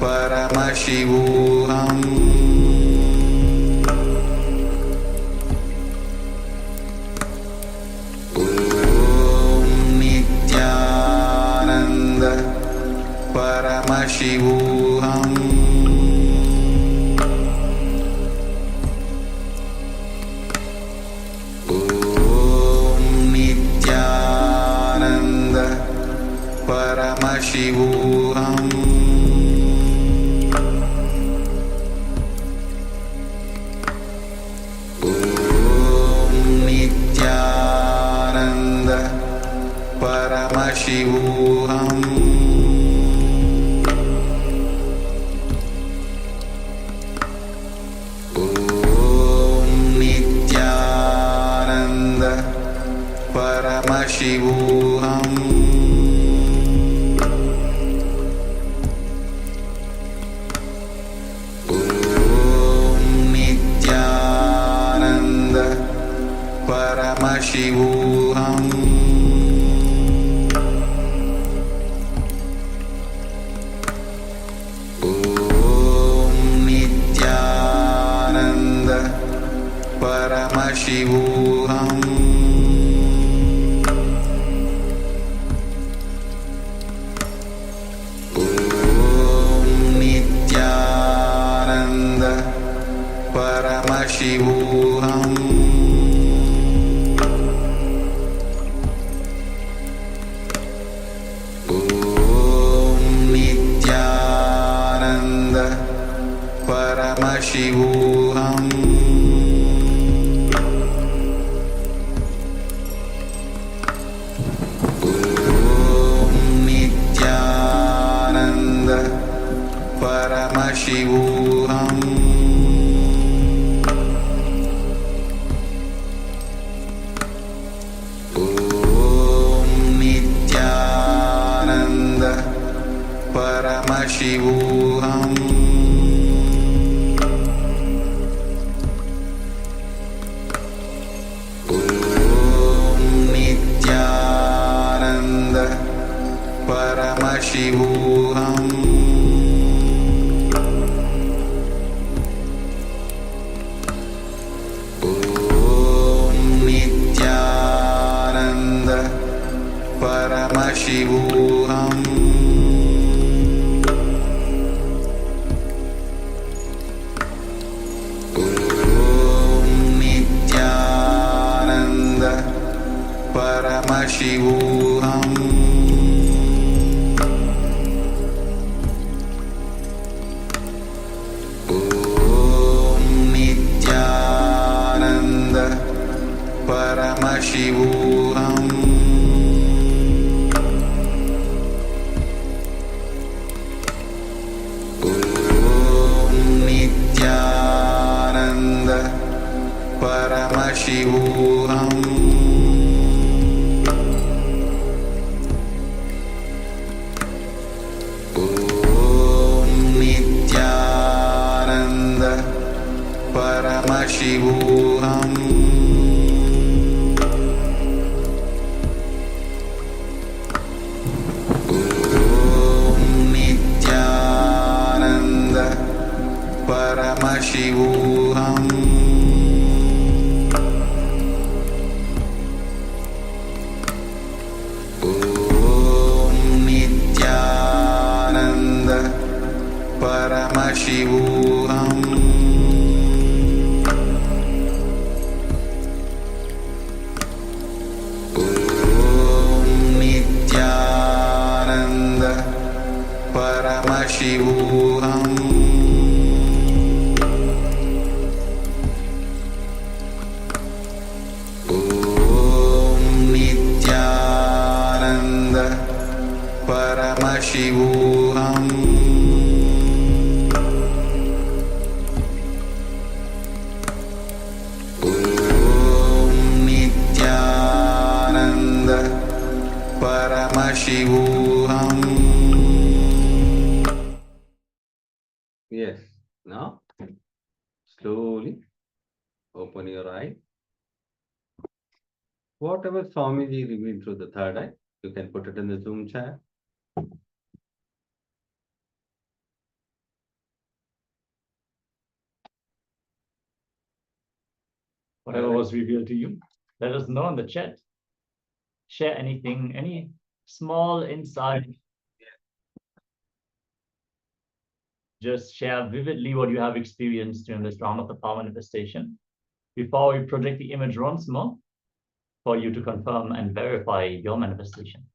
Speaker 3: Paramashivoham Om Nityananda Paramashivoham Om Nityananda Paramashivoham Paramashivoham Om Nityananda Paramashivoham Om Nityananda Paramashivoham Om Nityananda Paramashivoham Om Nityananda Paramashivoham Om Nityananda Paramashivoham Om Nityananda Paramashivoham Om Nityananda Paramashivoham Om Nityananda Paramashivoham Om Nityananda Paramashivoham Om Nityananda Paramashivoham Om Nityananda Paramashivoham Om Nityananda Paramashivoham Om Nityananda Paramashivoham Om Nityananda Paramashivoham Om Nityananda Paramashivoham Om Nityananda Paramashivoham Om Nityananda Paramashivoham. Yes, now slowly open your eye. Whatever Swamiji revealed through the third eye, you can put it in the Zoom chat.
Speaker 4: Whatever was revealed to you, let us know in the chat. Share anything, any small insight. Just share vividly what you have experienced during this round of the power manifestation before we project the image once more for you to confirm and verify your manifestation.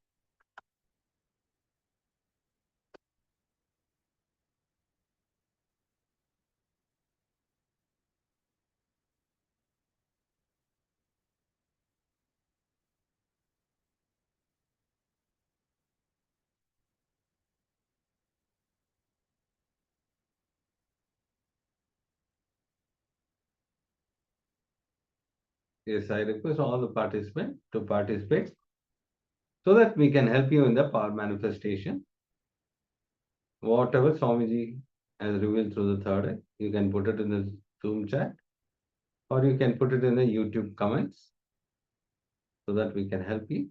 Speaker 5: Yes, I request all the participants to participate so that we can help you in the power manifestation. Whatever Swamiji has revealed through the third eye, you can put it in the Zoom chat, or you can put it in the YouTube comments, so that we can help you.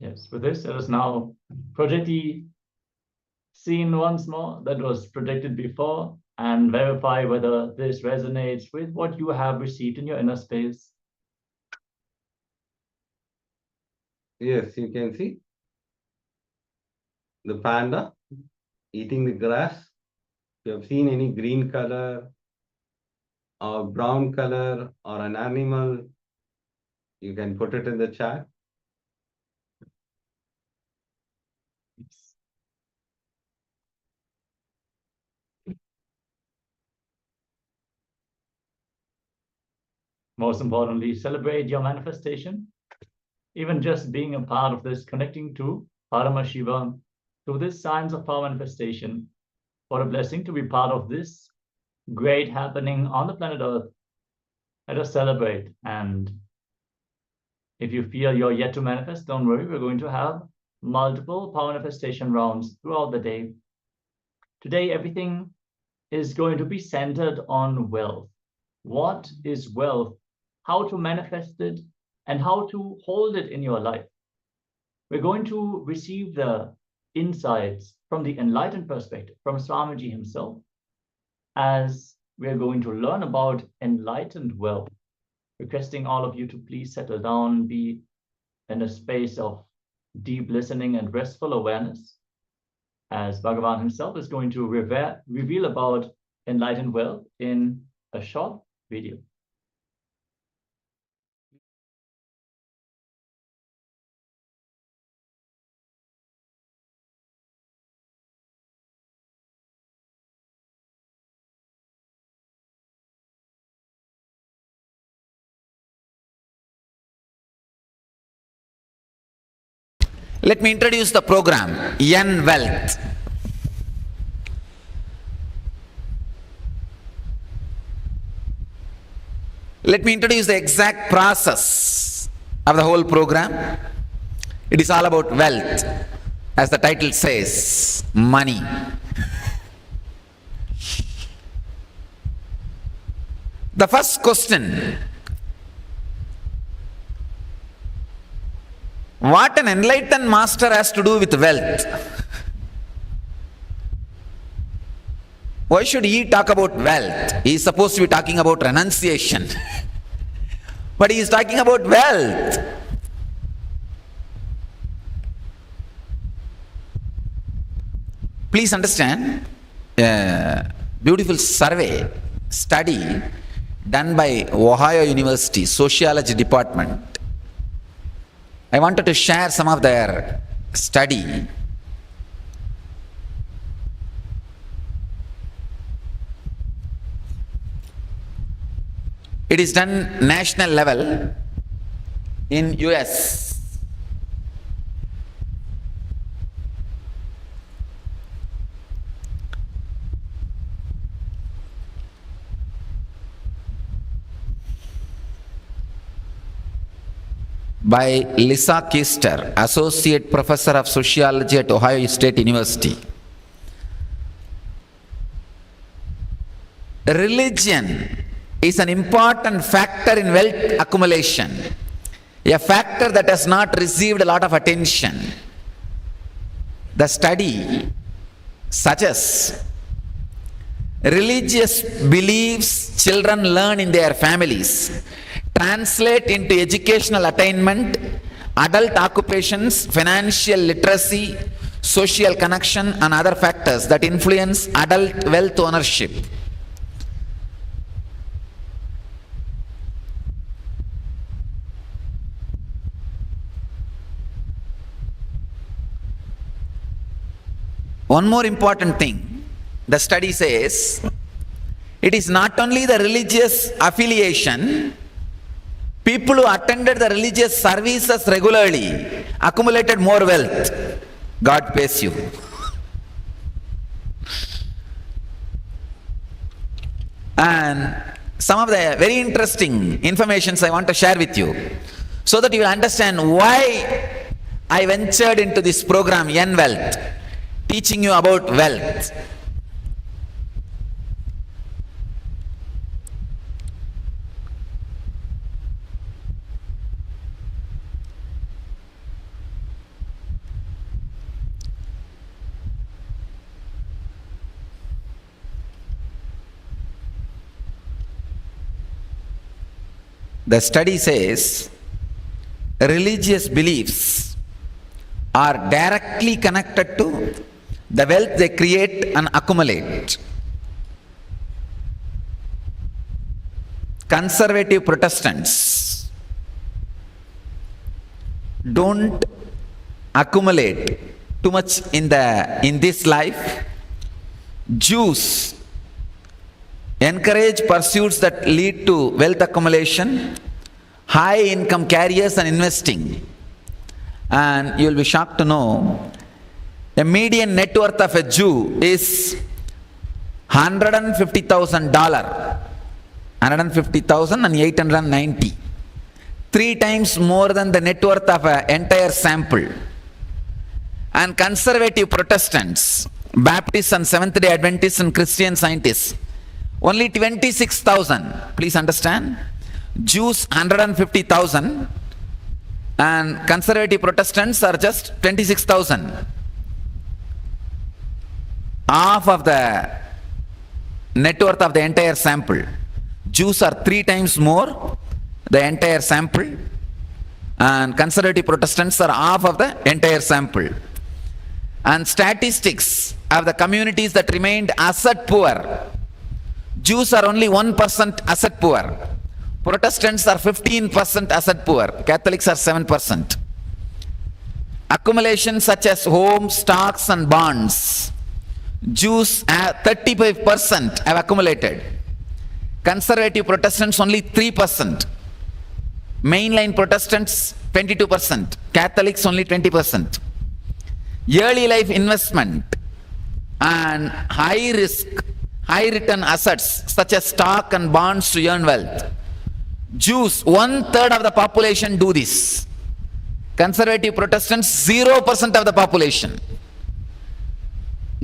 Speaker 4: Yes, with this, let us now project the scene once more that was projected before and verify whether this resonates with what you have received in your inner space.
Speaker 5: Yes, you can see the panda eating the grass. If you have seen any green color or brown color or an animal, you can put it in the chat.
Speaker 4: Most importantly, celebrate your manifestation. Even just being a part of this, connecting to Paramashivoham, to this science of power manifestation. What a blessing to be part of this great happening on the planet Earth. Let us celebrate. And if you feel you're yet to manifest, don't worry. We're going to have multiple power manifestation rounds throughout the day. Today, everything is going to be centered on wealth. What is wealth? How to manifest it and how to hold it in your life. We're going to receive the insights from the enlightened perspective, from Swamiji himself, as we're going to learn about enlightened wealth. Requesting all of you to please settle down, be in a space of deep listening and restful awareness, as Bhagavan himself is going to reveal about enlightened wealth in a short video.
Speaker 3: Let me introduce the program, Yen Wealth. Let me introduce the exact process of the whole program. It is all about wealth. As the title says, money. The first question: what an enlightened master has to do with wealth? Why should he talk about wealth? He is supposed to be talking about renunciation. But he is talking about wealth. Please understand, a beautiful survey, study done by Ohio University Sociology Department. I wanted to share some of their study. It is done national level in US. By Lisa Kister, Associate Professor of Sociology at Ohio State University. Religion is an important factor in wealth accumulation, a factor that has not received a lot of attention. The study suggests religious beliefs children learn in their families translate into educational attainment, adult occupations, financial literacy, social connection, and other factors that influence adult wealth ownership. One more important thing, the study says, it is not only the religious affiliation, People who attended the religious services regularly accumulated more wealth. God pays you. And some of the very interesting informations I want to share with you, so that you will understand why I ventured into this program, Wealth, teaching you about wealth. The study says religious beliefs are directly connected to the wealth they create and accumulate. Conservative Protestants don't accumulate too much in this life. Jews encourage pursuits that lead to wealth accumulation, high income carriers and investing. And you will be shocked to know the median net worth of a Jew is $150,000, $150,890, 3 times more than the net worth of an entire sample. And conservative Protestants, Baptists and Seventh-day Adventists and Christian Scientists, only 26,000. Please understand, Jews 150,000 and conservative Protestants are just 26,000. Half of the net worth of the entire sample. Jews are 3 times more the entire sample, and conservative Protestants are half of the entire sample. And statistics of the communities that remained asset poor, Jews are only 1% asset poor, Protestants are 15% asset poor, Catholics are 7%. Accumulations such as homes, stocks and bonds, Jews have 35% have accumulated. Conservative Protestants only 3%. Mainline Protestants 22%. Catholics only 20%. Early life investment and high risk, high return assets such as stock and bonds to earn wealth. Jews, 1/3 of the population do this. Conservative Protestants, 0% of the population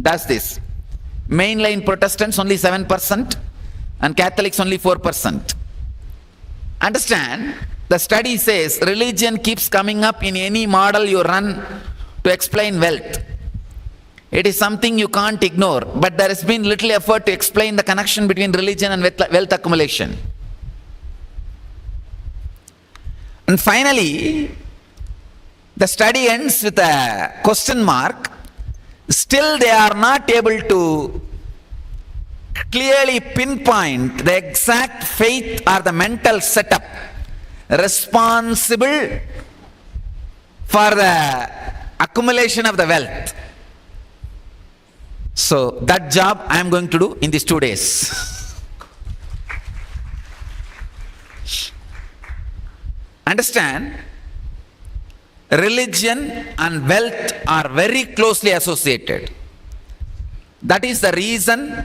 Speaker 3: does this. Mainline Protestants only 7% and Catholics only 4%. Understand, the study says religion keeps coming up in any model you run to explain wealth. It is something you can't ignore, but there has been little effort to explain the connection between religion and wealth accumulation. And finally, the study ends with a question mark. Still they are not able to clearly pinpoint the exact faith or the mental setup responsible for the accumulation of the wealth. So that job I am going to do in these 2 days. Understand, religion and wealth are very closely associated. That is the reason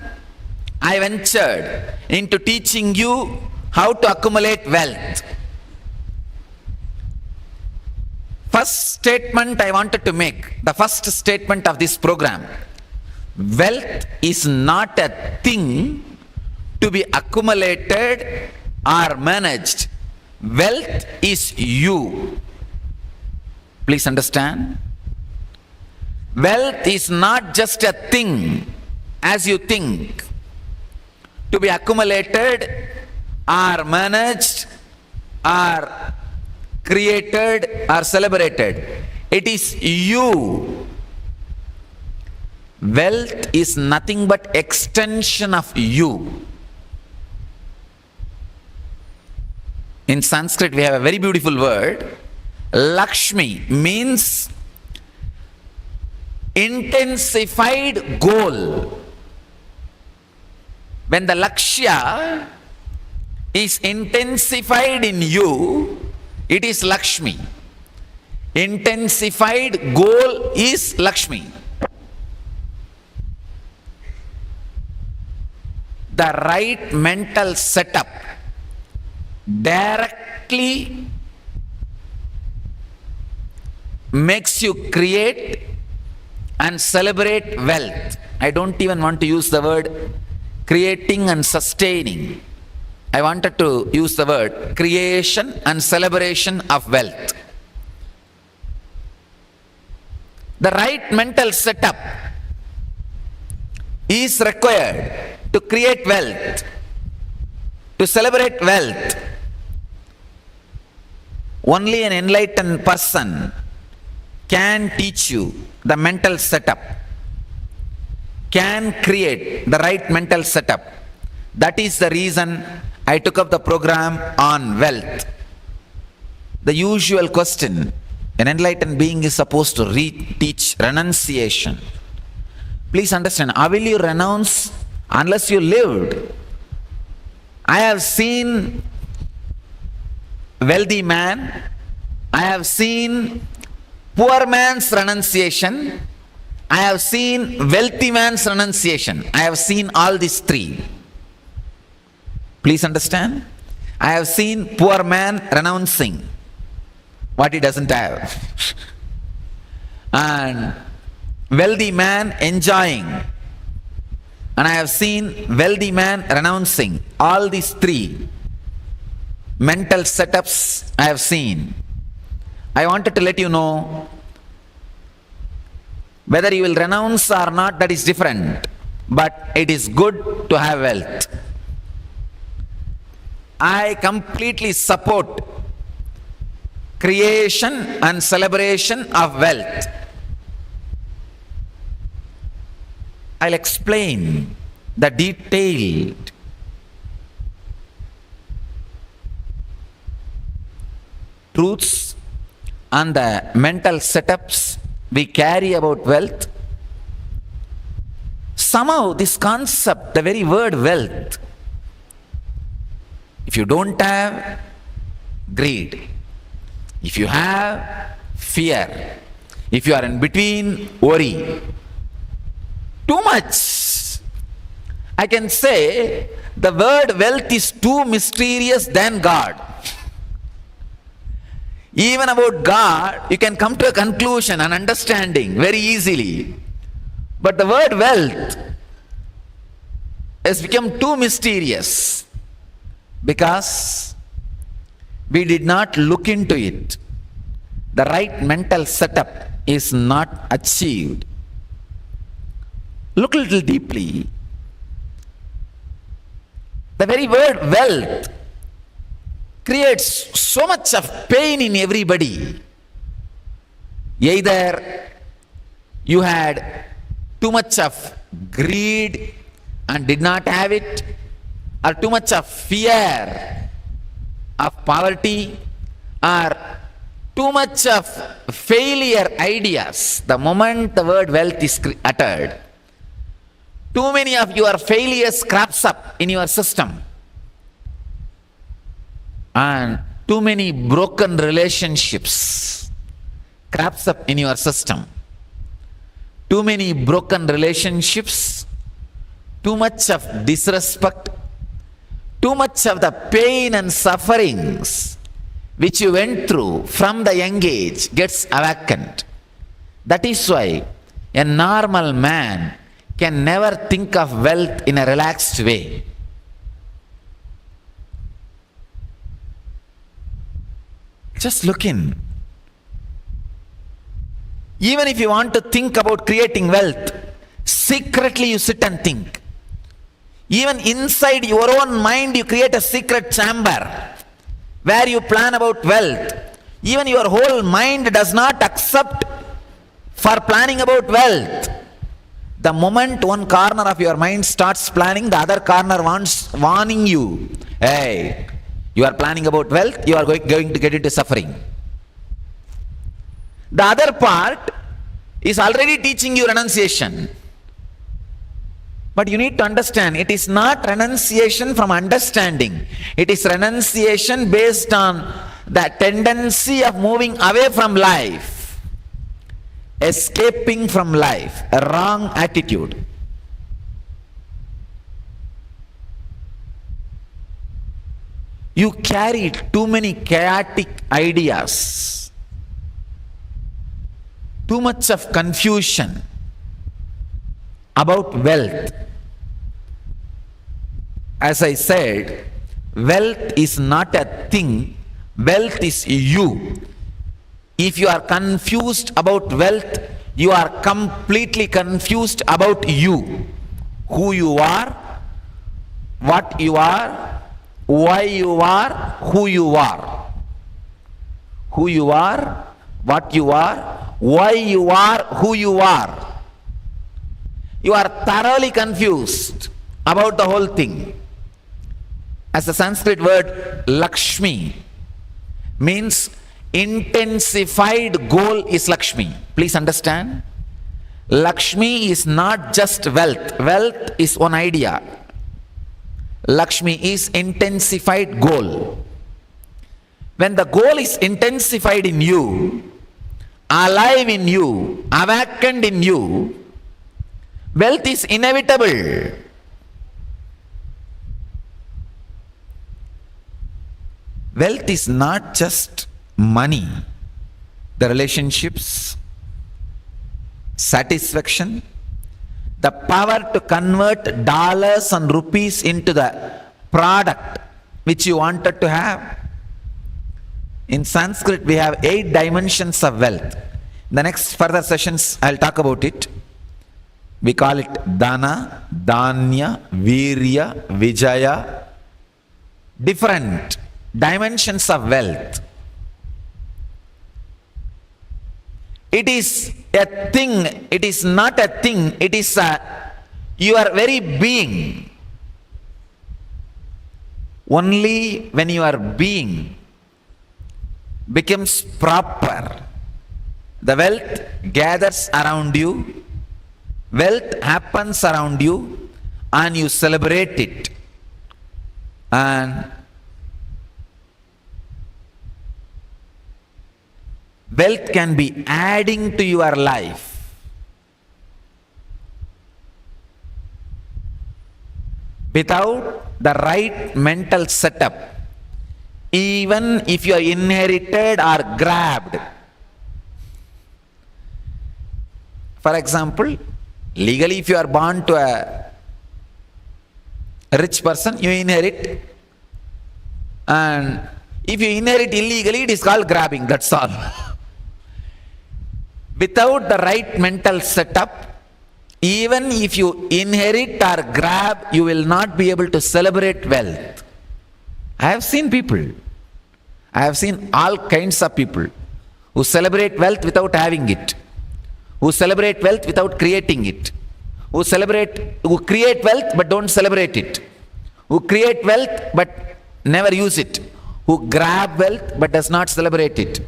Speaker 3: I ventured into teaching you how to accumulate wealth. First statement I wanted to make, the first statement of this program: wealth is not a thing to be accumulated or managed. Wealth is you. Please understand. Wealth is not just a thing as you think to be accumulated or managed or created or celebrated. It is you. Wealth is nothing but extension of you. In Sanskrit we have a very beautiful word. Lakshmi means intensified goal. When the Lakshya is intensified in you, it is Lakshmi. Intensified goal is Lakshmi. The right mental setup directly makes you create and celebrate wealth. I don't even want to use the word creating and sustaining. I wanted to use the word creation and celebration of wealth. The right mental setup is required to create wealth, to celebrate wealth. Only an enlightened person can teach you the mental setup, can create the right mental setup. That is the reason I took up the program on wealth. The usual question an enlightened being is supposed to teach renunciation. Please understand, how will you renounce unless you lived? I have seen wealthy man, I have seen poor man's renunciation, I have seen wealthy man's renunciation. I have seen all these three. Please understand, I have seen poor man renouncing what he doesn't have, and wealthy man enjoying, and I have seen wealthy man renouncing. All these three mental setups I have seen. I wanted to let you know, whether you will renounce or not, that is different, but it is good to have wealth. I completely support creation and celebration of wealth. I'll explain the detailed truths and the mental setups we carry about wealth. Somehow this concept, the very word wealth, if you don't have, greed. If you have, fear. If you are in between, worry. Too much. I can say the word wealth is too mysterious than God. Even about God, you can come to a conclusion and understanding very easily. But the word wealth has become too mysterious because we did not look into it. The right mental setup is not achieved. Look a little deeply. The very word wealth creates so much of pain in everybody. Either you had too much of greed and did not have it, or too much of fear of poverty, or too much of failure ideas. The moment the word wealth is uttered, too many of your failures crops up in your system, and too many broken relationships crops up in your system. Too many broken relationships, too much of disrespect, too much of the pain and sufferings which you went through from the young age gets awakened. That is why a normal man can never think of wealth in a relaxed way. Just look in. Even if you want to think about creating wealth, secretly you sit and think. Even inside your own mind you create a secret chamber where you plan about wealth. Even your whole mind does not accept for planning about wealth. The moment one corner of your mind starts planning, the other corner wants warning you. Hey, you are planning about wealth, you are going to get into suffering. The other part is already teaching you renunciation. But you need to understand, it is not renunciation from understanding. It is renunciation based on the tendency of moving away from life, escaping from life, a wrong attitude. You carry too many chaotic ideas, too much of confusion about wealth. As I said, wealth is not a thing, wealth is you. If you are confused about wealth, you are completely confused about you. Who you are, what you are, why you are, who you are. Who you are, what you are, why you are, who you are. You are thoroughly confused about the whole thing. As the Sanskrit word Lakshmi means intensified goal is Lakshmi. Please understand. Lakshmi is not just wealth. Wealth is one idea. Lakshmi is intensified goal. When the goal is intensified in you, alive in you, awakened in you, wealth is inevitable. Wealth is not just money, the relationships, satisfaction, the power to convert dollars and rupees into the product which you wanted to have. In Sanskrit, we have 8 dimensions of wealth. The next further sessions, I'll talk about it. We call it Dana, Danya, Virya, Vijaya. Different dimensions of wealth. It is a thing, it is not a thing, it is your very being. Only when your being becomes proper, the wealth gathers around you, wealth happens around you, and you celebrate it. And wealth can be adding to your life. Without the right mental setup, even if you are inherited or grabbed. For example, legally if you are born to a rich person, you inherit. And if you inherit illegally, it is called grabbing, that's all. Without the right mental setup, even if you inherit or grab, you will not be able to celebrate wealth. I have seen people, I have seen all kinds of people who celebrate wealth without having it, who celebrate wealth without creating it, who create wealth but don't celebrate it, who create wealth but never use it, who grab wealth but does not celebrate it,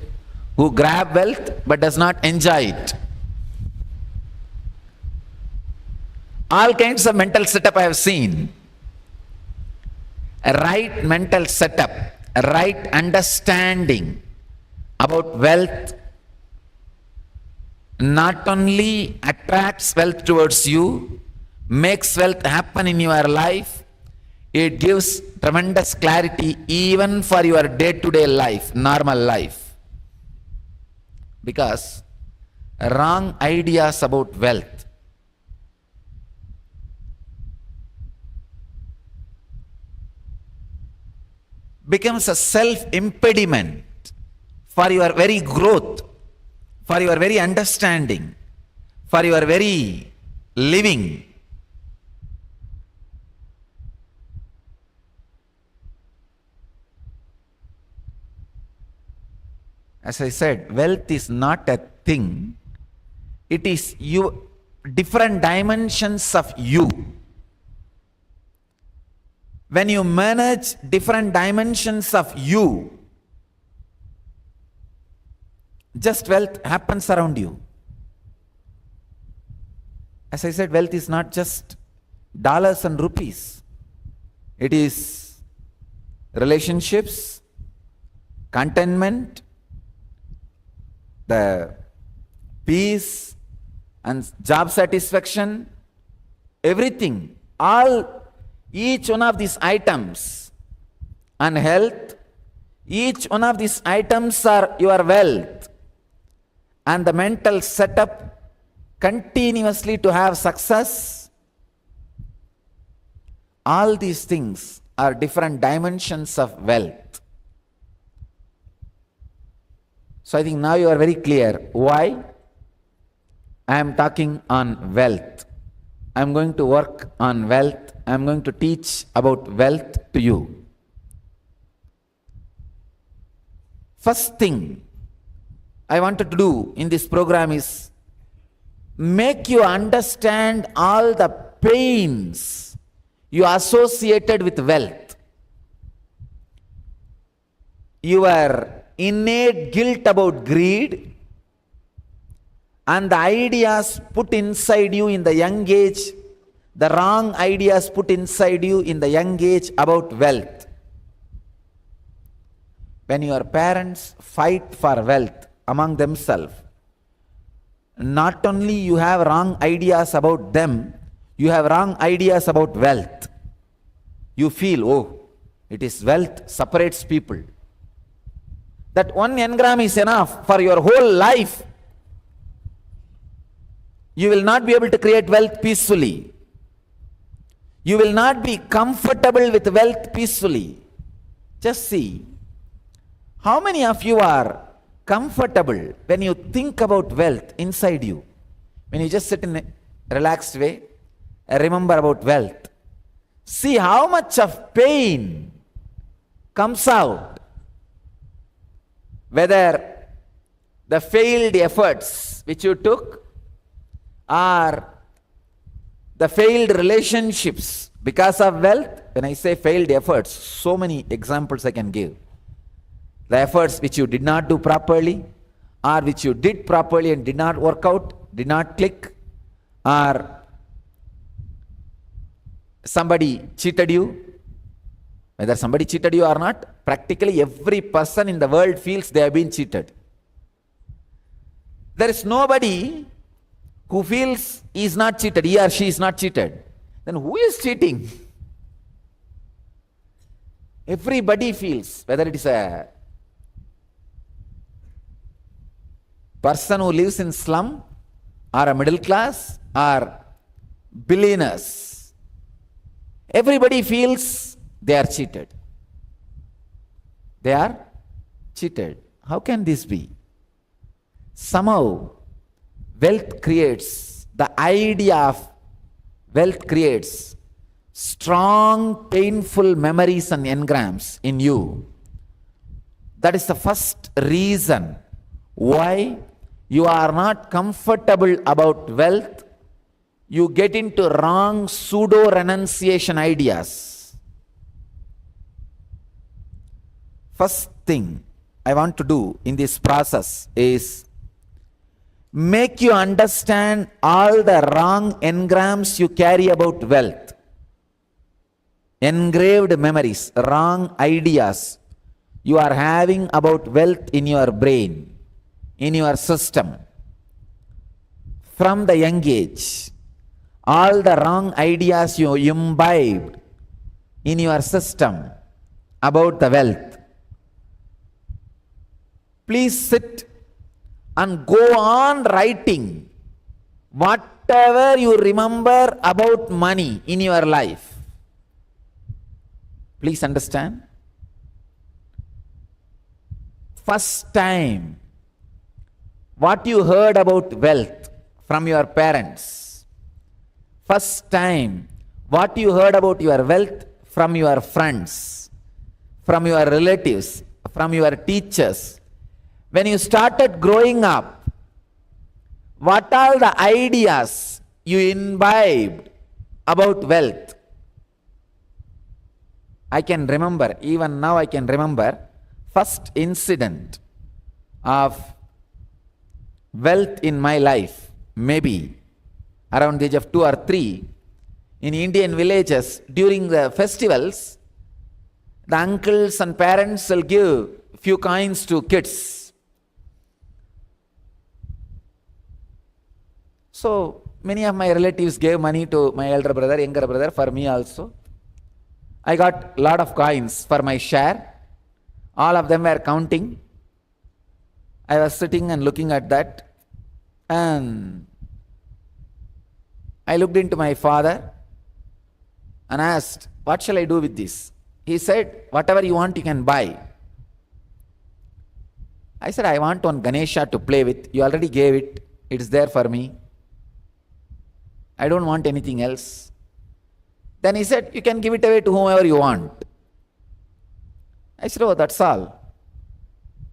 Speaker 3: who grab wealth but does not enjoy it. All kinds of mental setup I have seen. A right mental setup, a right understanding about wealth not only attracts wealth towards you, makes wealth happen in your life, it gives tremendous clarity even for your day-to-day life, normal life. Because wrong ideas about wealth becomes a self-impediment for your very growth, for your very understanding, for your very living. As I said, wealth is not a thing, it is you, different dimensions of you. When you manage different dimensions of you, just wealth happens around you. As I said, wealth is not just dollars and rupees. It is relationships, contentment, the peace and job satisfaction, everything. Each one of these items, and health, each one of these items are your wealth. And the mental setup continuously to have success. All these things are different dimensions of wealth. So I think now you are very clear why I am talking on wealth. I am going to work on wealth. I am going to teach about wealth to you. First thing I wanted to do in this program is make you understand all the pains you associated with wealth. Your innate guilt about greed and the ideas put inside you in the young age, the wrong ideas put inside you in the young age about wealth. When your parents fight for wealth among themselves, not only you have wrong ideas about them, you have wrong ideas about wealth. You feel, oh, it is wealth separates people. That one engram is enough for your whole life. You will not be able to create wealth peacefully. You will not be comfortable with wealth peacefully. Just see, how many of you are comfortable when you think about wealth inside you? When you just sit in a relaxed way and remember about wealth. See how much of pain comes out. Whether the failed efforts which you took or the failed relationships because of wealth. When I say failed efforts, so many examples I can give. The efforts which you did not do properly, or which you did properly and did not work out, did not click, or somebody cheated you. Whether somebody cheated you or not, practically every person in the world feels they have been cheated. There is nobody who feels he is not cheated, he or she is not cheated. Then who is cheating? Everybody feels, whether it is a person who lives in slum, or a middle class, or billionaires. Everybody feels they are cheated. They are cheated. How can this be? Somehow, wealth creates, the idea of wealth creates strong, painful memories and engrams in you. That is the first reason why you are not comfortable about wealth. You get into wrong pseudo-renunciation ideas. First thing I want to do in this process is make you understand all the wrong engrams you carry about wealth. Engraved memories, wrong ideas you are having about wealth in your brain, in your system. From the young age, all the wrong ideas you imbibed in your system about the wealth. Please sit and go on writing whatever you remember about money in your life. Please understand. First time, what you heard about wealth from your parents. First time, what you heard about your wealth from your friends, from your relatives, from your teachers. When you started growing up, what are the ideas you imbibed about wealth? I can remember, even now I can remember, first incident of wealth in my life, maybe around the age of 2 or 3, in Indian villages, during the festivals, the uncles and parents will give few coins to kids. So many of my relatives gave money to my elder brother, younger brother, for me also. I got a lot of coins for my share. All of them were counting. I was sitting and looking at that, and I looked into my father and asked, what shall I do with this? He said, whatever you want you can buy. I said, I want one Ganesha to play with. You already gave it. It's there for me. I don't want anything else. Then he said, you can give it away to whomever you want. I said, oh, that's all.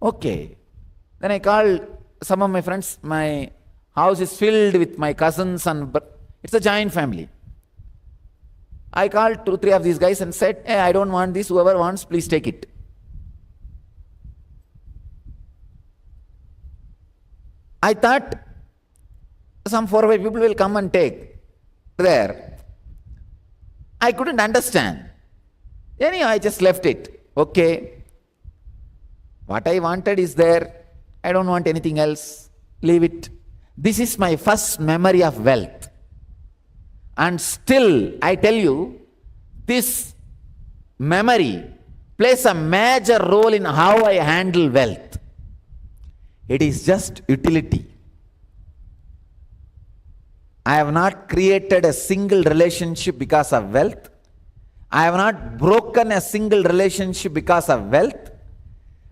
Speaker 3: Okay. Then I called some of my friends. My house is filled with my cousins, and it's a giant family. I called 2-3 of these guys and said, hey, I don't want this. Whoever wants, please take it. I thought some 4 or 5 people will come and take there. I couldn't understand. Anyhow, I just left it. Okay. What I wanted is there. I don't want anything else. Leave it. This is my first memory of wealth. And still, I tell you, this memory plays a major role in how I handle wealth. It is just utility. I have not created a single relationship because of wealth. I have not broken a single relationship because of wealth.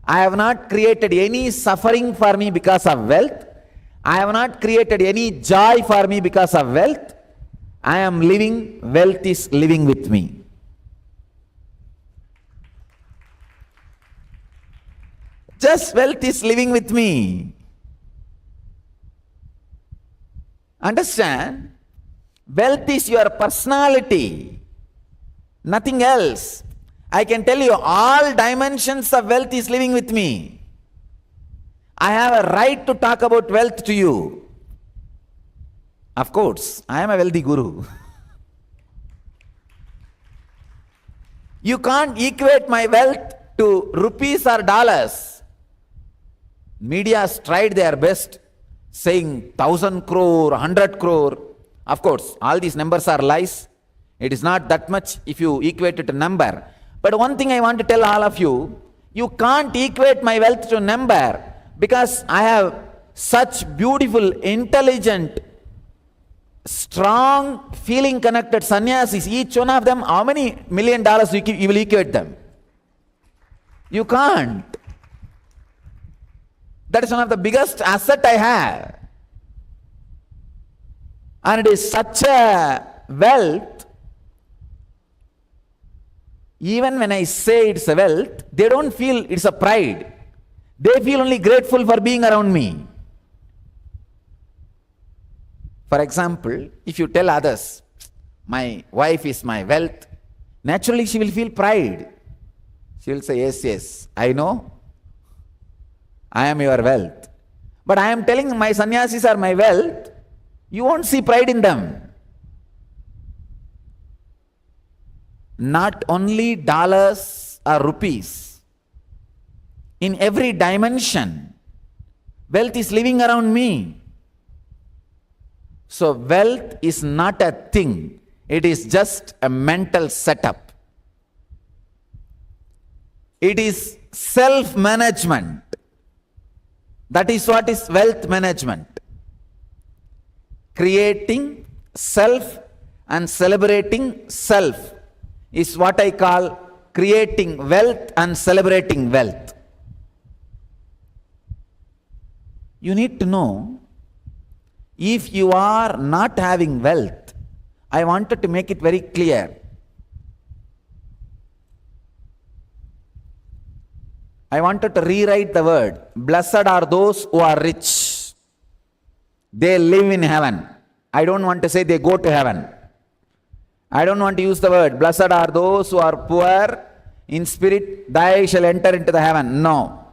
Speaker 3: I have not created any suffering for me because of wealth. I have not created any joy for me because of wealth. I am living, wealth is living with me. Just wealth is living with me. Understand? Wealth is your personality, nothing else. I can tell you all dimensions of wealth is living with me. I have a right to talk about wealth to you. Of course, I am a wealthy guru. You can't equate my wealth to rupees or dollars. Media has tried their best, saying 1,000 crore, 100 crore. Of course, all these numbers are lies. It is not that much if you equate it to number. But one thing I want to tell all of you, you can't equate my wealth to number, because I have such beautiful, intelligent, strong, feeling connected sannyasis. Each one of them, how many $1 million you will equate them? You can't. That is one of the biggest asset I have. And it is such a wealth. Even when I say it's a wealth, they don't feel it's a pride. They feel only grateful for being around me. For example, if you tell others, my wife is my wealth, naturally she will feel pride. She will say, yes, yes, I know, I am your wealth. But I am telling my sannyasis are my wealth, you won't see pride in them. Not only dollars or rupees, in every dimension, wealth is living around me. So wealth is not a thing, it is just a mental setup. It is self-management. That is what is wealth management. Creating self and celebrating self is what I call creating wealth and celebrating wealth. You need to know, if you are not having wealth, I wanted to make it very clear. I wanted to rewrite the word. Blessed are those who are rich. They live in heaven. I don't want to say they go to heaven. I don't want to use the word. Blessed are those who are poor in spirit, they shall enter into the heaven. No.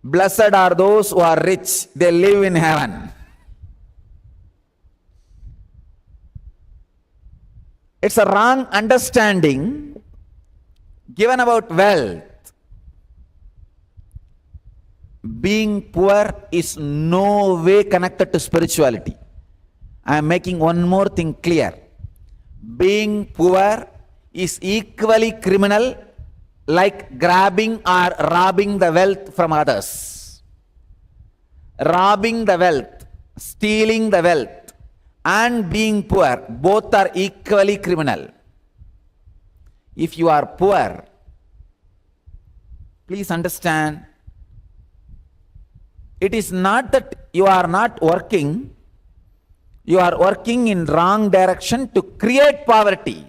Speaker 3: Blessed are those who are rich. They live in heaven. It's a wrong understanding given about wealth. Being poor is no way connected to spirituality. I am making one more thing clear. Being poor is equally criminal like grabbing or robbing the wealth from others. Robbing the wealth, stealing the wealth, and being poor, both are equally criminal. If you are poor, please understand, it is not that you are not working, you are working in wrong direction to create poverty.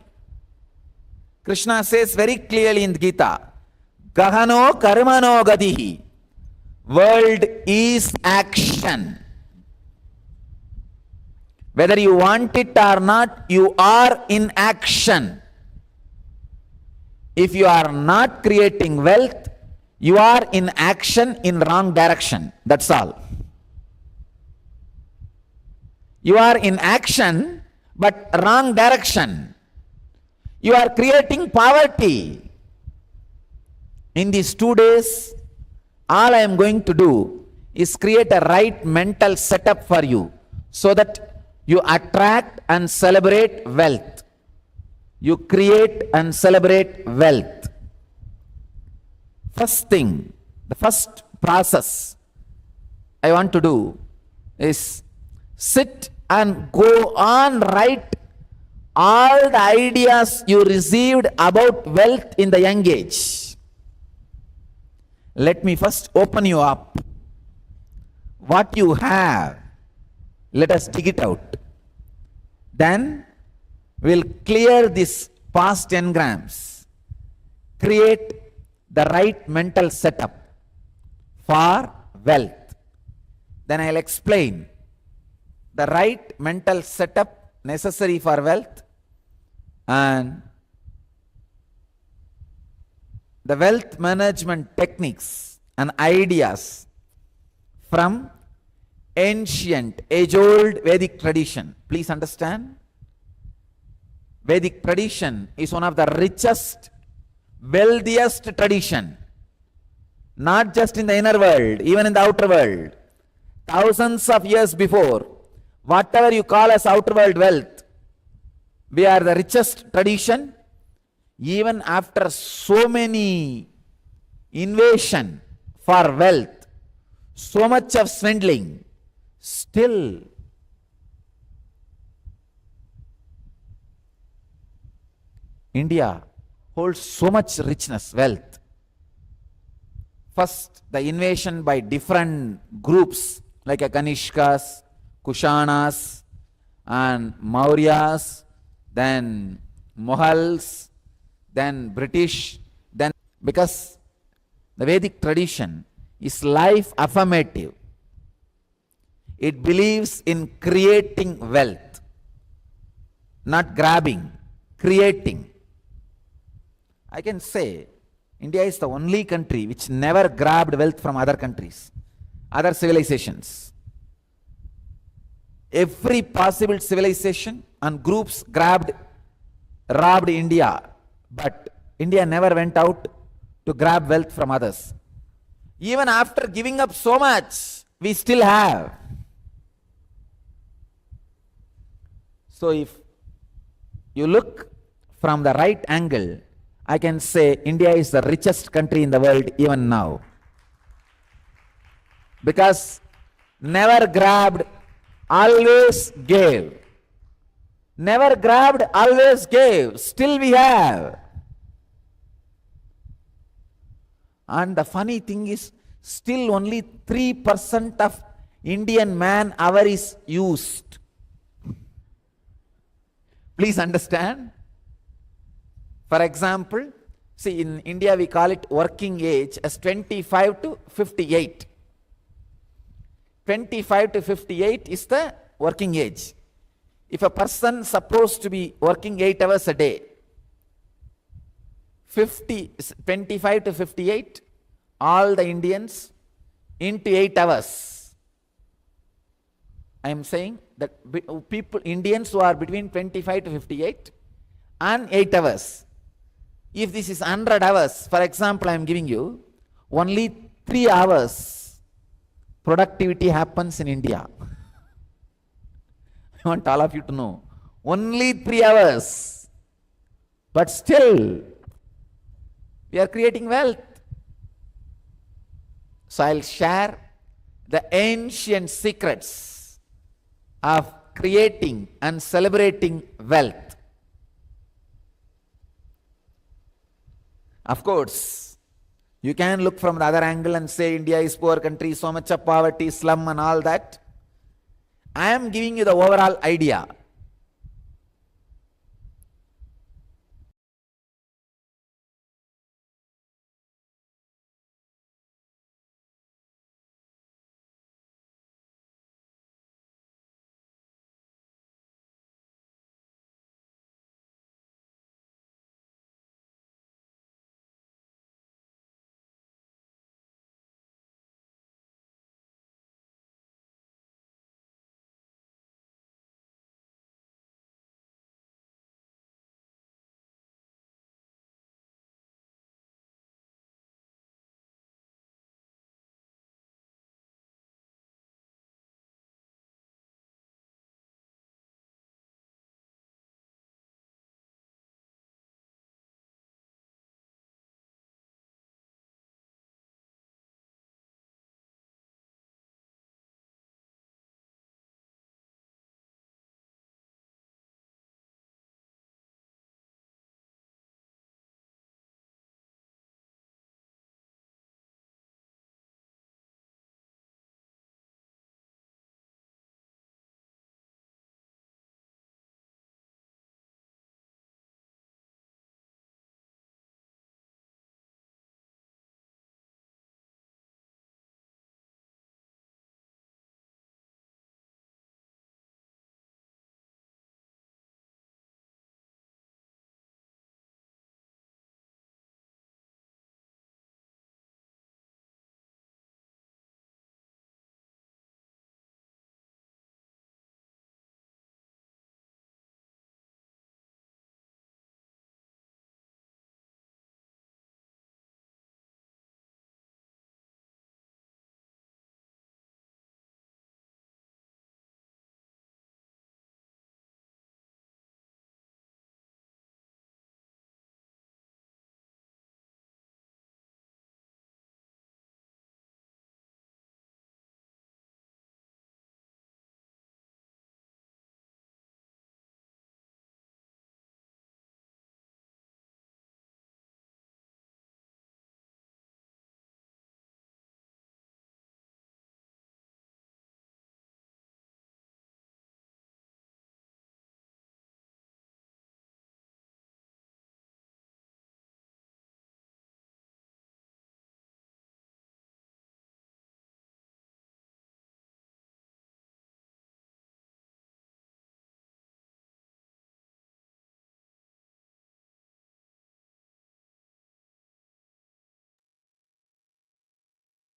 Speaker 3: Krishna says very clearly in the Gita, Gahano karmano gadihi. World is action. Whether you want it or not, you are in action. If you are not creating wealth, you are in action in wrong direction. That's all. You are in action, but wrong direction. You are creating poverty. In these 2 days, all I am going to do is create a right mental setup for you so that you attract and celebrate wealth. You create and celebrate wealth. First thing, the first process I want to do is sit and go on write all the ideas you received about wealth in the young age. Let me first open you up. What you have, let us dig it out. Then we'll clear this past engrams, create the right mental setup for wealth. Then I'll explain the right mental setup necessary for wealth and the wealth management techniques and ideas from ancient, age-old Vedic tradition. Please understand, Vedic tradition is one of the richest, wealthiest tradition, not just in the inner world, even in the outer world. Thousands of years before, whatever you call as outer world wealth, we are the richest tradition. Even after so many invasion for wealth, so much of swindling, still India holds so much richness, wealth. First, the invasion by different groups like Kanishkas, Kushanas, and Mauryas, then Mughals, then British, then because the Vedic tradition is life affirmative. It believes in creating wealth, not grabbing, creating. I can say India is the only country which never grabbed wealth from other countries, other civilizations. Every possible civilization and groups robbed India, but India never went out to grab wealth from others. Even after giving up so much, we still have. So if you look from the right angle, I can say India is the richest country in the world even now. Because never grabbed, always gave. Never grabbed, always gave. Still we have. And the funny thing is, still only 3% of Indian man-hour is used. Please understand. For example, see, in India we call it working age as 25 to 58. 25 to 58 is the working age. If a person is supposed to be working 8 hours a day, 25 to 58, all the Indians into 8 hours. I am saying that people, Indians who are between 25 to 58, and 8 hours. If this is 100 hours, for example, I am giving you, only 3 hours productivity happens in India. I want all of you to know. Only 3 hours. But still, we are creating wealth. So I'll share the ancient secrets of creating and celebrating wealth. Of course, you can look from the other angle and say India is poor country, so much of poverty, slum and all that. I am giving you the overall idea.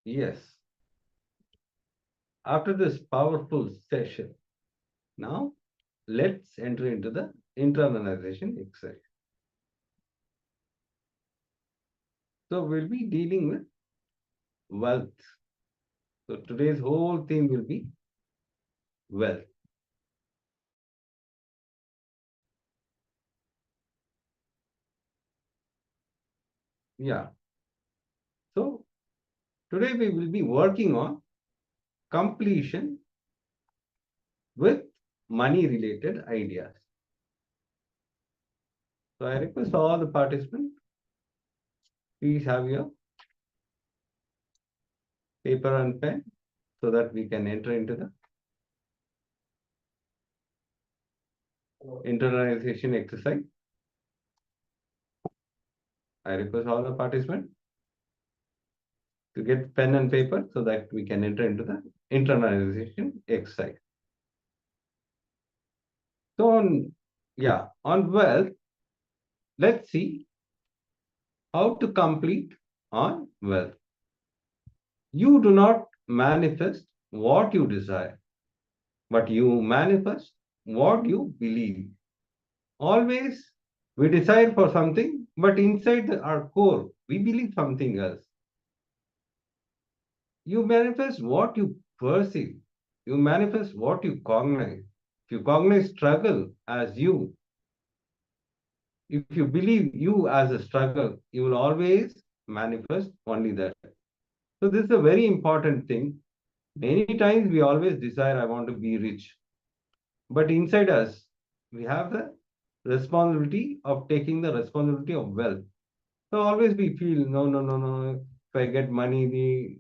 Speaker 5: Yes. After this powerful session, now let's enter into the internalization exercise. So we'll be dealing with wealth. So today's whole theme will be wealth. Yeah. So today we will be working on completion with money related ideas. So I request all the participants, please have your paper and pen so that we can enter into the internalization exercise. I request all the participants to get pen and paper so that we can enter into the internalization exercise. So on wealth, let's see how to complete on wealth. You do not manifest what you desire, but you manifest what you believe. Always We desire for something, but inside our core, we believe something else. You manifest what you perceive. You manifest what you cognize. If you cognize struggle as you, if you believe you as a struggle, you will always manifest only that. So this is a very important thing. Many times we always desire, I want to be rich. But inside us, we have the responsibility of taking the responsibility of wealth. So always we feel, no, no, no, no. If I get money,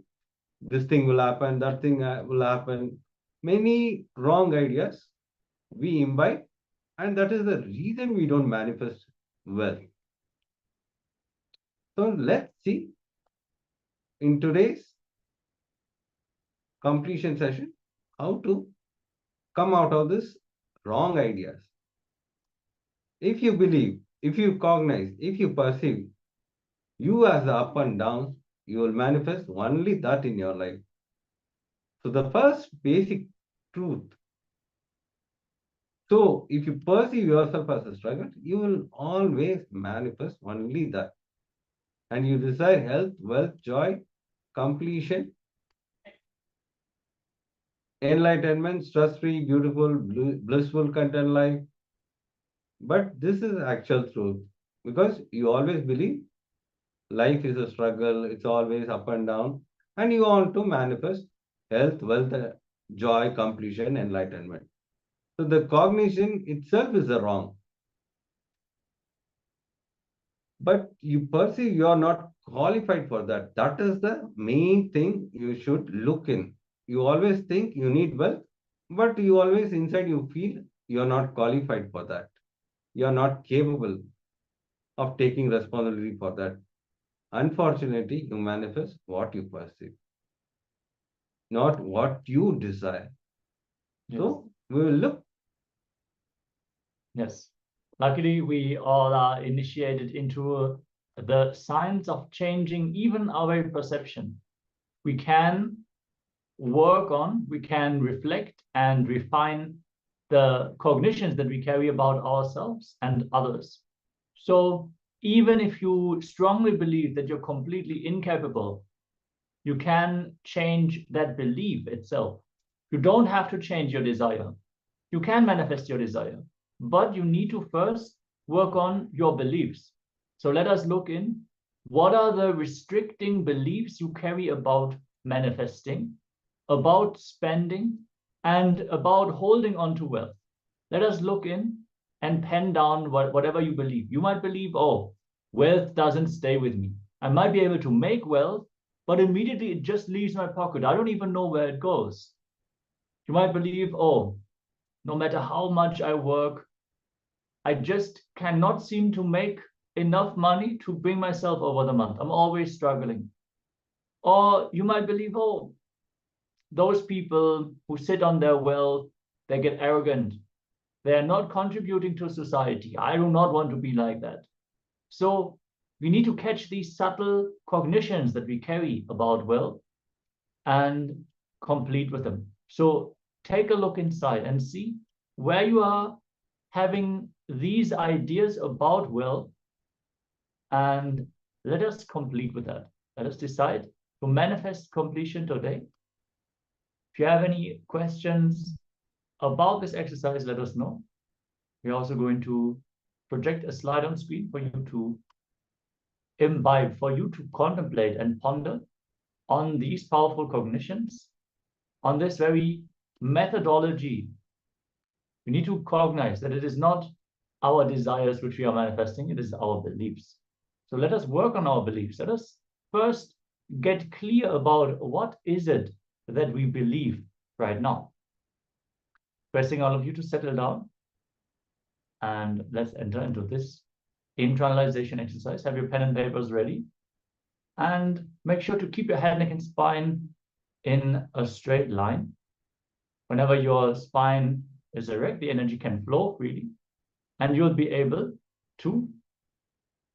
Speaker 5: this thing will happen, that thing will happen. Many wrong ideas we imbibe, and that is the reason we don't manifest wealth. So let's see in today's completion session how to come out of this wrong ideas. If you believe, if you cognize, if you perceive you as the up and down, you will manifest only that in your life. So the first basic truth. So if you perceive yourself as a struggle, you will always manifest only that. And you desire health, wealth, joy, completion, enlightenment, stress-free, beautiful, blissful content life. But this is actual truth because you always believe life is a struggle, it's always up and down, and you want to manifest health, wealth, joy, completion, enlightenment. So the cognition itself is the wrong. But you perceive you are not qualified for that. That is the main thing you should look in. You always think you need wealth, but you always inside you feel you are not qualified for that. You are not capable of taking responsibility for that. Unfortunately, you manifest what you perceive, not what you desire.
Speaker 4: Yes.
Speaker 5: So we will look.
Speaker 4: Yes. Luckily, we all are initiated into the science of changing even our perception. We can work on, we can reflect and refine the cognitions that we carry about ourselves and others. So even if you strongly believe that you're completely incapable, you can change that belief itself. You don't have to change your desire. You can manifest your desire, but you need to first work on your beliefs. So let us look in. What are the restricting beliefs you carry about manifesting, about spending, and about holding on to wealth? Let us look in and pen down whatever you believe. You might believe, oh, wealth doesn't stay with me. I might be able to make wealth, but immediately it just leaves my pocket. I don't even know where it goes. You might believe, oh, no matter how much I work, I just cannot seem to make enough money to bring myself over the month. I'm always struggling. Or you might believe, oh, those people who sit on their wealth, they get arrogant. They are not contributing to society. I do not want to be like that. So we need to catch these subtle cognitions that we carry about wealth and complete with them. So take a look inside and see where you are having these ideas about wealth, and let us complete with that. Let us decide to manifest completion today. If you have any questions about this exercise, let us know. We're also going to project a slide on screen for you to imbibe, for you to contemplate and ponder on these powerful cognitions, on this very methodology. We need to cognize that it is not our desires which we are manifesting, it is our beliefs. So let us work on our beliefs. Let us first get clear about what is it that we believe right now. Requesting all of you to settle down, and let's enter into this internalization exercise. Have your pen and papers ready, and make sure to keep your head, neck, and spine in a straight line. Whenever your spine is erect, the energy can flow freely, and you'll be able to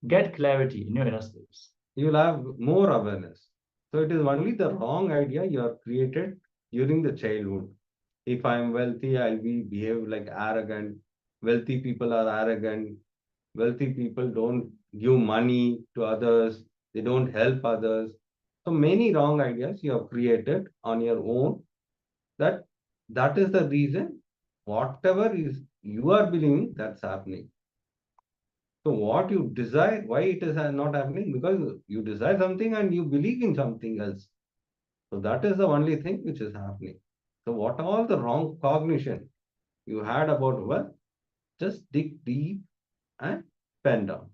Speaker 4: get clarity in your inner space.
Speaker 5: You will have more awareness. So it is only the wrong idea you have created during the childhood. If I am wealthy, I'll behave like arrogant. Wealthy people are arrogant. wealthy people don't give money to others, they don't help others. So many wrong ideas you have created on your own. That is the reason whatever is you are believing, that's happening. So what you desire, why it is not happening? Because you desire something and you believe in something else. So that is the only thing which is happening. So what all the wrong cognition you had about wealth, just dig deep and pen down.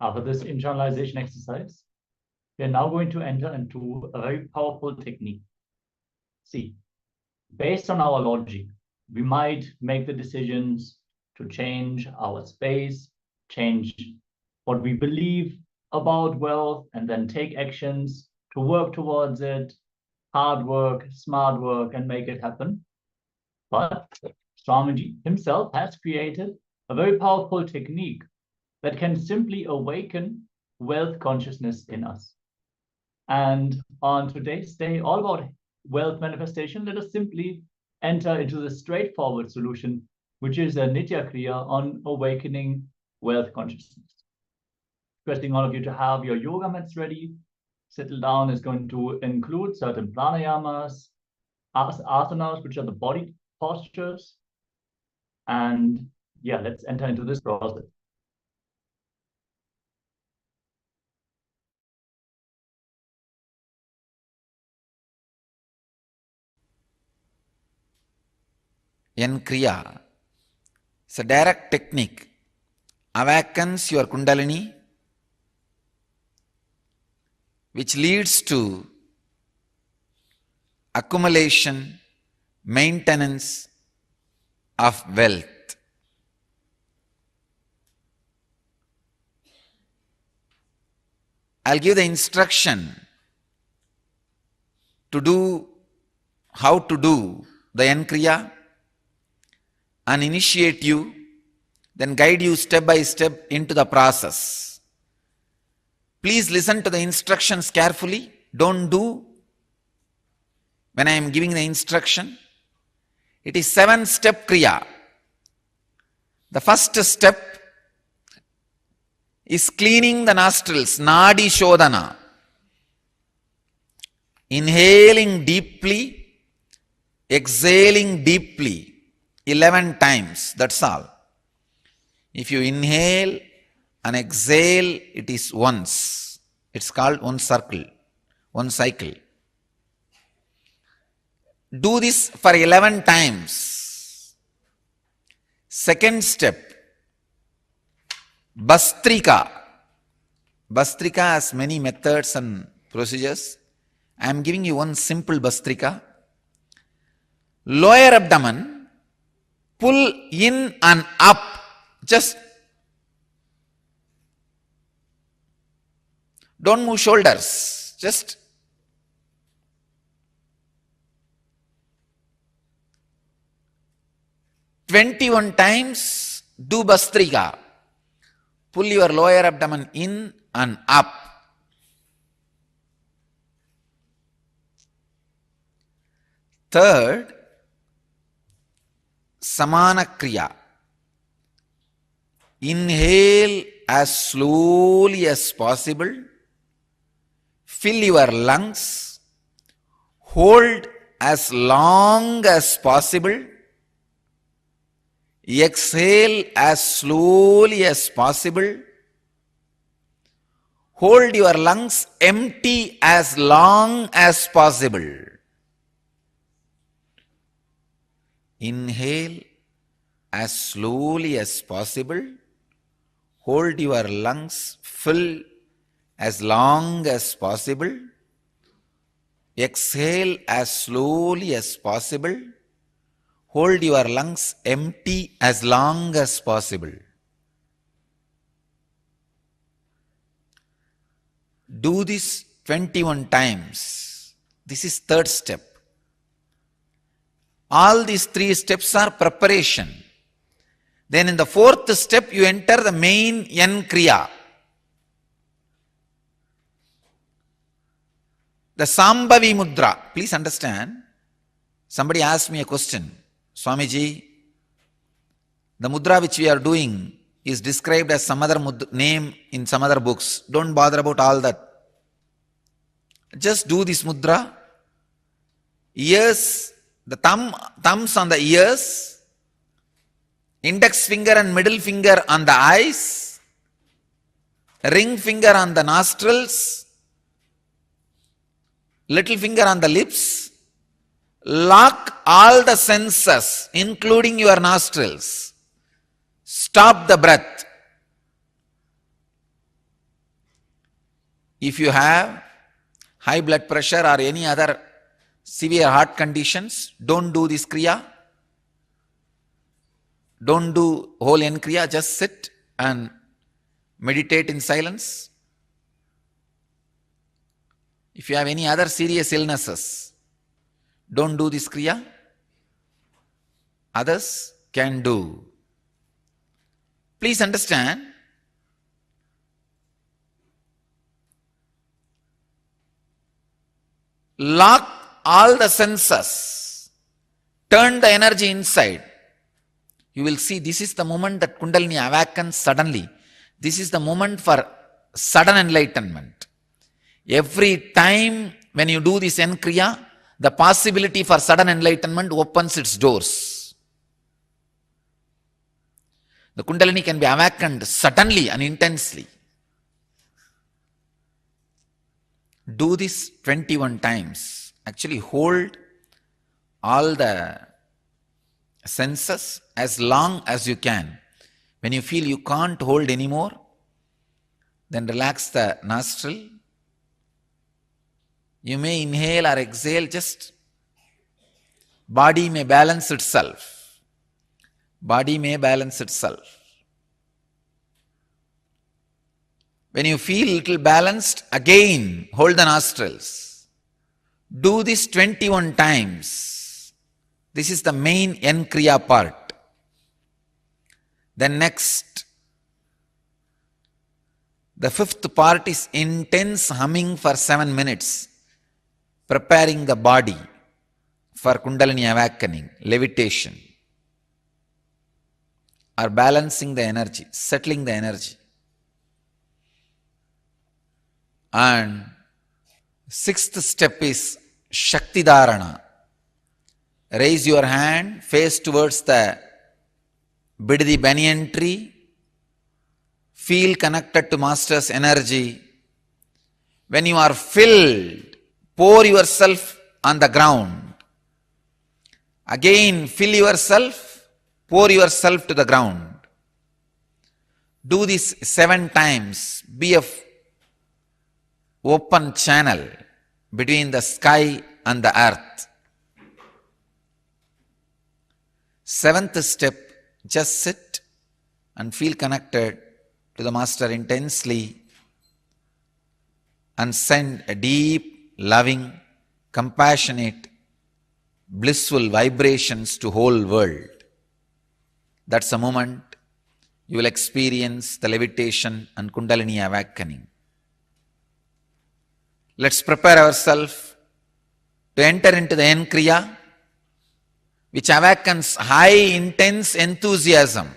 Speaker 4: After this internalization exercise, we are now going to enter into a very powerful technique. See, based on our logic, we might make the decisions to change our space, change what we believe about wealth, and then take actions to work towards it, hard work, smart work, and make it happen. But Swamiji himself has created a very powerful technique that can simply awaken wealth consciousness in us. And on today's day, all about wealth manifestation, let us simply enter into the straightforward solution, which is a Nitya Kriya on awakening wealth consciousness. Requesting all of you to have your yoga mats ready. Settle down is going to include certain pranayamas, asanas, which are the body postures. And yeah, let's enter into this process.
Speaker 3: Kriya is a direct technique. Awakens your Kundalini, which leads to accumulation, maintenance of wealth. I'll give the instruction to do how to do the Kriya and initiate you, then guide you step by step into the process. Please listen to the instructions carefully. Don't do when I am giving the instruction. It is 7-step Kriya. The first step is cleaning the nostrils, Nadi Shodhana. Inhaling deeply, exhaling deeply, 11 times, that's all. If you inhale and exhale, it is once. It's called one circle, one cycle. Do this for 11 times. Second step, Bastrika. Bastrika has many methods and procedures. I am giving you one simple Bastrika. Lower abdomen, pull in and up. Just don't move shoulders. Just "21 times do Bastrika. Pull your lower abdomen in and up. Third, Samana Kriya. Inhale as slowly as possible. Fill your lungs. Hold as long as possible. Exhale as slowly as possible. Hold your lungs empty as long as possible. Inhale as slowly as possible. Hold your lungs full as long as possible. Exhale as slowly as possible. Hold your lungs empty as long as possible. Do this 21 times. This is third step. All these 3 steps are preparation. Then in the 4th step, you enter the main Kriya. The Sambhavi Mudra. Please understand. Somebody asked me a question. Swamiji, the mudra which we are doing is described as some other name in some other books. Don't bother about all that. Just do this mudra. Ears, the thumbs on the ears, index finger and middle finger on the eyes, ring finger on the nostrils, little finger on the lips. Lock all the senses, including your nostrils. Stop the breath. If you have high blood pressure or any other severe heart conditions, don't do this Kriya. Don't do whole end Kriya, just sit and meditate in silence. If you have any other serious illnesses, don't do this Kriya. Others can do. Please understand, lock all the senses, turn the energy inside. You will see this is the moment that Kundalini awakens suddenly. This is the moment for sudden enlightenment. Every time when you do this Kriya, the possibility for sudden enlightenment opens its doors. The Kundalini can be awakened suddenly and intensely. Do this 21 times. Actually hold all the senses as long as you can. When you feel you can't hold anymore, then relax the nostril. You may inhale or exhale, just body may balance itself. Body may balance itself. When you feel little balanced, again hold the nostrils. Do this 21 times. This is the main Kriya part. Then next, the fifth part is intense humming for 7 minutes, preparing the body for Kundalini awakening, levitation, or balancing the energy, settling the energy. And sixth step is Shakti Dharana. Raise your hand, face towards the Bidadi banyan tree. Feel connected to Master's energy. When you are filled, pour yourself on the ground. Again, fill yourself, pour yourself to the ground. Do this 7 times. Be a open channel between the sky and the earth. 7th step, just sit and feel connected to the Master intensely and send a deep, loving, compassionate, blissful vibrations to whole world. That's a moment you will experience the levitation and Kundalini awakening. Let's prepare ourselves to enter into the Kriya, which awakens high, intense enthusiasm.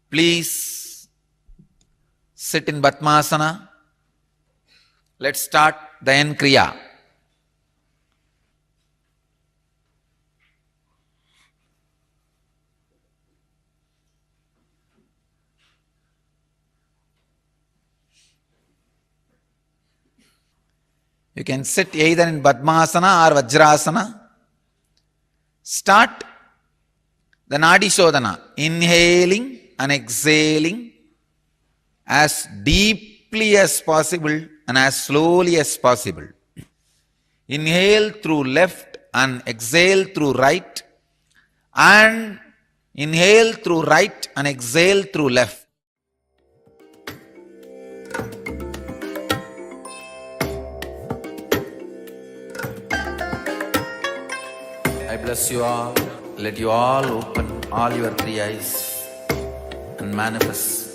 Speaker 3: Please sit in Padmasana. Let's start the Kriya. You can sit either in Padmasana or Vajrasana. Start the Nadi Shodhana, inhaling and exhaling as deeply as possible and as slowly as possible. Inhale through left and exhale through right, and inhale through right and exhale through left. I bless you all. Let you all open all your 3 eyes and manifest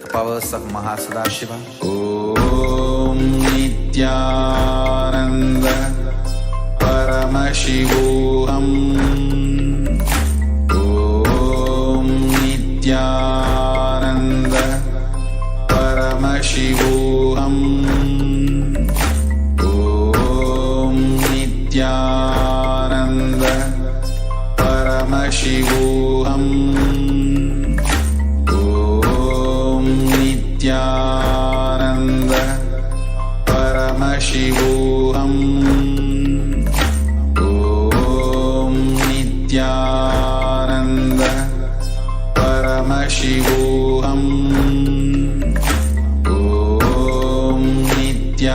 Speaker 3: the powers of Mahasadashiva. Om Nityananda Paramashivoham. Om Nityananda Paramashivoham. Om Nityananda Paramashivoham. Om Nityananda Paramashivoham. Om Nityananda Paramashivoham. Om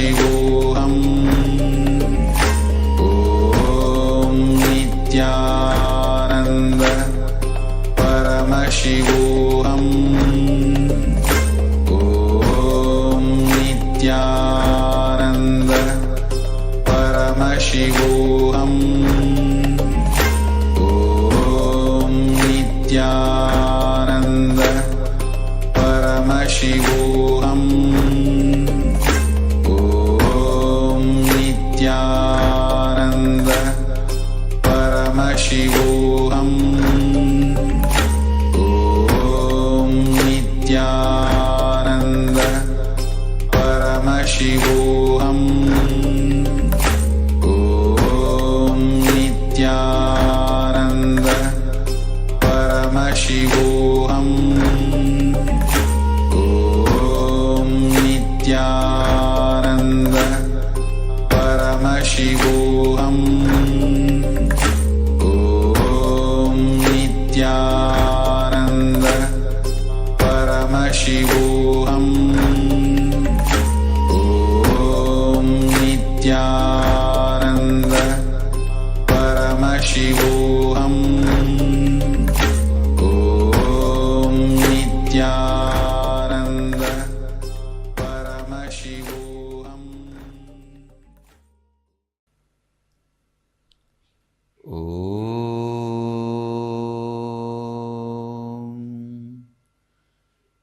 Speaker 3: Paramashivoham. Om Nityananda Paramashivoham. Om Nityananda Paramashivoham. Om Nityananda Paramashivoham. Om Nityananda Paramashivoham. Om Nityananda Paramashivoham. Om Nityananda Paramashivoham. Om Nityananda Paramashivoham. Om Nityananda Paramashivoham. Om Nityananda Paramashivoham. Om Nityananda Paramashivoham. Om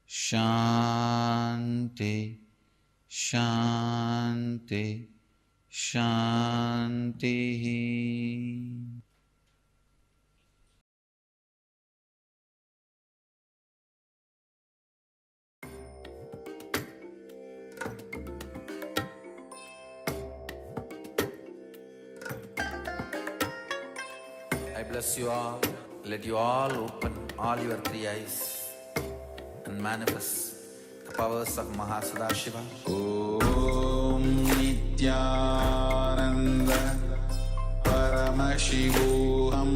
Speaker 3: Shanti Shanti Shanti. I bless you all. Let you all open all your three eyes and manifest the powers of Mahasadashiva. Om Nityananda Paramashivoham.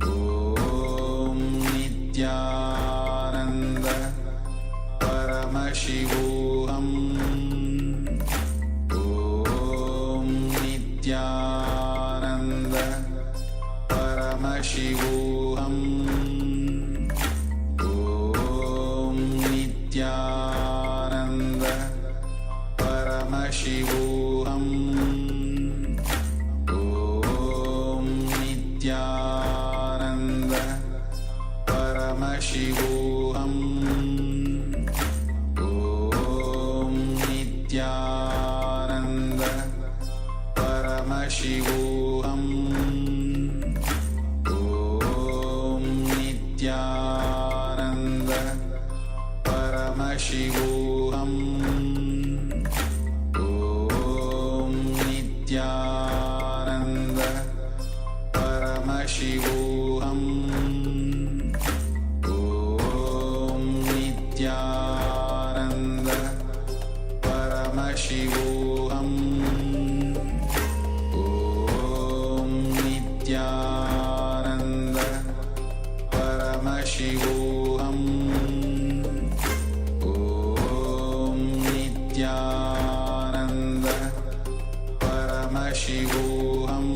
Speaker 3: Om Nityananda Paramashivoham. Om Nityananda Paramashivoham. Om Nityananda Paramashivoham. Om Nityananda Paramashivoham. Om Nityananda Paramashivoham. Om Nityananda Paramashivoham. Om Nityananda Paramashivoham. Om Nityananda Paramashivoham. Om Nityananda Paramashivoham. Om Nityananda Paramashivoham. Om Nityananda Paramashivoham. Om Nityananda Paramashivoham.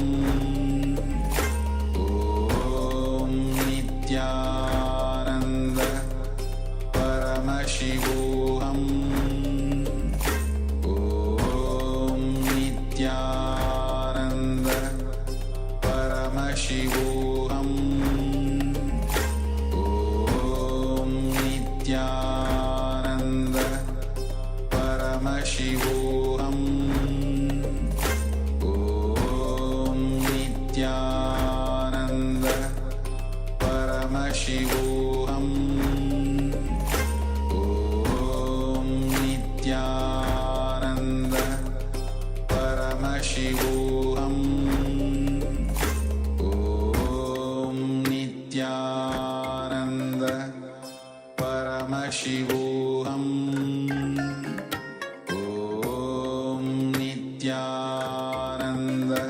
Speaker 3: Om Nityananda Paramashivoham. Om Nityananda Paramashivoham. Om Nityananda Paramashivoham. Om Nityananda Paramashivoham. Om Nityananda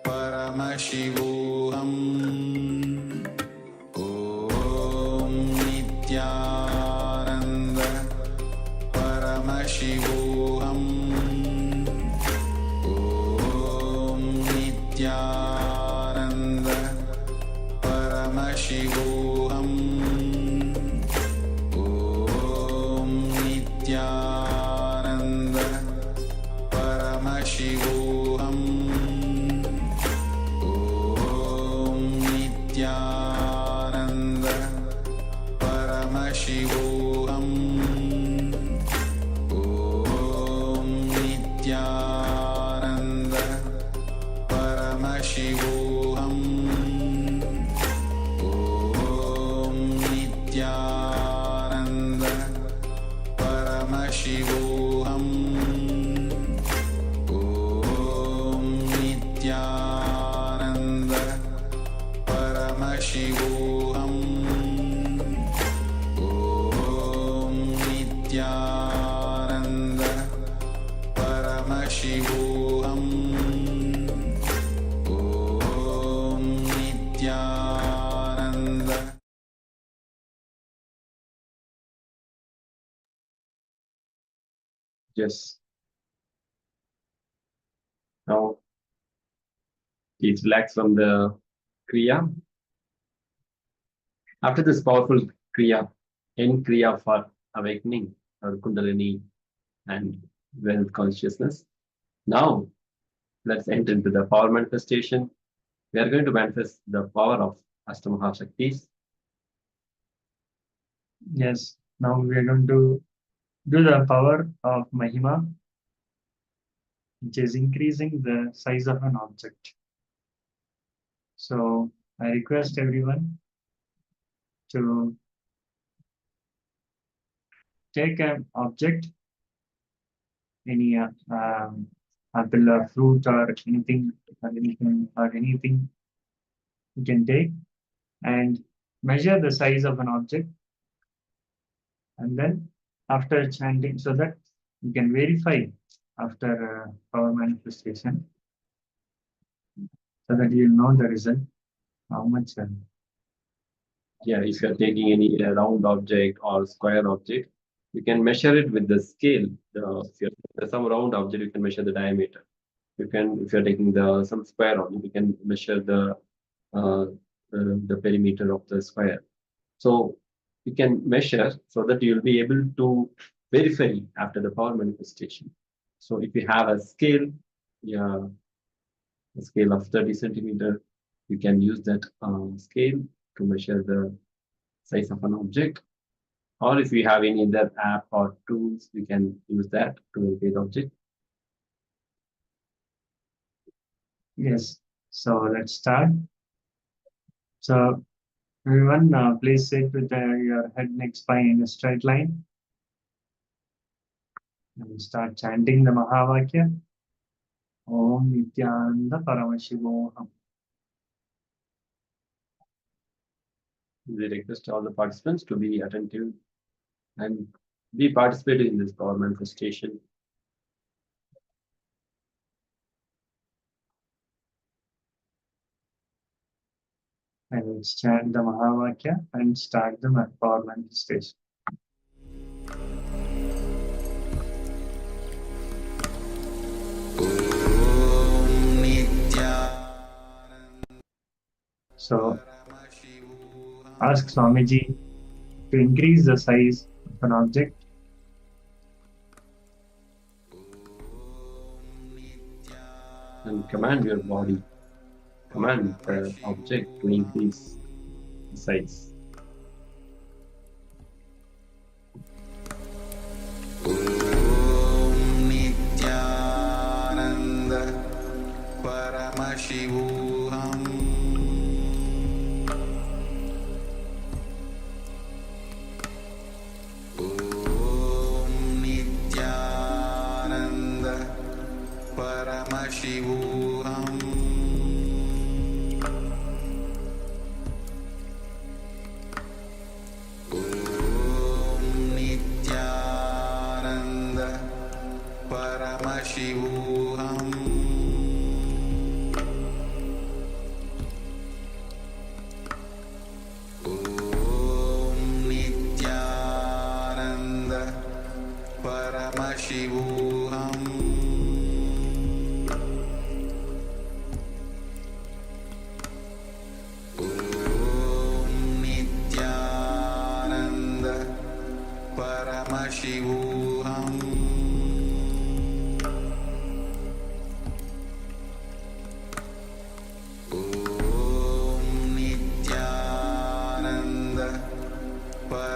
Speaker 3: Paramashivoham. Om Nityananda Paramashivoham. Paramashivoham. Om Nityananda Paramashivoham. Om Nityananda Paramashivoham. Om Nityananda Paramashivoham. Om Nityananda Paramashivoham. Om Nityananda.
Speaker 6: Yes. Now, please relax from the Kriya. After this powerful Kriya, in Kriya for awakening our Kundalini and wealth consciousness, now let's enter into the power manifestation. We are going to manifest the power of Ashtamahashaktis.
Speaker 4: Yes, now we are going to do the power of Mahima, which is increasing the size of an object. So I request everyone to take an object, any apple or fruit or anything you can take and measure the size of an object, and then after chanting, so that you can verify after power manifestation, so that you'll know the result, how much.
Speaker 6: Yeah, if you're taking any round object or square object, you can measure it with the scale. If you're some round object, you can measure the diameter. You can, if you're taking some square object, you can measure the perimeter of the square. So you can measure so that you'll be able to verify after the power manifestation. So if you have a scale, a scale of 30 centimeter, you can use that scale to measure the size of an object. Or if you have any other app or tools, you can use that to verify the object.
Speaker 4: Yes, so let's start. So everyone, please sit with your head, neck, spine in a straight line. And start chanting the Mahavakya. Om Nityananda Paramashivoham.
Speaker 6: We request all the participants to be attentive and be participating in this power manifestation.
Speaker 4: And let's chant the Mahavakya and start the power manifestation. So ask Swamiji to increase the size of an object.
Speaker 6: And command your body, command the object to increase the size.
Speaker 3: Om Nityananda Paramashivoham. Om Nityananda Paramashivoham. Om Nityananda Paramashivoham. Om Nityananda Paramashivoham. Om Nityananda Paramashivoham. Om Nityananda Paramashivoham.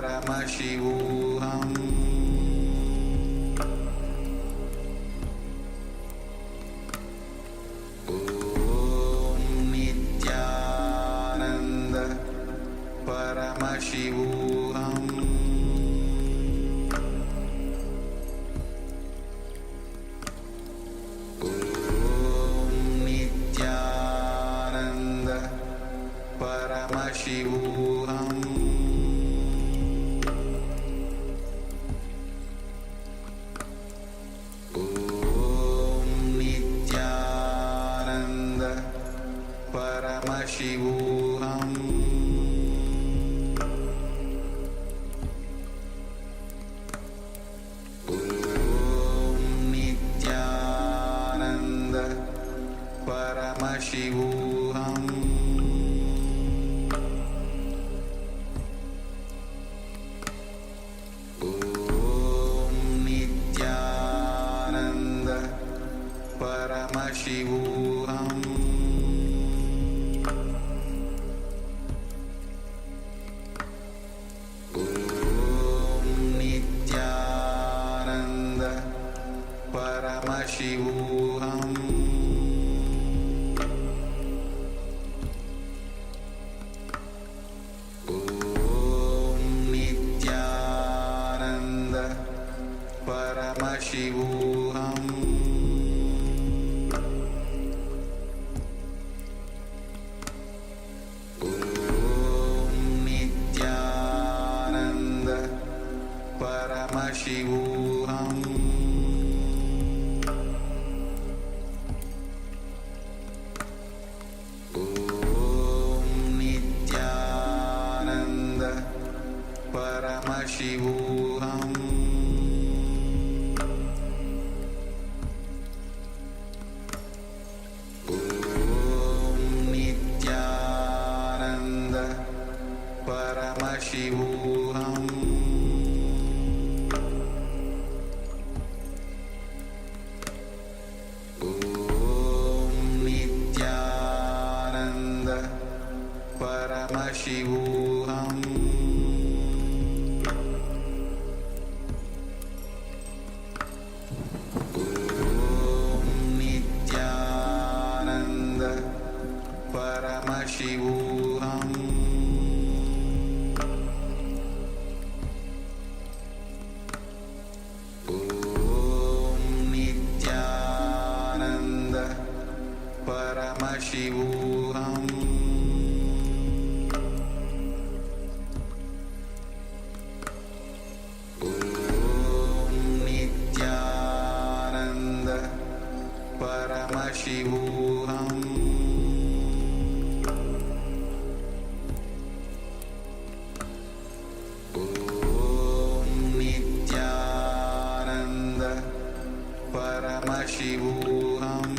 Speaker 1: Paramashivoham Om Nityananda Paramashivoham Om Nityananda Paramashivoham Om Nityananda Paramashivoham Om Nityananda Paramashivoham Om Nityananda Paramashivoham Om Nityananda Paramashivoham Om Nityananda Paramashivoham Om Nityananda Paramashivoham Om Nityananda Paramashivoham Om Nityananda Paramashivoham Om Nityananda Paramashivoham Om Nityananda Paramashivoham Om Nityananda Paramashivoham Om Nityananda Paramashivoham Om Nityananda Paramashivoham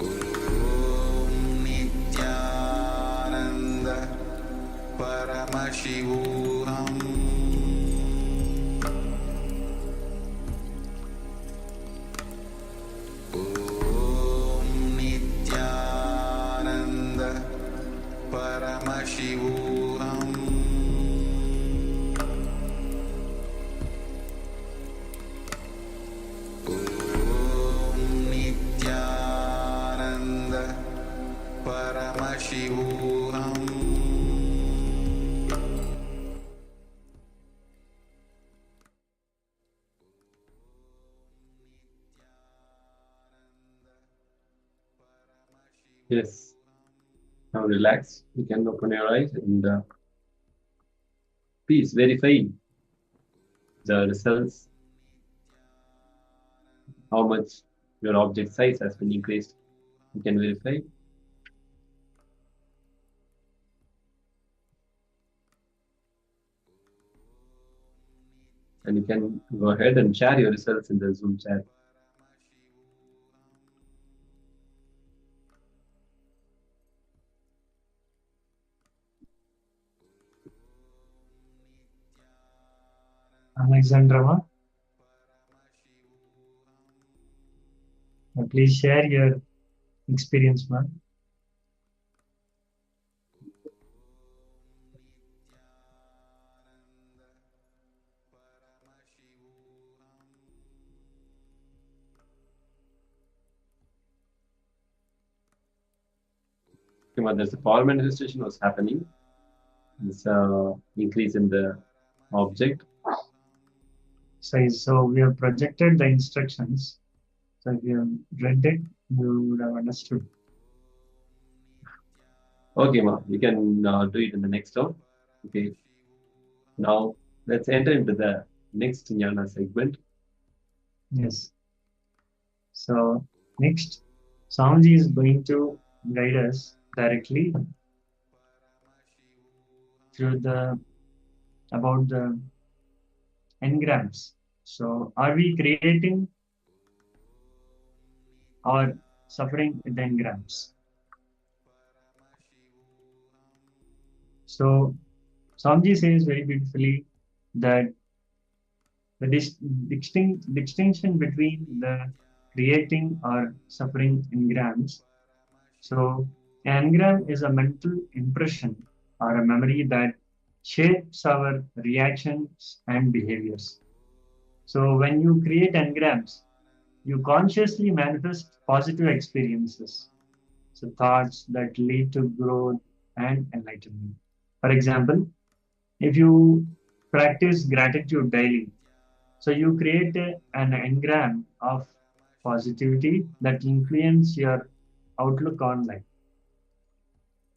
Speaker 1: Om Nityananda Paramashivoham Om Nityananda Paramashivoham Om Nityananda Paramashivoham
Speaker 6: Yes. Now relax. You can open your eyes and please verify the results, how much your object size has been increased. You can verify. And you can go ahead and share your results in the Zoom chat.
Speaker 7: Alexandra, please share your experience, ma'am.
Speaker 6: There's a power manifestation was happening. This increase in the object.
Speaker 7: So we have projected the instructions. So if you have read it, you would have understood.
Speaker 6: Okay, ma, you can do it in the next round. Okay. Now let's enter into the next jnana segment.
Speaker 7: Yes. So next, Swamiji is going to guide us directly through about the engrams. So are we creating or suffering with the engrams? So Swamiji says very beautifully that the distinction between the creating or suffering engrams. So an engram is a mental impression or a memory that shapes our reactions and behaviors. So when you create engrams, you consciously manifest positive experiences. So thoughts that lead to growth and enlightenment. For example, if you practice gratitude daily, so you create an engram of positivity that influence your outlook on life.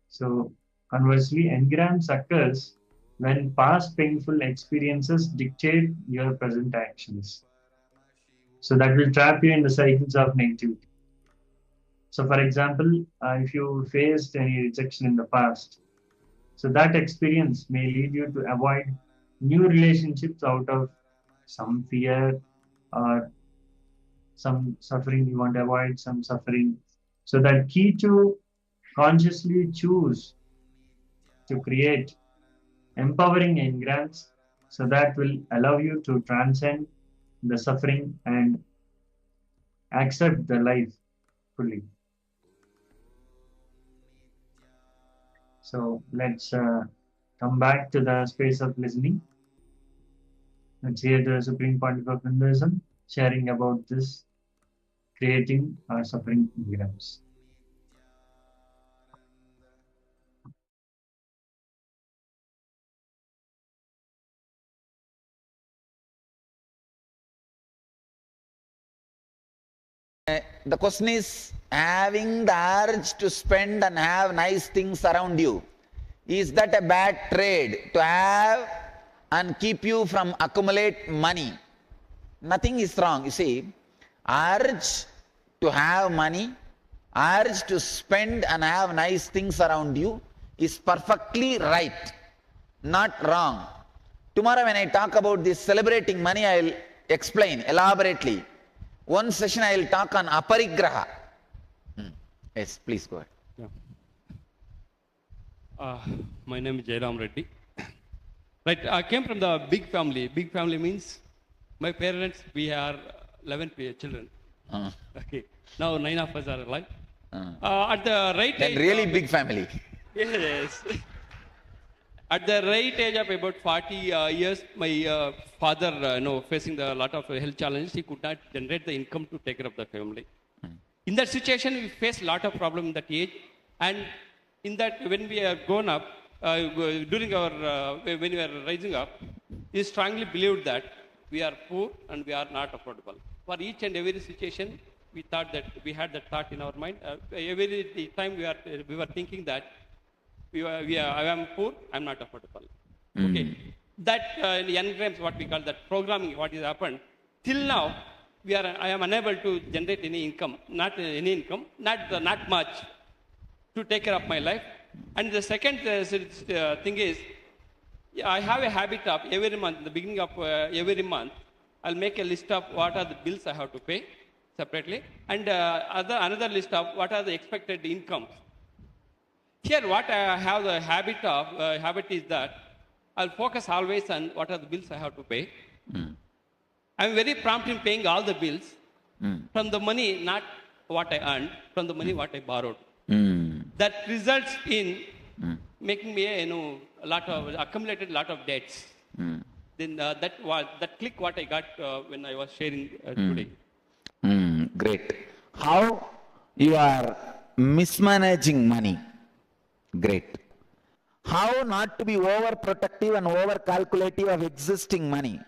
Speaker 7: So conversely, engrams occurs when past painful experiences dictate your present actions. So that will trap you in the cycles of negativity. So for example, if you faced any rejection in the past, so that experience may lead you to avoid new relationships out of some fear or some suffering. You want to avoid some suffering. So that key to consciously choose to create empowering engrams, so that will allow you to transcend the suffering and accept the life fully. So let's come back to the space of listening. Let's hear the Supreme Pontiff of Hinduism sharing about this creating or suffering engrams.
Speaker 3: The question is, having the urge to spend and have nice things around you, is that a bad trade to have and keep you from accumulate money? Nothing is wrong. You see, urge to have money, urge to spend and have nice things around you is perfectly right, not wrong. Tomorrow when I talk about this celebrating money, I will explain elaborately. One session I will talk on aparigraha. Yes, please go ahead.
Speaker 8: Yeah. My name is Jairam Reddy. Right, I came from the big family. Big family means my parents, we are 11 children. Okay. Now 9 of us are alive. At the right
Speaker 3: Then
Speaker 8: age.
Speaker 3: really big family.
Speaker 8: Yes. At the right age of about 40 years, my father, facing a lot of health challenges, he could not generate the income to take care of the family. In that situation, we faced a lot of problems in that age. And in that, when we are grown up, during our, when we are rising up, we strongly believed that we are poor and we are not affordable. For each and every situation, we thought that we had that thought in our mind. Every time we were thinking that I am poor, I am not affordable. Okay. That engrams, what we call that programming, what has happened, till now, I am unable to generate any income, not much to take care of my life. And the second thing is, I have a habit of every month, the beginning of every month, I'll make a list of what are the bills I have to pay separately, and another list of what are the expected incomes. Here, what I have the habit is that I'll focus always on what are the bills I have to pay. I'm very prompt in paying all the bills from the money, not what I earned, from the money what I borrowed. That results in making me accumulated lot of debts. Then that click what I got when I was sharing today.
Speaker 3: Great. How you are mismanaging money? Great. How not to be overprotective and over-calculative of existing money?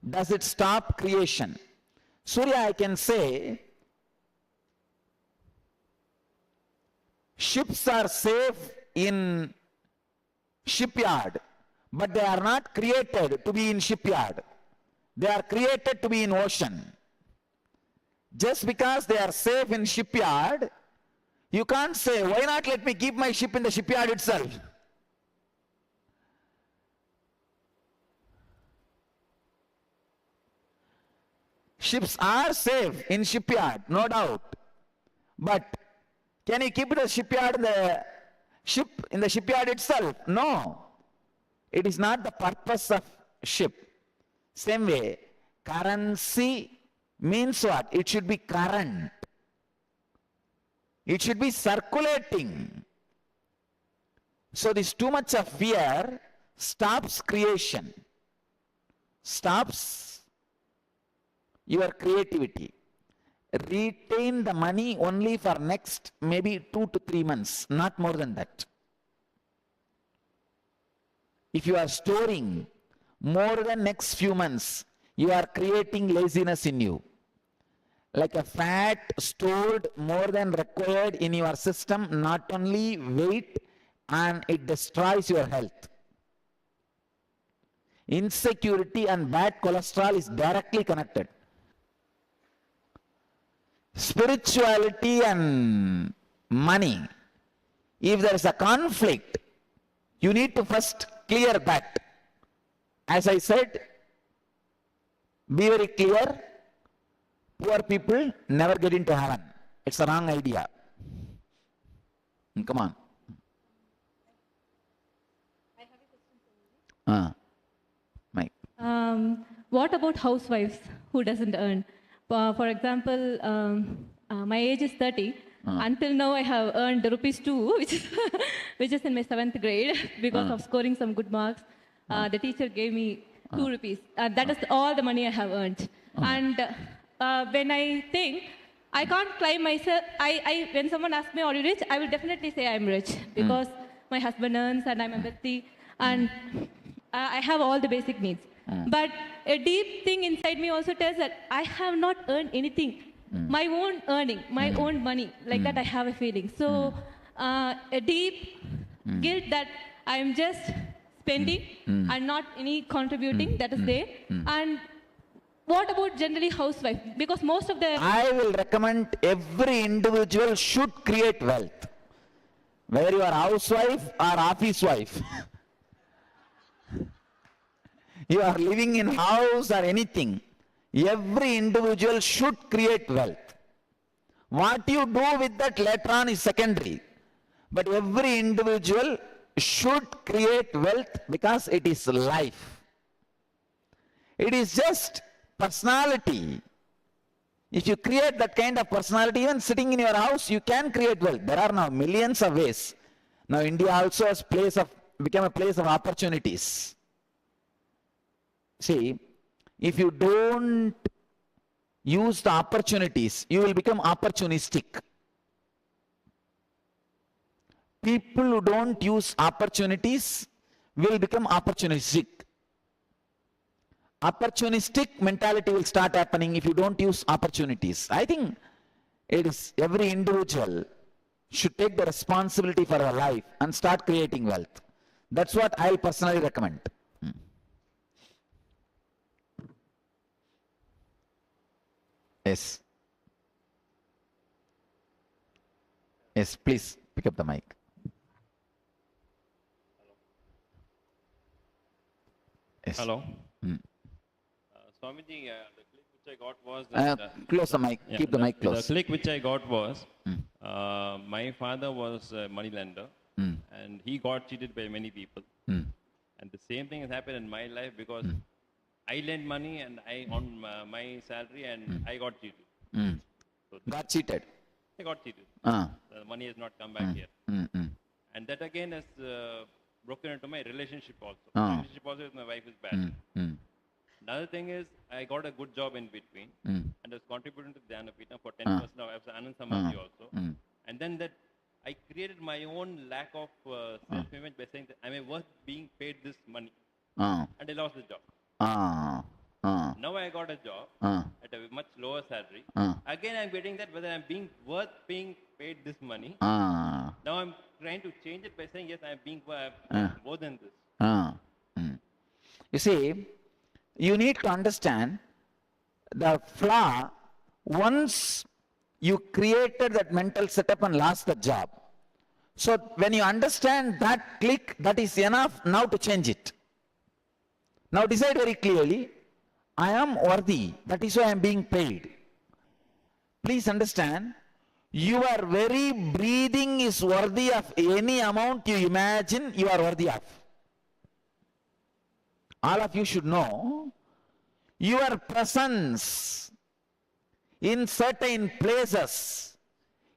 Speaker 3: Does it stop creation? Surya, I can say, ships are safe in shipyard, but they are not created to be in shipyard. They are created to be in ocean. Just because they are safe in shipyard, you can't say, why not let me keep my ship in the shipyard itself? Ships are safe in shipyard, no doubt. But can you keep the shipyard in the shipyard itself? No. It is not the purpose of ship. Same way, currency means what? It should be current. It should be circulating. So this too much of fear stops creation, stops your creativity. Retain the money only for next maybe 2 to 3 months, not more than that. If you are storing more than next few months, you are creating laziness in you. Like a fat stored more than required in your system, not only weight, and it destroys your health. Insecurity and bad cholesterol is directly connected. Spirituality and money, if there is a conflict, you need to first clear that. As I said, be very clear, poor people never get into heaven. It's a wrong idea. Come on.
Speaker 9: I have a question for you.
Speaker 3: Mike.
Speaker 9: What about housewives who doesn't earn? For example, my age is 30. Until now, I have earned ₹2, which is in my 7th grade because of scoring some good marks. The teacher gave me ₹2. That is all the money I have earned. And when I think, I can't claim myself. When someone asks me, are you rich? I will definitely say I'm rich because my husband earns and I'm wealthy and I have all the basic needs. But a deep thing inside me also tells that I have not earned anything. My own earning, my own money, like that I have a feeling. So a deep guilt that I'm just spending and not any contributing, that is there. And what about generally housewife? Because most of the...
Speaker 3: I will recommend every individual should create wealth. Whether you are housewife or office wife. You are living in house or anything. Every individual should create wealth. What you do with that later on is secondary. But every individual should create wealth because it is life. It is just personality. If you create that kind of personality, even sitting in your house, you can create wealth. There are now millions of ways. Now India also has become a place of opportunities. See, if you don't use the opportunities, you will become opportunistic. People who don't use opportunities will become opportunistic. Opportunistic mentality will start happening if you don't use opportunities. I think it is every individual should take the responsibility for their life and start creating wealth. That's what I'll personally recommend. Yes. Yes, please pick up the mic. Yes.
Speaker 8: Hello. Swamiji, the click which I got was that,
Speaker 3: close the mic.
Speaker 8: yeah,
Speaker 3: Keep the mic close.
Speaker 8: The click which I got was my father was a money lender and he got cheated by many people. And the same thing has happened in my life because I lent money and I on my salary and I got cheated. So
Speaker 3: Got cheated.
Speaker 8: I got cheated. The money has not come back here. And that again has broken into my relationship also. Relationship also with my wife is bad. Another thing is I got a good job in between and I was contributing to Dhyana Pita for 10% of Anand Samadhi also. And then that I created my own lack of self-image by saying that I'm worth being paid this money.
Speaker 3: Uh,
Speaker 8: And I lost the job.
Speaker 3: uh, uh,
Speaker 8: Now I got a job
Speaker 3: uh,
Speaker 8: at a much lower salary.
Speaker 3: uh,
Speaker 8: Again, I'm getting that whether I'm being worth being paid this money.
Speaker 3: uh,
Speaker 8: Now I'm trying to change it by saying, yes, I'm being more than this.
Speaker 3: mm. You see, you need to understand the flaw. Once you created that mental setup and lost the job. So when you understand that click, that is enough now to change it. Now decide very clearly, I am worthy, that is why I am being paid. Please understand, your very breathing is worthy of any amount you imagine you are worthy of. All of you should know, your presence in certain places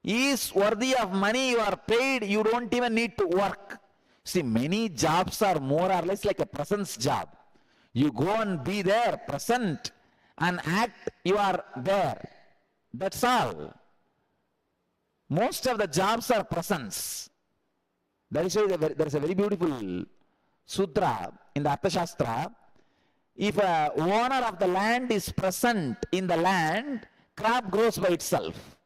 Speaker 3: is worthy of money. You are paid, you don't even need to work. See, many jobs are more or less like a presence job. You go and be there, present, and act, you are there. That's all. Most of the jobs are presence. That is why there is a very beautiful sutra in the Arthashastra. If a owner of the land is present in the land, crop grows by itself.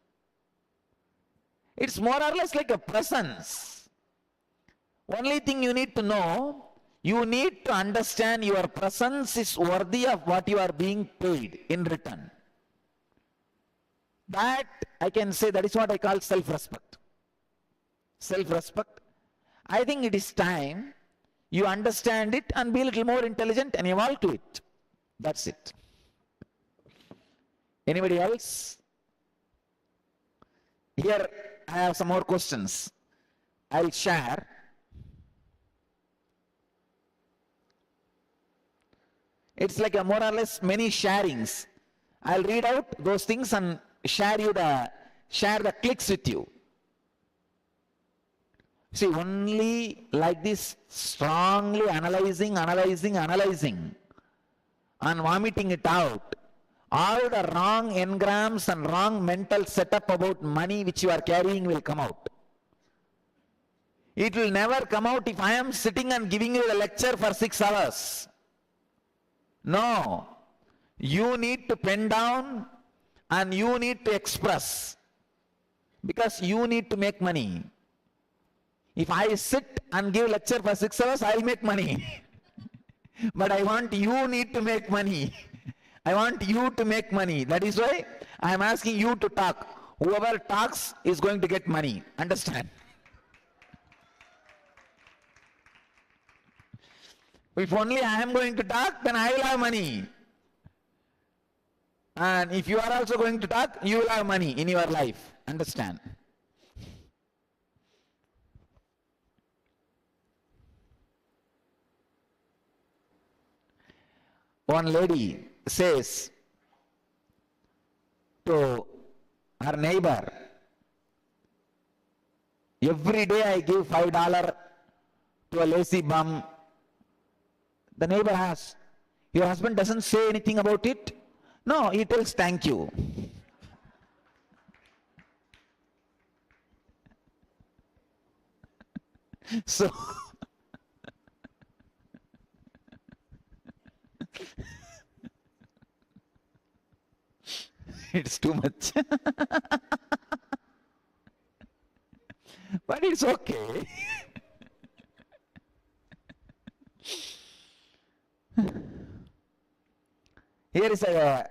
Speaker 3: It's more or less like a presence. Only thing you need to know, you need to understand your presence is worthy of what you are being paid in return. That I can say, that is what I call self-respect. Self-respect. I think it is time you understand it and be a little more intelligent and evolve to it. That's it. Anybody else? Here I have some more questions. I'll share. It's like a more or less many sharings. I'll read out those things and share the clicks with you. See, only like this, strongly analyzing, and vomiting it out, all the wrong engrams and wrong mental setup about money which you are carrying will come out. It will never come out if I am sitting and giving you the lecture for 6 hours. No. You need to pen down and you need to express, because you need to make money. If I sit and give lecture for 6 hours, I'll make money. But I want you need to make money. I want you to make money. That is why I am asking you to talk. Whoever talks is going to get money. Understand? If only I am going to talk, then I will have money. And if you are also going to talk, you will have money in your life. Understand? One lady says to her neighbor, every day I give $5 to a lazy bum. The neighbor asks, your husband doesn't say anything about it? No, he tells thank you. So, it's too much. But it's okay. Here is a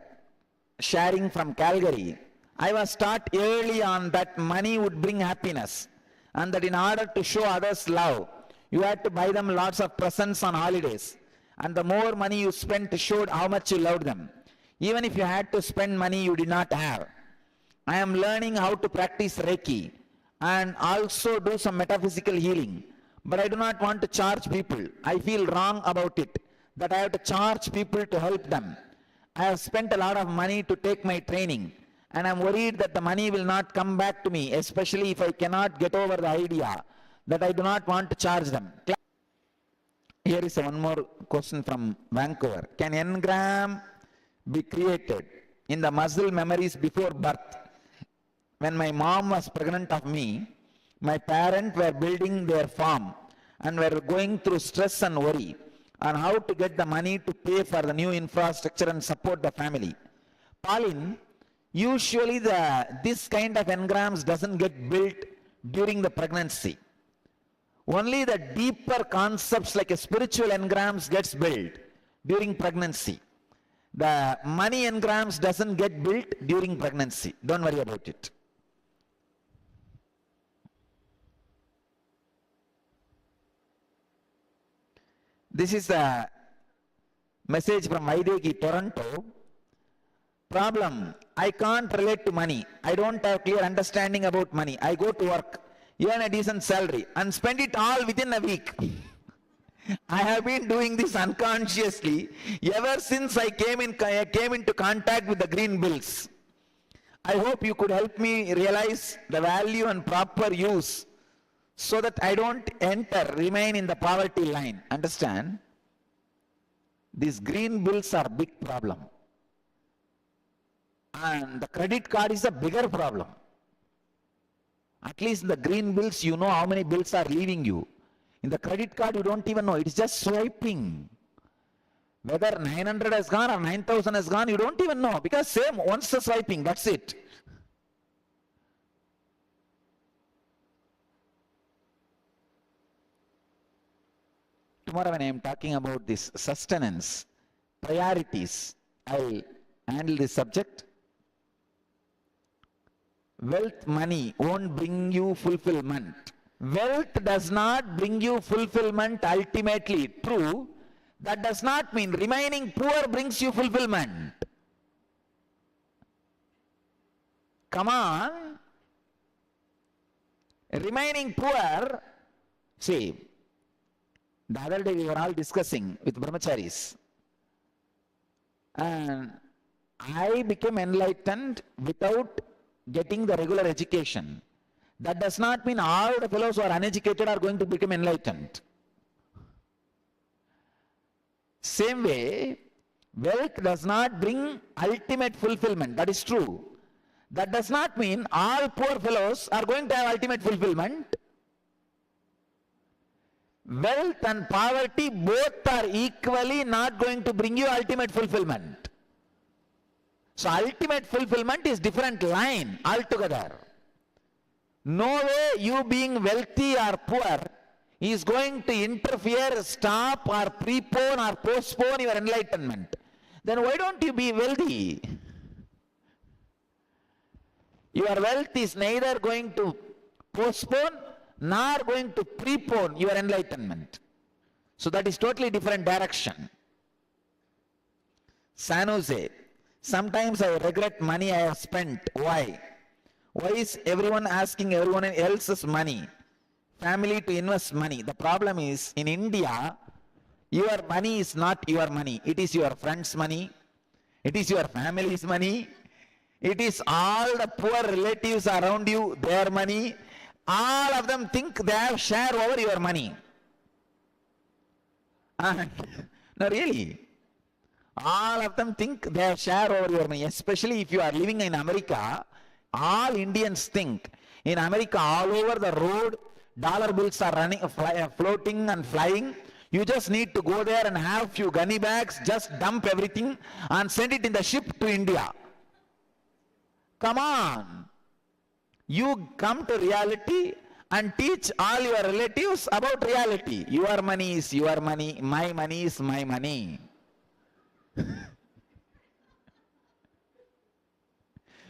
Speaker 3: sharing from Calgary. I was taught early on that money would bring happiness, and that in order to show others love, you had to buy them lots of presents on holidays. And the more money you spent showed how much you loved them, even if you had to spend money you did not have. I am learning how to practice Reiki and also do some metaphysical healing. But I do not want to charge people. I feel wrong about it, that I have to charge people to help them. I have spent a lot of money to take my training, and I am worried that the money will not come back to me, especially if I cannot get over the idea that I do not want to charge them. Here is one more question from Vancouver. Can engram be created in the muscle memories before birth? When my mom was pregnant of me, My parents were building their farm and were going through stress and worry on how to get the money to pay for the new infrastructure and support the family. Pauline, usually this kind of engrams doesn't get built during the pregnancy. Only the deeper concepts like a spiritual engrams gets built during pregnancy. The money engrams doesn't get built during pregnancy. Don't worry about it. This is the message from Vaidegi, Toronto. Problem, I can't relate to money. I don't have clear understanding about money. I go to work, earn a decent salary and spend it all within a week. I have been doing this unconsciously ever since I came into contact with the green bills. I hope you could help me realize the value and proper use so that I don't remain in the poverty line. Understand? These green bills are a big problem. And the credit card is a bigger problem. At least in the green bills, you know how many bills are leaving you. In the credit card, you don't even know. It's just swiping. Whether 900 has gone or 9,000 has gone, you don't even know. Because same, once the swiping, that's it. Tomorrow when I am talking about this sustenance, priorities, I'll handle this subject. Wealth, money won't bring you fulfillment. Wealth does not bring you fulfillment ultimately. True, that does not mean remaining poor brings you fulfillment. Come on. Remaining poor, see, the other day we were all discussing with brahmacharis. And I became enlightened without getting the regular education. That does not mean all the fellows who are uneducated are going to become enlightened. Same way, wealth does not bring ultimate fulfillment. That is true. That does not mean all poor fellows are going to have ultimate fulfillment. Wealth and poverty both are equally not going to bring you ultimate fulfillment. So ultimate fulfillment is different line altogether. No way you being wealthy or poor is going to interfere, stop or prepone or postpone your enlightenment. Then why don't you be wealthy? Your wealth is neither going to postpone nor going to prepone your enlightenment. So that is totally different direction. San Jose, sometimes I regret money I have spent. Why? Why is everyone asking everyone else's money? Family to invest money. The problem is, in India, your money is not your money. It is your friend's money. It is your family's money. It is all the poor relatives around you, their money. All of them think they have share over your money. No, really. All of them think they have share over your money. Especially if you are living in America, all Indians think in America, all over the road, dollar bills are running, floating and flying. You just need to go there and have few gunny bags, just dump everything and send it in the ship to India. Come on. You come to reality and teach all your relatives about reality. Your money is your money, my money is my money.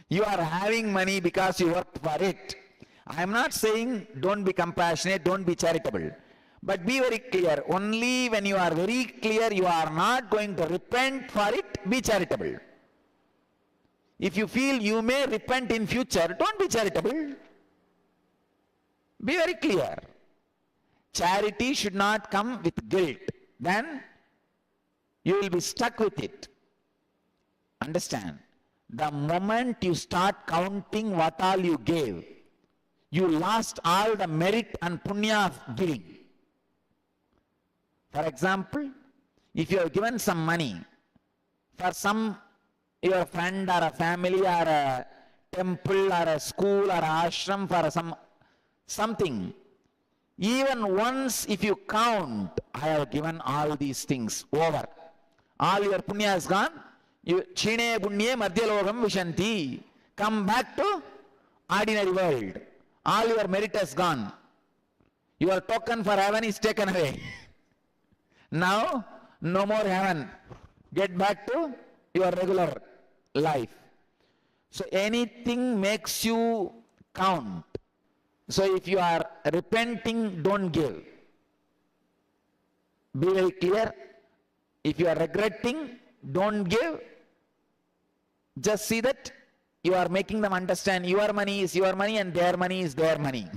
Speaker 3: You are having money because you worked for it. I am not saying don't be compassionate, don't be charitable. But be very clear. Only when you are very clear you are not going to repent for it, be charitable. If you feel you may repent in future, don't be charitable. Be very clear. Charity should not come with guilt. Then you will be stuck with it. Understand? The moment you start counting what all you gave, you lost all the merit and punya of giving. For example, if you have given some money for some your friend or a family or a temple or a school or a ashram for some something. Even once if you count, I have given all these things, over. All your punya is gone. You chine punye madhyalogam vishanti. Come back to ordinary world. All your merit has gone. Your token for heaven is taken away. Now, no more heaven. Get back to your regular life. So anything makes you count. So if you are repenting, don't give. Be very clear. If you are regretting, don't give. Just see that you are making them understand your money is your money and their money is their money.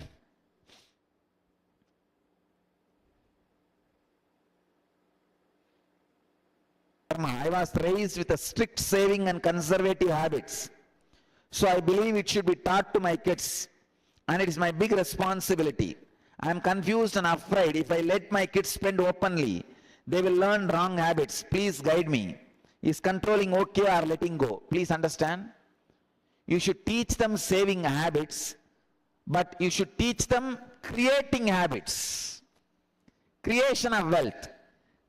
Speaker 3: I was raised with a strict saving and conservative habits. So I believe it should be taught to my kids. And it is my big responsibility. I am confused and afraid if I let my kids spend openly, they will learn wrong habits. Please guide me. Is controlling okay or letting go? Please understand. You should teach them saving habits, but you should teach them creating habits. Creation of wealth.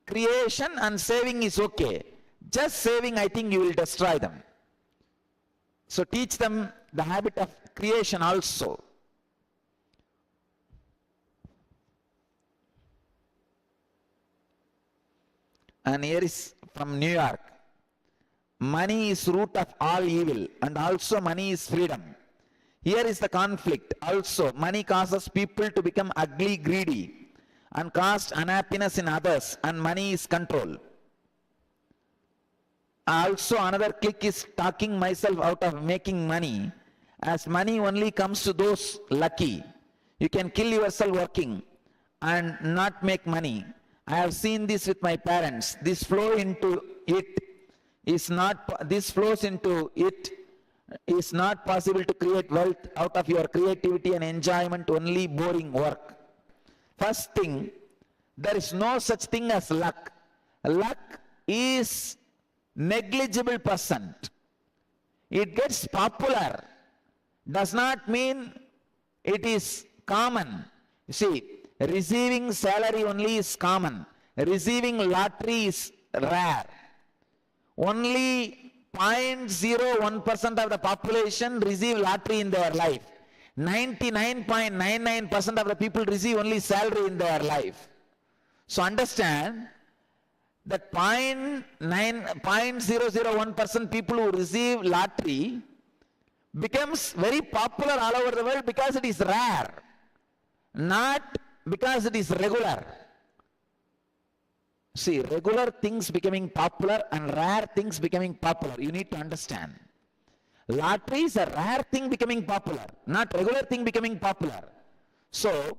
Speaker 3: Creation and saving is okay. Just saving, I think you will destroy them. So teach them the habit of creation also. And here is from New York. Money is root of all evil, and also money is freedom. Here is the conflict. Also, money causes people to become ugly, greedy, and cause unhappiness in others, and money is control. Also, another clique is talking myself out of making money, as money only comes to those lucky. You can kill yourself working and not make money. I have seen this with my parents. This flows into it is not possible to create wealth out of your creativity and enjoyment, only boring work. First thing, there is no such thing as luck. Luck is negligible percent. It gets popular. Does not mean it is common. You see, receiving salary only is common. Receiving lottery is rare. Only 0.01% of the population receive lottery in their life. 99.99% of the people receive only salary in their life. So understand that 0.001% people who receive lottery becomes very popular all over the world because it is rare, not because it is regular. See, regular things becoming popular and rare things becoming popular. You need to understand. Lottery is a rare thing becoming popular, not regular thing becoming popular. So,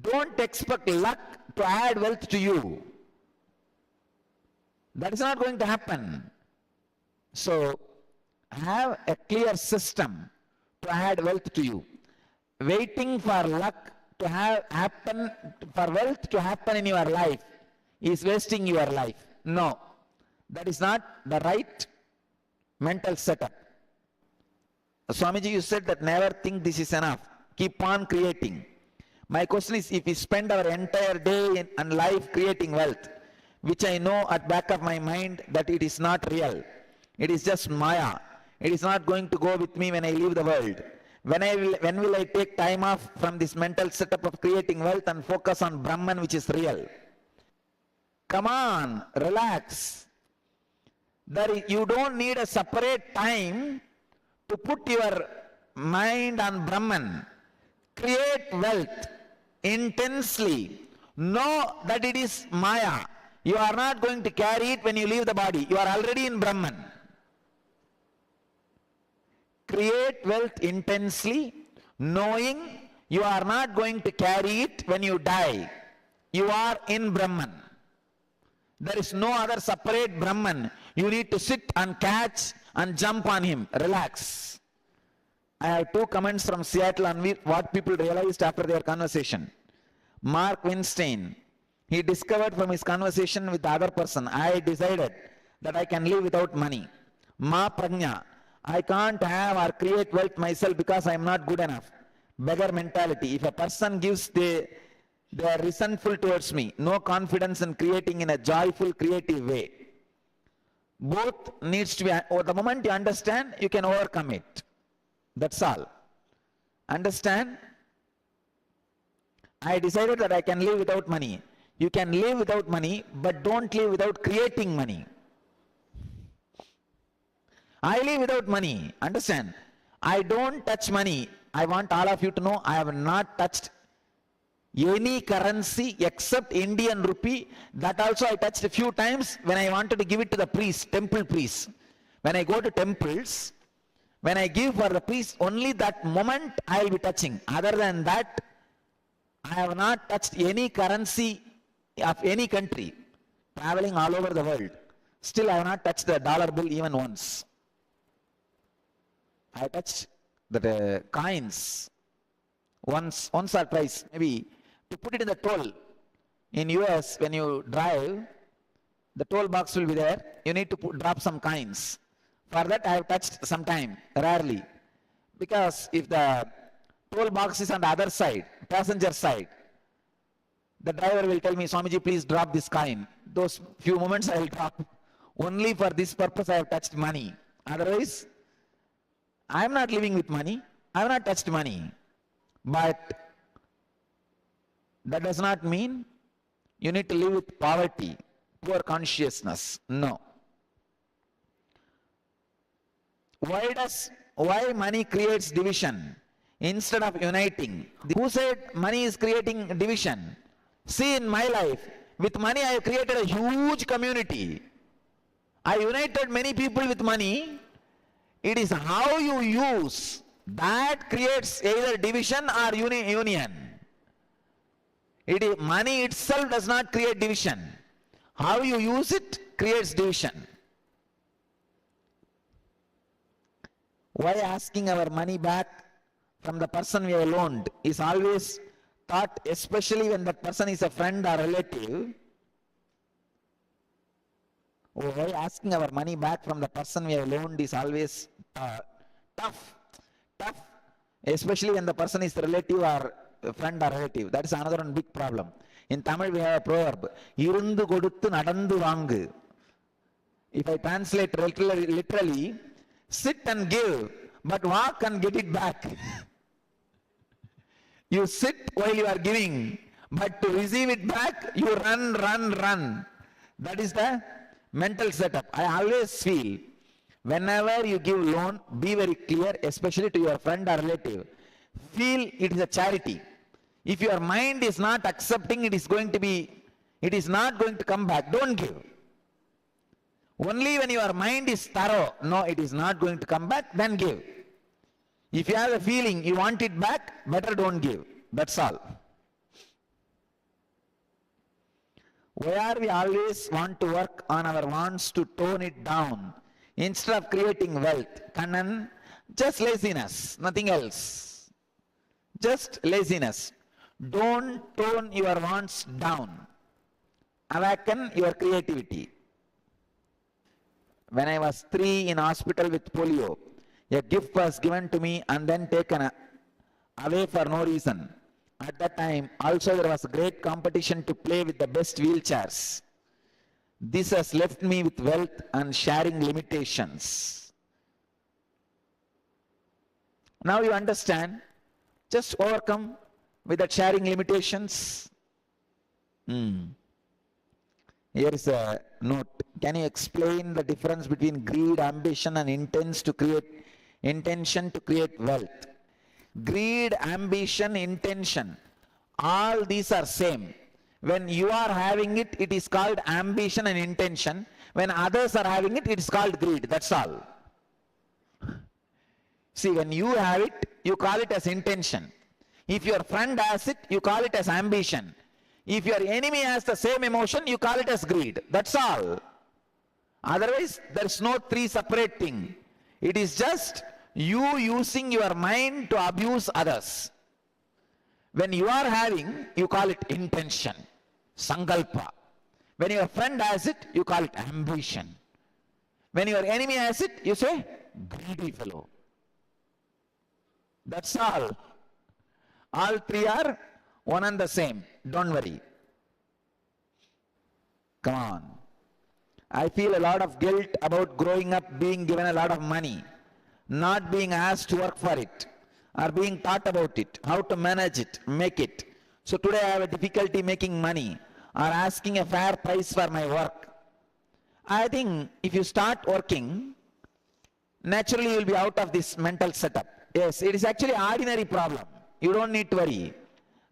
Speaker 3: don't expect luck to add wealth to you. That is not going to happen. So, have a clear system to add wealth to you. Waiting for luck to happen, for wealth to happen in your life is wasting your life. No, that is not the right mental setup. Swamiji, you said that never think this is enough. Keep on creating. My question is, if we spend our entire day and life creating wealth, which I know at back of my mind that it is not real, it is just Maya, it is not going to go with me when I leave the world. When will I take time off from this mental setup of creating wealth and focus on Brahman, which is real? Come on, relax. You don't need a separate time to put your mind on Brahman. Create wealth intensely. Know that it is Maya. You are not going to carry it when you leave the body. You are already in Brahman. Create wealth intensely, knowing you are not going to carry it when you die. You are in Brahman. There is no other separate Brahman. You need to sit and catch and jump on him. Relax. I have 2 comments from Seattle on what people realized after their conversation. Mark Winstein, he discovered from his conversation with the other person, I decided that I can live without money. Ma Prajna, I can't have or create wealth myself because I am not good enough. Beggar mentality. If a person gives, they are resentful towards me. No confidence in creating in a joyful, creative way. Both needs to be, the moment you understand, you can overcome it. That's all. Understand? I decided that I can live without money. You can live without money, but don't live without creating money. I live without money. Understand? I don't touch money. I want all of you to know I have not touched any currency except Indian rupee. That also I touched a few times when I wanted to give it to the priest, temple priest. When I go to temples, when I give for the priest, only that moment I will be touching. Other than that, I have not touched any currency of any country, traveling all over the world. Still I have not touched the dollar bill even once. I touched the coins once or twice, maybe, to put it in the toll. In US, when you drive, the toll box will be there. You need to drop some coins. For that, I have touched sometime, rarely. Because if the toll box is on the other side, passenger side, the driver will tell me, Swamiji, please drop this coin. Those few moments I will drop. Only for this purpose I have touched money. Otherwise, I am not living with money. I have not touched money. But that does not mean you need to live with poverty, poor consciousness. No. Why money creates division instead of uniting? Who said money is creating division? See, in my life, with money I have created a huge community. I united many people with money. It is how you use that creates either division or union. Money itself does not create division. How you use it creates division. Why asking our money back from the person we have loaned is always thought, especially when that person is a friend or relative. Why asking our money back from the person we have loaned is always tough, especially when the person is relative or friend or relative. That is another one big problem. In Tamil we have a proverb, irundu koduthu nadandu vaangu. If I translate literally, sit and give, but walk and get it back. You sit while you are giving, but to receive it back, you run. That is the mental setup. I always feel, whenever you give loan, be very clear, especially to your friend or relative. Feel it is a charity. If your mind is not accepting, it is not going to come back. Don't give. Only when your mind is thorough, no, it is not going to come back, then give. If you have a feeling you want it back, better don't give. That's all. Why are we always want to work on our wants to tone it down instead of creating wealth? Kannan, just laziness, nothing else. Just laziness. Don't tone your wants down. Awaken your creativity. When I was 3 in hospital with polio, a gift was given to me and then taken away for no reason. At that time, also there was a great competition to play with the best wheelchairs. This has left me with wealth and sharing limitations. Now you understand, just overcome with that sharing limitations. Here is a note. Can you explain the difference between greed, ambition and intention to create wealth? Greed, ambition, intention, all these are same. When you are having it, it is called ambition and intention. When others are having it, it is called greed. That's all. See, when you have it, you call it as intention. If your friend has it, you call it as ambition. If your enemy has the same emotion, you call it as greed. That's all. Otherwise, there is no 3 separate thing. It is just you using your mind to abuse others. When you are having, you call it intention, sankalpa. When your friend has it, you call it ambition. When your enemy has it, you say, greedy fellow. That's all. All three are one and the same. Don't worry. Come on. I feel a lot of guilt about growing up being given a lot of money, not being asked to work for it, or being taught about it, how to manage it, make it. So today I have a difficulty making money or asking a fair price for my work. I think if you start working, naturally you will be out of this mental setup. Yes, it is actually an ordinary problem. You don't need to worry.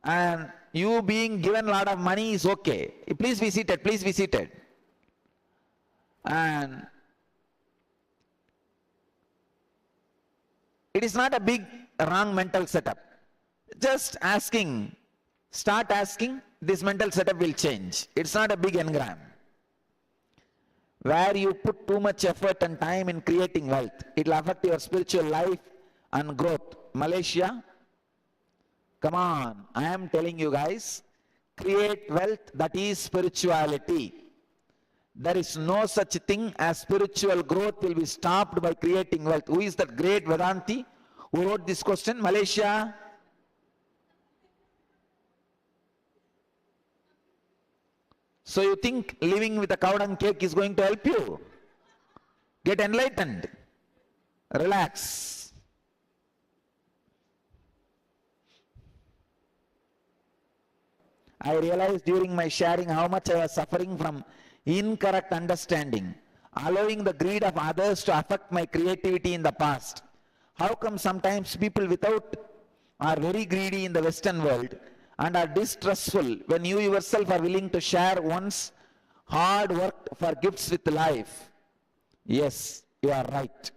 Speaker 3: And you being given a lot of money is okay. Please be seated, please be seated. And it is not a big wrong mental setup. Just asking, start asking, this mental setup will change. It's not a big engram. Where you put too much effort and time in creating wealth, it will affect your spiritual life and growth. Malaysia, come on, I am telling you guys, create wealth, that is spirituality. There is no such thing as spiritual growth will be stopped by creating wealth. Who is that great Vedanti who wrote this question? Malaysia? So you think living with a cow dung cake is going to help you? Get enlightened. Relax. I realized during my sharing how much I was suffering from incorrect understanding, allowing the greed of others to affect my creativity in the past. How come sometimes people without are very greedy in the Western world and are distrustful when you yourself are willing to share one's hard work for gifts with life? Yes, you are right.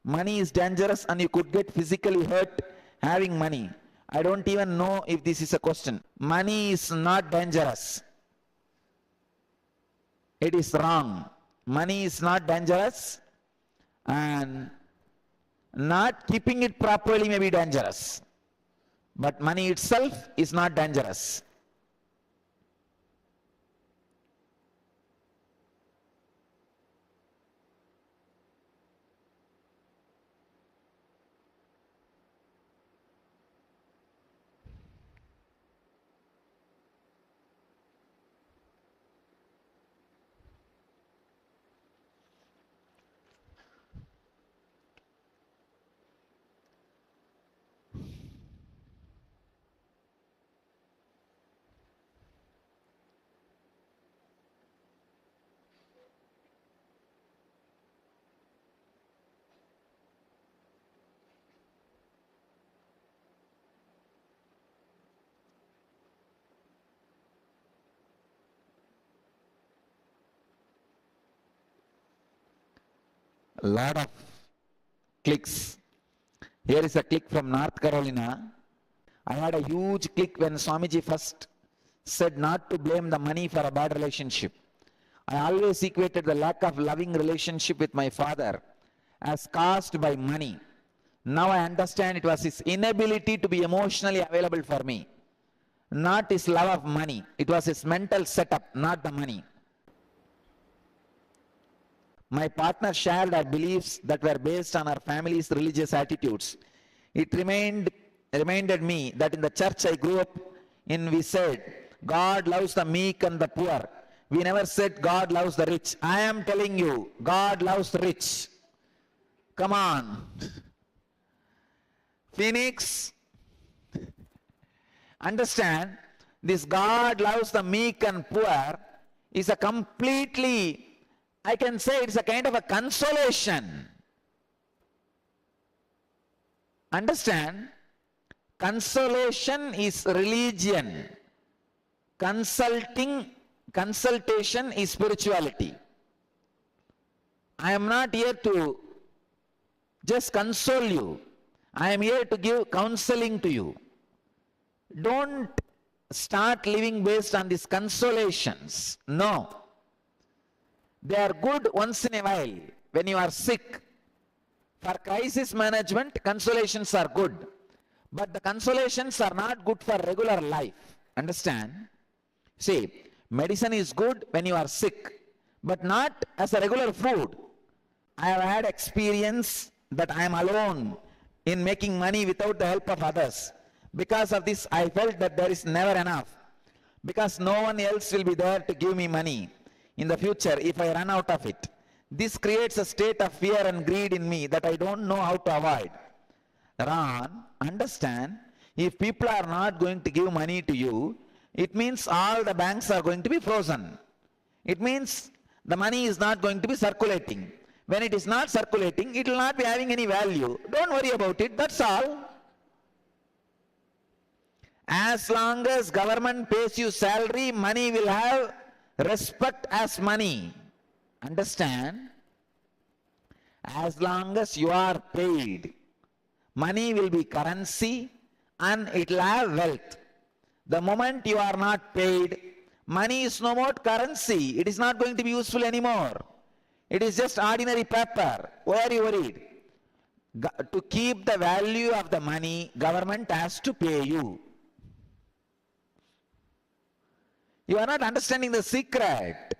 Speaker 3: Money is dangerous and you could get physically hurt having money. I don't even know if this is a question. Money is not dangerous. It is wrong. Money is not dangerous, and not keeping it properly may be dangerous. But money itself is not dangerous. A lot of clicks. Here is a click from North Carolina. I had a huge click when Swamiji first said not to blame the money for a bad relationship. I always equated the lack of loving relationship with my father as caused by money. Now I understand it was his inability to be emotionally available for me, not his love of money. It was his mental setup, not the money. My partner shared our beliefs that were based on our family's religious attitudes. It reminded me that in the church I grew up in, we said, God loves the meek and the poor. We never said God loves the rich. I am telling you, God loves the rich. Come on. Phoenix, understand, this God loves the meek and poor is a completely, I can say it's a kind of a consolation. Understand? Consolation is religion. Consultation is spirituality. I am not here to just console you. I am here to give counseling to you. Don't start living based on these consolations. No. They are good once in a while when you are sick. For crisis management, consolations are good. But the consolations are not good for regular life. Understand? See, medicine is good when you are sick, but not as a regular food. I have had experience that I am alone in making money without the help of others. Because of this, I felt that there is never enough. Because no one else will be there to give me money in the future if I run out of it. This creates a state of fear and greed in me that I don't know how to avoid. Ron, understand, if people are not going to give money to you, it means all the banks are going to be frozen. It means the money is not going to be circulating. When it is not circulating, it will not be having any value. Don't worry about it, that's all. As long as government pays you salary, money will have respect as money. Understand? As long as you are paid, money will be currency and it will have wealth. The moment you are not paid, money is no more currency. It is not going to be useful anymore. It is just ordinary paper. Why are you worried? To keep the value of the money, government has to pay you. You are not understanding the secret.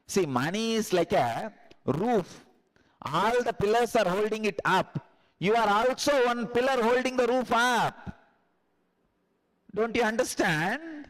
Speaker 3: See, money is like a roof. All the pillars are holding it up. You are also one pillar holding the roof up. Don't you understand?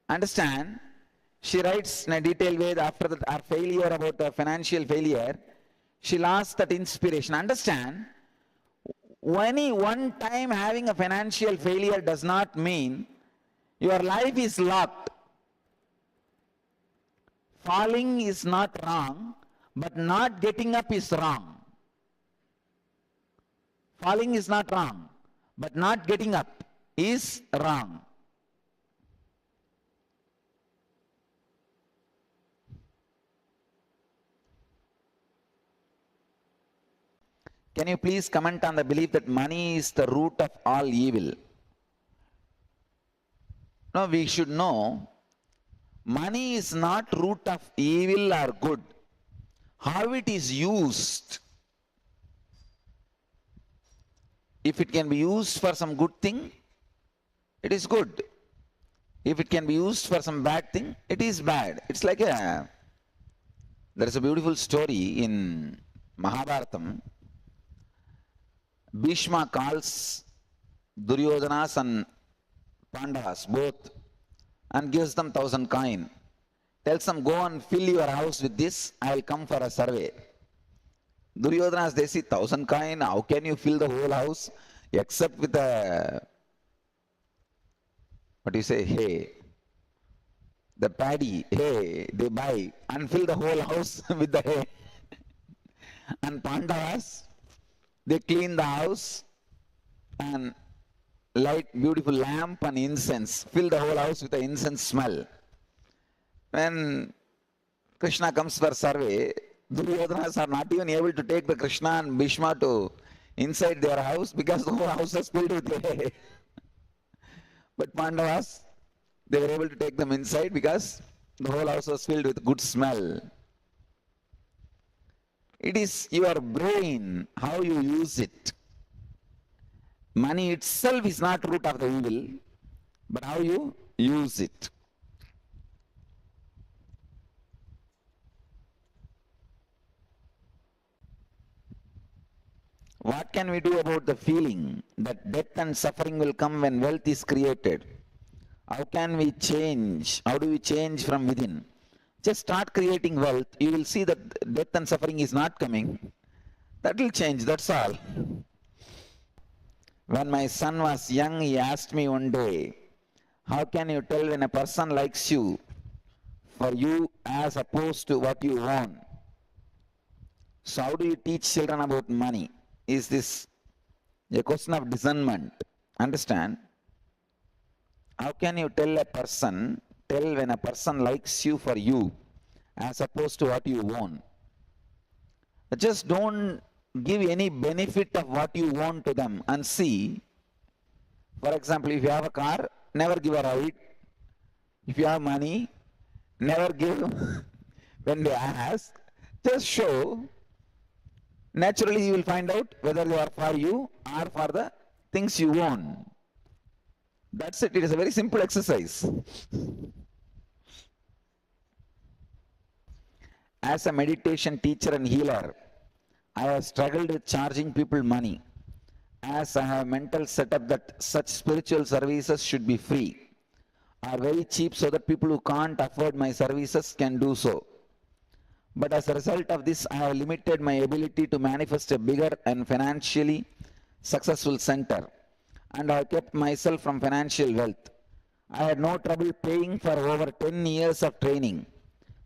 Speaker 3: Understand? She writes in a detailed way after her failure about the financial failure, she lost that inspiration. Understand? Any one time having a financial failure does not mean your life is locked. Falling is not wrong, but not getting up is wrong. Falling is not wrong, but not getting up is wrong. Can you please comment on the belief that money is the root of all evil? No, we should know money is not root of evil or good. How it is used. If it can be used for some good thing, it is good. If it can be used for some bad thing, it is bad. It's like there is a beautiful story in Mahabharatam. Bhishma calls Duryodhanas and Pandavas both and gives them 1,000 coin. Tells them, go and fill your house with this, I will come for a survey. Duryodhanas, they see 1,000 coin, how can you fill the whole house except with a, what do you say, hay, the paddy, hay, they buy and fill the whole house with the hay. And Pandavas, they clean the house and light beautiful lamp and incense, fill the whole house with the incense smell. When Krishna comes for survey, Duryodhanas are not even able to take the Krishna and Bhishma to inside their house because the whole house is filled with hay. But Pandavas, they were able to take them inside because The whole house was filled with good smell. It is your brain, how you use it. Money itself is not root of the evil, but how you use it. What can we do about the feeling that death and suffering will come when wealth is created? How can we change? How do we change from within? Just start creating wealth. You will see that death and suffering is not coming. That will change, that's all. When my son was young, he asked me one day, how can you tell when a person likes you for you as opposed to what you want? So how do you teach children about money? Is this a question of discernment? Understand? How can you tell when a person likes you for you as opposed to what you want? Just don't give any benefit of what you want to them and see. For example, if you have a car, never give a ride. If you have money, never give when they ask. Just show. Naturally, you will find out whether they are for you or for the things you want. That's it. It is a very simple exercise. As a meditation teacher and healer, I have struggled with charging people money, as I have a mental setup that such spiritual services should be free or very cheap so that people who can't afford my services can do so. But as a result of this, I have limited my ability to manifest a bigger and financially successful center, and I have kept myself from financial wealth. I had no trouble paying for over 10 years of training,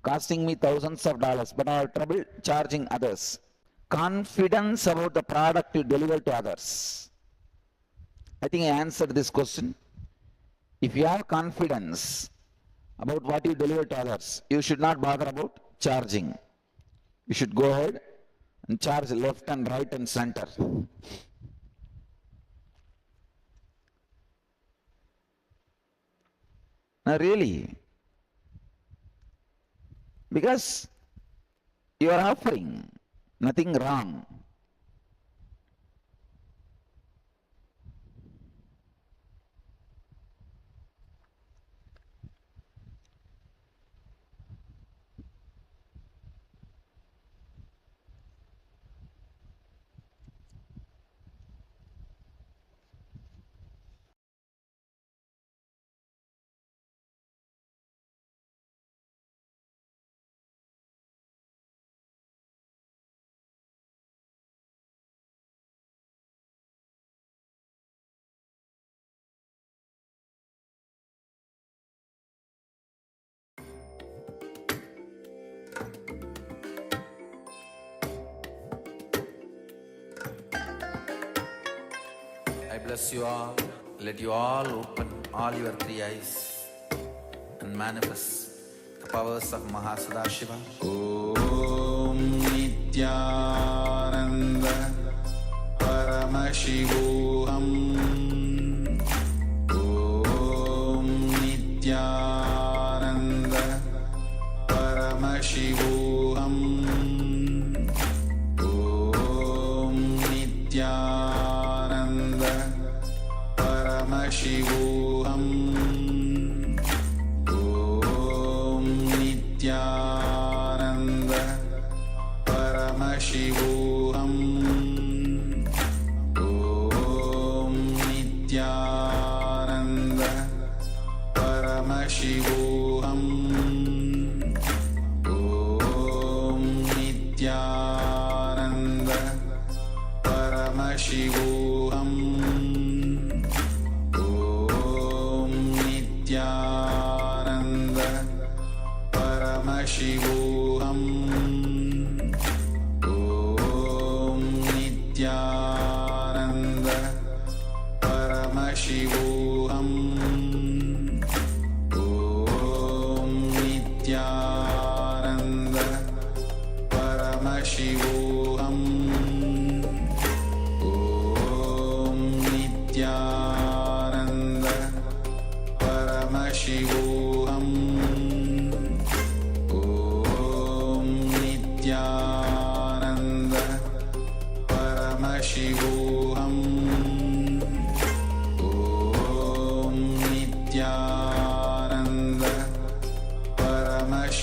Speaker 3: costing me thousands of dollars, but I have trouble charging others. Confidence about the product you deliver to others. I think I answered this question. If you have confidence about what you deliver to others, you should not bother about charging. You should go ahead and charge left and right and center. Now really, because you are offering, nothing wrong.
Speaker 10: I bless you all. Let you all open all your three eyes and manifest the powers of Mahasadashiva. Om Nityananda Paramashivoham. Om Nityananda Paramashivoham. Om Nityananda Paramashivoham. Om Nityananda Paramashivoham. Om Nityananda Paramashivoham. Om Nityananda Paramashivoham. Om Nityananda Paramashivoham. Om Nityananda Paramashivoham. Om Nityananda Paramashivoham. Om Nityananda Paramashivoham.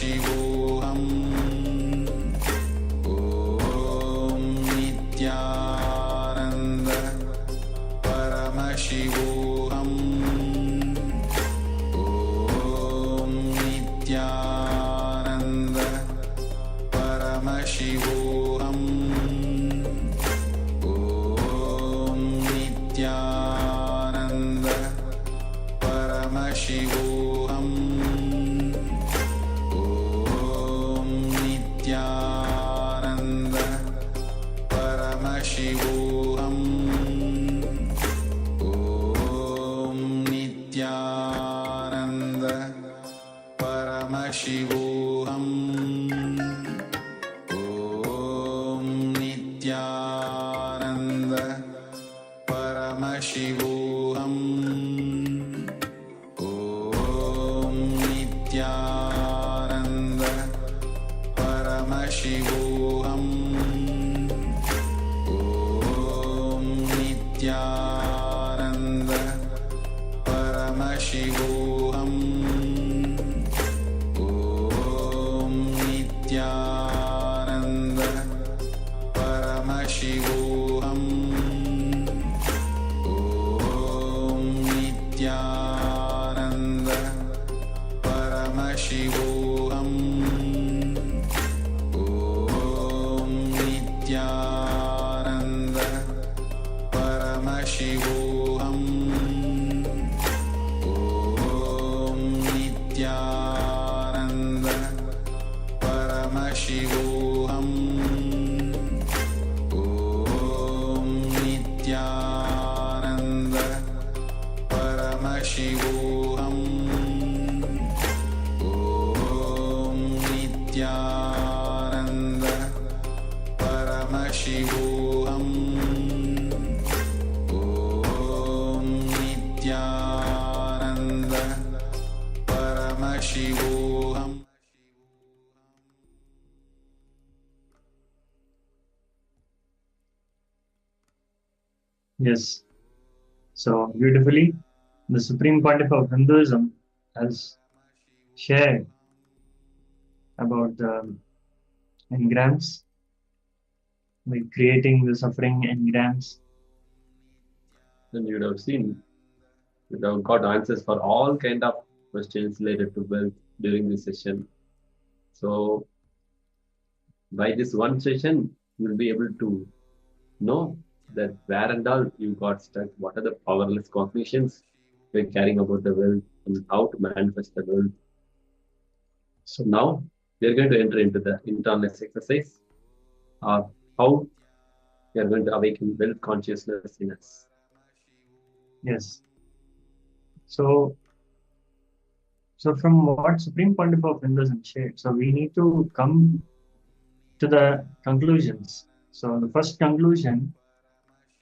Speaker 10: Paramashivoham Om Nityananda Paramashivoham Om Nityananda Paramashivoham Om Nityananda Paramashivoham Om Nityananda Paramashivoham Om Nityananda Paramashivoham Om Nityananda Paramashivoham Om Nityananda Paramashivoham Om Nityananda Paramashivoham Om Nityananda Paramashivoham Om Nityananda Paramashivoham Om Nityananda Paramashivoham Om Nityananda Paramashivoham Om Nityananda Paramashivoham Om Nityananda Paramashivoham Om Nityananda Paramashivoham.
Speaker 7: Yes. So beautifully, the Supreme Pontiff of Hinduism has shared about the engrams, like creating the suffering engrams.
Speaker 6: And you would have seen, you would have got answers for all kind of questions related to wealth during this session. So by this one session, you will be able to know that where and all you got stuck, what are the powerless cognitions we're carrying about the wealth and how to manifest the wealth. So now we're going to enter into the internal exercise of how we are going to awaken wealth consciousness in us.
Speaker 7: Yes. So from what Supreme Pontiff of Hinduism shared, so we need to come to the conclusions. So the first conclusion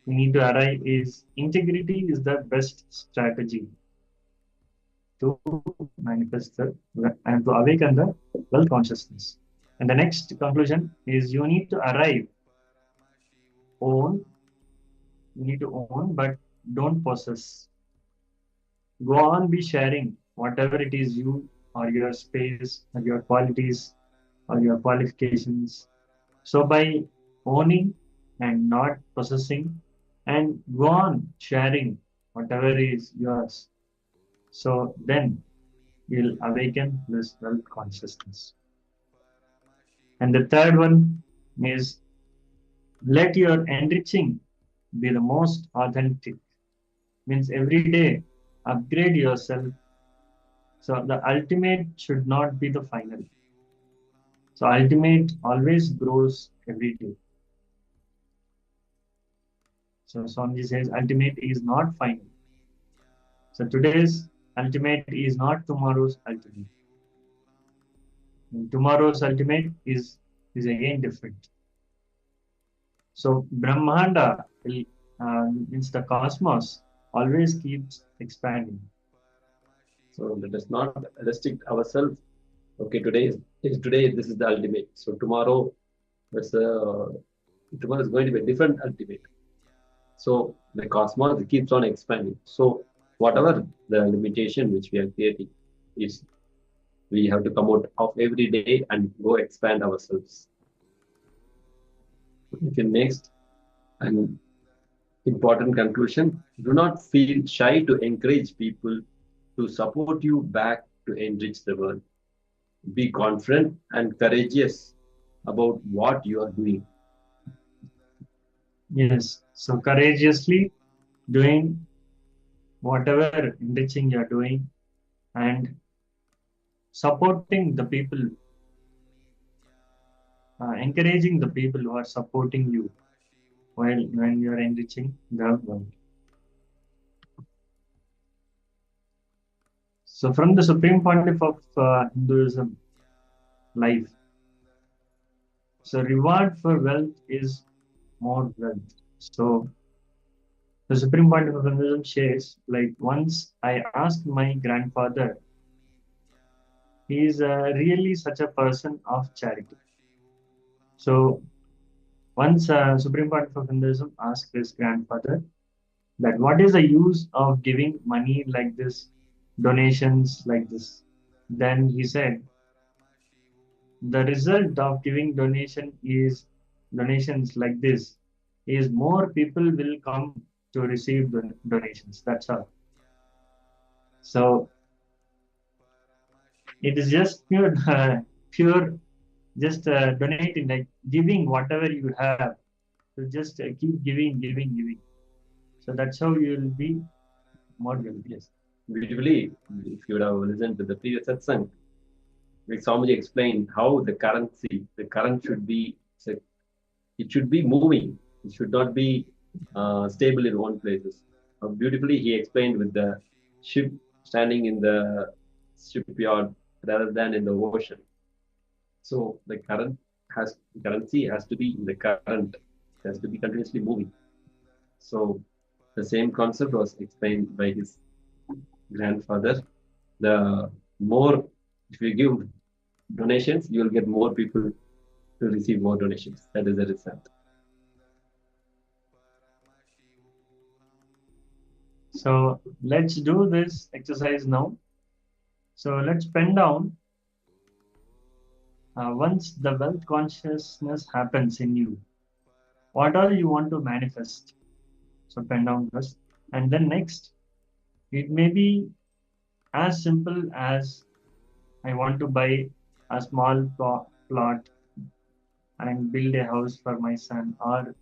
Speaker 7: we need to arrive is integrity is the best strategy to manifest and to awaken the wealth consciousness. And the next conclusion is you need to arrive, own, you need to own, but don't possess. Go on, be sharing whatever it is you or your space or your qualities or your qualifications. So by owning and not possessing, and go on sharing whatever is yours, so then you'll awaken this wealth consciousness. And the third one is let your enriching be the most authentic. Means every day upgrade yourself. So the ultimate should not be the final. So ultimate always grows every day. So Swamiji says ultimate is not final. So today's ultimate is not tomorrow's ultimate. And tomorrow's ultimate is again different. So Brahmanda means the cosmos always keeps expanding.
Speaker 6: So let us not restrict ourselves. Okay, today this is the ultimate. So tomorrow is tomorrow is going to be a different ultimate. So the cosmos keeps on expanding. So whatever the limitation which we are creating is We have to come out of every day and go expand ourselves. Okay, next, an important conclusion. Do not feel shy to encourage people to support you back to enrich the world. Be confident and courageous about what you are doing.
Speaker 7: Yes. So courageously doing whatever enriching you're doing and supporting the people, encouraging the people who are supporting you while when you're enriching the world. So from the Supreme Pontiff of Hinduism life, so reward for wealth is more wealth. So the Supreme Pontiff of Hinduism shares, like once I asked my grandfather, he is really such a person of charity. So once Supreme Pontiff of Hinduism asked his grandfather that what is the use of giving money like this, donations like this? Then he said, the result of giving donations like this is more people will come to receive donations. That's all. So it is just pure, just donating, like giving whatever you have. So just keep giving. So that's how you will be more wealthy.
Speaker 6: Yes, beautifully. If you would have listened to the previous satsang, like Swamiji explained how the current should be, it should be moving. It should not be stable in one places. Beautifully, he explained with the ship standing in the shipyard rather than in the ocean. So the currency has to be in the current. It has to be continuously moving. So the same concept was explained by his grandfather. The more, if you give donations, you will get more people to receive more donations. That is the result.
Speaker 7: So let's do this exercise now. So let's pen down once the wealth consciousness happens in you, what all you want to manifest. So pen down first. And then next, it may be as simple as I want to buy a small plot and build a house for my son, or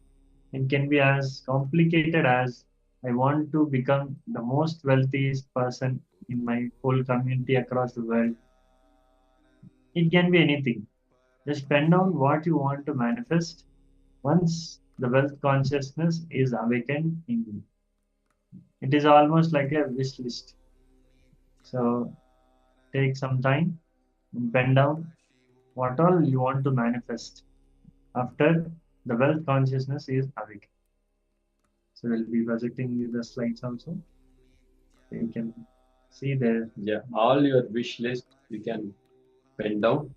Speaker 7: it can be as complicated as I want to become the most wealthiest person in my whole community across the world. It can be anything. Just pen down what you want to manifest once the wealth consciousness is awakened in you. It is almost like a wish list. So take some time and pen down what all you want to manifest after the wealth consciousness is awakened. So we'll be projecting the slides also. You can see there.
Speaker 6: Yeah, all your wish list you can pen down.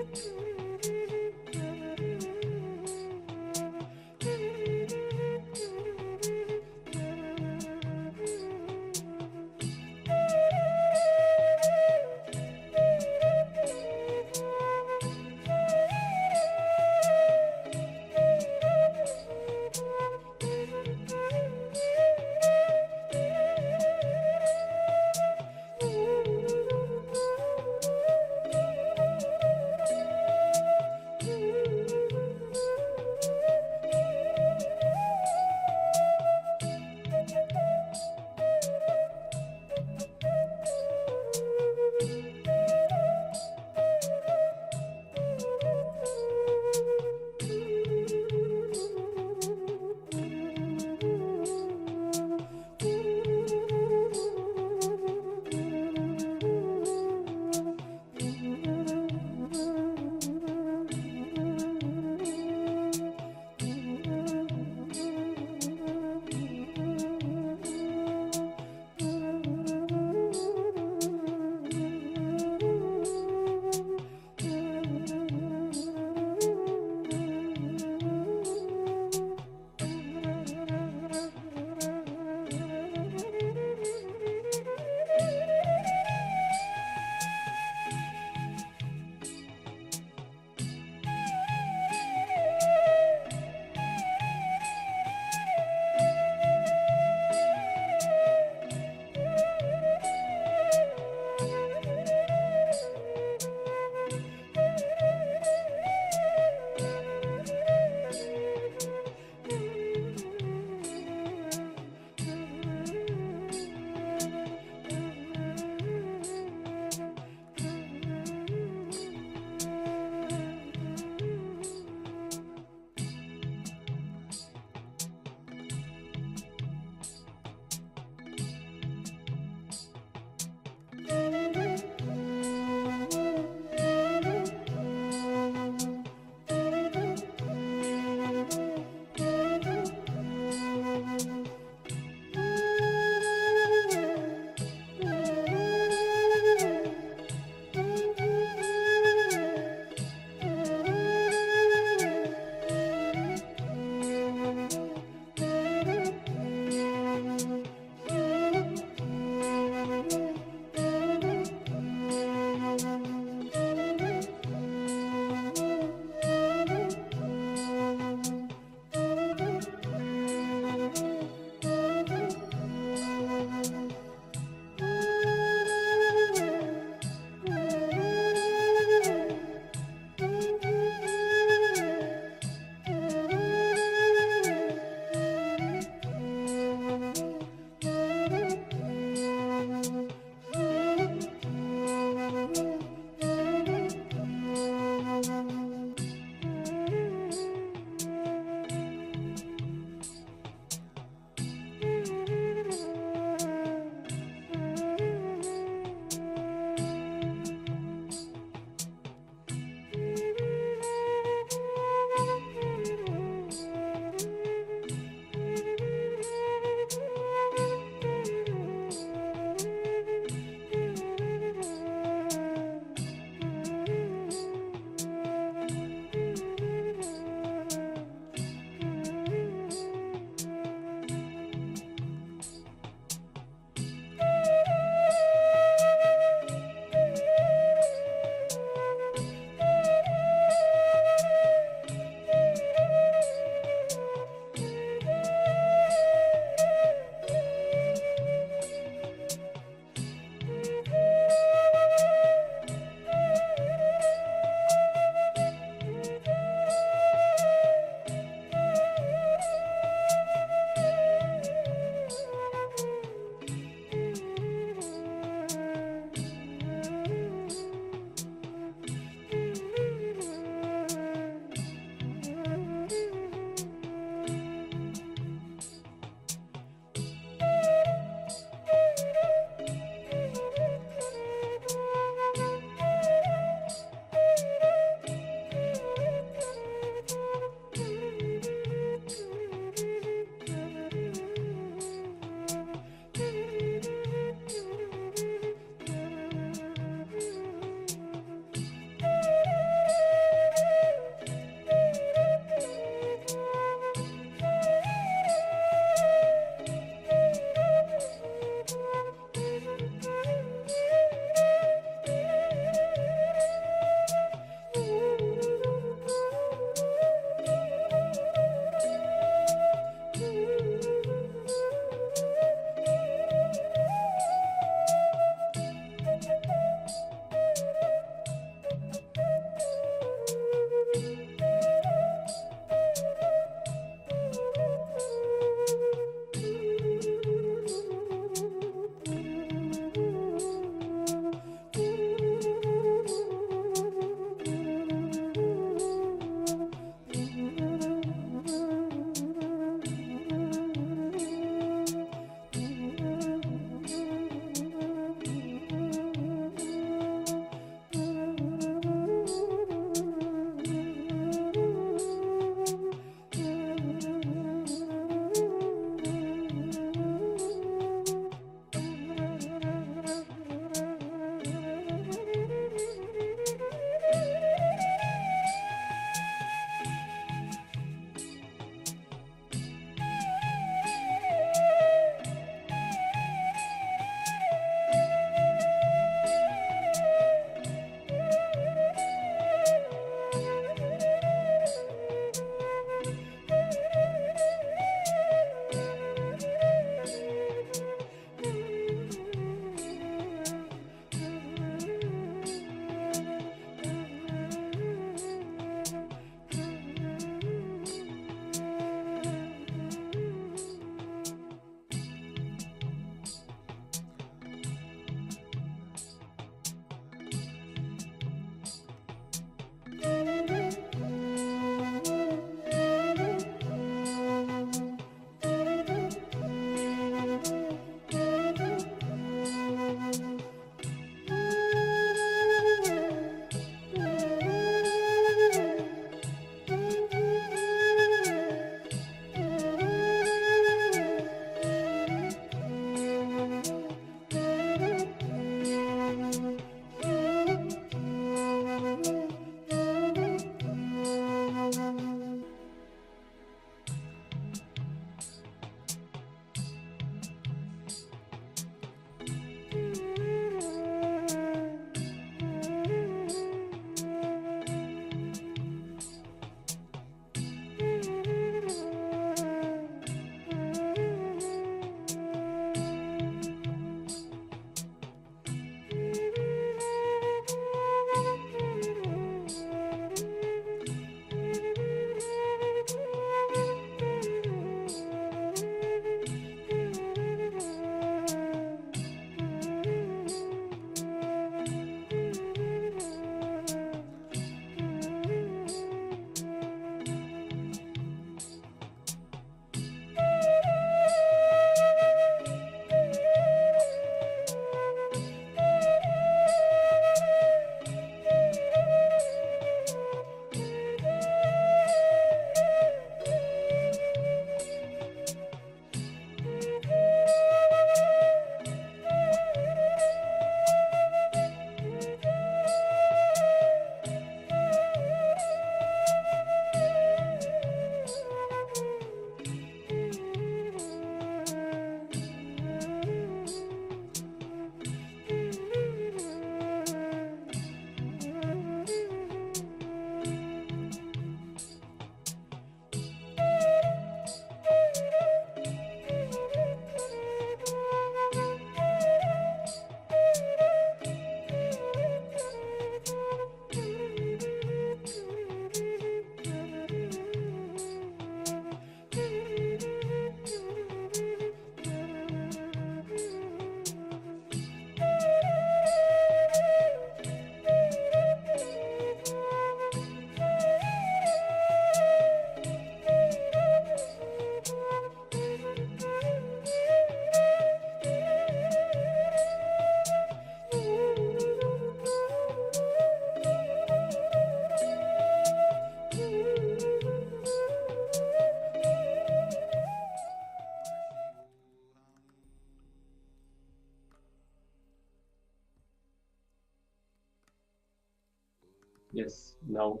Speaker 6: Yes, now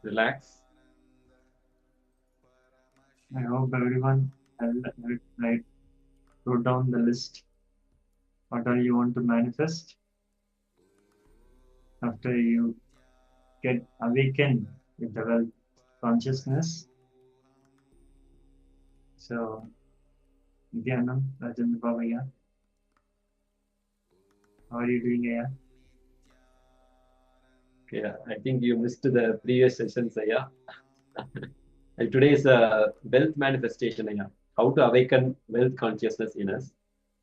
Speaker 6: relax.
Speaker 7: I hope everyone wrote down the list. What all you want to manifest after you get awakened with the wealth consciousness. So, Nityanam, Rajendra Bhavaya, how are you doing here?
Speaker 6: Okay, I think you missed the previous sessions, Aya. And today is a wealth manifestation, Aya. How to awaken wealth consciousness in us.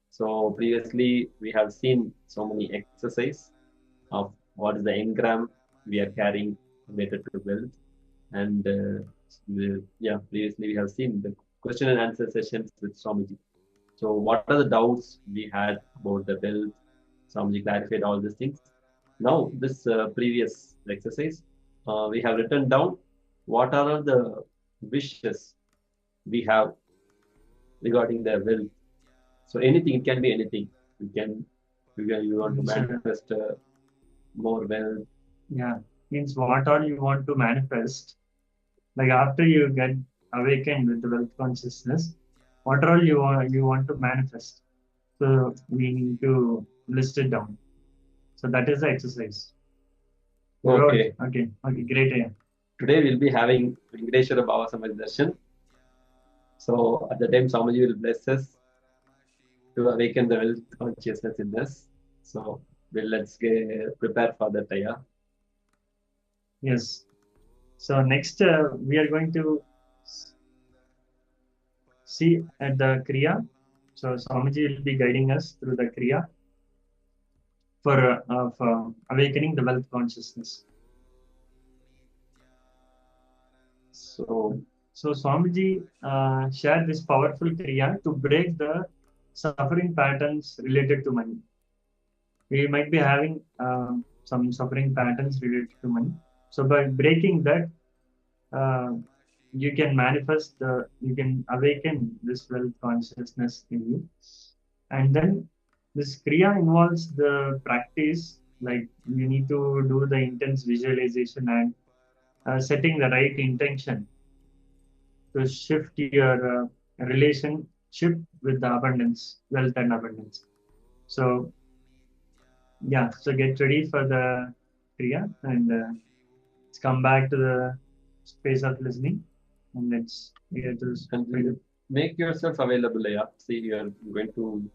Speaker 6: So previously we have seen so many exercise of what is the engram we are carrying related to wealth. And previously we have seen the question and answer sessions with Swamiji. So what are the doubts we had about the wealth? Swamiji clarified all these things. Now this previous exercise, we have written down what are the wishes we have regarding the wealth. So anything, it can be anything. You want to manifest more wealth.
Speaker 7: Yeah, means what all you want to manifest. Like after you get awakened with the wealth consciousness, what all you want to manifest. So we need to list it down. So that is the exercise.
Speaker 6: Okay.
Speaker 7: Okay, great. Yeah.
Speaker 6: Today we'll be having Venkateshwara Bhava Samaj Darshan. So at the time Swamiji will bless us to awaken the wealth consciousness in us. So let's get prepared for that, yeah.
Speaker 7: Yes. So next we are going to see at the Kriya. So Swamiji will be guiding us through the Kriya for awakening the wealth consciousness. So Swamiji shared this powerful Kriya to break the suffering patterns related to money. We might be having some suffering patterns related to money. So by breaking that, you can manifest you can awaken this wealth consciousness in you. And then this Kriya involves the practice, like you need to do the intense visualization and setting the right intention to shift your relationship with the abundance, wealth and abundance. So yeah, so get ready for the Kriya and let's come back to the space of listening and let's get to
Speaker 6: make yourself available. Yeah. See, you are going to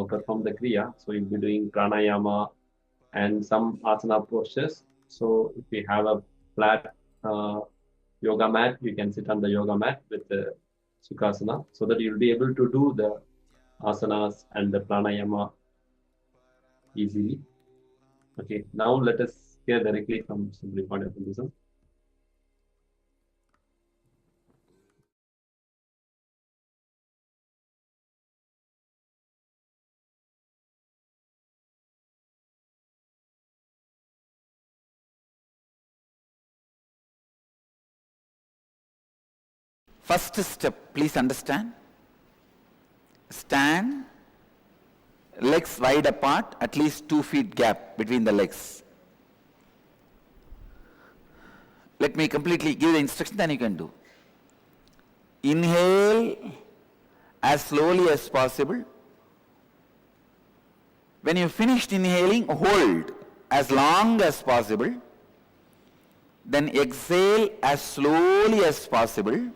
Speaker 6: perform the Kriya. So you'll be doing pranayama and some asana postures. So if you have a flat yoga mat, you can sit on the yoga mat with the sukhasana so that you'll be able to do the asanas and the pranayama easily. Okay, now let us hear directly from Supreme Pontiff of Hinduism.
Speaker 3: First step, please understand. Stand, legs wide apart, at least 2 feet gap between the legs. Let me completely give the instruction, then you can do. Inhale as slowly as possible. When you finished inhaling, hold as long as possible. Then exhale as slowly as possible.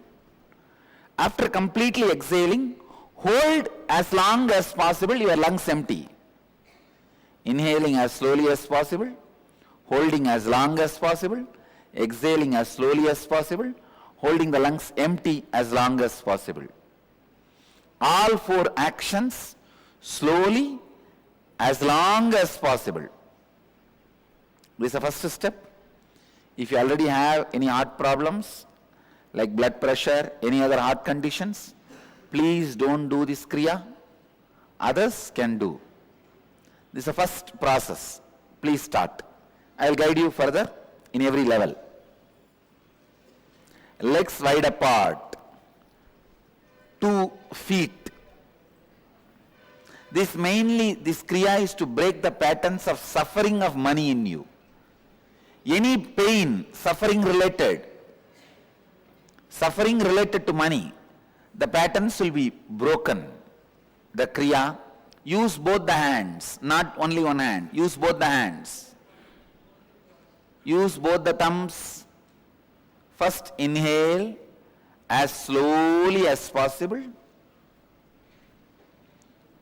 Speaker 3: After completely exhaling, hold as long as possible your lungs empty. Inhaling as slowly as possible, holding as long as possible, exhaling as slowly as possible, holding the lungs empty as long as possible. All 4 actions slowly as long as possible. This is the first step. If you already have any heart problems, like blood pressure, any other heart conditions, please don't do this Kriya. Others can do. This is the first process. Please start. I will guide you further in every level. Legs wide apart. 2 feet. This Kriya is to break the patterns of suffering of money in you. Any pain, suffering related to money, the patterns will be broken. The Kriya, use both the hands, not only one hand, use both the hands. Use both the thumbs. First inhale as slowly as possible.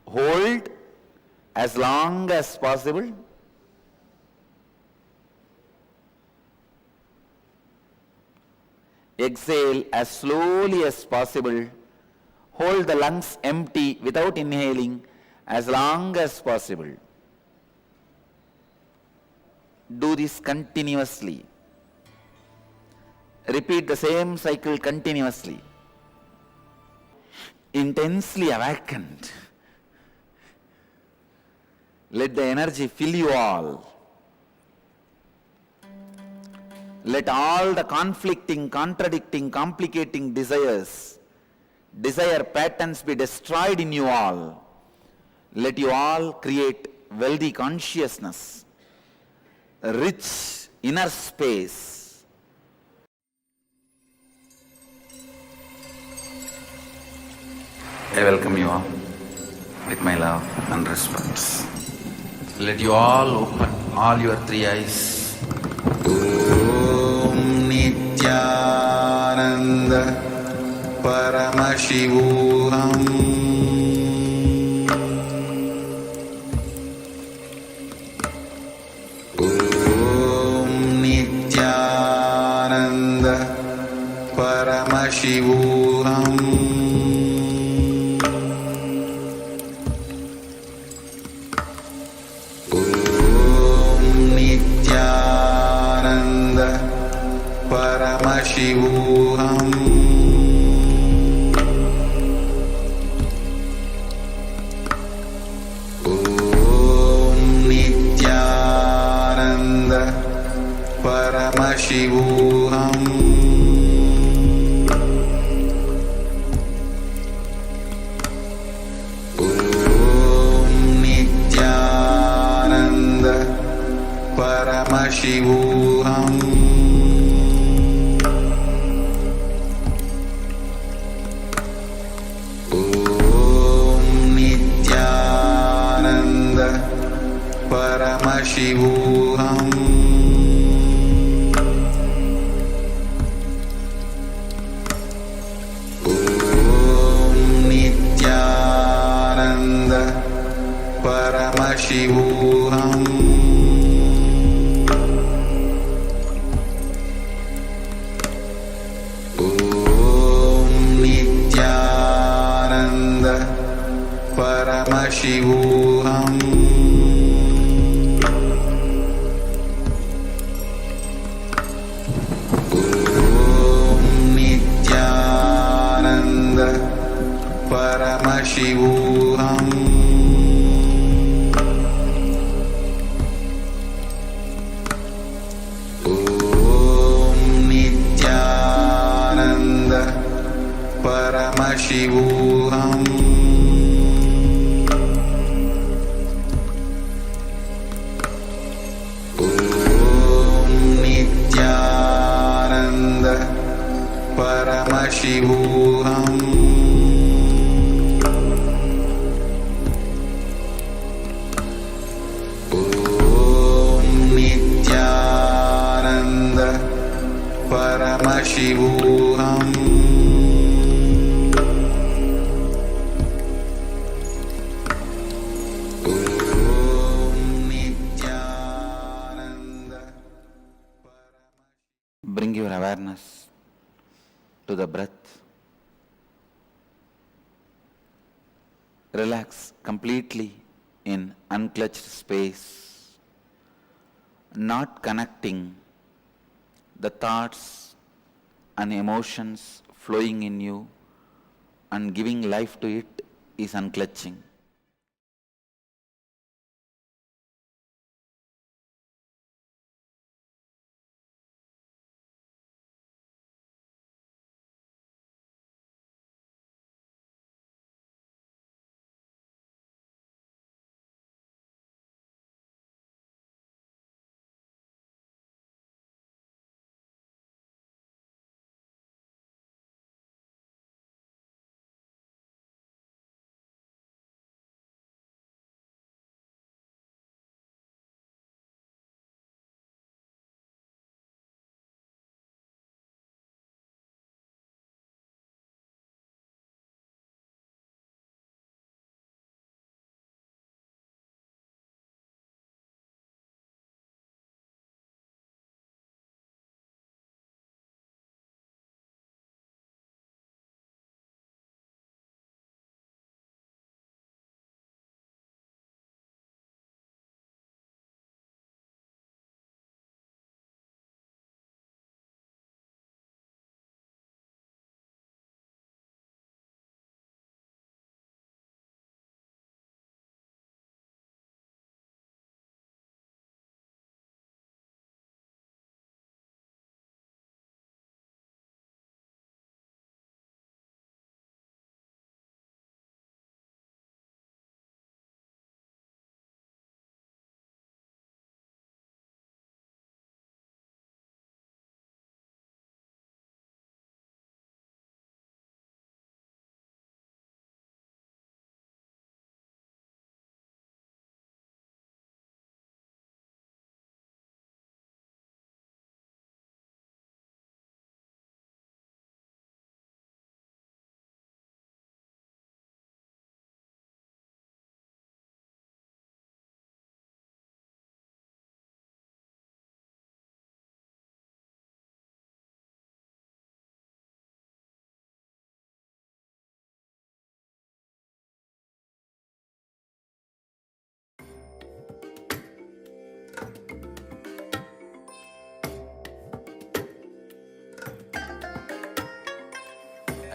Speaker 3: Hold as long as possible. Exhale as slowly as possible. Hold the lungs empty without inhaling as long as possible. Do this continuously. Repeat the same cycle continuously. Intensely awakened. Let the energy fill you all. Let all the conflicting, contradicting, complicating desire patterns be destroyed in you all. Let you all create wealthy consciousness, rich inner space. I welcome you all with my love and respect. Let you all open all your three eyes. Om Nityananda Paramashivoham Om Nityananda Paramashivoham Paramashivoham Om Nityananda Paramashivoham Om Nityananda Paramashivoham Paramashivoham Om Nityananda Paramashivoham Om Nityananda Paramashivoham Paramashivoham Om Nityananda Paramashivoham Om Nityananda Paramashivoham Paramashivoham Om Nityananda. Bring your awareness to the breath. Relax completely in unclutched space, not connecting the thoughts and emotions flowing in you and giving life to it is unclutching.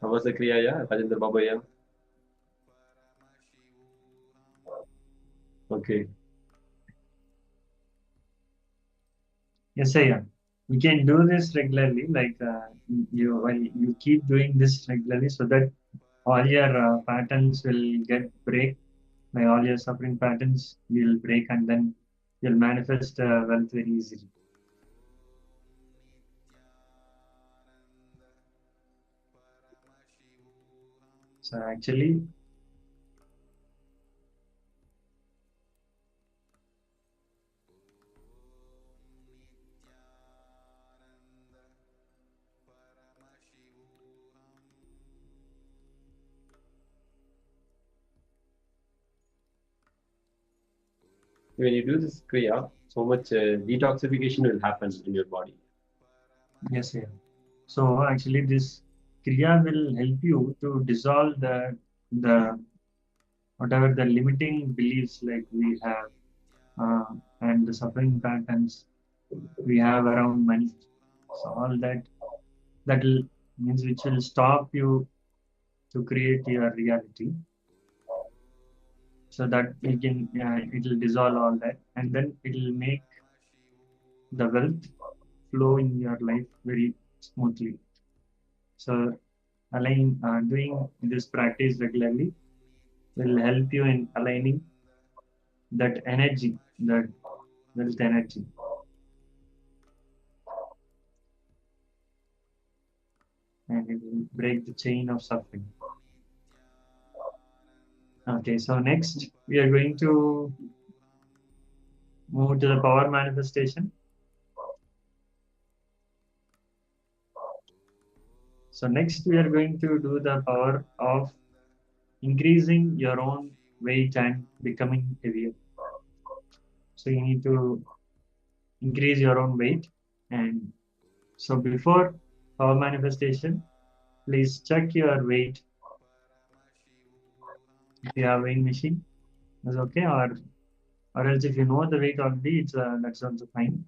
Speaker 6: How was the Kriya, yeah? Rajendra Baba, yeah? Okay.
Speaker 7: Yes, yeah. You can do this regularly, like you keep doing this regularly, so that all your patterns will get break. Like all your suffering patterns will break, and then you'll manifest wealth very easily. So actually,
Speaker 6: When you do this Kriya, so much detoxification will happen in your body.
Speaker 7: yes, yeah. So actually, this Kriya will help you to dissolve the whatever the limiting beliefs like we have and the suffering patterns we have around money. So all that will means which will stop you to create your reality. So that you can it will dissolve all that, and then it will make the wealth flow in your life very smoothly. So doing this practice regularly will help you in aligning that energy, that wealth energy. And it will break the chain of suffering. Okay, so next we are going to move to the power manifestation. So next we are going to do the power of increasing your own weight and becoming heavier. So you need to increase your own weight. And so before power manifestation, please check your weight. If you have weighing machine, that's okay. Or else if you know the weight already, it's that's also fine.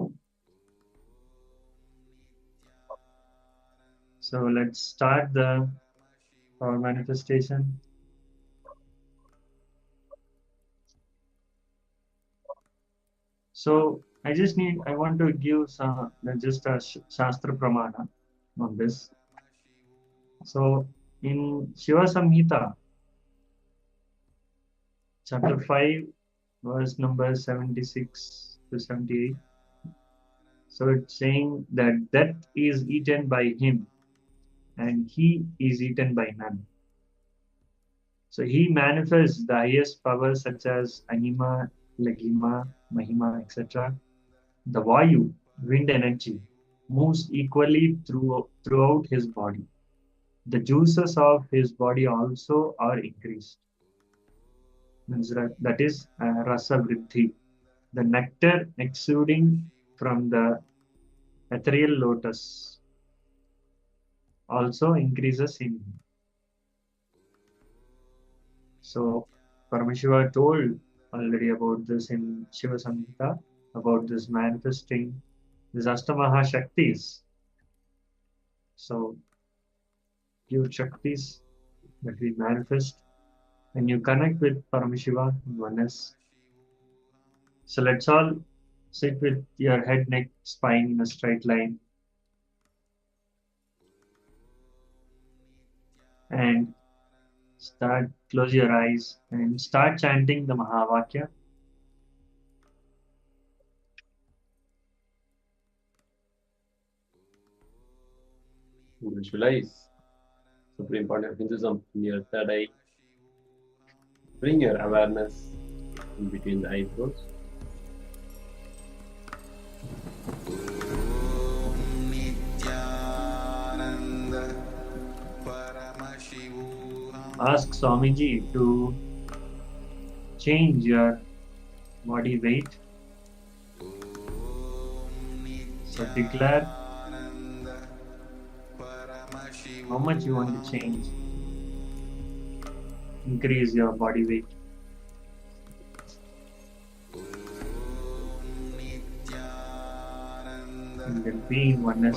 Speaker 7: So let's start the power manifestation. So I want to give some just a Shastra Pramana on this. So in Shiva Samhita, chapter 5, verse number 76 to 78. So it's saying that death is eaten by him and he is eaten by none. So he manifests the highest powers such as Anima, Lagima, Mahima, etc. The Vayu, wind energy, moves equally throughout his body. The juices of his body also are increased. That is rasa vriddhi, the nectar exuding from the ethereal lotus also increases in him. So Paramashiva told already about this in Shiva Samhita, about this manifesting these Astamaha Shaktis. So pure Shaktis that we manifest when you connect with Paramashiva in oneness. So let's all sit with your head, neck, spine in a straight line. And close your eyes and start chanting the Mahavakya.
Speaker 6: Visualize Supreme Pontiff of Hinduism in your third eye. Bring your awareness in between the eyebrows.
Speaker 7: Ask Swamiji to change your body weight. So declare how much you want to change. Increase your body weight. And then be in oneness.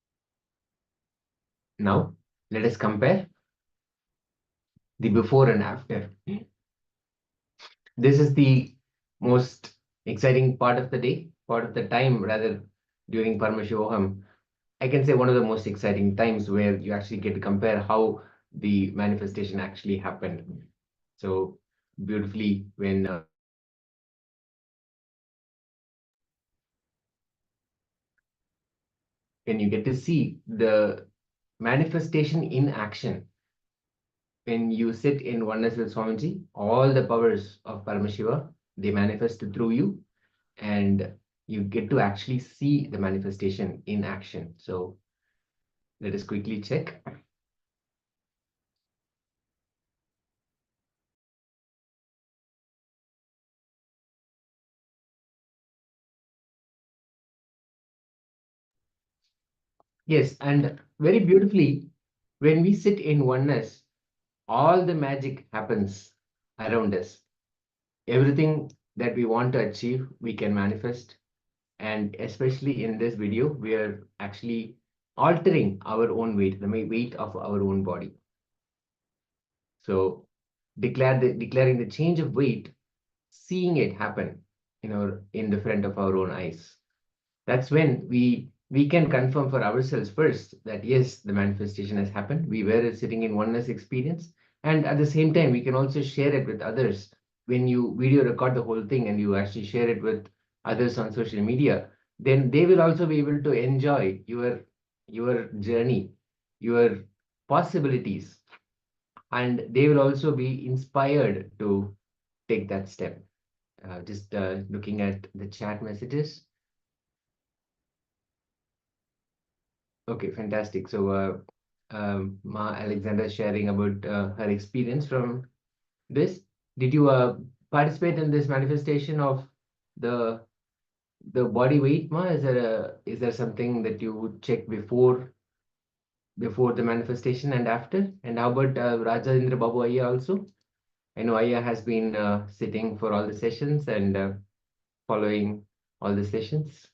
Speaker 11: Now, let us compare the before and after. This is the most exciting part of the day, part of the time rather, during Paramashivoham. I can say one of the most exciting times where you actually get to compare how the manifestation actually happened. So beautifully when you get to see the manifestation in action. When you sit in oneness with Swamiji, all the powers of Paramashiva, they manifest through you, and you get to actually see the manifestation in action. So let us quickly check. Yes, and very beautifully, when we sit in oneness, all the magic happens around us. Everything that we want to achieve, we can manifest. And especially in this video, we are actually altering our own weight, the weight of our own body. So declaring the change of weight, seeing it happen, in the front of our own eyes. That's when we can confirm for ourselves first that yes, the manifestation has happened. We were sitting in oneness experience, and at the same time, we can also share it with others. When you video record the whole thing and you actually share it with others on social media, then they will also be able to enjoy your journey, your possibilities, and they will also be inspired to take that step. Just looking at the chat messages. Okay, fantastic. So, Ma Alexandra sharing about her experience from this. Did you participate in this manifestation of the body weight, Ma? Is there something that you would check before the manifestation and after? And how about Rajendra Babu Ayya also? I know Ayya has been sitting for all the sessions and following all the sessions.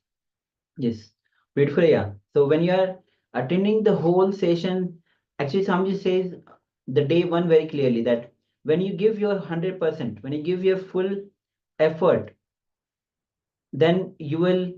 Speaker 12: Yes, beautiful. Yeah. So when you are attending the whole session, actually, Swamiji says the day one very clearly that when you give your 100%, when you give your full effort, then you will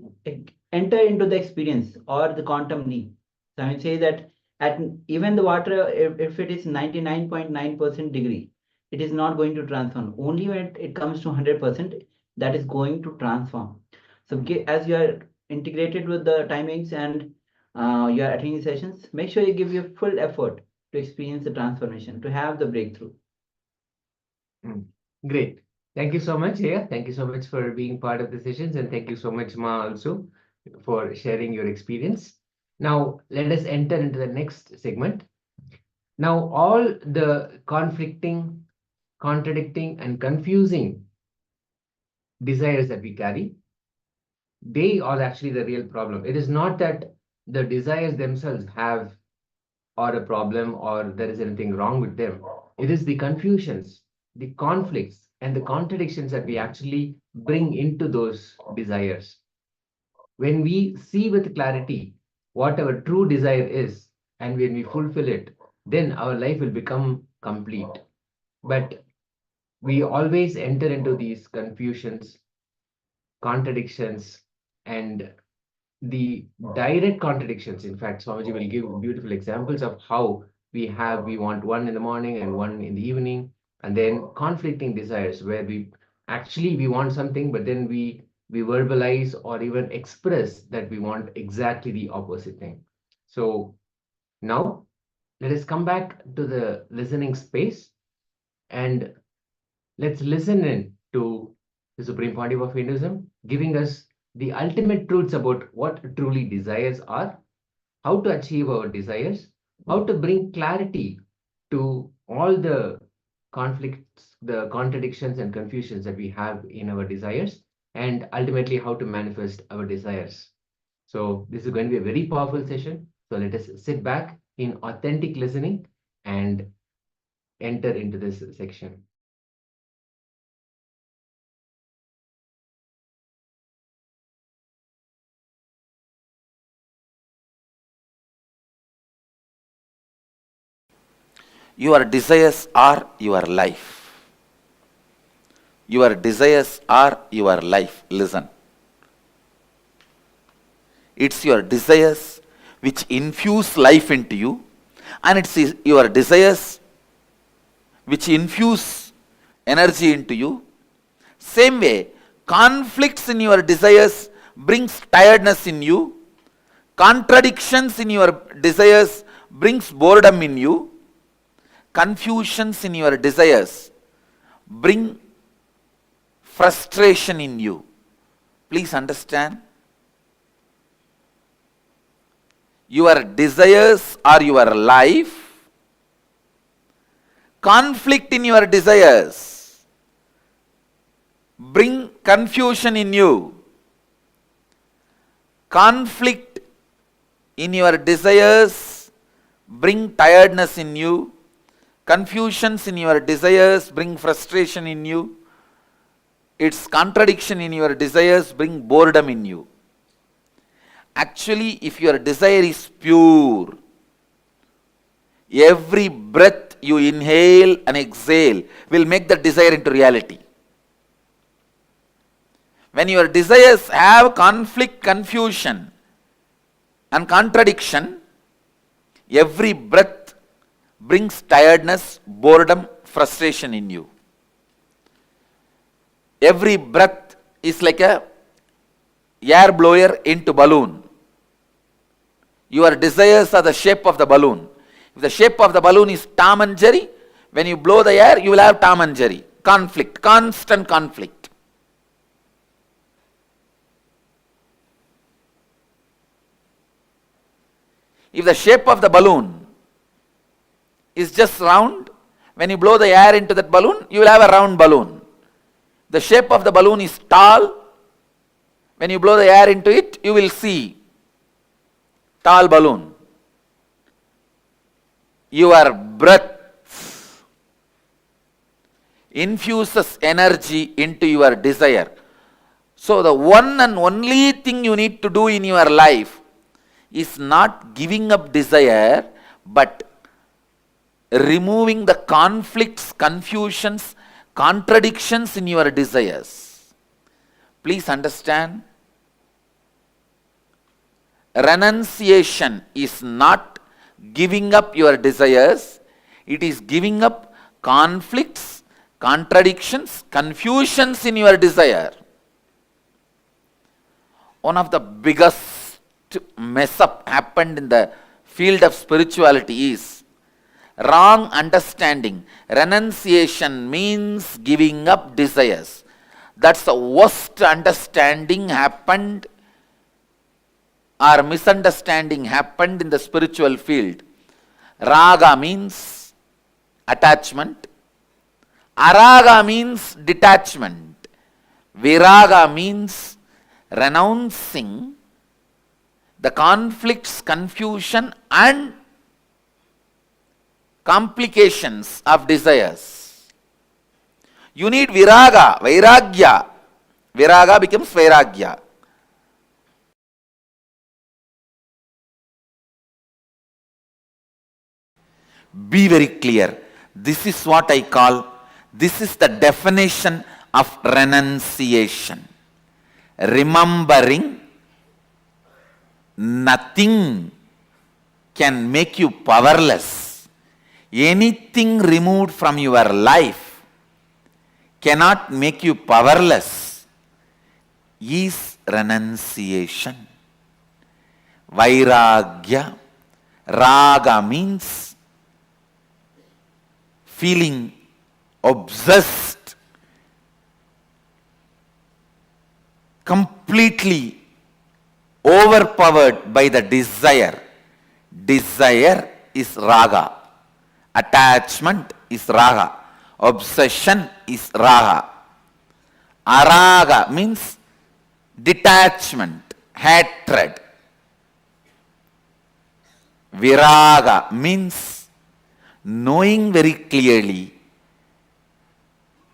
Speaker 12: enter into the experience or the quantum leap. So I would say that at even the water, if it is 99.9% degree, it is not going to transform. Only when it comes to 100%, that is going to transform. So as you are integrated with the timings and you are attending sessions, make sure you give your full effort to experience the transformation, to have the breakthrough.
Speaker 11: Great. Thank you so much, Jaya. Thank you so much for being part of the sessions, and thank you so much, Ma, also for sharing your experience. Now, let us enter into the next segment. Now, all the conflicting, contradicting, and confusing desires that we carry, they are actually the real problem. It is not that the desires themselves have or a problem or there is anything wrong with them. It is the confusions, the conflicts, and the contradictions that we actually bring into those desires. When we see with clarity what our true desire is, and when we fulfill it, then our life will become complete. But we always enter into these confusions, contradictions, and the direct contradictions. In fact, Swamiji will give beautiful examples of how we want one in the morning and one in the evening, and then conflicting desires where we want something, but then we verbalize or even express that we want exactly the opposite thing. So now let us come back to the listening space and let's listen in to the Supreme Pontiff of Hinduism, giving us the ultimate truths about what truly desires are, how to achieve our desires, how to bring clarity to all the conflicts, the contradictions and confusions that we have in our desires, and ultimately how to manifest our desires. So this is going to be a very powerful session. So let us sit back in authentic listening and enter into this section.
Speaker 3: Your desires are your life. Your desires are your life. Listen. It's your desires which infuse life into you, and it's your desires which infuse energy into you. Same way, conflicts in your desires brings tiredness in you. Contradictions in your desires brings boredom in you. Confusions in your desires bring frustration in you. Please understand. Your desires are your life. Conflict in your desires bring confusion in you. Conflict in your desires bring tiredness in you. Confusions in your desires bring frustration in you. Its contradiction in your desires bring boredom in you. Actually, if your desire is pure, every breath you inhale and exhale will make the desire into reality. When your desires have conflict, confusion and contradiction, every breath brings tiredness, boredom, frustration in you. Every breath is like a air blower into balloon. Your desires are the shape of the balloon. If the shape of the balloon is Tom and Jerry, when you blow the air, you will have Tom and Jerry. Conflict, constant conflict. If the shape of the balloon is just round, when you blow the air into that balloon, you will have a round balloon. The shape of the balloon is tall. When you blow the air into it, you will see tall balloon. Your breath infuses energy into your desire. So the one and only thing you need to do in your life is not giving up desire, but removing the conflicts, confusions, contradictions in your desires. Please understand. Renunciation is not giving up your desires, it is giving up conflicts, contradictions, confusions in your desire. One of the biggest mess up happened in the field of spirituality is wrong understanding. Renunciation means giving up desires. That's the worst understanding happened, or misunderstanding happened in the spiritual field. Raga means attachment. Araga means detachment. Viraga means renouncing the conflicts, confusion and complications of desires. You need viraga, vairagya. Viraga becomes vairagya. Be very clear. This is what I call, this is the definition of renunciation. Remembering nothing can make you powerless. Anything removed from your life cannot make you powerless. Is renunciation. Vairagya. Raga means feeling obsessed, completely overpowered by the desire. Desire is raga. Attachment is raga. Obsession is raga. Araga means detachment, hatred. Viraga means knowing very clearly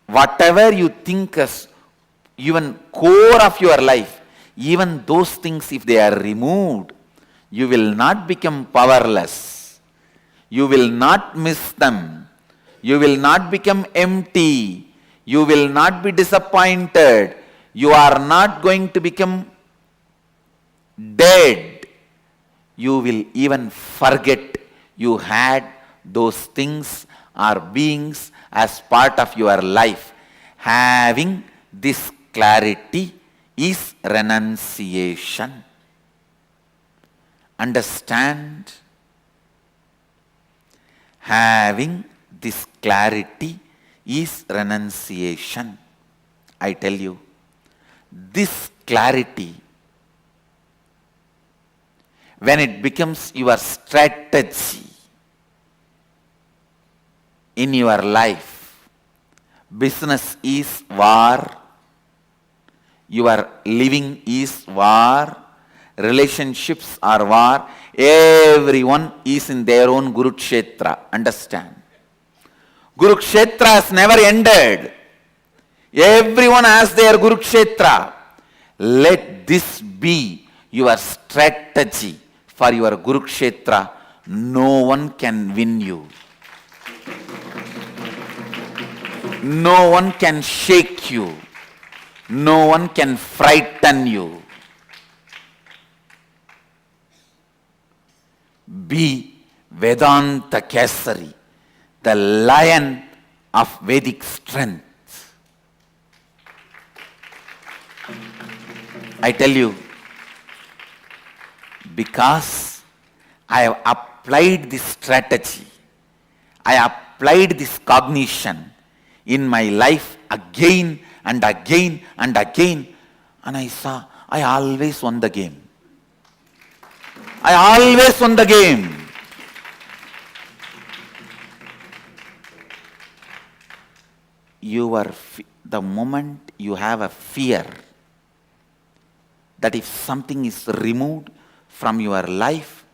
Speaker 3: whatever you think as even core of your life, even those things, if they are removed, you will not become powerless. You will not miss them. You will not become empty. You will not be disappointed. You are not going to become dead. You will even forget you had those things or beings as part of your life. Having this clarity is renunciation. Understand? Having this clarity is renunciation. I tell you, this clarity, when it becomes your strategy in your life, business is war, your living is war, relationships are war, everyone is in their own Kurukshetra. Understand? Kurukshetra has never ended. Everyone has their Kurukshetra. Let this be your strategy for your Kurukshetra. No one can win you. No one can shake you. No one can frighten you. Be Vedanta Kesari, the lion of Vedic strength. I tell you, because I have applied this strategy, I applied this cognition in my life again and again and again, and I saw I always won the game. I always won the game. The moment you have a fear that if something is removed from your life,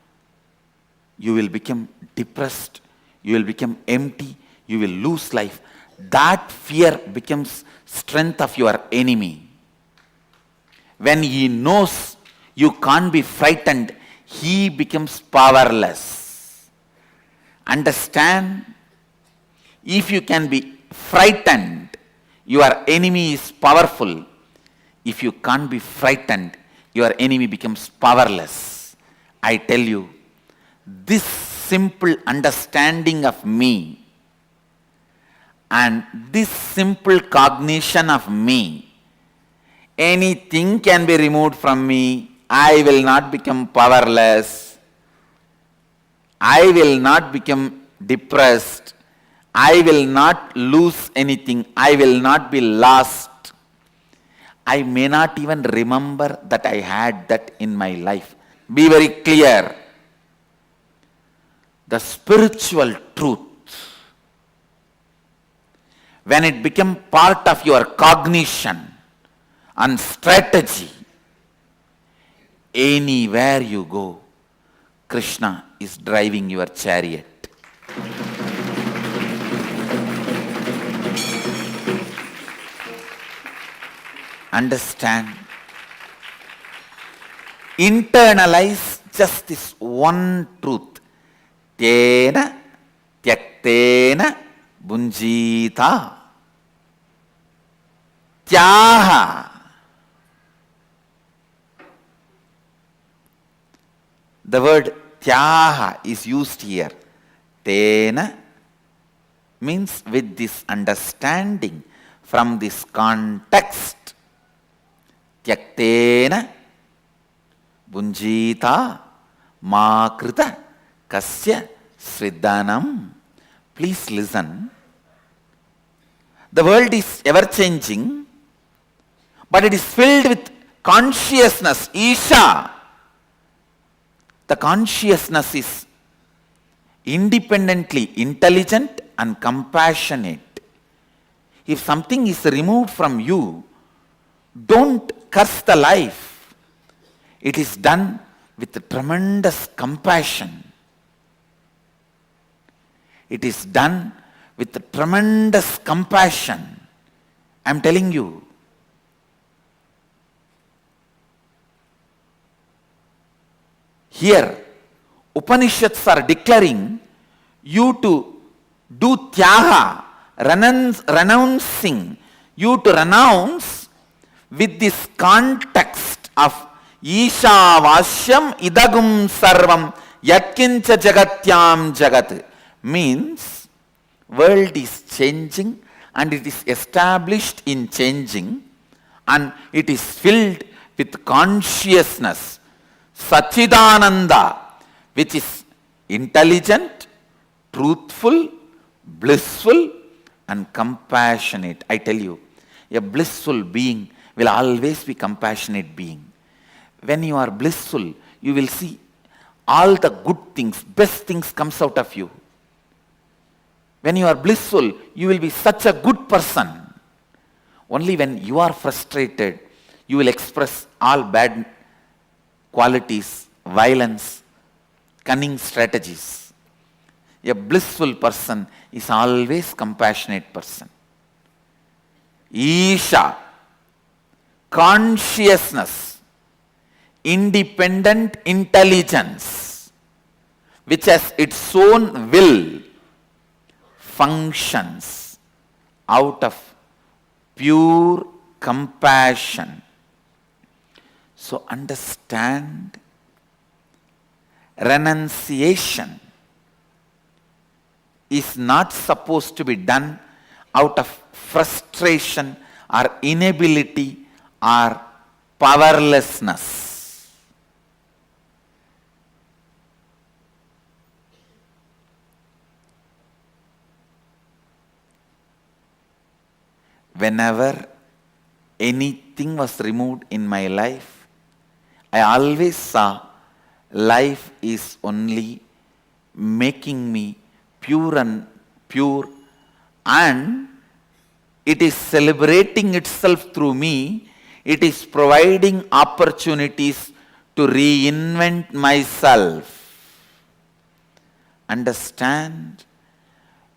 Speaker 3: you will become depressed, you will become empty, you will lose life. That fear becomes strength of your enemy. When he knows you can't be frightened, he becomes powerless. Understand? If you can be frightened, your enemy is powerful. If you can't be frightened, your enemy becomes powerless. I tell you, this simple understanding of me and this simple cognition of me, anything can be removed from me. I will not become powerless. I will not become depressed. I will not lose anything. I will not be lost. I may not even remember that I had that in my life. Be very clear. The spiritual truth, when it becomes part of your cognition and strategy, anywhere you go, Krishna is driving your chariot. Understand? Internalize just this one truth. Tena tyaktena bunjita. Tyaha. The word tyaha is used here. Tena means with this understanding from this context. Tyaktena bunjita makrita kasya sridhanam. Please listen. The world is ever changing, but it is filled with consciousness, Isha. The consciousness is independently intelligent and compassionate. If something is removed from you, don't curse the life. It is done with tremendous compassion. It is done with tremendous compassion. I am telling you. Here, Upanishads are declaring you to do tyaga, renouncing, you to renounce with this context of Isha Vasyam Idagum Sarvam Yatkincha Jagatyam Jagat, means world is changing and it is established in changing and it is filled with consciousness, Sachidananda, which is intelligent, truthful, blissful and compassionate. I tell you, a blissful being will always be compassionate being. When you are blissful, you will see all the good things, best things comes out of you. When you are blissful, you will be such a good person. Only when you are frustrated, you will express all bad qualities, violence, cunning strategies. A blissful person is always compassionate person. Isha, consciousness, independent intelligence, which has its own will, functions out of pure compassion. So understand, renunciation is not supposed to be done out of frustration or inability or powerlessness. Whenever anything was removed in my life, I always saw life is only making me pure and it is celebrating itself through me. It is providing opportunities to reinvent myself. Understand,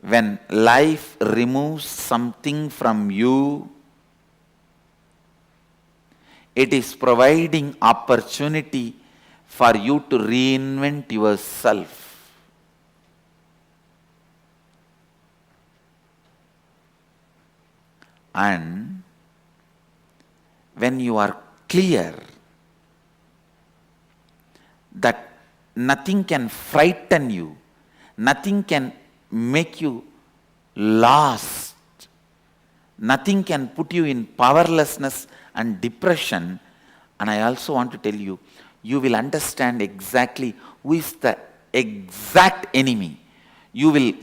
Speaker 3: when life removes something from you, it is providing opportunity for you to reinvent yourself. And when you are clear that nothing can frighten you, nothing can make you lost, nothing can put you in powerlessness and depression, and I also want to tell you, you will understand exactly who is the exact enemy. You will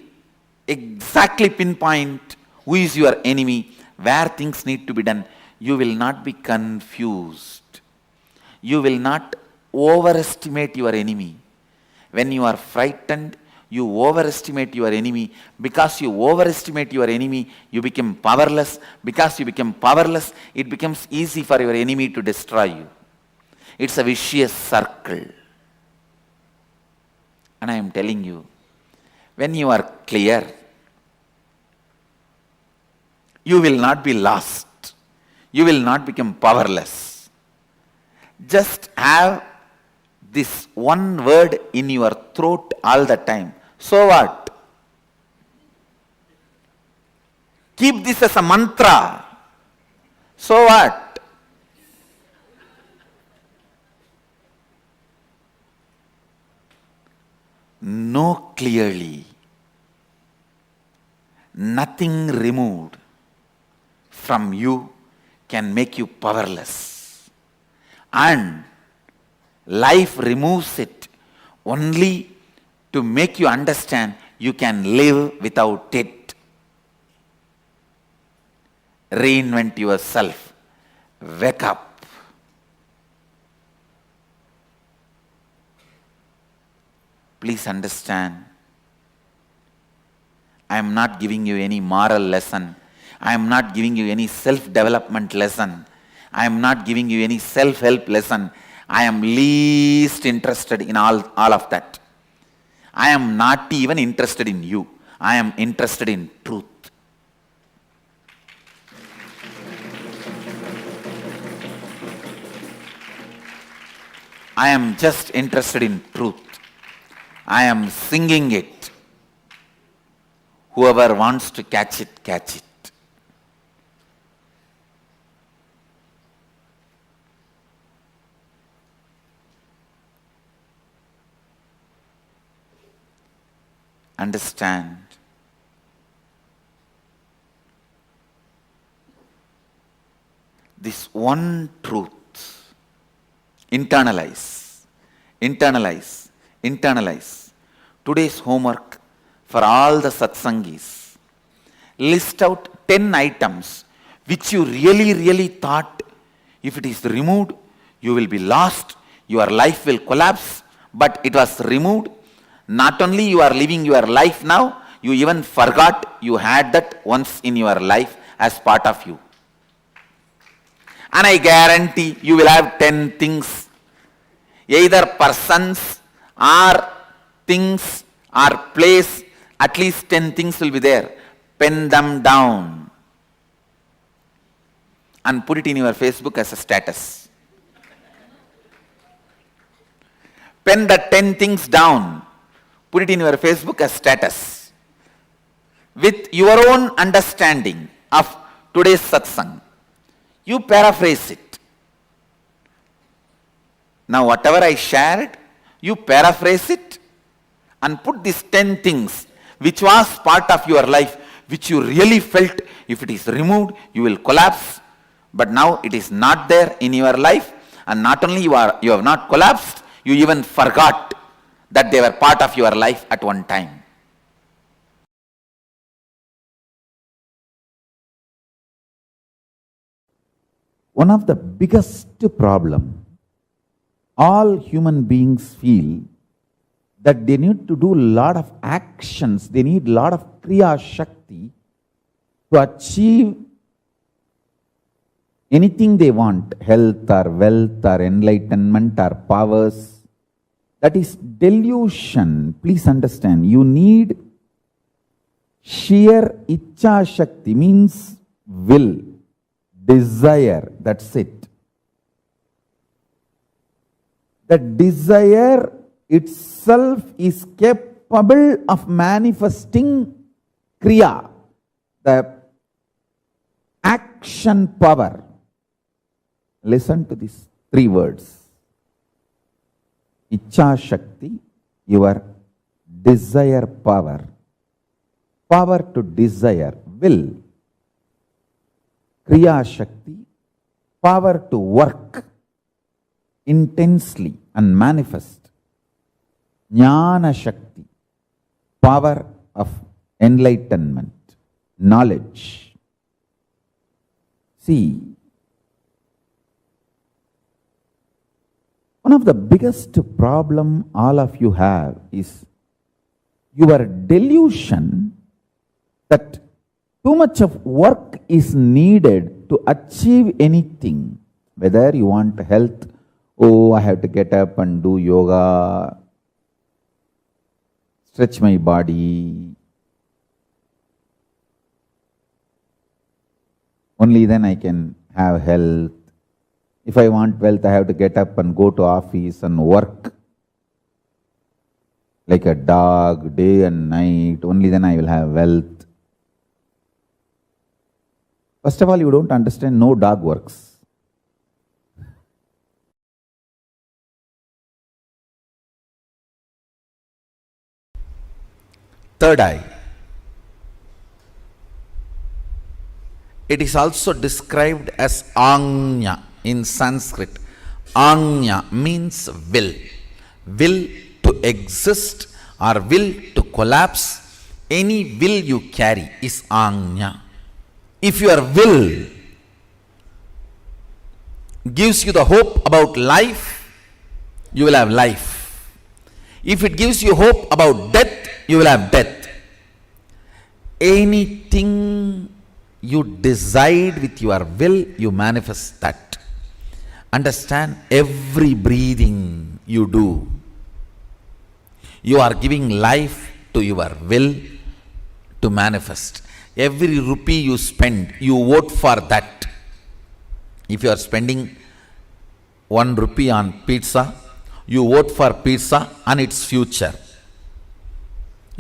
Speaker 3: exactly pinpoint who is your enemy, where things need to be done. You will not be confused. You will not overestimate your enemy. When you are frightened, you overestimate your enemy. Because you overestimate your enemy, you become powerless. Because you become powerless, it becomes easy for your enemy to destroy you. It's a vicious circle. And I am telling you, when you are clear, you will not be lost. You will not become powerless. Just have this one word in your throat all the time. So what? Keep this as a mantra. So what? Know clearly, nothing removed from you can make you powerless. And life removes it only to make you understand you can live without it. Reinvent yourself. Wake up. Please understand, I am not giving you any moral lesson. I am not giving you any self-development lesson. I am not giving you any self-help lesson. I am least interested in all of that. I am not even interested in you. I am interested in truth. I am just interested in truth. I am singing it. Whoever wants to catch it, catch it. Understand. This one truth. Internalize, internalize, internalize. Today's homework for all the satsangis. List out 10 items which you really thought if it is removed, you will be lost, your life will collapse, but it was removed. Not only you are living your life now, you even forgot you had that once in your life as part of you. And I guarantee you will have 10 things, either persons or things or place, at least 10 things will be there. Pen them down and put it in your Facebook as a status. Pen the 10 things down, put it in your Facebook as status. With your own understanding of today's satsang, you paraphrase it. Now whatever I shared, you paraphrase it and put these 10 things which was part of your life, which you really felt if it is removed, you will collapse. But now it is not there in your life, and not only you have not collapsed, you even forgot that they were part of your life at one time. One of the biggest problem all human beings feel that they need to do a lot of actions, they need a lot of Kriya Shakti to achieve anything they want, health or wealth or enlightenment or powers. That is delusion. Please understand, you need sheer Icha Shakti, means will, desire, that's it. The desire itself is capable of manifesting Kriya, the action power. Listen to these 3 words. Icha Shakti, your desire power. Power to desire, will. Kriya Shakti, power to work intensely and manifest. Jnana Shakti, power of enlightenment, knowledge. See, one of the biggest problem all of you have is your delusion that too much of work is needed to achieve anything. Whether you want health, oh, I have to get up and do yoga, stretch my body. Only then I can have health. If I want wealth, I have to get up and go to office and work like a dog, day and night. Only then I will have wealth. First of all, you don't understand, no dog works. Third eye. It is also described as Anya in Sanskrit. Anya means will. Will to exist or will to collapse. Any will you carry is Anya. If your will gives you the hope about life, you will have life. If it gives you hope about death, you will have death. Anything you decide with your will, you manifest that. Understand, every breathing you do, you are giving life to your will to manifest. Every rupee you spend, you vote for that. If you are spending 1 rupee on pizza, you vote for pizza and its future.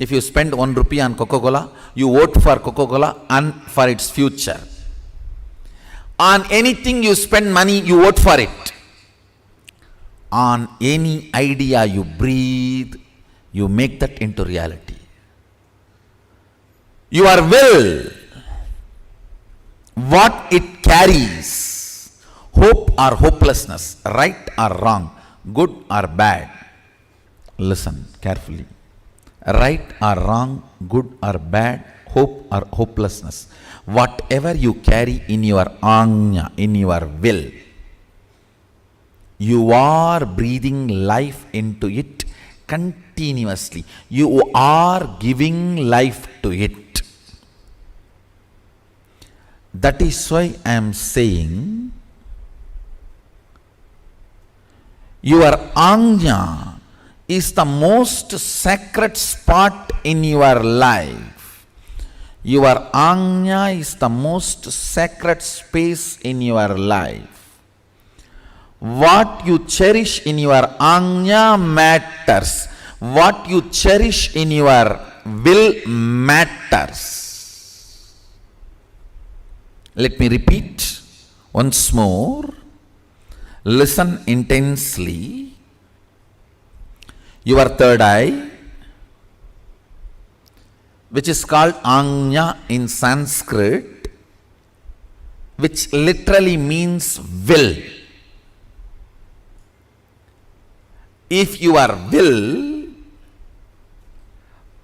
Speaker 3: If you spend 1 rupee on Coca-Cola, you vote for Coca-Cola and for its future. On anything you spend money, you vote for it. On any idea you breathe, you make that into reality. Your will, what it carries, hope or hopelessness, right or wrong, good or bad. Listen carefully. Right or wrong, good or bad, hope or hopelessness. Whatever you carry in your anya, in your will, you are breathing life into it continuously. You are giving life to it. That is why I am saying your anya is the most sacred spot in your life. Your anya is the most sacred space in your life. What you cherish in your anya matters. What you cherish in your will matters. Let me repeat once more. Listen intensely. Your third eye, which is called anya in Sanskrit, which literally means will. If your will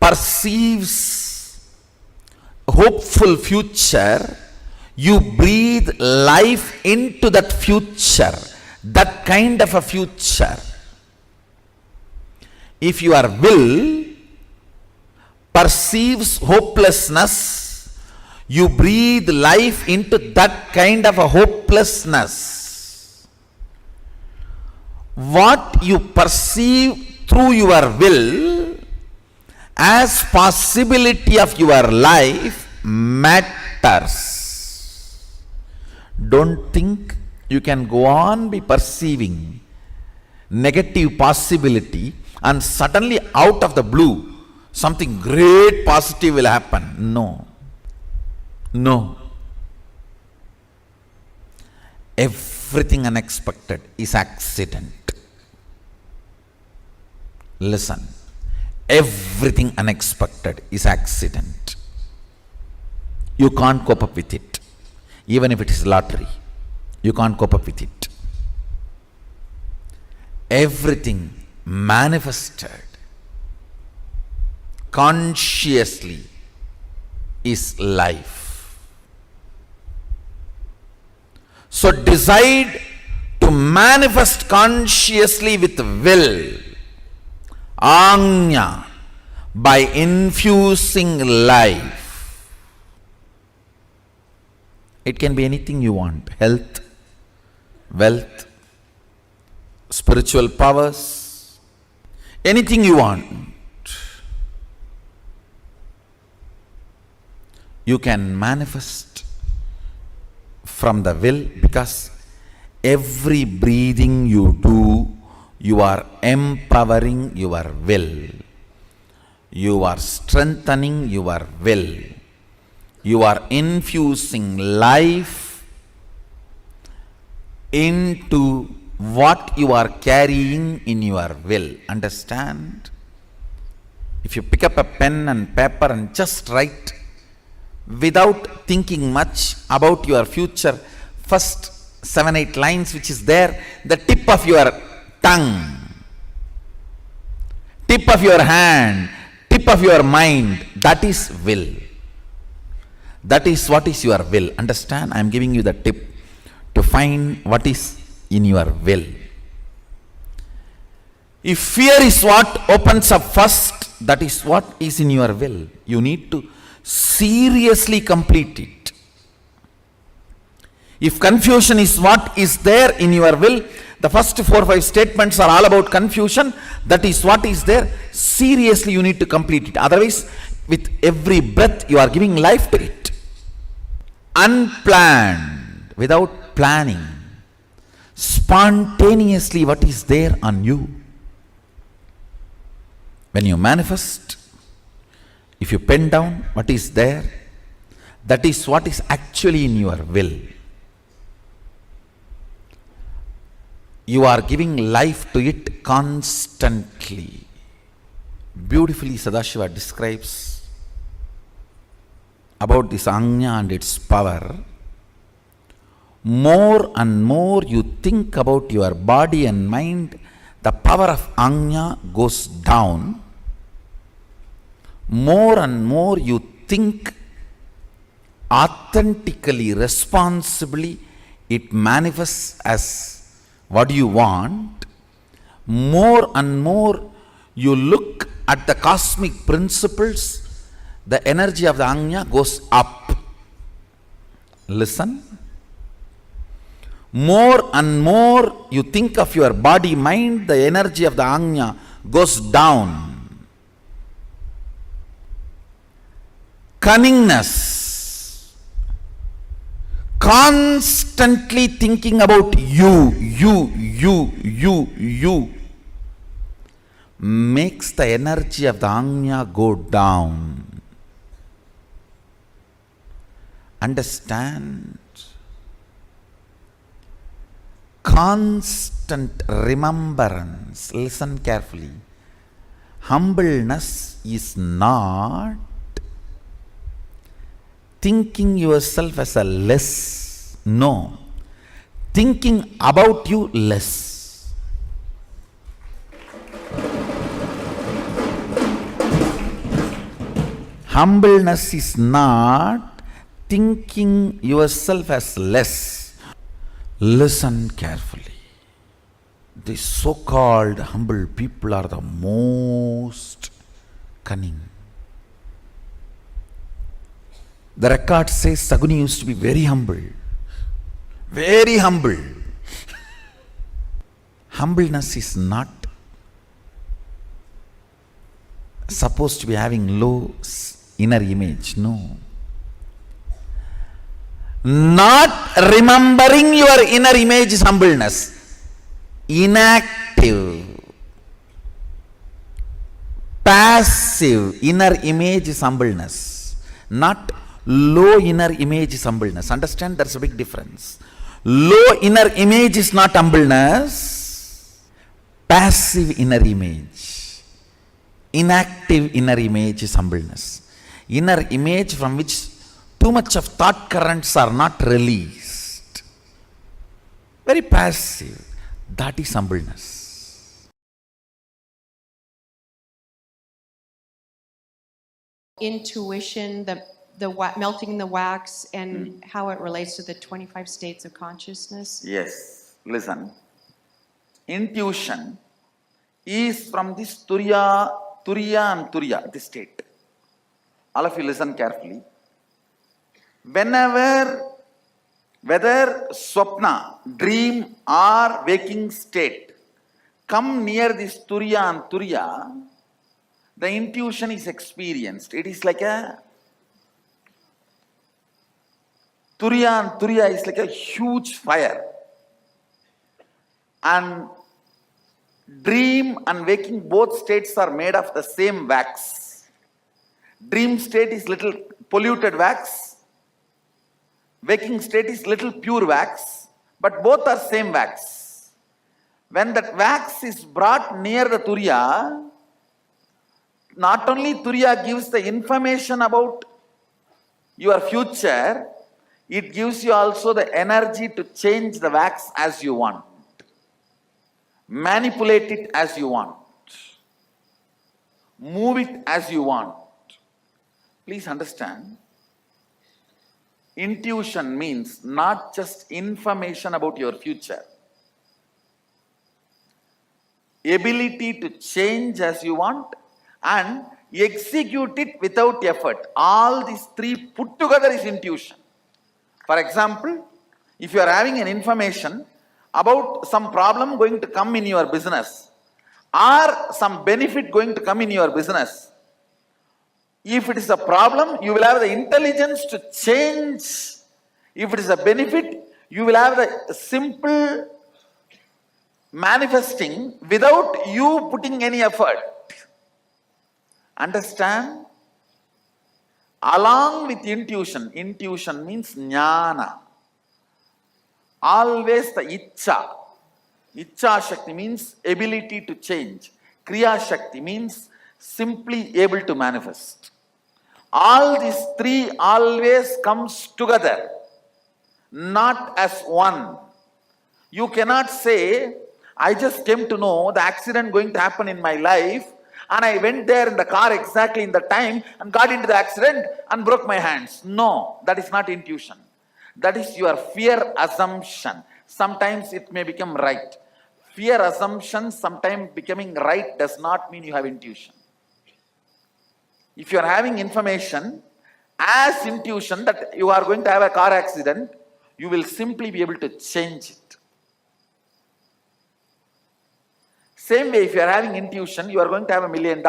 Speaker 3: perceives hopeful future, you breathe life into that future, that kind of a future. If your will perceives hopelessness, you breathe life into that kind of a hopelessness. What you perceive through your will as possibility of your life matters. Don't think you can go on be perceiving negative possibility and suddenly out of the blue something great positive will happen. No. No. Everything unexpected is accident. Listen. Everything unexpected is accident. You can't cope up with it. Even if it is lottery, you can't cope up with it. Everything manifested consciously is life. So decide to manifest consciously with will, anya, by infusing life. It can be anything you want. Health, wealth, spiritual powers, anything you want. You can manifest from the will, because every breathing you do, you are empowering your will. You are strengthening your will. You are infusing life into what you are carrying in your will. Understand? If you pick up a pen and paper and just write without thinking much about your future, first 7-8 lines which is there, the tip of your tongue, tip of your hand, tip of your mind, that is will. That is what is your will. Understand? I am giving you the tip to find what is in your will. If fear is what opens up first, that is what is in your will. You need to seriously complete it. If confusion is what is there in your will, the first 4 or 5 statements are all about confusion. That is what is there. Seriously you need to complete it. Otherwise, with every breath you are giving life to it. Unplanned, without planning, spontaneously what is there on you. When you manifest, If you pen down what is there, that is what is actually in your will. You are giving life to it constantly. Beautifully Sadashiva describes about this Ajna and its power. More and more you think about your body and mind, the power of Ajna goes down. More and more you think authentically, responsibly, it manifests as what you want. More and more you look at the cosmic principles, the energy of the Ajna goes up. Listen. More and more you think of your body, mind, the energy of the Ajna goes down. Cunningness, constantly thinking about you, makes the energy of the Ajna go down. Understand? Constant remembrance. Listen carefully. Humbleness is not thinking yourself as a less. No. Thinking about you less. Humbleness is not thinking yourself as less. Listen carefully. These so-called humble people are the most cunning. The record says Saguni used to be very humble. Very humble. Humbleness is not supposed to be having low inner image. No. Not remembering your inner image is humbleness. Inactive, passive inner image is humbleness. Not low inner image is humbleness. Understand? There's a big difference. Low inner image is not humbleness. Passive inner image, inactive inner image is humbleness. Inner image from which too much of thought currents are not released. Very passive. That is humbleness.
Speaker 13: Intuition, melting the wax, and how it relates to the 25 states of consciousness?
Speaker 3: Yes. Listen. Intuition is from this Turiya and Turiya, this state. All of you listen carefully. Whenever, whether swapna, dream or waking state, come near this Turiya and Turiya, the intuition is experienced. It is like a Turiya and Turiya is like a huge fire. And dream and waking, both states are made of the same wax. Dream state is little polluted wax. Waking state is little pure wax, but both are same wax. When that wax is brought near the Turiya, not only Turiya gives the information about your future, it gives you also the energy to change the wax as you want. Manipulate it as you want. Move it as you want. Please understand. Intuition means not just information about your future. Ability to change as you want and execute it without effort. All these three put together is intuition. For example, if you are having an information about some problem going to come in your business or some benefit going to come in your business, if it is a problem, you will have the intelligence to change. If it is a benefit, you will have the simple manifesting without you putting any effort. Understand? Along with intuition, intuition means jnana. Always the icha. Icha Shakti means ability to change. Kriya Shakti means simply able to manifest. All these three always comes together, not as one. You cannot say, I just came to know the accident going to happen in my life and I went there in the car exactly in the time and got into the accident and broke my hands. No, that is not intuition. That is your fear assumption. Sometimes it may become right. Fear assumption, sometimes becoming right does not mean you have intuition. If you are having information as intuition that you are going to have a car accident, you will simply be able to change it. Same way, if you are having intuition, you are going to have $1 million.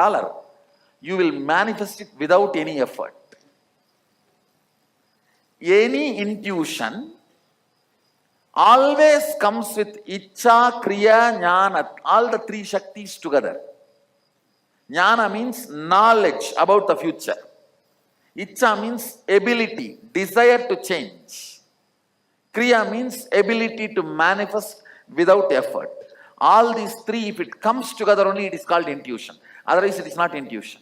Speaker 3: You will manifest it without any effort. Any intuition always comes with Icha, Kriya, Jnana, all the three Shaktis together. Jnana means knowledge about the future. Icha means ability, desire to change. Kriya means ability to manifest without effort. All these three, if it comes together only, it is called intuition. Otherwise, it is not intuition.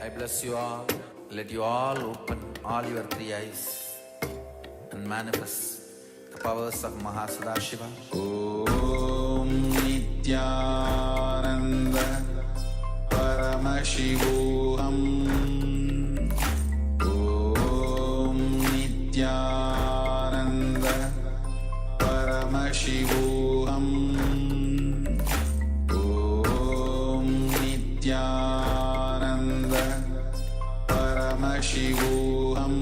Speaker 10: I bless you all. Let you all open all your three eyes and manifest the powers of Mahasadashiva. Om Nityananda Paramashivoham. Om Nityananda Paramashivoham. Om Nityananda Paramashivoham.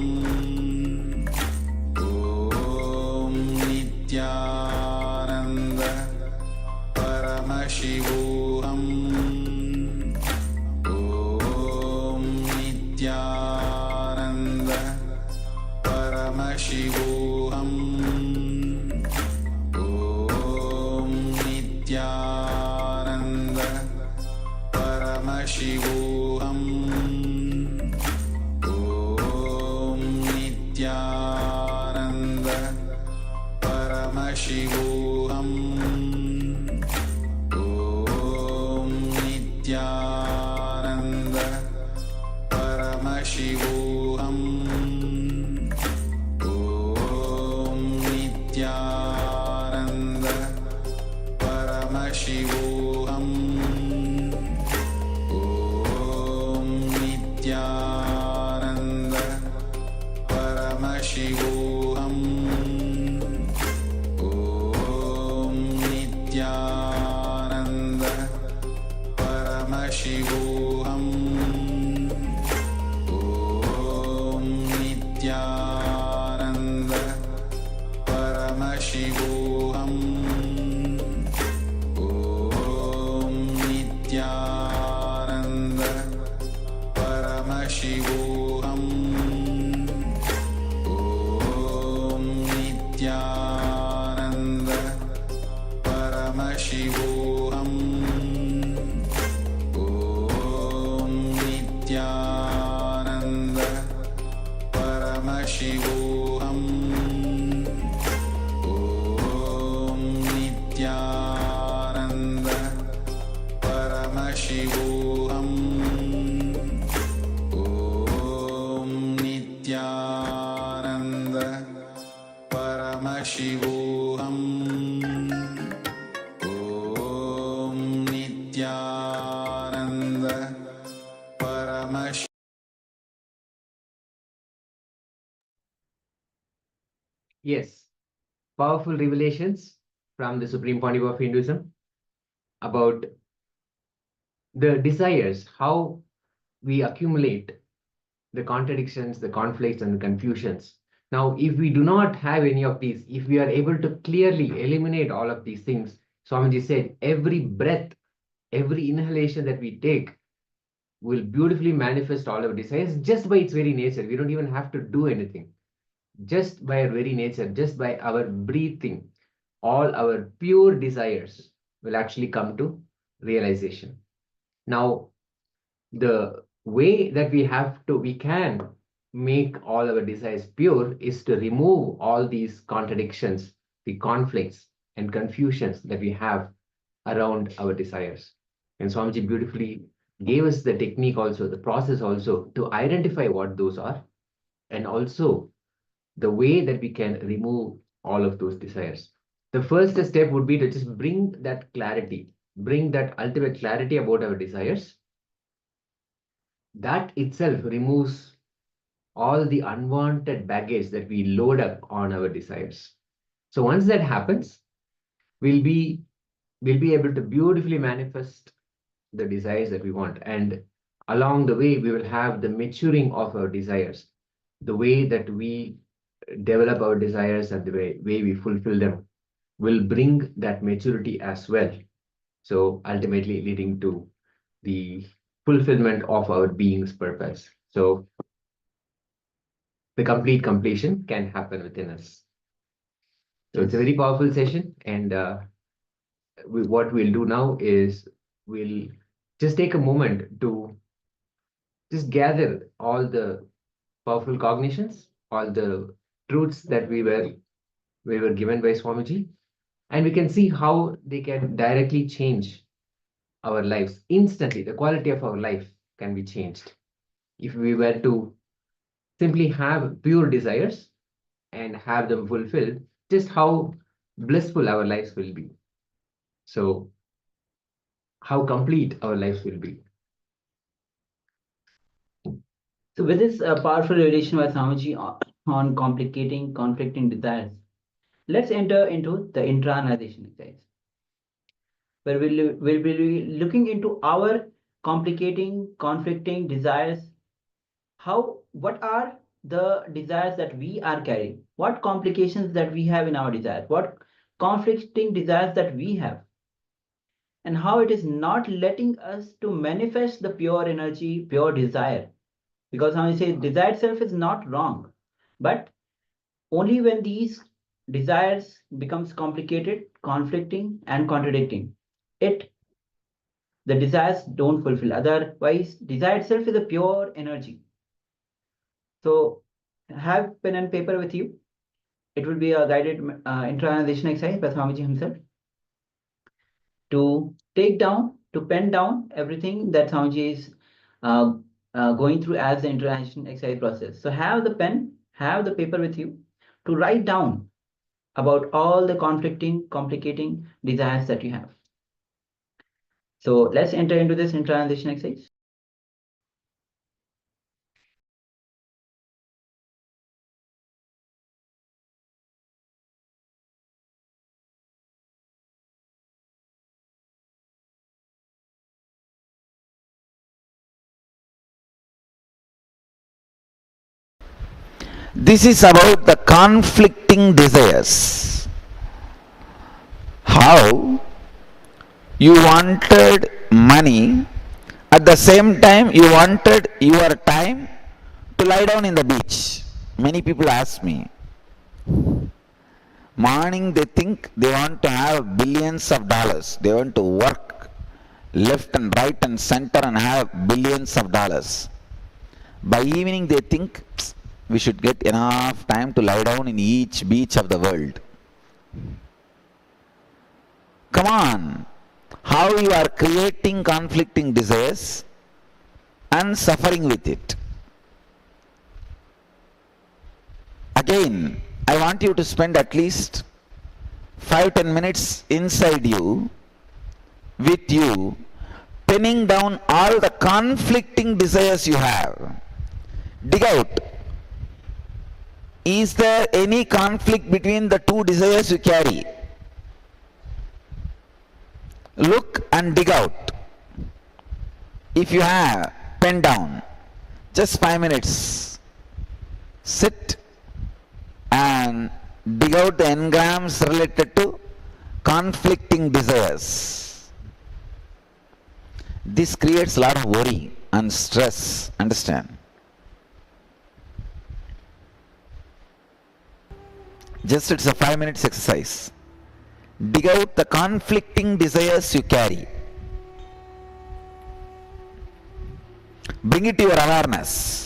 Speaker 10: Om Nityananda Paramashivoham. Om Nityananda Paramashivoham. Om Nityananda Paramashivoham. Nityananda Paramashivoham. Om Nityananda Paramashivoham. Om Nityananda Paramashivoham. Om Nityananda Paramashivoham. Om Nityananda Paramashivoham. Om Nityananda Paramashivoham. Om Nityananda Paramashivoham. Om Nityananda Paramashivoham. Om Nityananda Paramashivoham. Om Nityananda Paramashivoham. Om Nityananda Paramashivoham. Om Nityananda Paramashivoham.
Speaker 11: Yes, powerful revelations from the Supreme Pontiff of Hinduism about the desires, how we accumulate the contradictions, the conflicts, and the confusions. Now, if we do not have any of these, if we are able to clearly eliminate all of these things, Swamiji said, every breath, every inhalation that we take will beautifully manifest all our desires just by its very nature. We don't even have to do anything. Just by our very nature, just by our breathing, all our pure desires will actually come to realization. Now, the way that we can make all our desires pure is to remove all these contradictions, the conflicts and confusions that we have around our desires. And Swamiji beautifully gave us the technique also, the process also, to identify what those are, and also the way that we can remove all of those desires. The first step would be to just bring that clarity, bring that ultimate clarity about our desires. That itself removes all the unwanted baggage that we load up on our desires. So once that happens, we'll be able to beautifully manifest the desires that we want. And along the way, we will have the maturing of our desires, the way that we develop our desires and the way we fulfill them will bring that maturity as well. So ultimately leading to the fulfillment of our being's purpose. So the complete completion can happen within us. So it's a very powerful session. And what we'll do now is we'll just take a moment to just gather all the powerful cognitions, all the truths that we were given by Swamiji, and we can see how they can directly change our lives instantly. The quality of our life can be changed if we were to simply have pure desires and have them fulfilled, just how blissful our lives will be. So how complete our lives will be.
Speaker 12: So with this powerful revelation by Swamiji on conflicting desires, let's enter into the internalization exercise, where we'll be looking into our conflicting desires. What are the desires that we are carrying? What complications that we have in our desires? What conflicting desires that we have? And how it is not letting us to manifest the pure energy, pure desire. Because how I say desire itself is not wrong, but only when these desires becomes complicated, conflicting, and contradicting, the desires don't fulfill. Otherwise, desire itself is a pure energy. So have pen and paper with you. It will be a guided internalization exercise by Swamiji himself to pen down everything that Swamiji is going through as the internalization exercise process. So have the pen, have the paper with you to write down about all the complicating desires that you have. So let's enter into this internalization exercise.
Speaker 3: This is about the conflicting desires. How you wanted money, at the same time you wanted your time to lie down in the beach. Many people ask me, morning they think they want to have billions of dollars. They want to work left and right and center and have billions of dollars. By evening they think, we should get enough time to lie down in each beach of the world. Come on, how you are creating conflicting desires and suffering with it. Again, I want you to spend at least 5-10 minutes inside you, with you, penning down all the conflicting desires you have. Dig out. Is there any conflict between the two desires you carry? Look and dig out. If you have, pen down. Just 5 minutes. Sit and dig out the engrams related to conflict conflicting desires. This creates a lot of worry and stress, understand? Just it's a 5 minutes exercise. Dig out the conflicting desires you carry. Bring it to your awareness.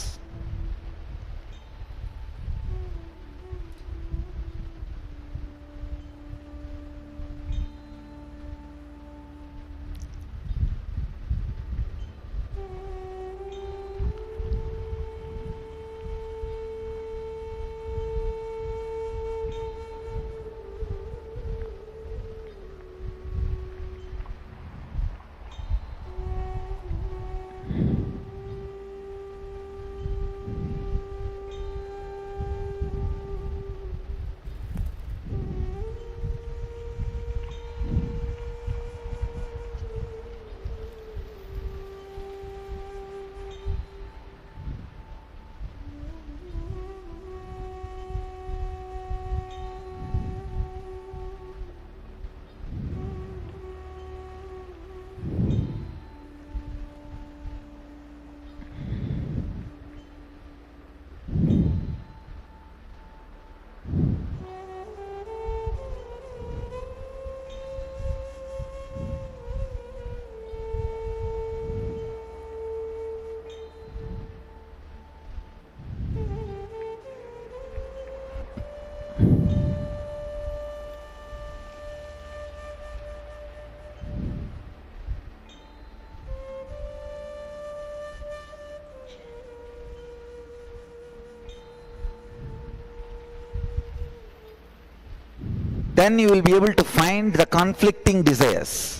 Speaker 3: Then you will be able to find the conflicting desires.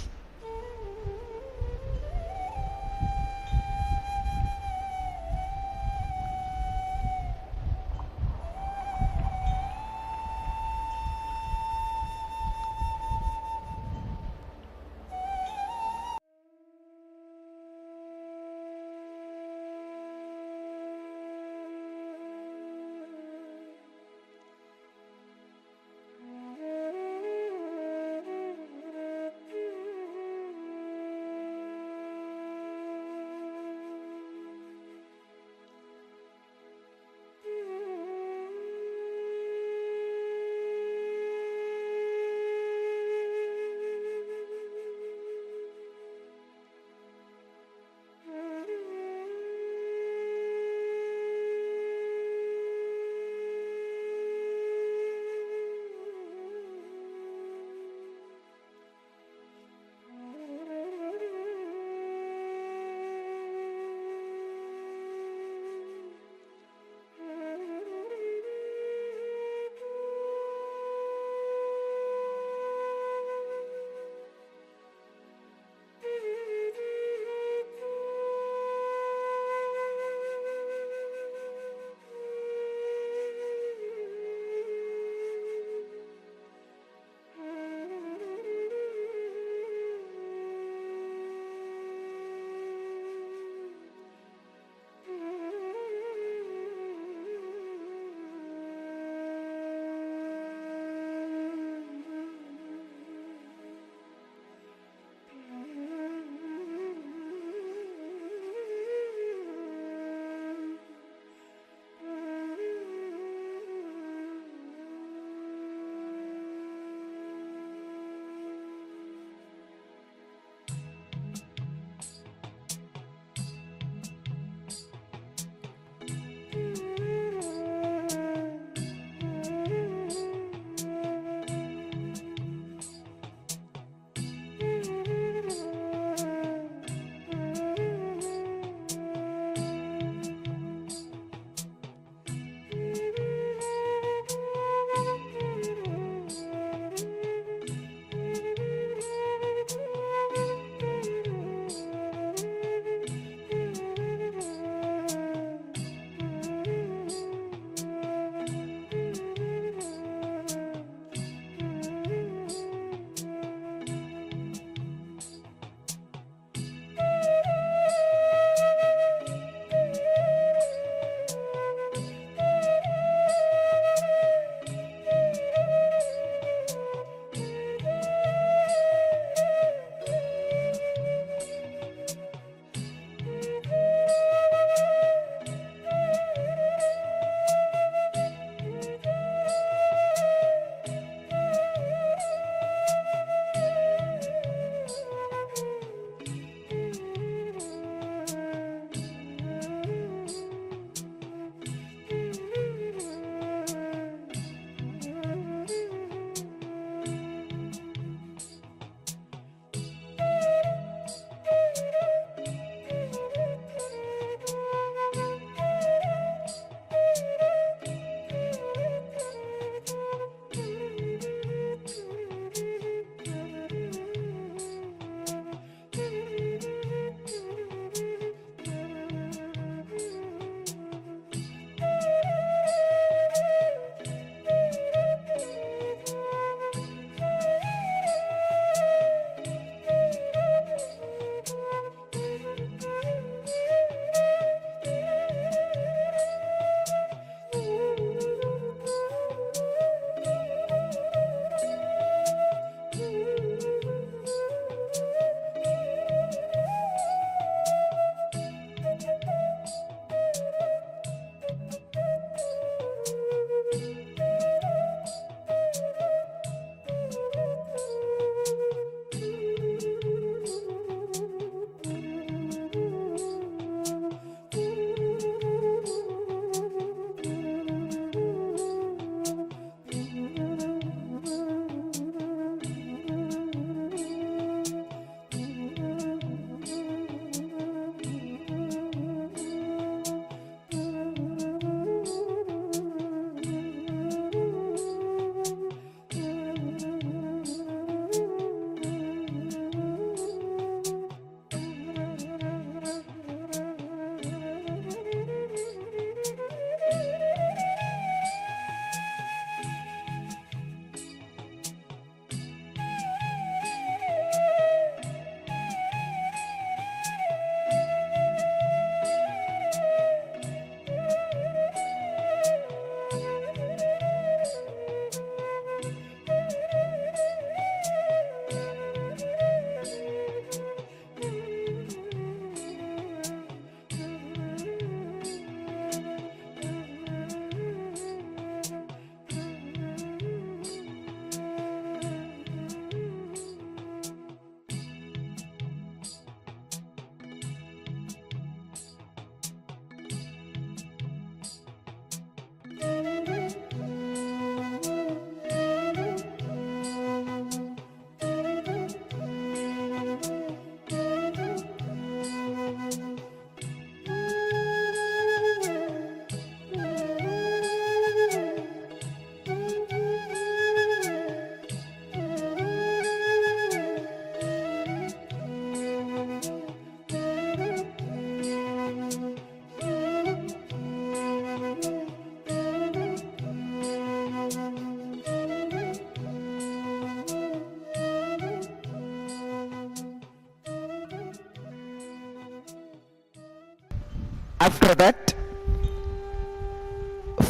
Speaker 3: After that,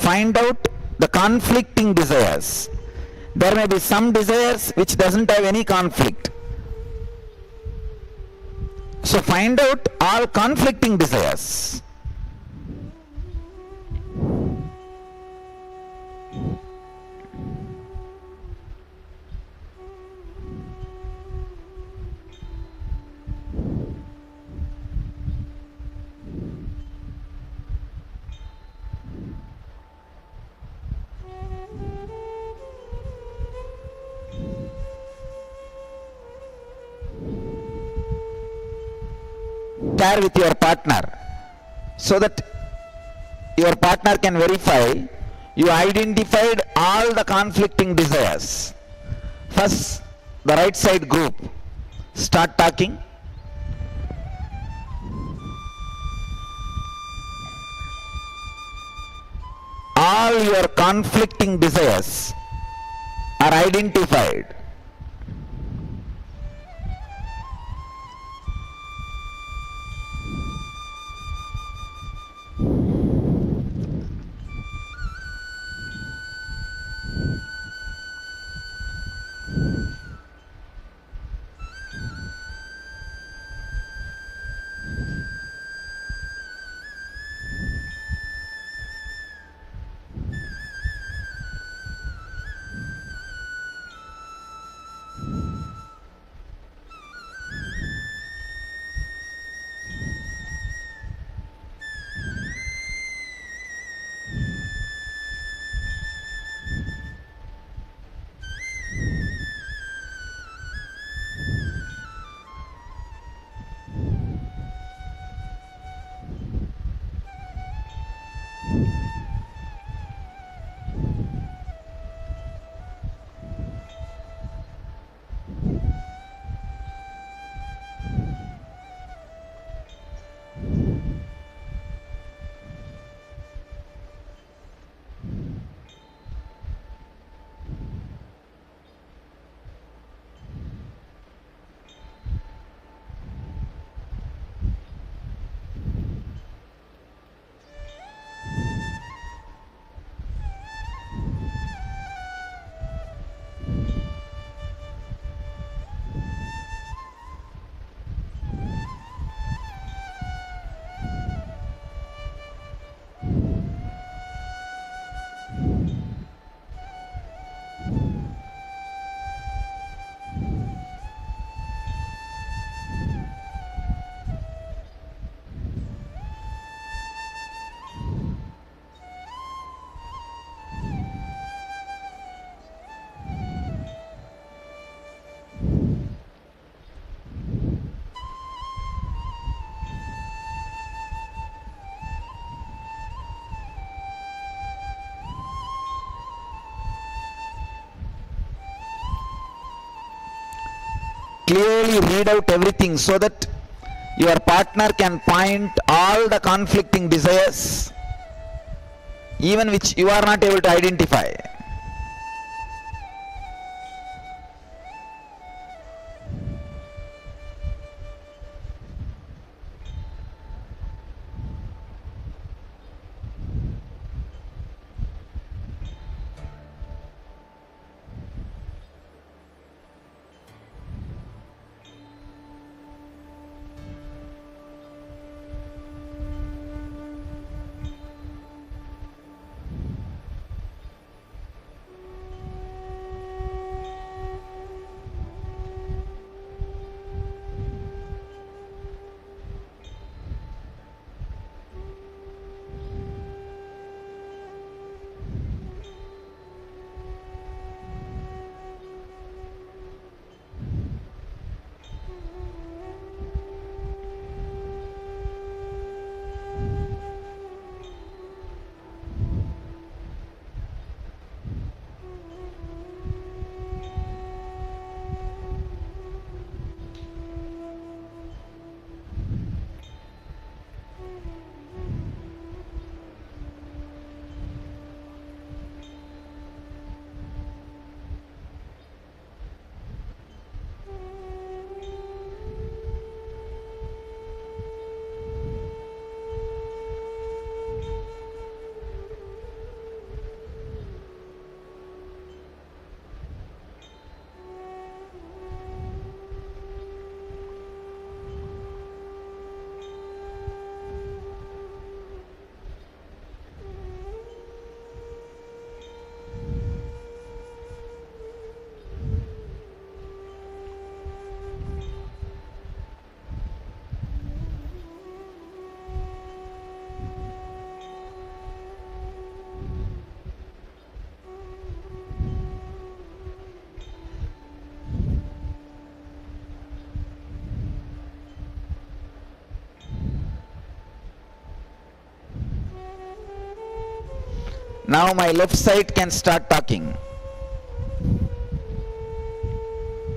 Speaker 3: find out the conflicting desires. There may be some desires which doesn't have any conflict. So find out all conflicting desires. Share with your partner so that your partner can verify you identified all the conflicting desires. First, the right side group, start talking. All your conflicting desires are identified. Clearly read out everything so that your partner can point all the conflicting desires, even which you are not able to identify. Now my left side can start talking.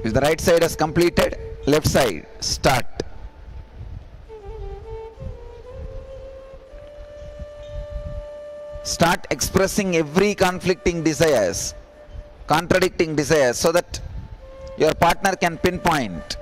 Speaker 3: If the right side has completed, left side, start. Start expressing every conflicting desires, contradicting desires, so that your partner can pinpoint.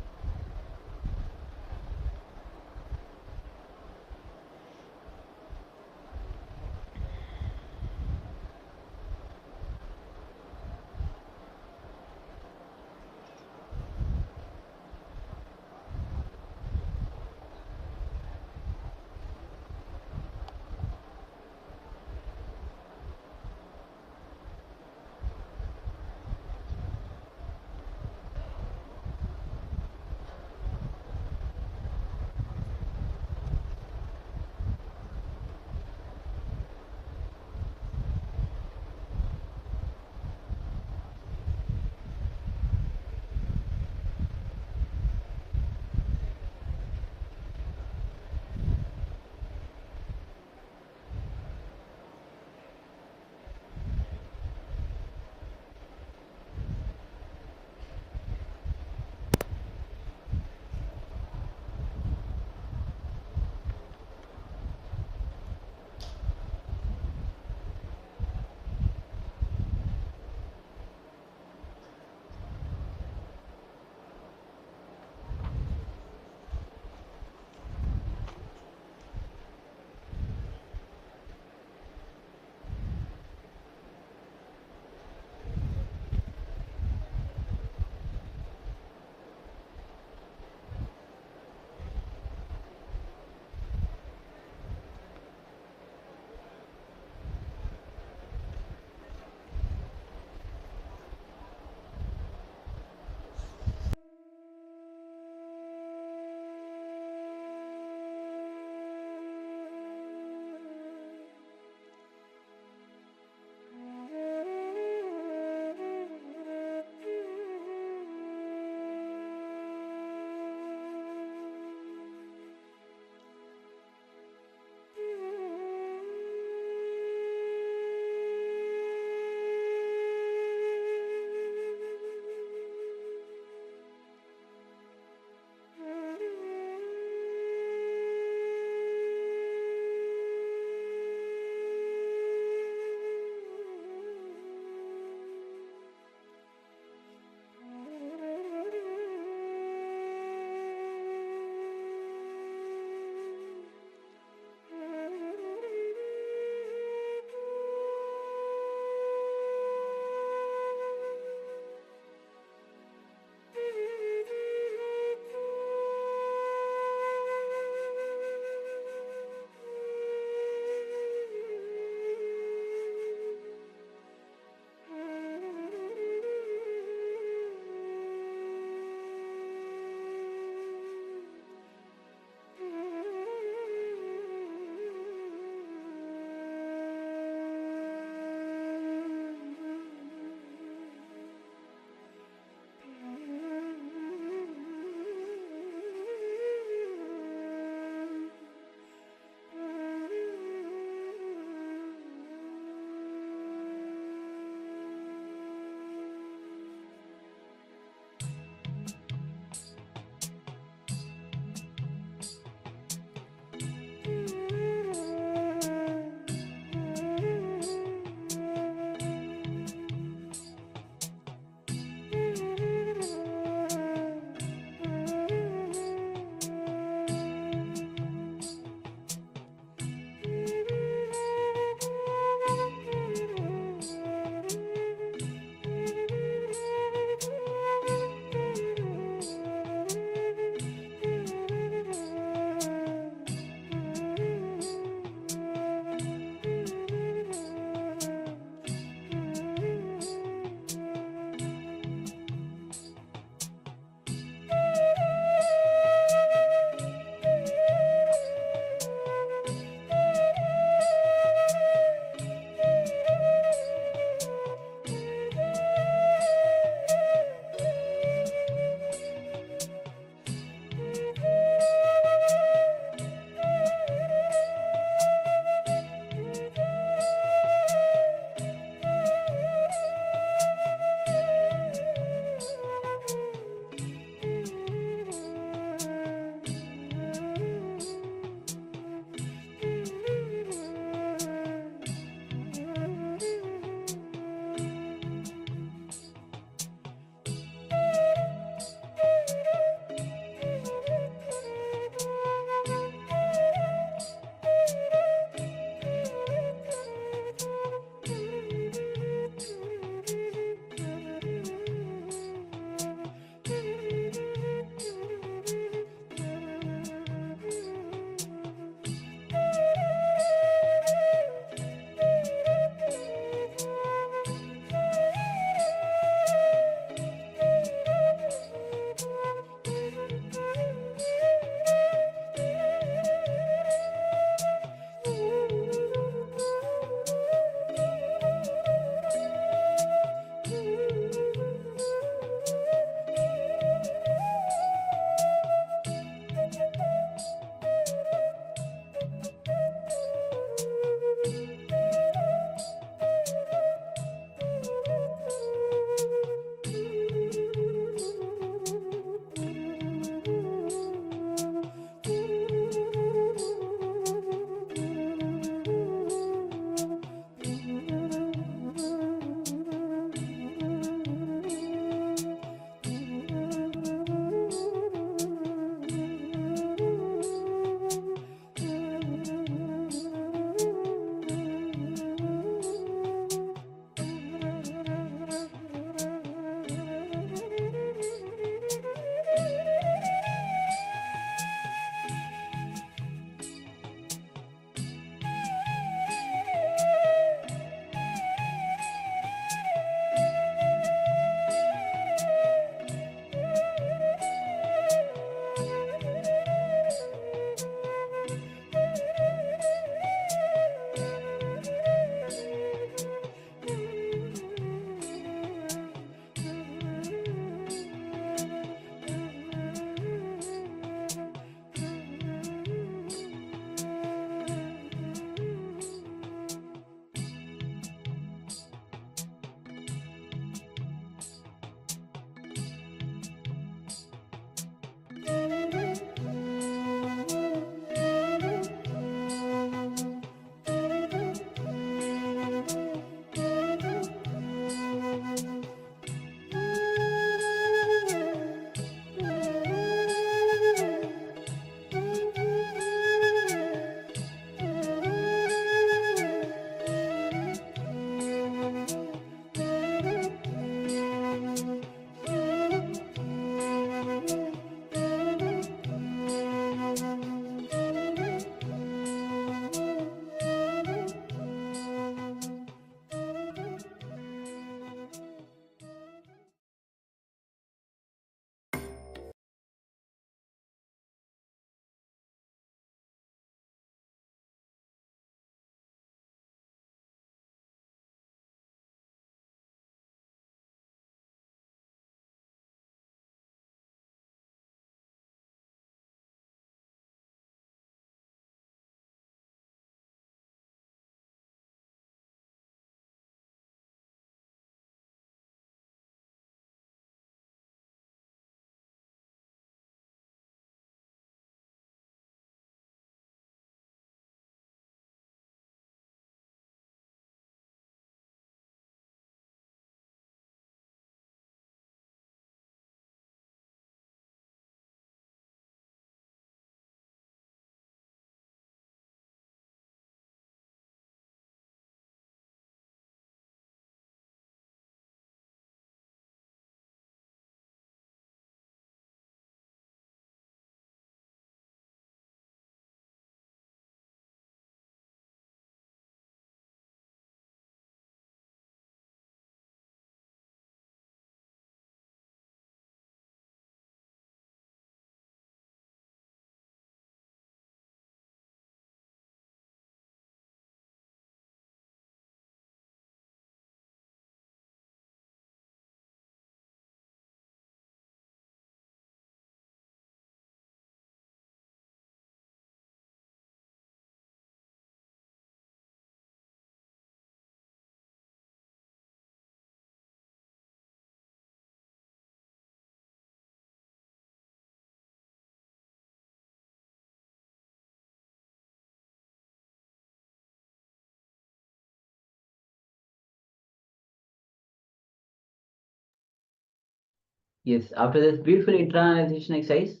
Speaker 12: Yes, after this beautiful internalization exercise,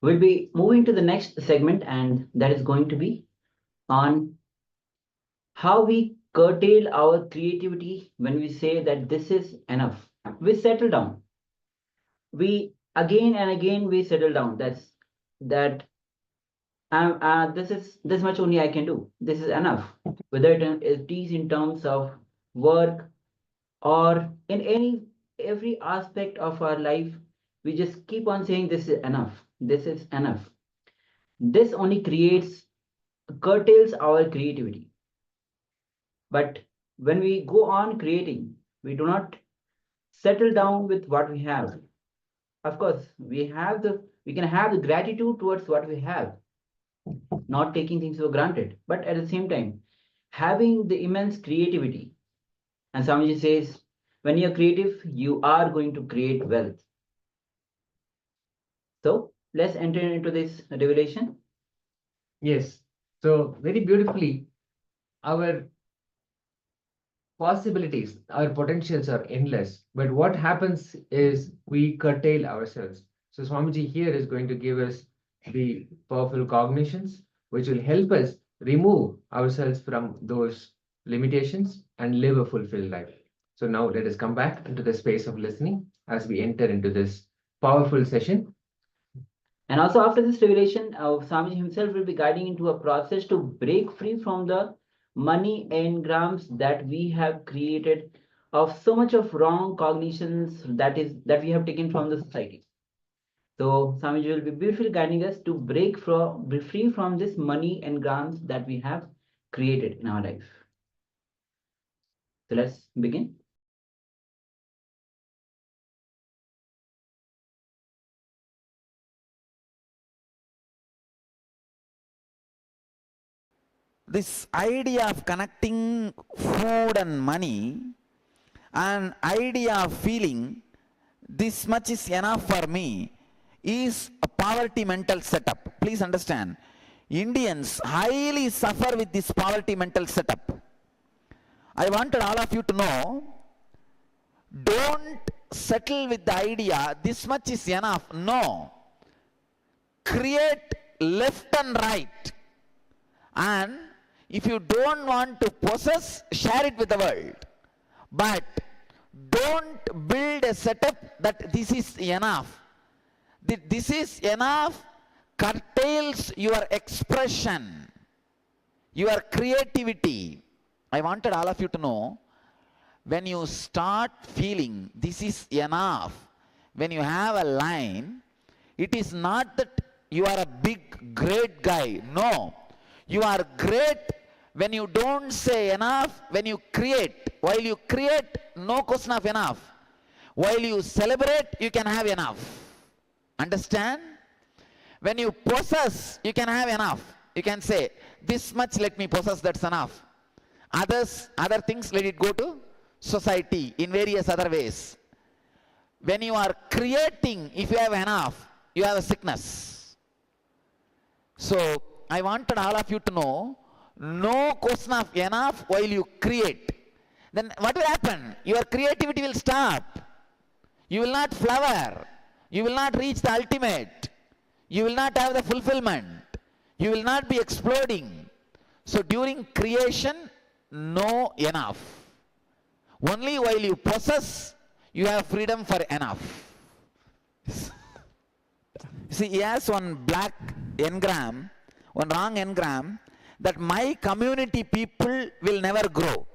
Speaker 12: we'll be moving to the next segment, and that is going to be on how we curtail our creativity when we say that this is enough. We settle down. We again and again we settle down. That this is this much only I can do. This is enough. Whether it is in terms of work or in every aspect of our life, we just keep on saying this is enough. This is enough. This only curtails our creativity. But when we go on creating, we do not settle down with what we have. Of course, we can have the gratitude towards what we have, not taking things for granted, but at the same time, having the immense creativity. And Swamiji says, when you're creative, you are going to create wealth. So let's enter into this revelation.
Speaker 11: Yes. So very beautifully, our possibilities, our potentials are endless. But what happens is we curtail ourselves. So Swamiji here is going to give us the powerful cognitions, which will help us remove ourselves from those limitations and live a fulfilled life. So now let us come back into the space of listening as we enter into this powerful session.
Speaker 12: And also after this revelation, Swamiji himself will be guiding into a process to break free from the money engrams that we have created of so much of wrong cognitions that we have taken from the society. So Swamiji will be beautifully guiding us to be free from this money engrams that we have created in our life. So let's begin.
Speaker 3: This idea of connecting food and money, and idea of feeling this much is enough for me, is a poverty mental setup. Please understand, Indians highly suffer with this poverty mental setup. I wanted all of you to know, don't settle with the idea this much is enough. No. Create left and right. And if you don't want to possess, share it with the world. But don't build a setup that this is enough. This is enough curtails your expression, your creativity. I wanted all of you to know, when you start feeling this is enough, when you have a line, it is not that you are a big, great guy. No. You are great when you don't say enough, when you create. While you create, no question of enough. While you celebrate, you can have enough. Understand? When you possess, you can have enough. You can say, this much let me possess, that's enough. Other things, let it go to society in various other ways. When you are creating, if you have enough, you have a sickness. So, I wanted all of you to know, no question of enough while you create. Then what will happen? Your creativity will stop. You will not flower. You will not reach the ultimate. You will not have the fulfillment. You will not be exploding. So during creation, no enough. Only while you possess, you have freedom for enough. See, he has one black engram, one wrong engram, that my community people will never grow.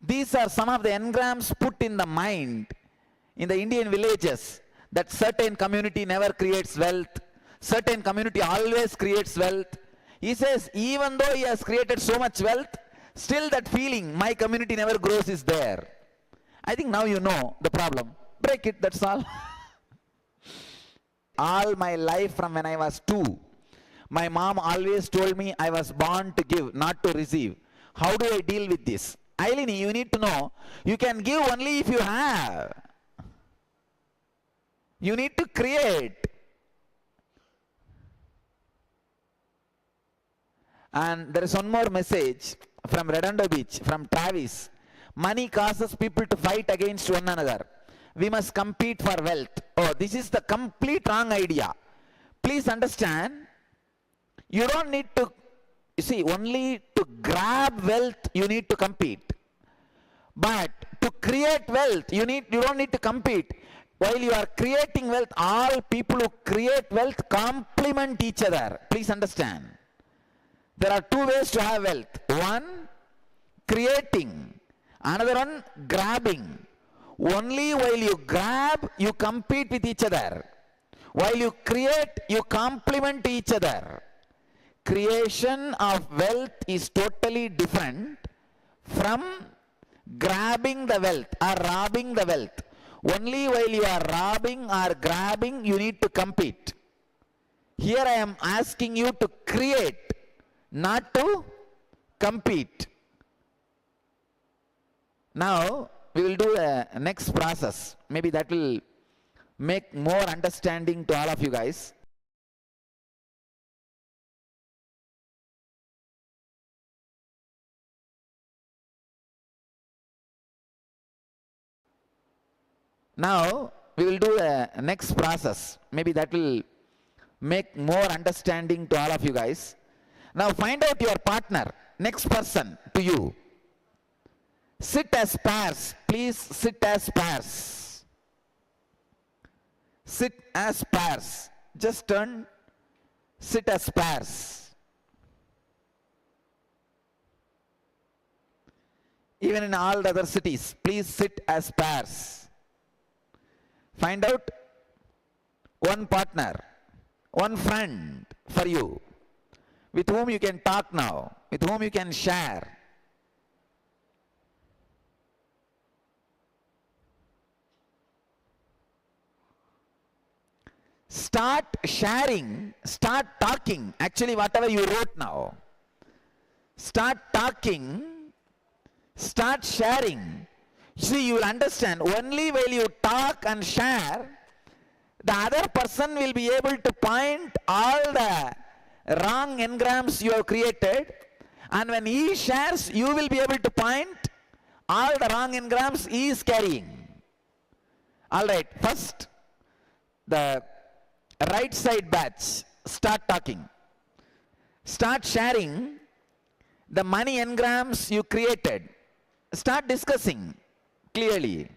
Speaker 3: These are some of the engrams put in the mind in the Indian villages, that certain community never creates wealth, certain community always creates wealth. He says, even though he has created so much wealth, still that feeling, my community never grows, is there. I think now you know the problem. Break it, that's all. All my life from when I was 2, my mom always told me I was born to give, not to receive. How do I deal with this? Ailini, you need to know, you can give only if you have. You need to create. And there is one more message from Redondo Beach, from Travis. Money causes people to fight against one another. we must compete for wealth. Oh, this is the complete wrong idea. Please understand, you don't need to, you see, only to grab wealth you need to compete. But to create wealth, you don't need to compete. While you are creating wealth, all people who create wealth complement each other. Please understand. There are two ways to have wealth. One, creating. Another one, grabbing. Only while you grab, you compete with each other. While you create, you complement each other. Creation of wealth is totally different from grabbing the wealth or robbing the wealth. Only while you are robbing or grabbing, you need to compete. Here I am asking you to create, not to compete. Now, we will do a next process. Maybe that will make more understanding to all of you guys. Now, we will do a next process. Maybe that will make more understanding to all of you guys. Now, find out your partner, next person to you. Sit as pairs. Please sit as pairs. Sit as pairs. Just turn. Sit as pairs. Even in all the other cities, please sit as pairs. Find out one partner, one friend for you, with whom you can talk now, with whom you can share. Start sharing, start talking. Actually, whatever you wrote now, start talking, start sharing. See, you will understand, only while you talk and share, the other person will be able to point all the wrong engrams you have created, and when he shares, you will be able to point all the wrong engrams he is carrying. Alright, first, the right side batch, start talking. Start sharing the money engrams you created. Start discussing clearly.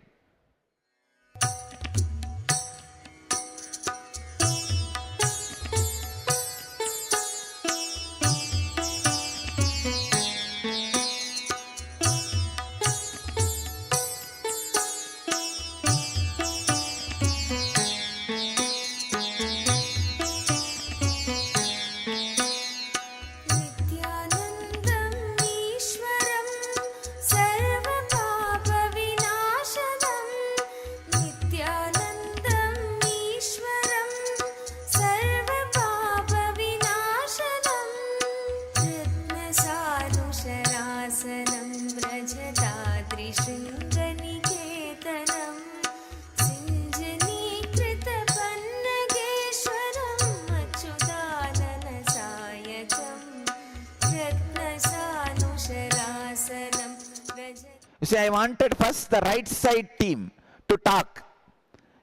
Speaker 3: You see, I wanted first the right side team to talk.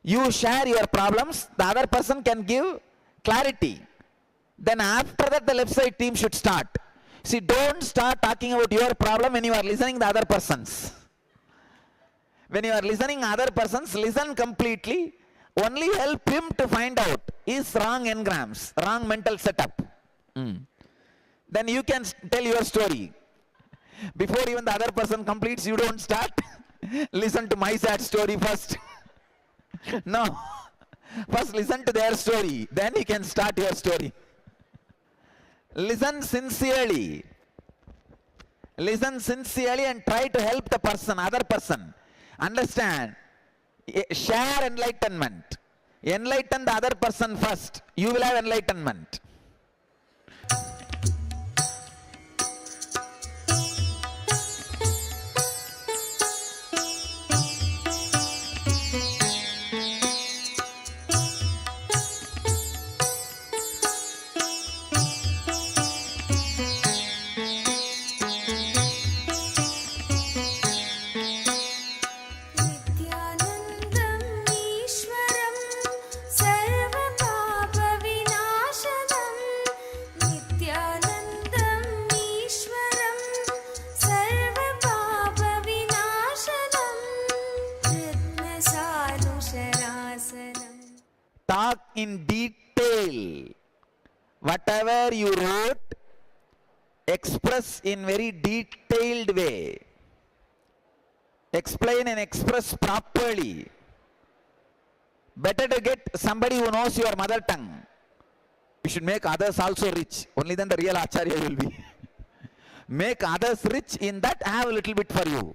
Speaker 3: You share your problems, the other person can give clarity. Then after that, the left side team should start. See, don't start talking about your problem when you are listening the other person's. When you are listening other person's, listen completely. Only help him to find out his wrong engrams, wrong mental setup. Then you can tell your story. Before even the other person completes, you don't start. Listen to my sad story first. No. First listen to their story. Then you can start your story. Listen sincerely. Listen sincerely and try to help the person, other person. Understand. Share enlightenment. Enlighten the other person first. You will have enlightenment. talk in detail. Whatever you wrote, express in very detailed way. Explain and express properly. Better to get somebody who knows your mother tongue. You should make others also rich. Only then the real Acharya will be. Make others rich, in that have a little bit for you.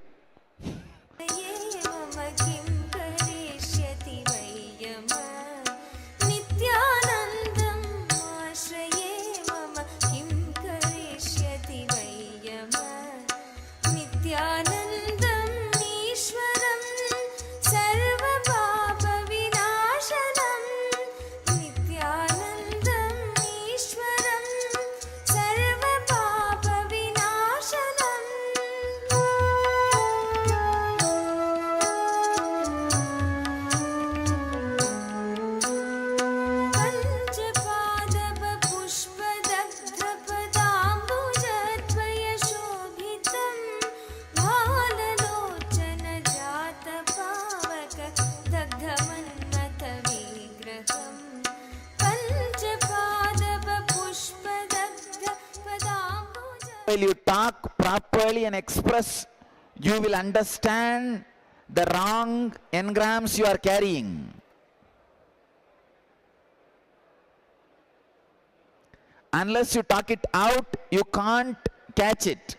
Speaker 3: While you talk properly and express, you will understand the wrong engrams you are carrying. Unless you talk it out, you can't catch it.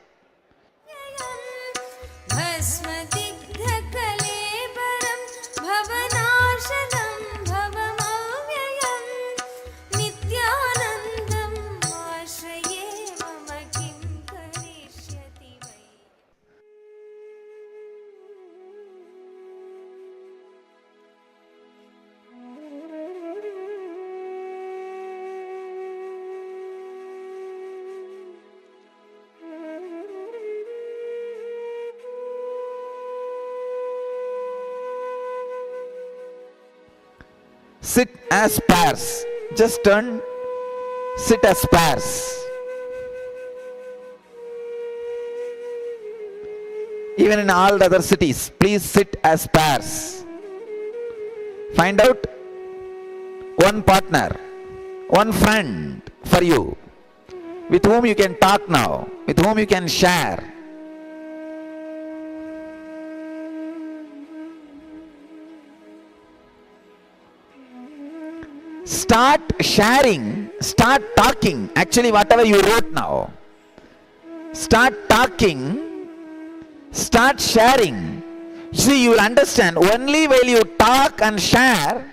Speaker 3: Sit as pairs. Just turn. Sit as pairs. Even in all the other cities, please sit as pairs. Find out one partner, one friend for you, with whom you can talk now, with whom you can share. Start sharing, start talking. Actually, whatever you wrote now, start talking, start sharing. See, you will understand. Only while you talk and share,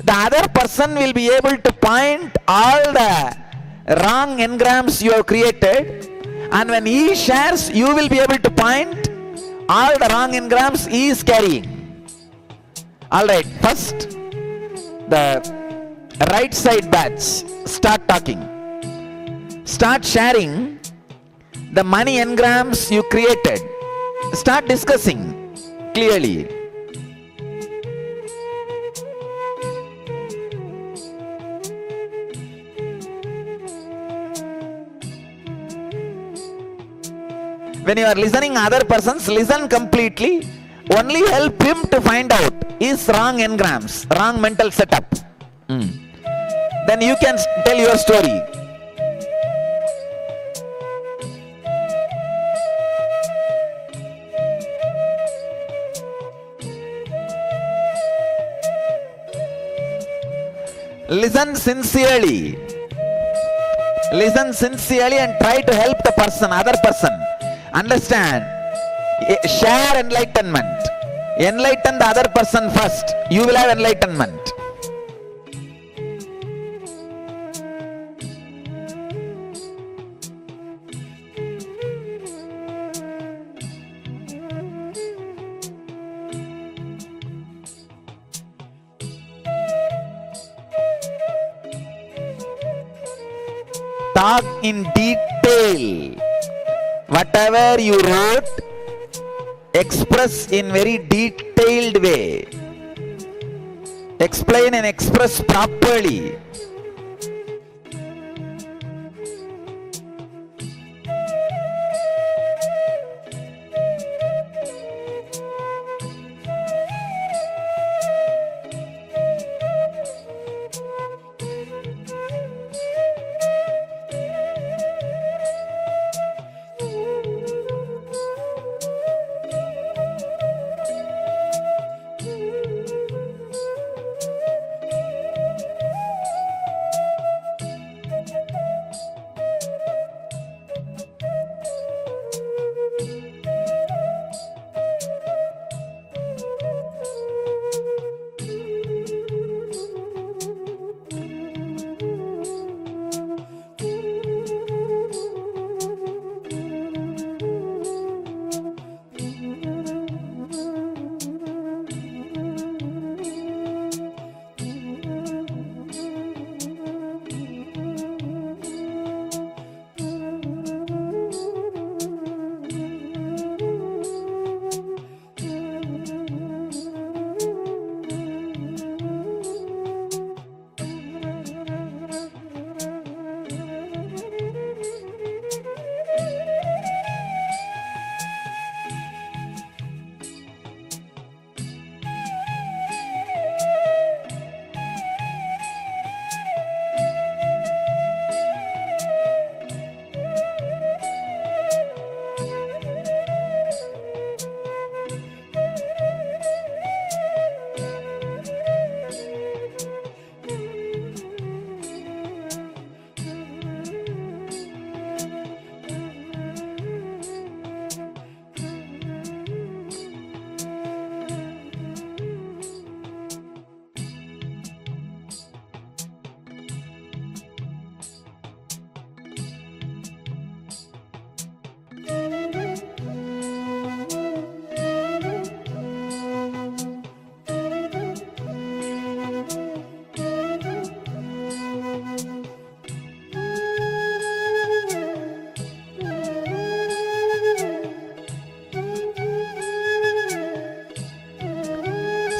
Speaker 3: the other person will be able to point all the wrong engrams you have created, and when he shares, you will be able to point all the wrong engrams he is carrying. Alright, first, the right side batch, start talking. Start sharing the money engrams you created. Start discussing clearly. When you are listening other persons, listen completely. Only help him to find out his wrong engrams, wrong mental setup. Then you can tell your story. Listen sincerely. Listen sincerely and try to help the person, other person. Understand? Share enlightenment. Enlighten the other person first. You will have enlightenment. Talk in detail. Whatever you wrote, express in very detailed way. Explain and express properly.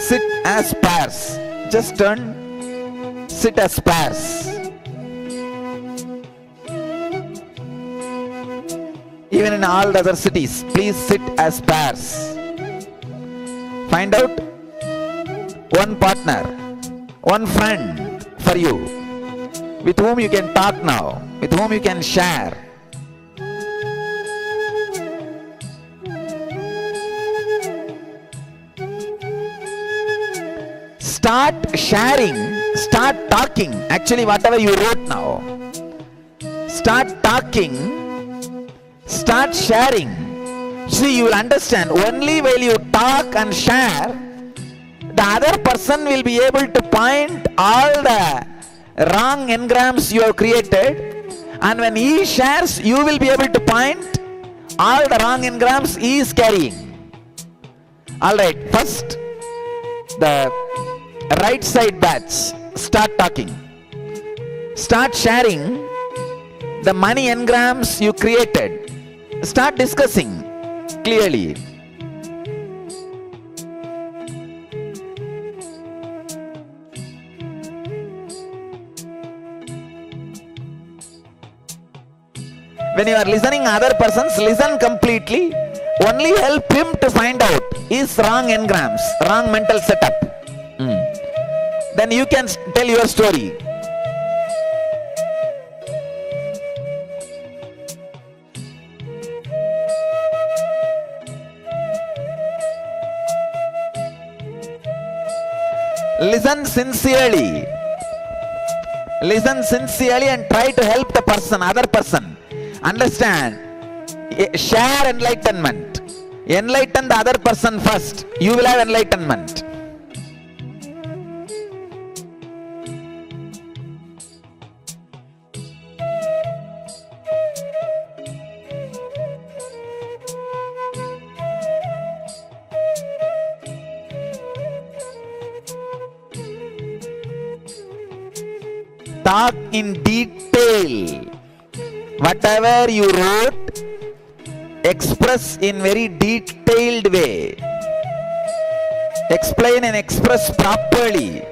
Speaker 3: Sit as pairs. Just turn, sit as pairs. Even in all the other cities, please sit as pairs. Find out one partner, one friend for you, with whom you can talk now, with whom you can share. Start sharing, start talking. Actually, whatever you wrote now, start talking, start sharing. See, you will understand only while you talk and share, the other person will be able to point all the wrong engrams you have created, and when he shares, you will be able to point all the wrong engrams he is carrying. Alright, first, the right side batch, start talking. Start sharing the money engrams you created. Start discussing clearly. When you are listening other persons, listen completely. Only help him to find out his wrong engrams, wrong mental setup. Then you can tell your story. Listen sincerely. Listen sincerely and try to help the person, other person. Understand? Share enlightenment. Enlighten the other person first. You will have enlightenment. Talk in detail. Whatever you wrote, express in very detailed way. Explain and express properly.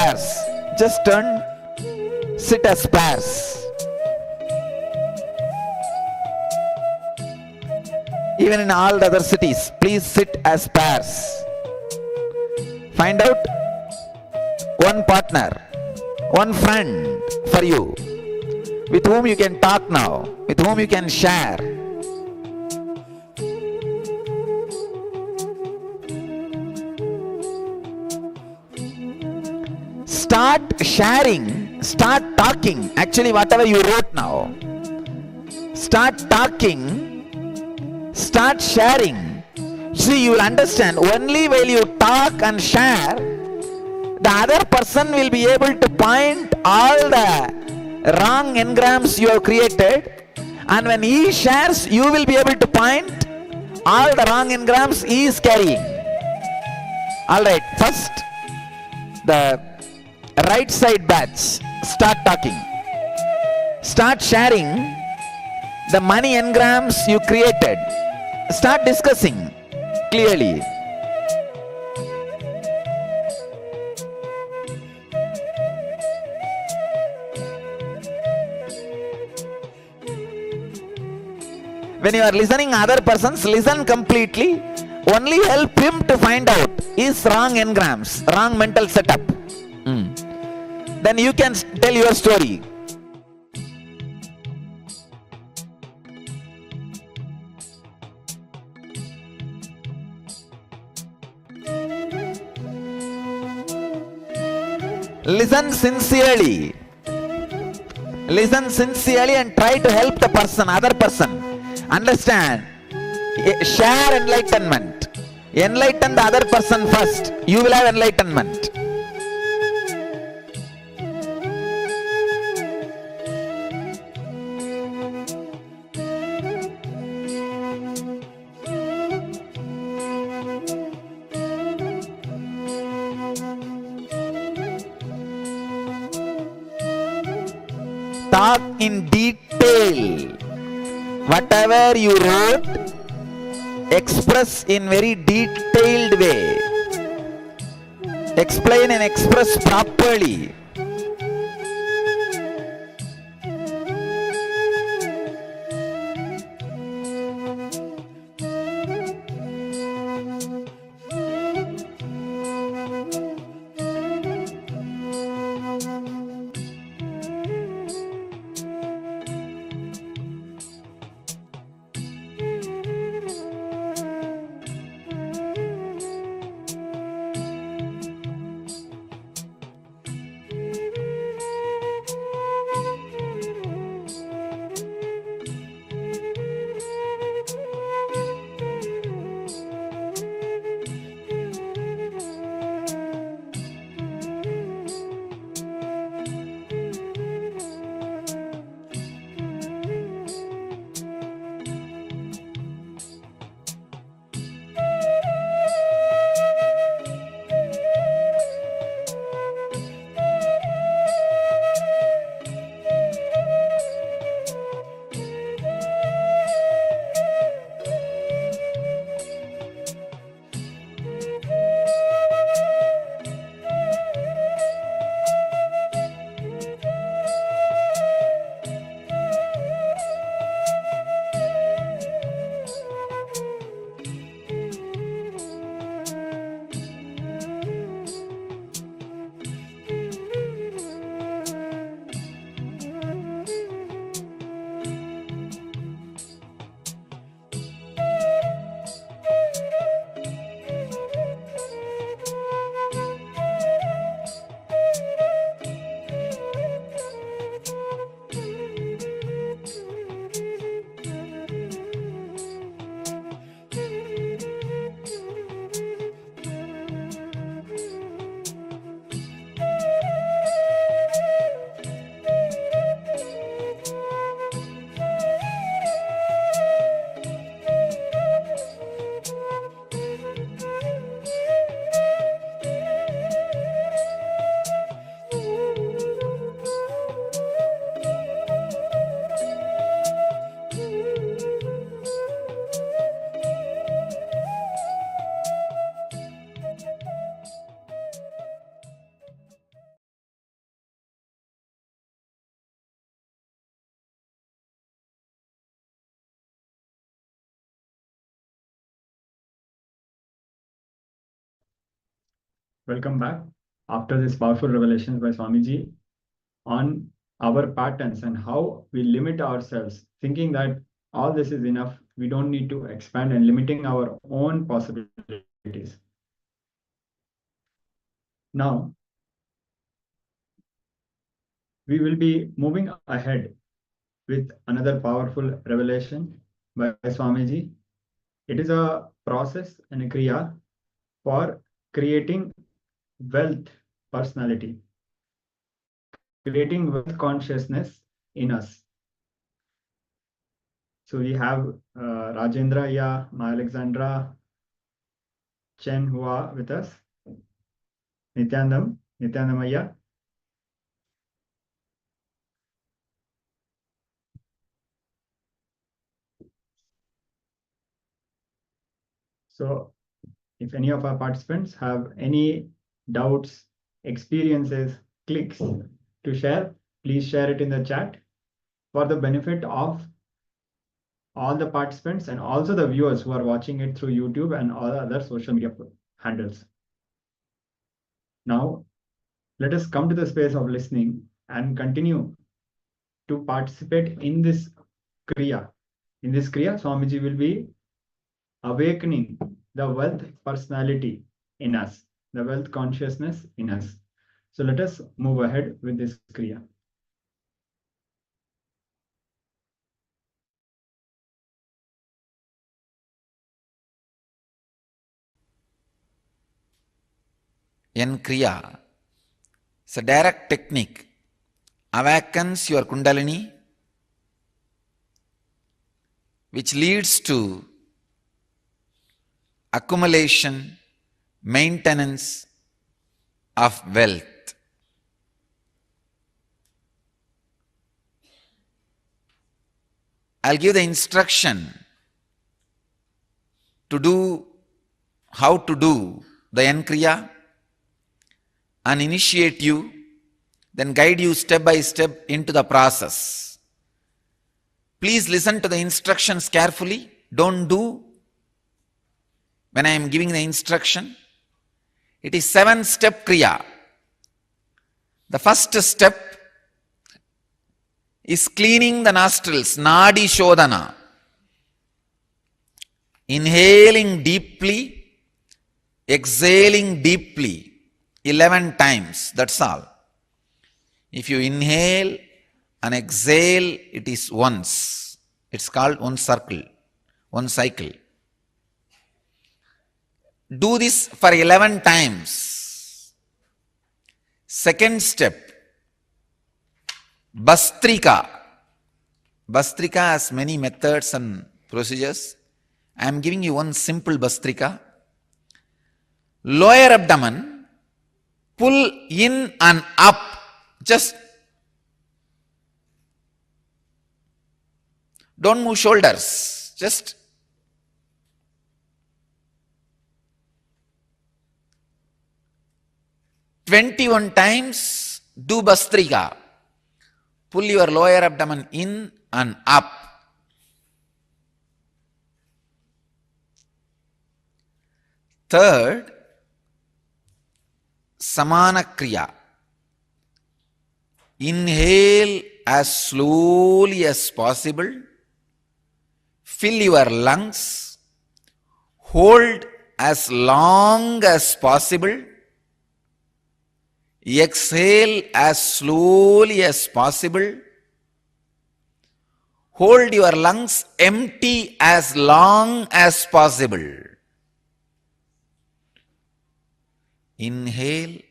Speaker 3: pairs. Just turn, sit as pairs. Even in all the other cities, please sit as pairs. Find out one partner, one friend for you, with whom you can talk now, with whom you can share. Start sharing, start talking. Actually, whatever you wrote now, start talking, start sharing. See, you will understand only while you talk and share, the other person will be able to point all the wrong engrams you have created, and when he shares, you will be able to point all the wrong engrams he is carrying. Alright, first the right side batch, start talking, start sharing the money engrams you created, start discussing clearly. When you are listening other persons, listen completely. Only help him to find out his wrong engrams, wrong mental setup. Then you can tell your story. Listen sincerely. Listen sincerely and try to help the person, other person. Understand? Share enlightenment. Enlighten the other person first. You will have enlightenment. Talk in detail. Whatever you wrote, express in very detailed way. Explain and express properly.
Speaker 14: welcome back after this powerful revelations by Swamiji on our patterns and how we limit ourselves, thinking that all this is enough, we don't need to expand, and limiting our own possibilities. Now, we will be moving ahead with another powerful revelation by Swamiji. It is a process and a Kriya for creating wealth personality, creating wealth consciousness in us. So we have Rajendra, Ya, Ma Alexandra, Chen who are with us, Nityanamaya. So if any of our participants have any doubts, experiences, clicks to share, please share it in the chat for the benefit of all the participants and also the viewers who are watching it through YouTube and all other social media handles. Now, let us come to the space of listening and continue to participate in this Kriya. In this Kriya, Swamiji will be awakening the wealth personality in us, the wealth consciousness in us. So let us move ahead with this Kriya.
Speaker 3: In Kriya, it's a direct technique, awakens your Kundalini, which leads to accumulation, maintenance of wealth. I'll give the instruction to do how to do the Kriya and initiate you, then guide you step by step into the process. Please listen to the instructions carefully. Don't do when I am giving the instruction. It is 7-step Kriya. The first step is cleaning the nostrils, Nadi Shodhana. Inhaling deeply, exhaling deeply, 11 times, that's all. If you inhale and exhale, it is once. It's called one circle, one cycle. Do this for 11 times. Second step, Bastrika. Bastrika has many methods and procedures. I am giving you one simple Bastrika. Lower abdomen, pull in and up. Just don't move shoulders. Just "21 times do Bastrika. Pull your lower abdomen in and up. Third, Samana Kriya. Inhale as slowly as possible. Fill your lungs. Hold as long as possible. Exhale as slowly as possible. Hold your lungs empty as long as possible. Inhale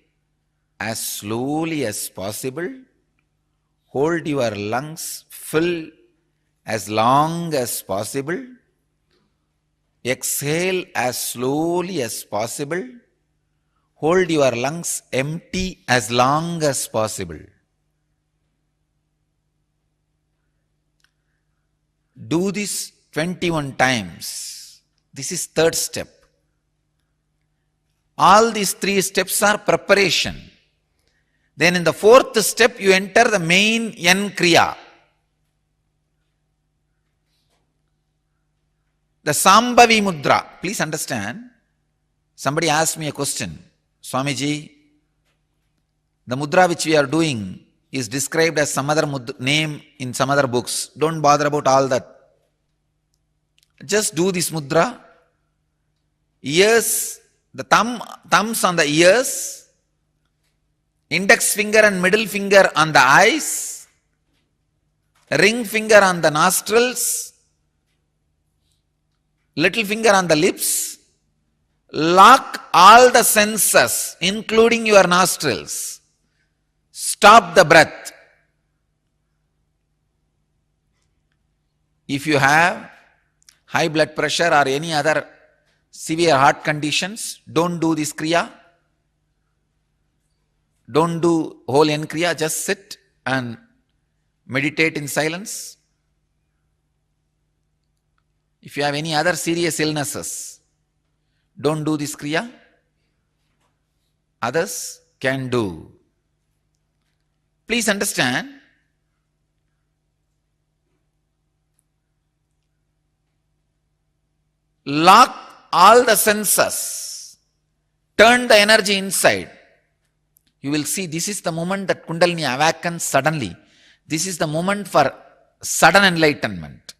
Speaker 3: as slowly as possible. Hold your lungs full as long as possible. Exhale as slowly as possible. Hold your lungs empty as long as possible. Do this 21 times. This is third step. All these 3 steps are preparation. Then in the 4th step, you enter the main Kriya. The Sambhavi Mudra. Please understand, somebody asked me a question. Swamiji, the mudra which we are doing is described as some other name in some other books. Don't bother about all that. Just do this mudra. Ears, the thumbs on the ears, index finger and middle finger on the eyes, ring finger on the nostrils, little finger on the lips. Lock all the senses, including your nostrils. Stop the breath. If you have high blood pressure or any other severe heart conditions, don't do this Kriya. Don't do whole Kriya, just sit and meditate in silence. If you have any other serious illnesses, don't do this Kriya. Others can do. Please understand, lock all the senses, turn the energy inside. You will see this is the moment that Kundalini awakens suddenly. This is the moment for sudden enlightenment.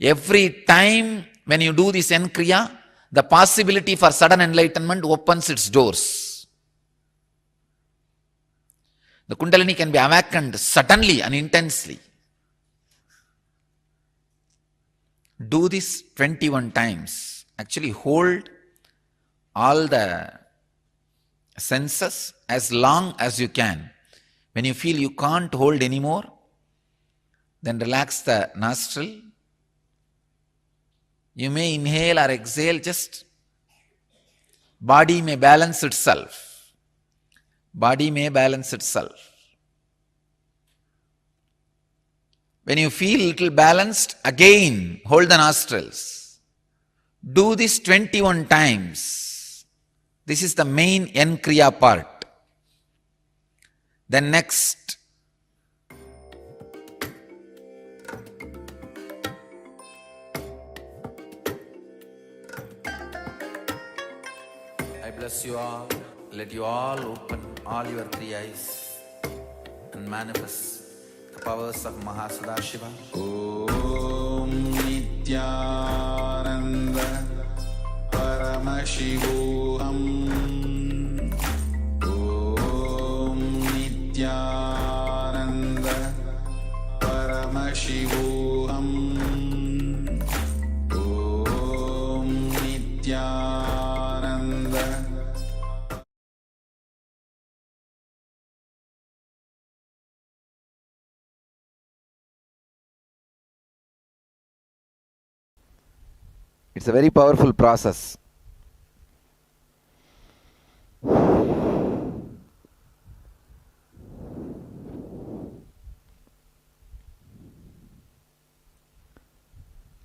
Speaker 3: Every time when you do this Kriya, the possibility for sudden enlightenment opens its doors. The Kundalini can be awakened suddenly and intensely. Do this 21 times. Actually hold all the senses as long as you can. When you feel you can't hold anymore, then relax the nostril. You may inhale or exhale, just body may balance itself. Body may balance itself. When you feel little balanced, again hold the nostrils. Do this 21 times. This is the main Kriya part. Then next,
Speaker 10: I bless you all. Let you all open all your three eyes and manifest the powers of Mahasadashiva. Om Nityananda Paramashivoham. Om Nityananda Paramashivoham. Om Nityananda.
Speaker 3: it's a very powerful process.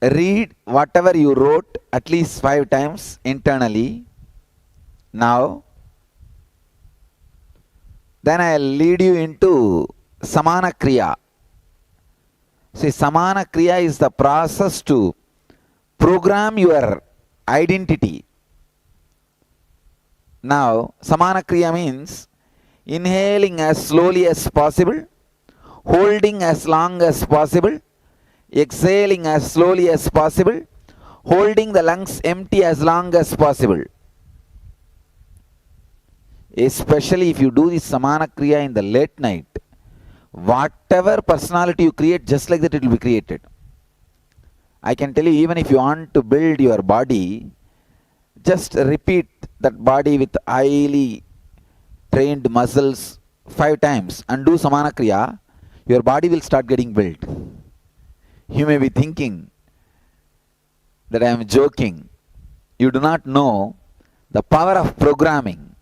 Speaker 3: Read whatever you wrote at least 5 times internally. Now, then I will lead you into Samana Kriya. See, Samana Kriya is the process to program your identity. Now, Samana Kriya means inhaling as slowly as possible, holding as long as possible, exhaling as slowly as possible, holding the lungs empty as long as possible. Especially if you do this Samana Kriya in the late night, whatever personality you create, just like that it will be created. I can tell you, even if you want to build your body, just repeat that body with highly trained muscles 5 times and do Samana Kriya, your body will start getting built. You may be thinking that I am joking. You do not know the power of programming.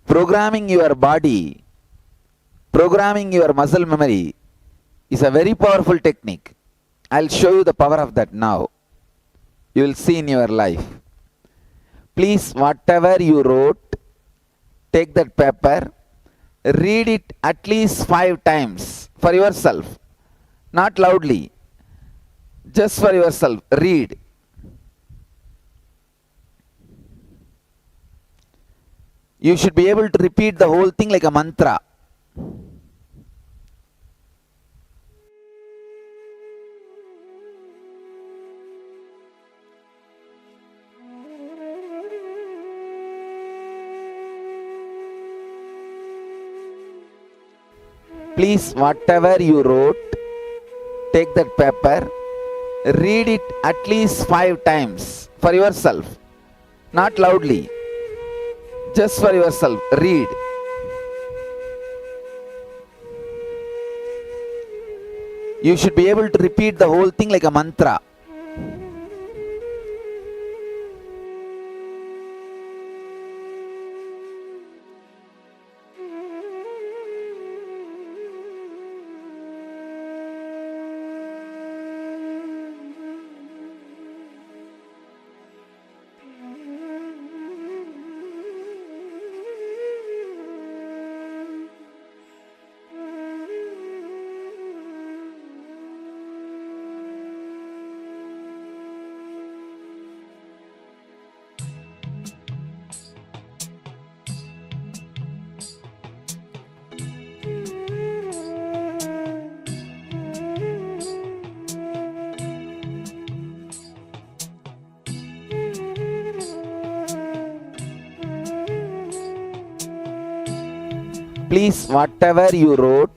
Speaker 3: Programming your body, programming your muscle memory is a very powerful technique. I'll show you the power of that now. You will see in your life. Please, whatever you wrote, take that paper, read it at least 5 times for yourself. Not loudly, just for yourself. Read. You should be able to repeat the whole thing like a mantra. Please, whatever you wrote, take that paper, read it at least 5 times for yourself, not loudly, just for yourself. Read. You should be able to repeat the whole thing like a mantra. Please, whatever you wrote,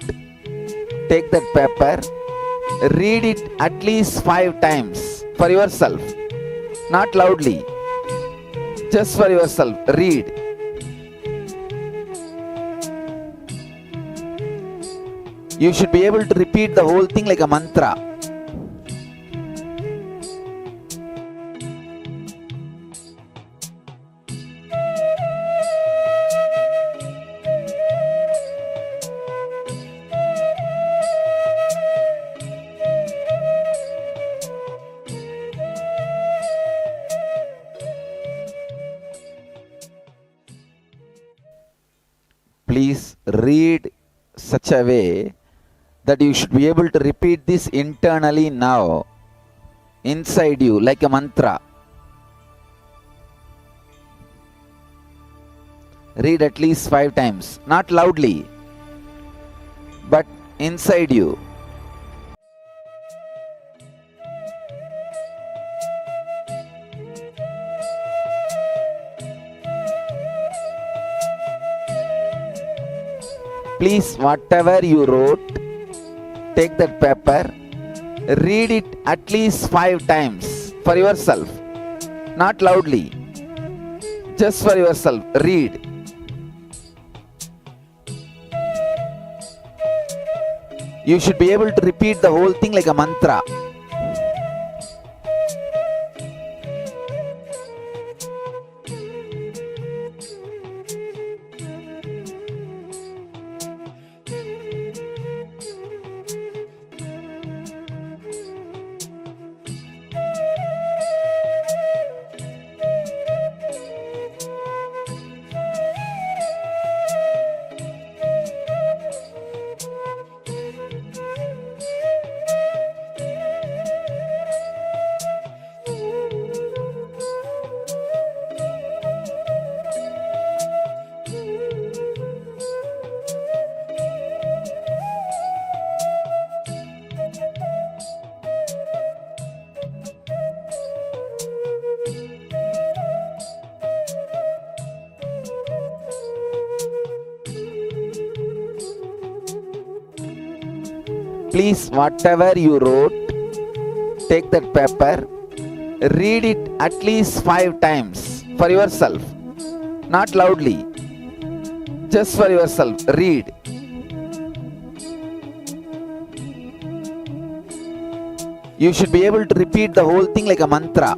Speaker 3: take that paper, read it at least 5 times for yourself, not loudly, just for yourself. Read. You should be able to repeat the whole thing like a mantra. Please read such a way that you should be able to repeat this internally now, inside you, like a mantra. Read at least 5 times, not loudly, but inside you. Please, whatever you wrote, take that paper, read it at least 5 times for yourself, not loudly, just for yourself. Read. You should be able to repeat the whole thing like a mantra. Please, whatever you wrote, take that paper, read it at least 5 times for yourself, not loudly, just for yourself. Read. You should be able to repeat the whole thing like a mantra.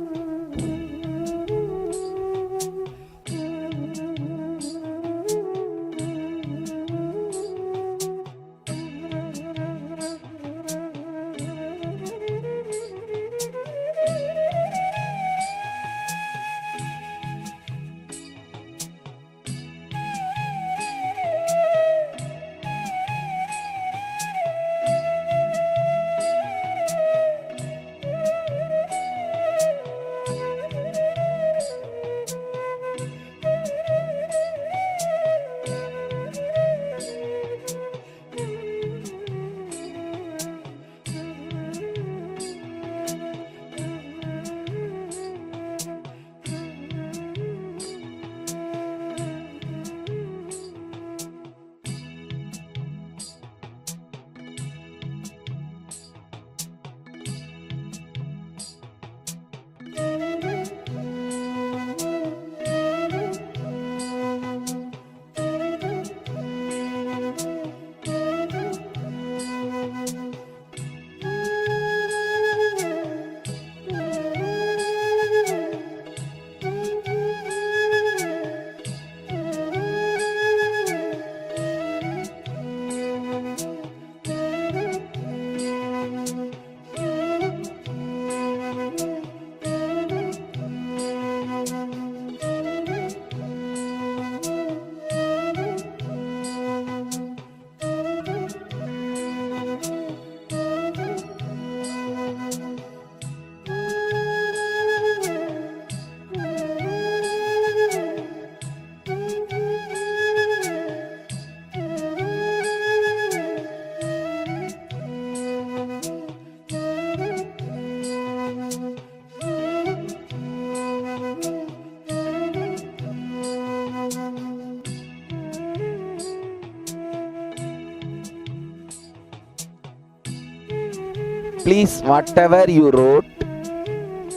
Speaker 3: Please, whatever you wrote,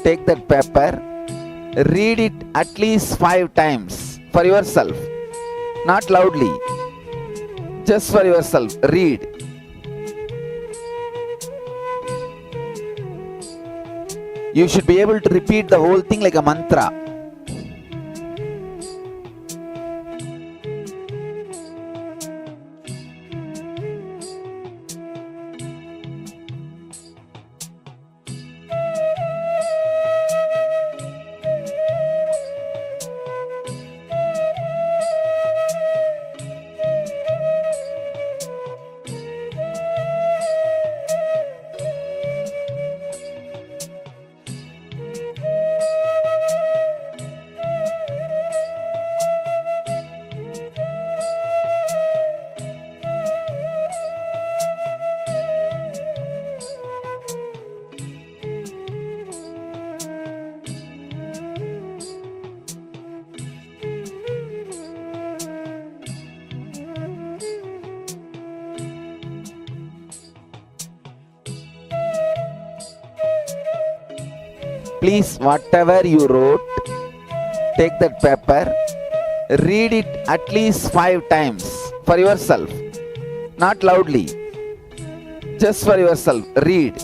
Speaker 3: take that paper, read it at least 5 times for yourself, not loudly, just for yourself. Read. You should be able to repeat the whole thing like a mantra. Please, whatever you wrote, take that paper, read it at least 5 times for yourself, not loudly, just for yourself. Read.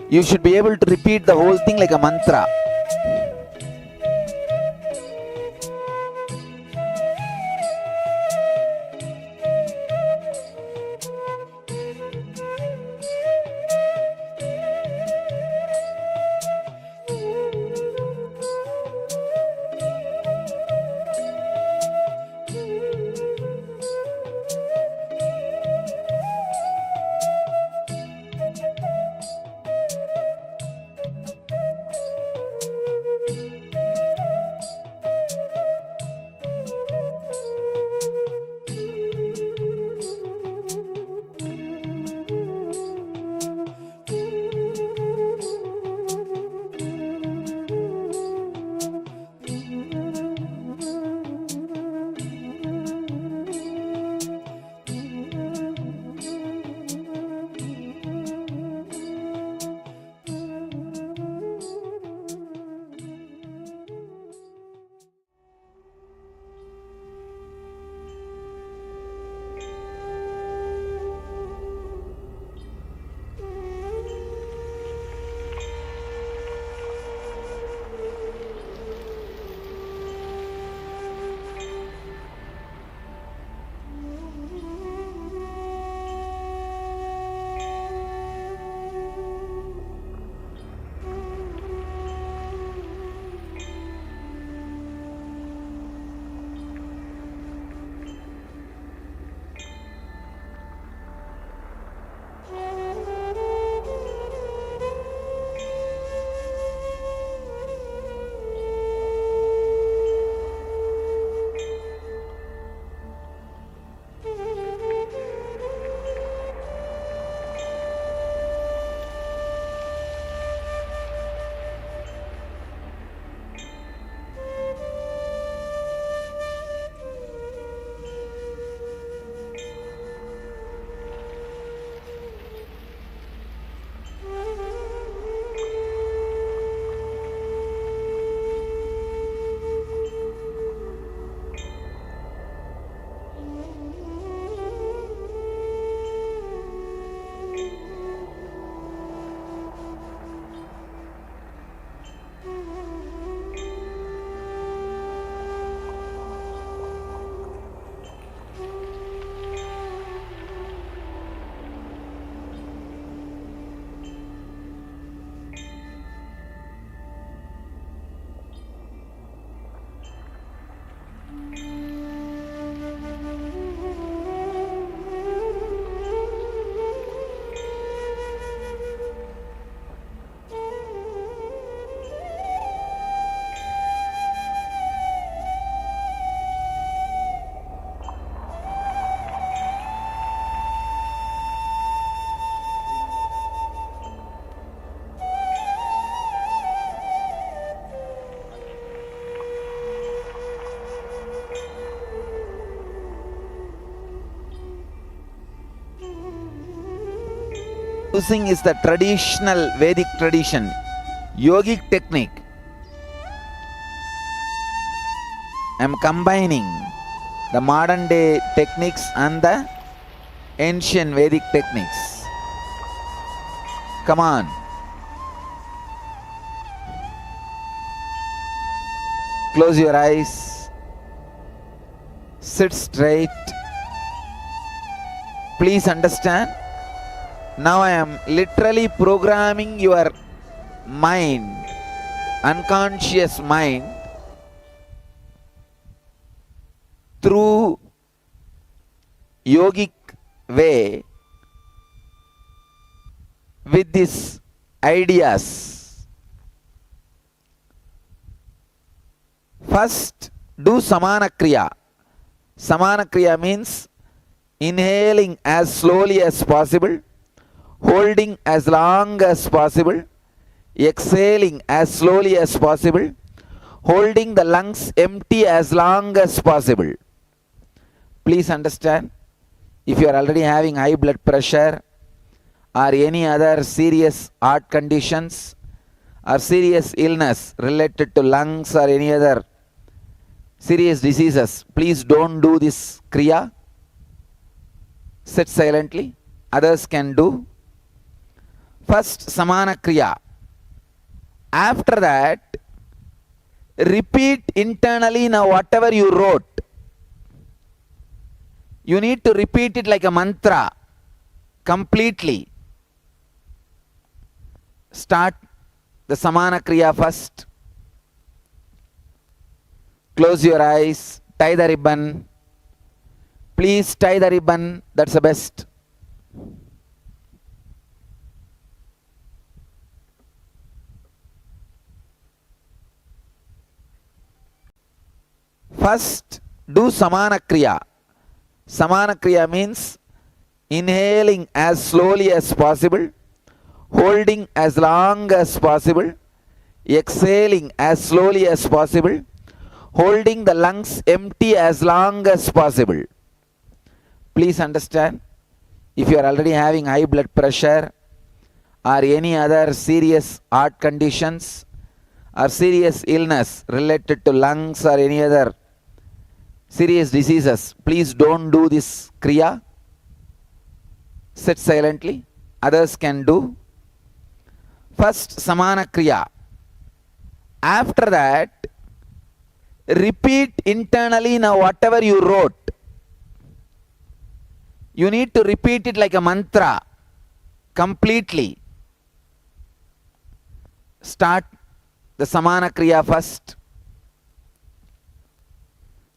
Speaker 3: You should be able to repeat the whole thing like a mantra. using is the traditional Vedic tradition, yogic technique. I am combining the modern day techniques and the ancient Vedic techniques. Come on. Close your eyes. Sit straight. Please understand. Now I am literally programming your mind, unconscious mind, through yogic way with these ideas. First, do samana kriya. Samana kriya means inhaling as slowly as possible, holding as long as possible, exhaling as slowly as possible, holding the lungs empty as long as possible. Please understand, if you are already having high blood pressure or any other serious heart conditions or serious illness related to lungs or any other serious diseases, please don't do this kriya. Sit silently. Others can do. First, samana kriya. After that, repeat internally now whatever you wrote. You need to repeat it like a mantra completely. Start the samana kriya first. Close your eyes. Tie the ribbon. Please tie the ribbon. That's the best. First, do samana kriya. Samana kriya means inhaling as slowly as possible, holding as long as possible, exhaling as slowly as possible, holding the lungs empty as long as possible. Please understand, if you are already having high blood pressure or any other serious heart conditions or serious illness related to lungs or any other serious diseases, please don't do this kriya. Sit silently. Others can do. First, samana kriya. After that, repeat internally now whatever you wrote. You need to repeat it like a mantra completely. Start the samana kriya first.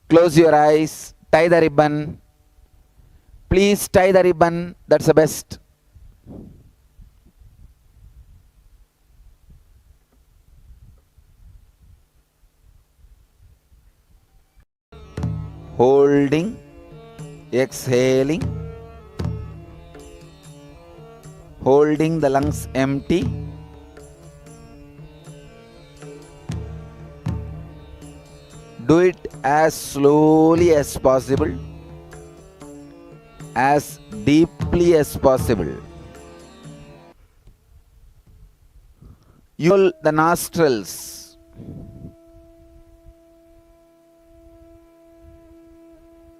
Speaker 3: Close your eyes. Tie the ribbon. Please tie the ribbon. That's the best. Holding, exhaling, holding the lungs empty, do it as slowly as possible, as deeply as possible. Use the nostrils.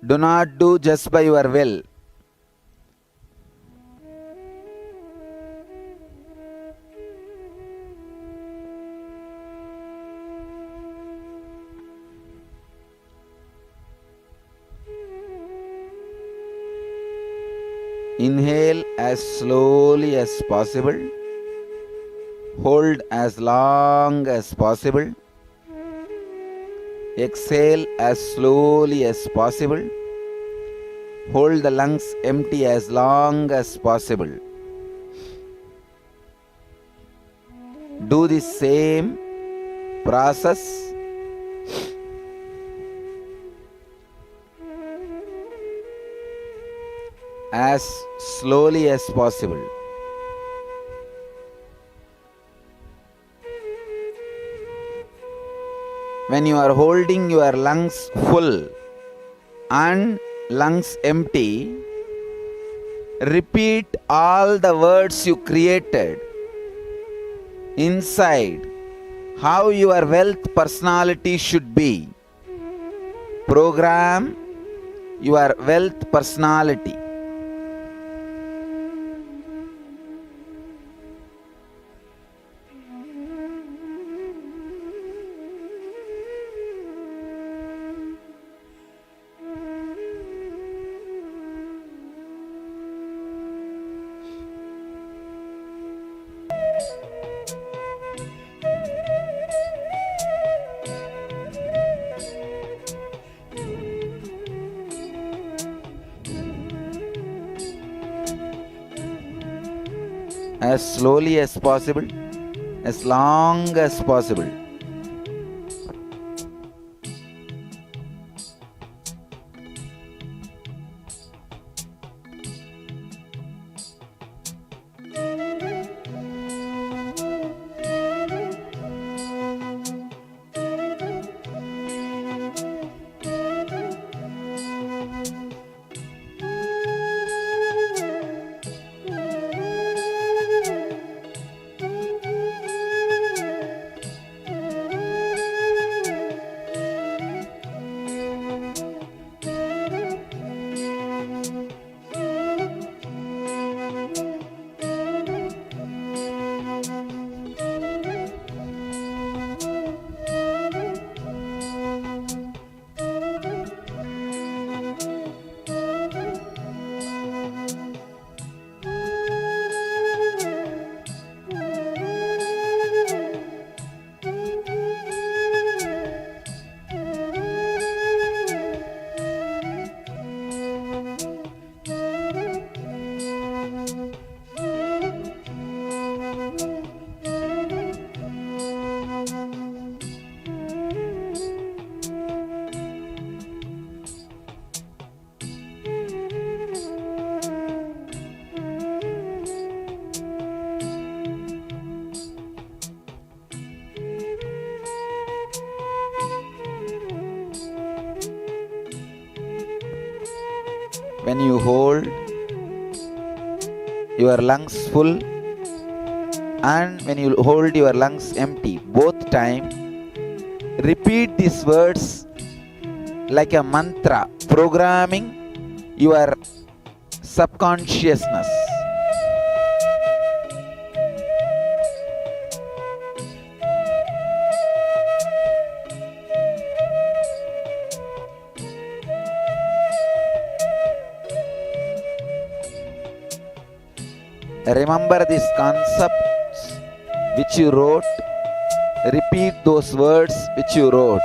Speaker 3: Do not do just by your will. Inhale as slowly as possible. Hold as long as possible. Exhale as slowly as possible. Hold the lungs empty as long as possible. Do the same process as slowly as possible. When you are holding your lungs full and lungs empty, Repeat all the words you created inside, how your wealth personality should be. Program your wealth personality. As slowly as possible, as long as possible. When you hold your lungs full and when you hold your lungs empty, both time, repeat these words like a mantra, programming your subconsciousness. Remember these concepts which you wrote. Repeat those words which you wrote.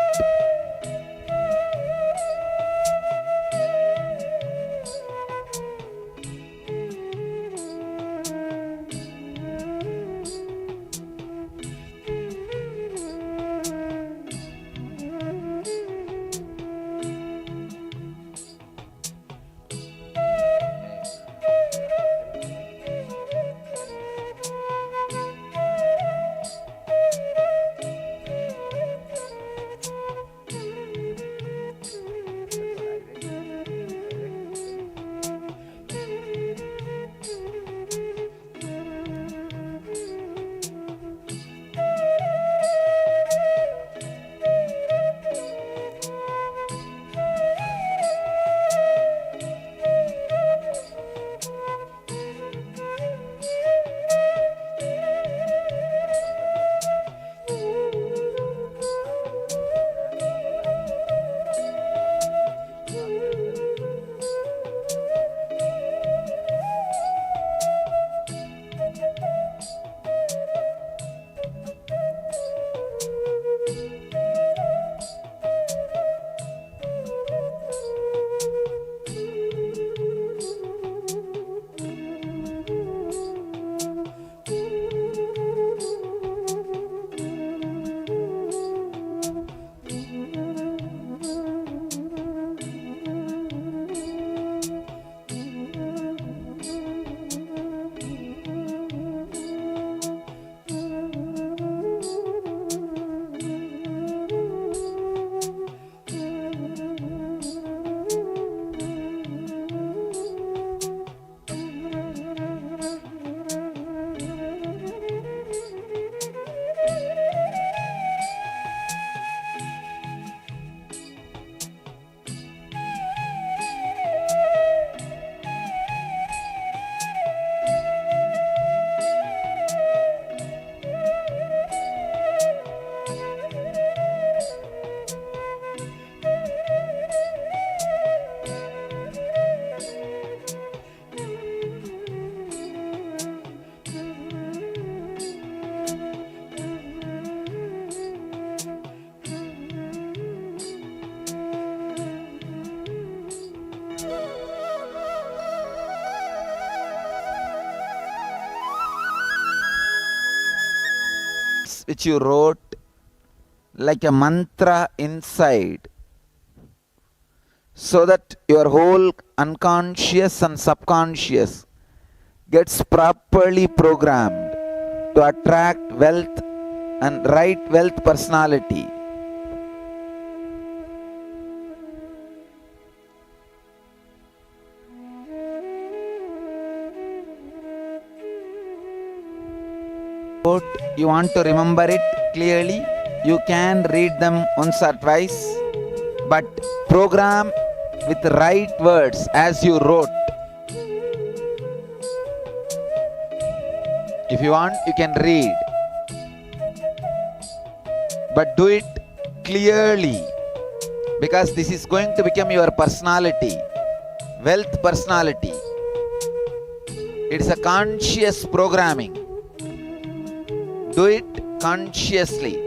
Speaker 3: which you wrote like a mantra inside, so that your whole unconscious and subconscious gets properly programmed to attract wealth and right wealth personality. You want to remember it clearly, you can read them once or twice, but program with the right words as you wrote. If you want, you can read, but do it clearly, because this is going to become your personality, wealth personality. It's a conscious programming. Do it consciously.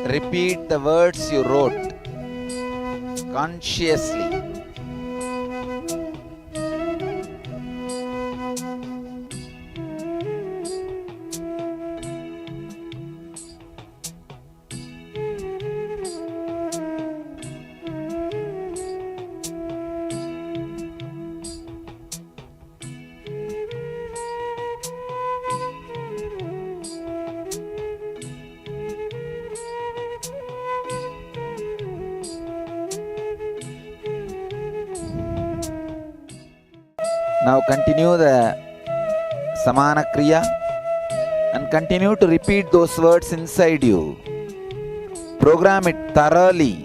Speaker 3: Repeat the words you wrote consciously. Now continue the Samana Kriya and continue to repeat those words inside you. Program it thoroughly.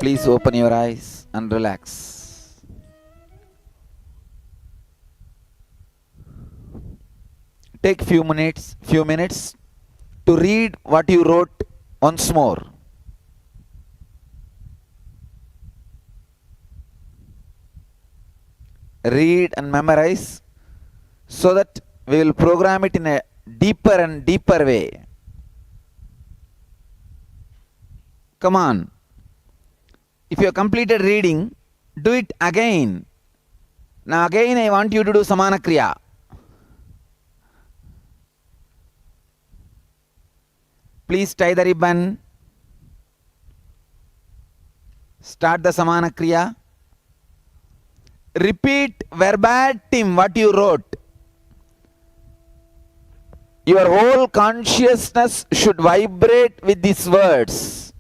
Speaker 3: Please open your eyes and relax. Take few minutes to read what you wrote once more. read and memorize, so that we will program it in a deeper and deeper way. Come on. If you have completed reading, do it again. Now again I want you to do Samana Kriya. Please tie the ribbon. Start the Samana Kriya. Repeat verbatim what you wrote. Your whole consciousness should vibrate with these words.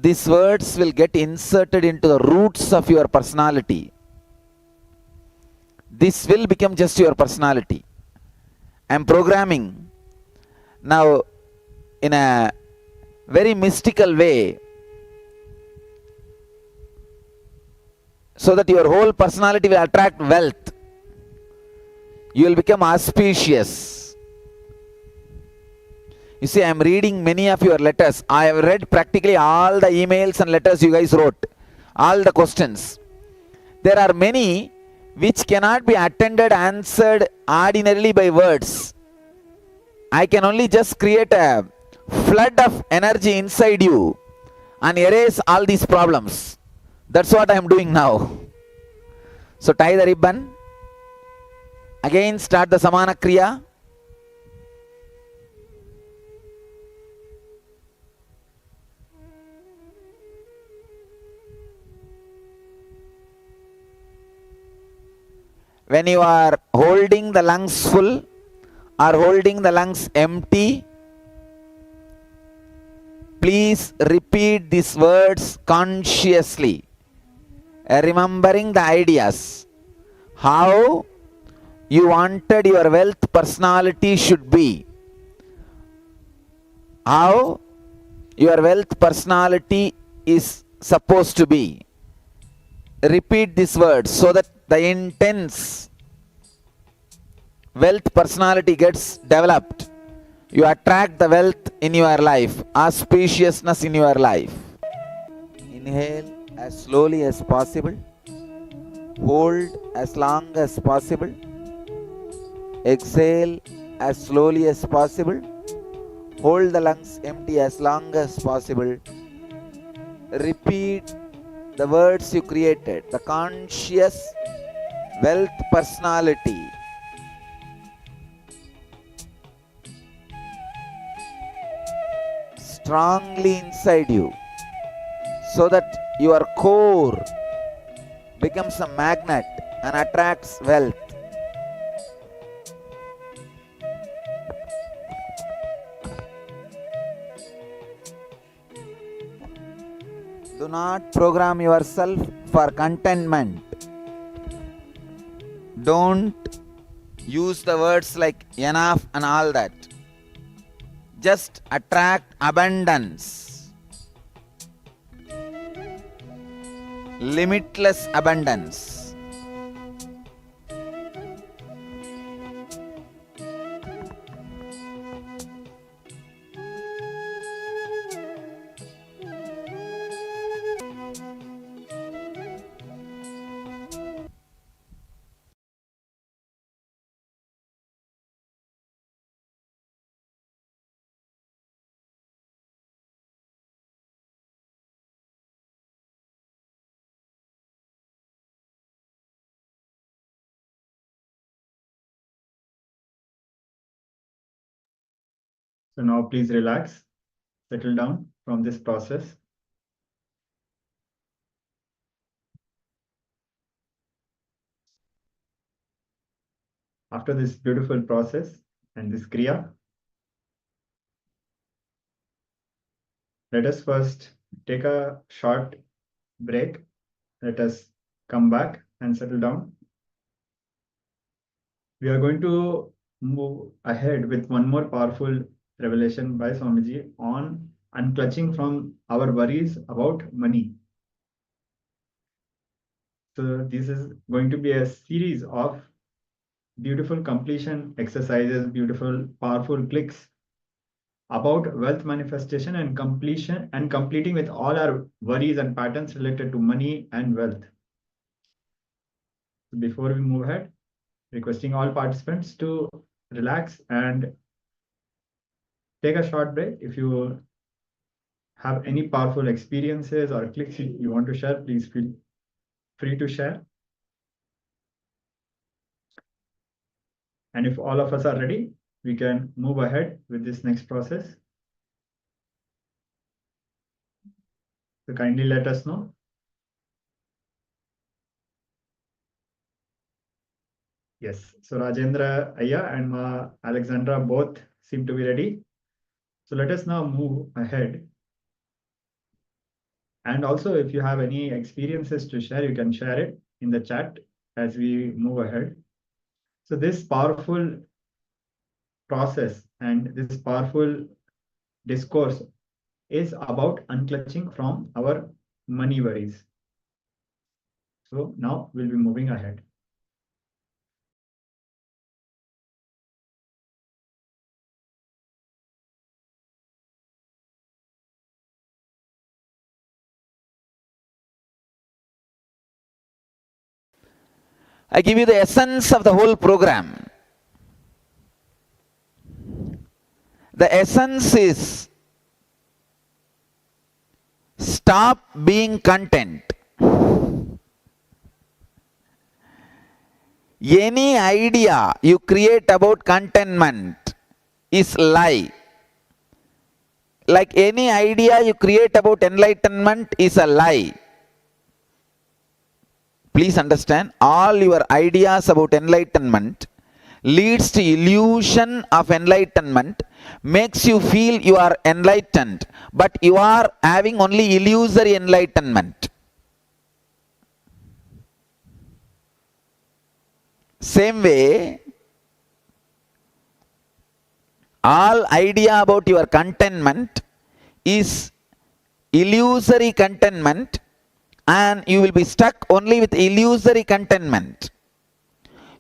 Speaker 3: These words will get inserted into the roots of your personality. This will become just your personality. I am programming now in a very mystical way, so that your whole personality will attract wealth. You will become auspicious. You see, I am reading many of your letters. I have read practically all the emails and letters you guys wrote, all the questions. There are many which cannot be attended, answered ordinarily by words. I can only just create a flood of energy inside you and erase all these problems. That's what I am doing now. So tie the ribbon. Again start the Samana Kriya. When you are holding the lungs full or holding the lungs empty, please repeat these words consciously, remembering the ideas. How you wanted your wealth personality should be. How your wealth personality is supposed to be. Repeat these words so that the intense wealth personality gets developed. You attract the wealth in your life, auspiciousness in your life. Inhale as slowly as possible. Hold as long as possible. Exhale as slowly as possible. Hold the lungs empty as long as possible. Repeat the words you created. The conscious wealth personality strongly inside you, so that your core becomes a magnet and attracts wealth. Do not program yourself for contentment. Don't use the words like enough and all that. Just attract abundance. Limitless abundance.
Speaker 14: So now please relax, settle down from this process. After this beautiful process and this Kriya, let us first take a short break. Let us come back and settle down. We are going to move ahead with one more powerful revelation by Swamiji on unclutching from our worries about money. So this is going to be a series of beautiful completion exercises, beautiful, powerful clicks about wealth manifestation and completion and completing with all our worries and patterns related to money and wealth. Before we move ahead, requesting all participants to relax and take a short break. If you have any powerful experiences or clicks you want to share, please feel free to share. And if all of us are ready, we can move ahead with this next process. So kindly let us know. Yes, so Rajendra Ayya and Ma Alexandra both seem to be ready. So let us now move ahead. And also, if you have any experiences to share, you can share it in the chat as we move ahead. So this powerful process and this powerful discourse is about unclutching from our money worries. So now we'll be moving ahead.
Speaker 3: I give you the essence of the whole program. The essence is stop being content. Any idea you create about contentment is lie. Like any idea you create about enlightenment is a lie. Please understand, all your ideas about enlightenment leads to illusion of enlightenment, makes you feel you are enlightened, but you are having only illusory enlightenment. Same way, all idea about your contentment is illusory contentment, and you will be stuck only with illusory contentment.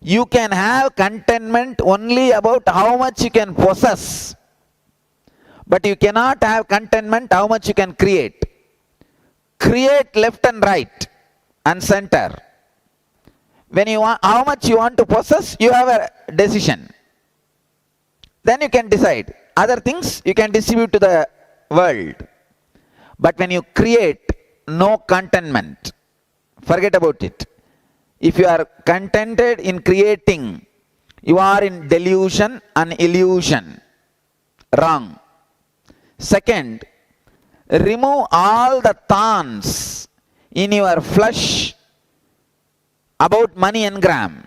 Speaker 3: You can have contentment only about how much you can possess, but you cannot have contentment how much you can create. Create left and right and center. When you want, how much you want to possess, you have a decision. Then you can decide. Other things you can distribute to the world. But when you create, no contentment. Forget about it. If you are contented in creating, you are in delusion and illusion. Wrong. Second, remove all the thorns in your flesh about money engram.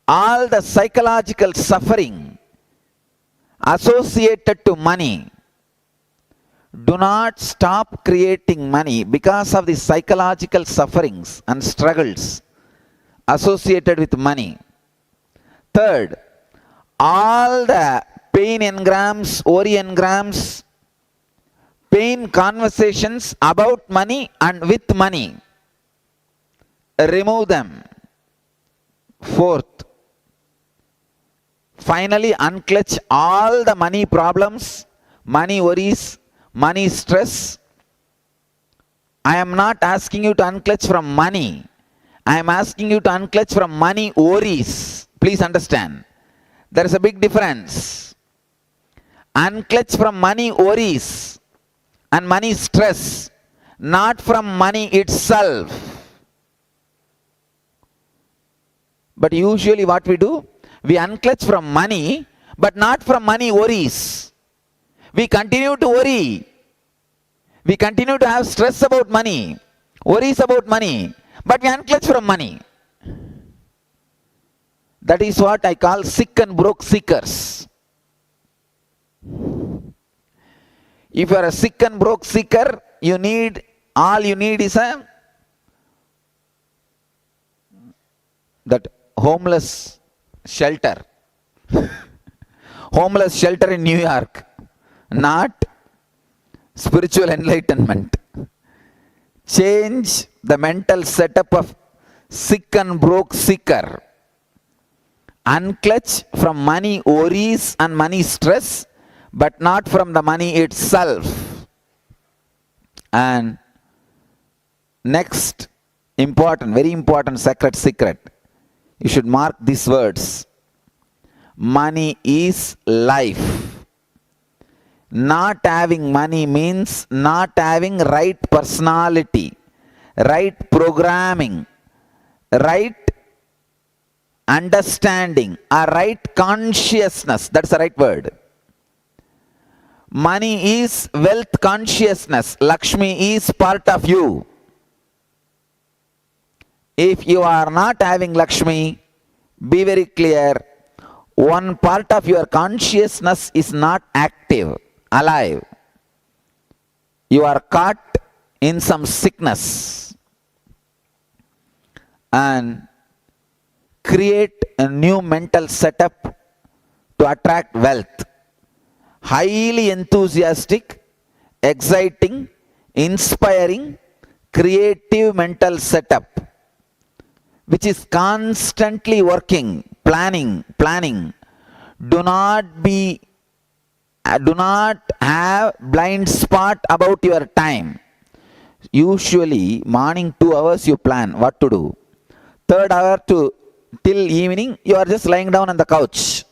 Speaker 3: All the psychological suffering associated to money. Do not stop creating money because of the psychological sufferings and struggles associated with money. Third, all the pain engrams, worry engrams, pain conversations about money and with money, remove them. Fourth, finally unclutch all the money problems, money worries, money stress. I am not asking you to unclutch from money. I am asking you to unclutch from money worries. Please understand. There is a big difference. Unclutch from money worries and money stress, not from money itself. But usually what we do, we unclutch from money, but not from money worries. We continue to worry. We continue to have stress about money, worries about money, but we unclutch from money. That is what I call sick and broke seekers. If you are a sick and broke seeker, all you need is that homeless shelter. Homeless shelter in New York. Not spiritual enlightenment. Change the mental setup of sick and broke seeker. Unclutch from money worries and money stress but not from the money itself. And next important, very important sacred secret, you should mark these words. Money is life. Not having money means not having right personality, right programming, right understanding, a right consciousness. That's the right word. Money is wealth consciousness. Lakshmi is part of you. If you are not having Lakshmi, be very clear, one part of your consciousness is not active, alive. You are caught in some sickness. And create a new mental setup to attract wealth. Highly enthusiastic, exciting, inspiring, creative mental setup, which is constantly working, planning. Do not have blind spot about your time. Usually morning 2 hours you plan what to do. 3rd hour till evening you are just lying down on the couch.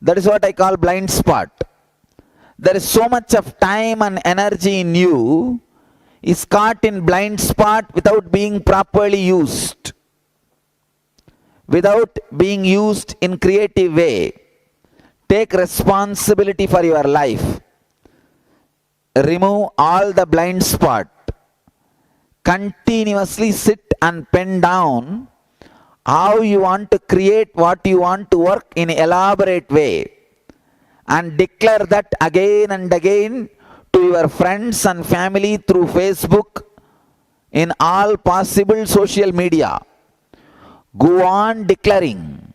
Speaker 3: That is what I call blind spot. There is so much of time and energy in you is caught in blind spot without being properly used. Without being used in creative way. Take responsibility for your life. Remove all the blind spot. Continuously sit and pen down how you want to create what you want to work in an elaborate way. And declare that again and again to your friends and family through Facebook, in all possible social media. Go on declaring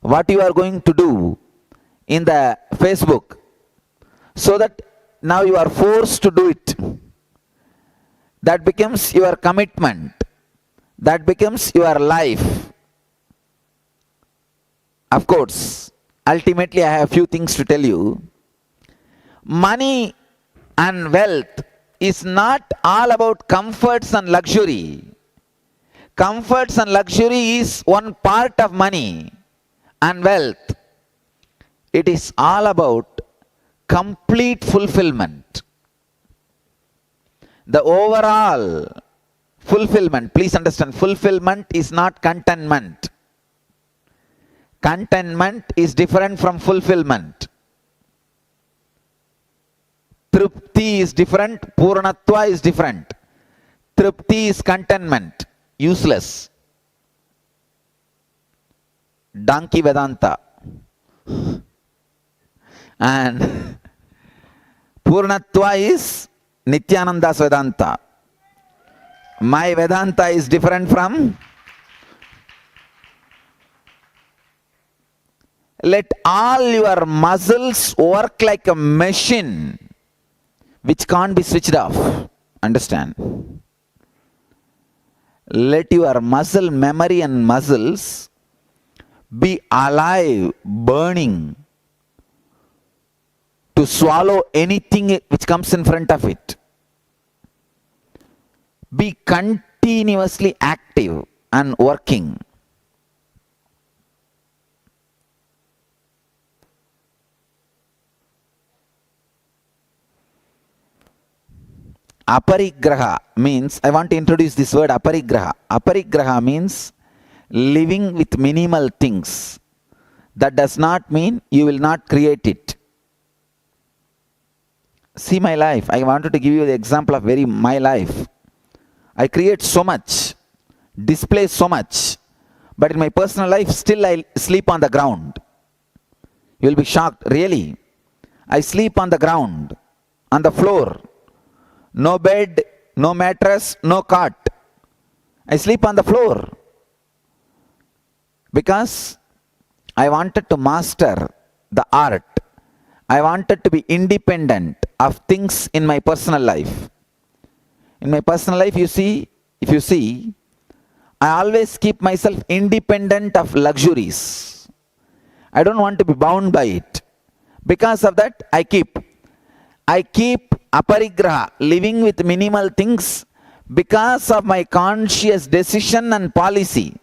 Speaker 3: what you are going to do in the Facebook, so that now you are forced to do it. That becomes your commitment. That becomes your life. Of course, ultimately I have a few things to tell you. Money and wealth is not all about comforts and luxury. Comforts and luxury is one part of money and wealth. It is all about complete fulfillment. The overall fulfillment, please understand, fulfillment is not contentment. Contentment is different from fulfillment. Tripti is different, Purnatva is different. Tripti is contentment, useless. Donkey Vedanta. And Purnatva is Nityananda's Vedanta. My Vedanta is different from. Let all your muscles work like a machine which can't be switched off. Understand? Let your muscle memory and muscles be alive, burning, to swallow anything which comes in front of it. Be continuously active and working. Aparigraha means, I want to introduce this word aparigraha. Aparigraha means living with minimal things. That does not mean you will not create it. See my life. I wanted to give you the example of my life. I create so much, display so much, but in my personal life still I sleep on the ground. You will be shocked, really. I sleep on the ground, on the floor. No bed, no mattress, no cot. I sleep on the floor. Because I wanted to master the art. I wanted to be independent of things in my personal life. In my personal life, if you see, I always keep myself independent of luxuries. I don't want to be bound by it. Because of that, I keep aparigraha, living with minimal things, because of my conscious decision and policy,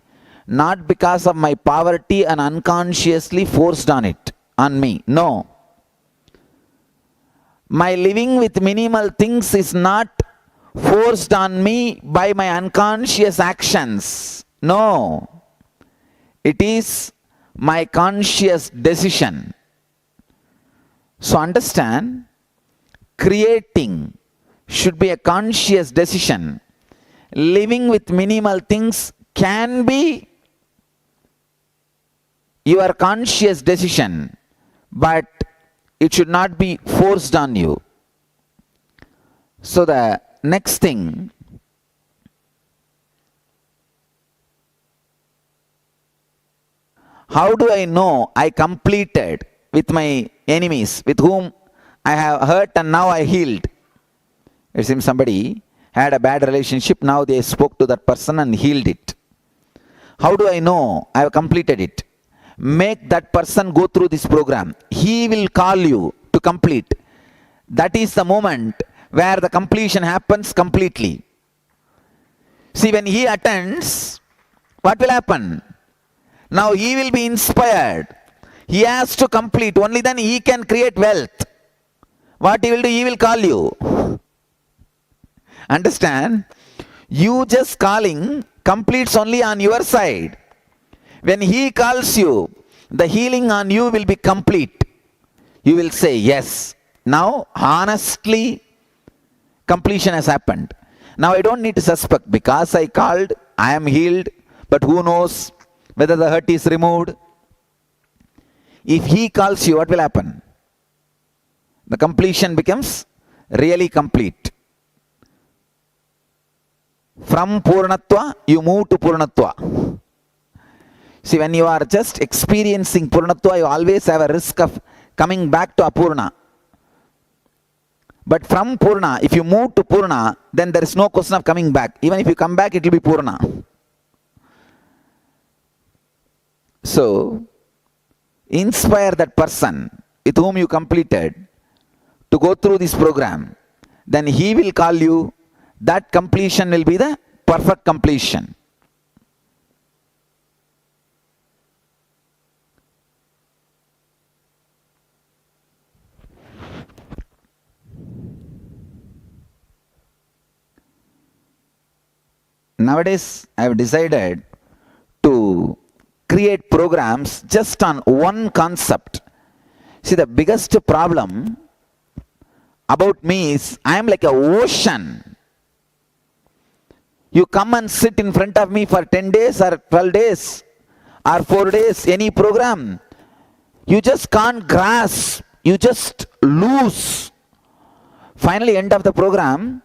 Speaker 3: not because of my poverty and unconsciously forced on me. No. My living with minimal things is not forced on me by my unconscious actions. No. It is my conscious decision. So understand, creating should be a conscious decision. Living with minimal things can be your conscious decision, but it should not be forced on you. So the next thing, how do I know I completed with my enemies, with whom I have hurt and now I healed? It seems somebody had a bad relationship, now they spoke to that person and healed it. How do I know I have completed it? Make that person go through this program. He will call you to complete. That is the moment where the completion happens completely. See, when he attends, what will happen? Now he will be inspired. He has to complete. Only then he can create wealth. What he will do? He will call you. Understand? You just calling completes only on your side. When he calls you, the healing on you will be complete. You will say, yes, now honestly, completion has happened. Now I don't need to suspect, because I called, I am healed, but who knows whether the hurt is removed. If he calls you, what will happen? The completion becomes really complete. From Purnatva, you move to Purnatva. See, when you are just experiencing Purnatva, you always have a risk of coming back to Apurna. But from Purna, if you move to Purna, then there is no question of coming back. Even if you come back, it will be Purna. So, inspire that person with whom you completed to go through this program. Then he will call you. That completion will be the perfect completion. Nowadays, I have decided to create programs just on one concept. See, the biggest problem about me is I am like an ocean. You come and sit in front of me for 10 days or 12 days or 4 days, any program. You just can't grasp. You just lose. Finally, end of the program,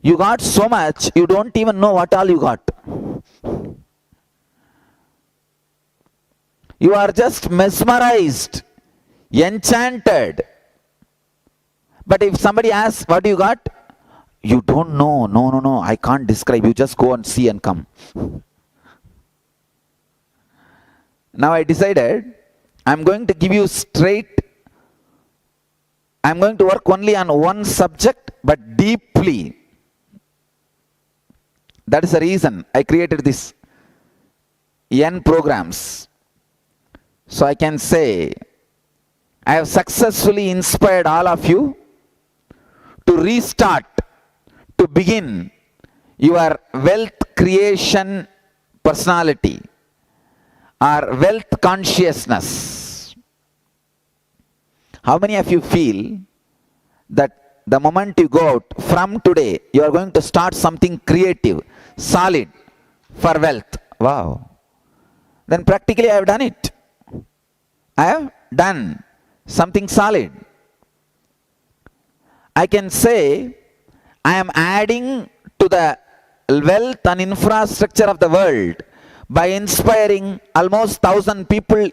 Speaker 3: you got so much, you don't even know what all you got. You are just mesmerized, enchanted. But if somebody asks, what you got? You don't know. No, I can't describe. You just go and see and come. Now I decided, I'm going to give you I'm going to work only on one subject, but deeply. That is the reason I created this N programs. So I can say, I have successfully inspired all of you to restart, to begin your wealth creation personality or wealth consciousness. How many of you feel that the moment you go out from today, you are going to start something creative, solid for wealth? Wow. Then practically I have done it. I have done something solid. I can say I am adding to the wealth and infrastructure of the world by inspiring almost 1,000 people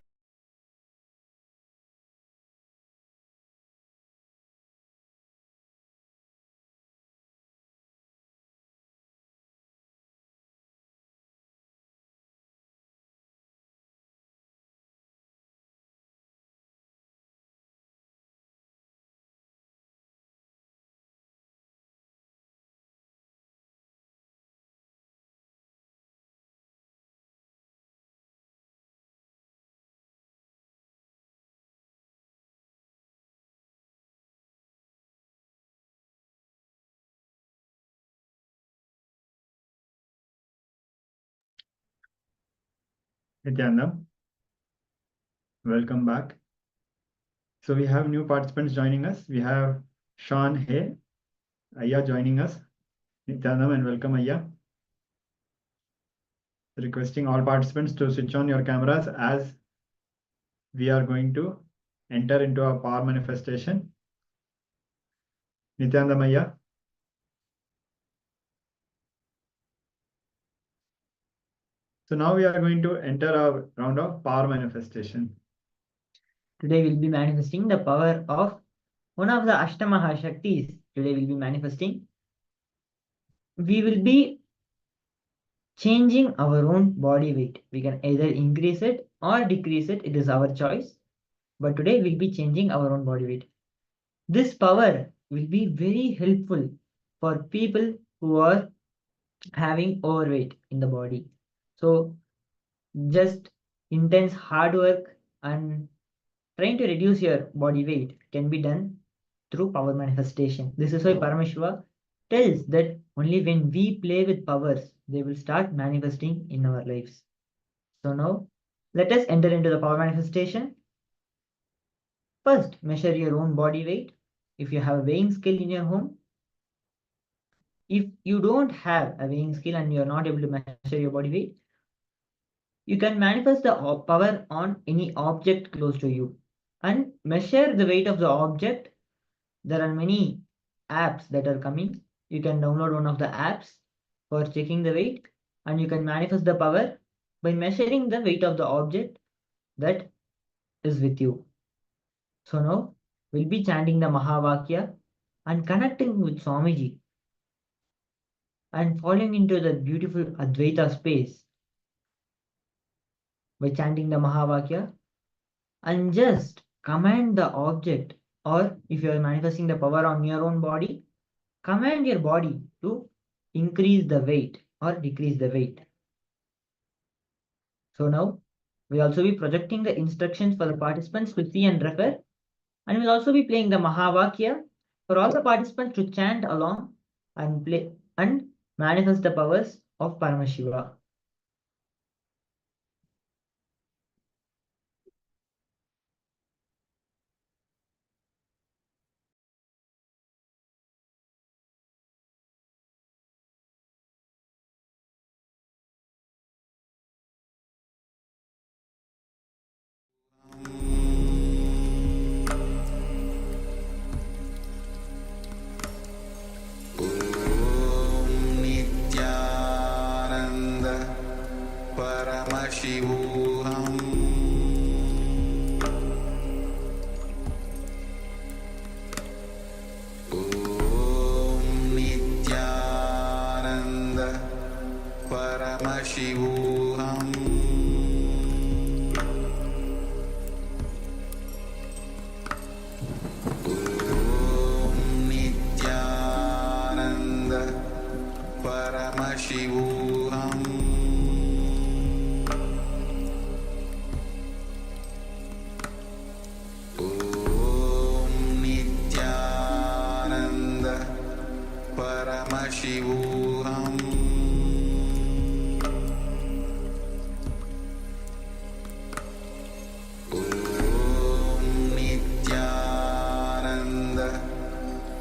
Speaker 14: Nityanandam, welcome back. So we have new participants joining us. We have Sean Hay, Aya joining us. Nityanandam and welcome Aya. Requesting all participants to switch on your cameras as we are going to enter into a power manifestation. Nityanandam Aya. So now we are going to enter a round of power manifestation.
Speaker 15: Today we'll be manifesting the power of one of the Ashtamaha Shaktis. Today we'll be manifesting. We will be changing our own body weight. We can either increase it or decrease it. It is our choice. But today we'll be changing our own body weight. This power will be very helpful for people who are having overweight in the body. So just intense hard work and trying to reduce your body weight can be done through power manifestation. This is why Paramashiva tells that only when we play with powers, they will start manifesting in our lives. So now, let us enter into the power manifestation. First, measure your own body weight. If you have a weighing scale in your home, if you don't have a weighing scale and you are not able to measure your body weight, you can manifest the power on any object close to you and measure the weight of the object. There are many apps that are coming. You can download one of the apps for checking the weight and you can manifest the power by measuring the weight of the object that is with you. So now we'll be chanting the Mahavakya and connecting with Swamiji and falling into the beautiful Advaita space by chanting the Mahavakya and just command the object, or if you are manifesting the power on your own body, command your body to increase the weight or decrease the weight. So now we'll also be projecting the instructions for the participants to see and refer, and we'll also be playing the Mahavakya for all the participants to chant along and play and manifest the powers of Paramashiva.
Speaker 10: Paramashivoham Om Nityananda Paramashivoham Om Nityananda Paramashivoham Paramashivoham Om Nityananda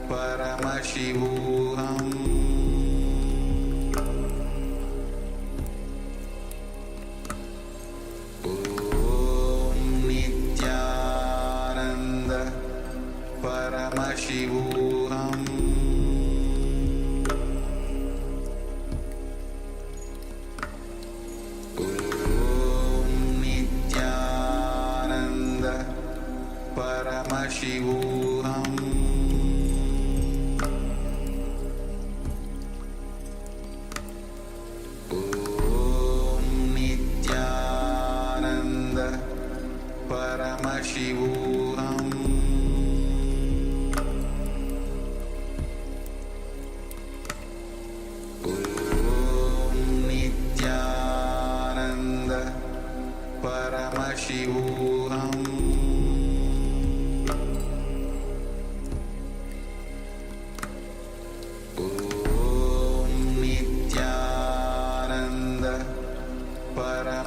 Speaker 10: Paramashivoham Om Nityananda Paramashivoham Paramashivoham Om Nityananda Paramashivoham Om Nityananda Paramashivoham Paramashivoham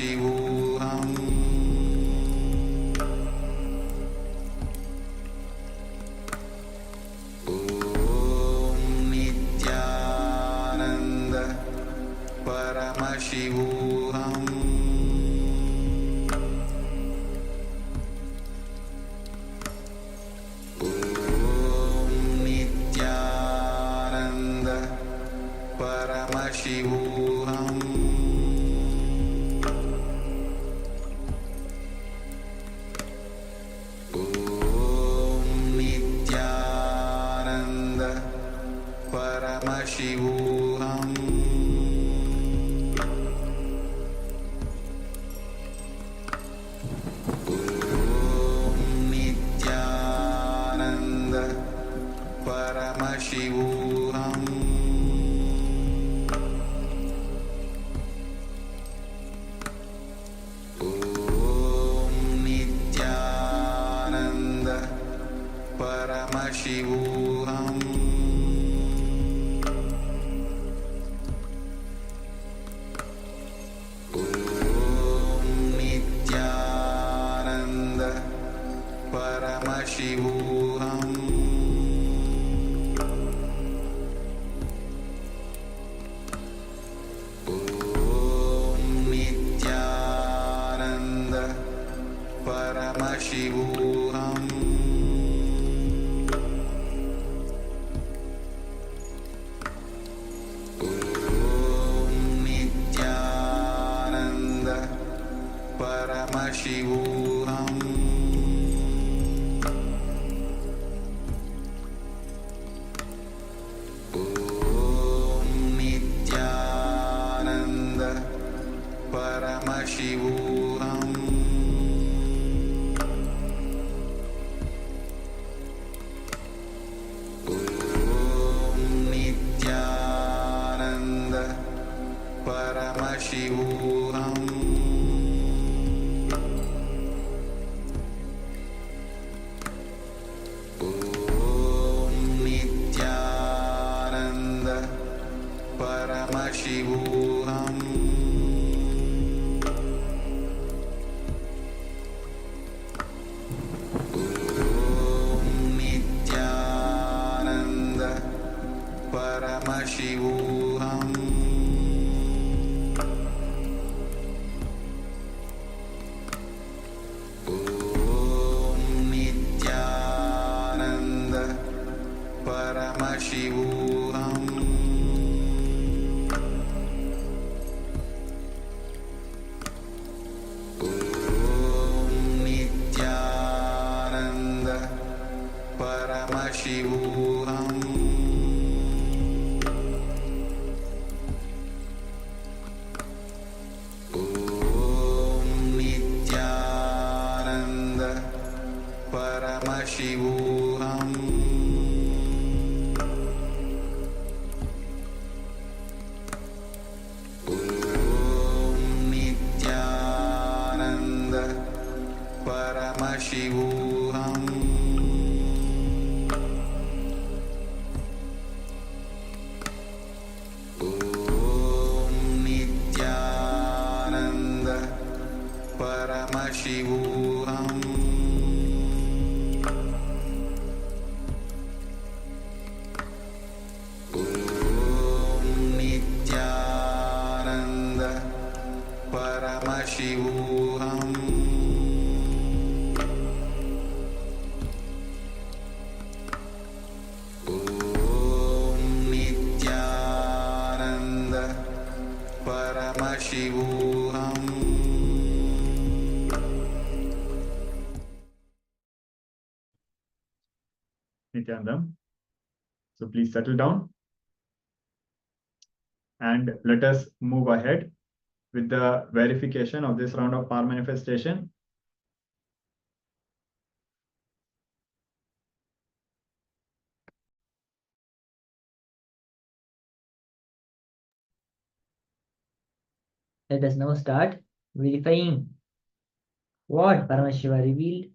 Speaker 10: Paramashivoham Om Nityananda Paramashivoham Om Nityananda Paramashivoham Om Nityananda Paramashivoham Om Nityananda Paramashivoham Om Nityananda Paramashivoham Om Nityananda Paramashivoham Om Nityananda Paramashivoham Om Nityananda Paramashivoham Om Nityananda Paramashivoham Om Nityananda Paramashivoham Om Nityananda Paramashivoham Om Nityananda Paramashivoham Om Nityananda Paramashivoham Om Nityananda Paramashivoham Om Nityananda Paramashivoham Om Nityananda Paramashivoham Om Nityananda Paramashivoham Om Nityananda Paramashivoham Om Nityananda Paramashivoham
Speaker 14: Nityanandam. So please settle down and let us move ahead with the verification of this round of power manifestation.
Speaker 15: Let us now start verifying what Paramashiva revealed,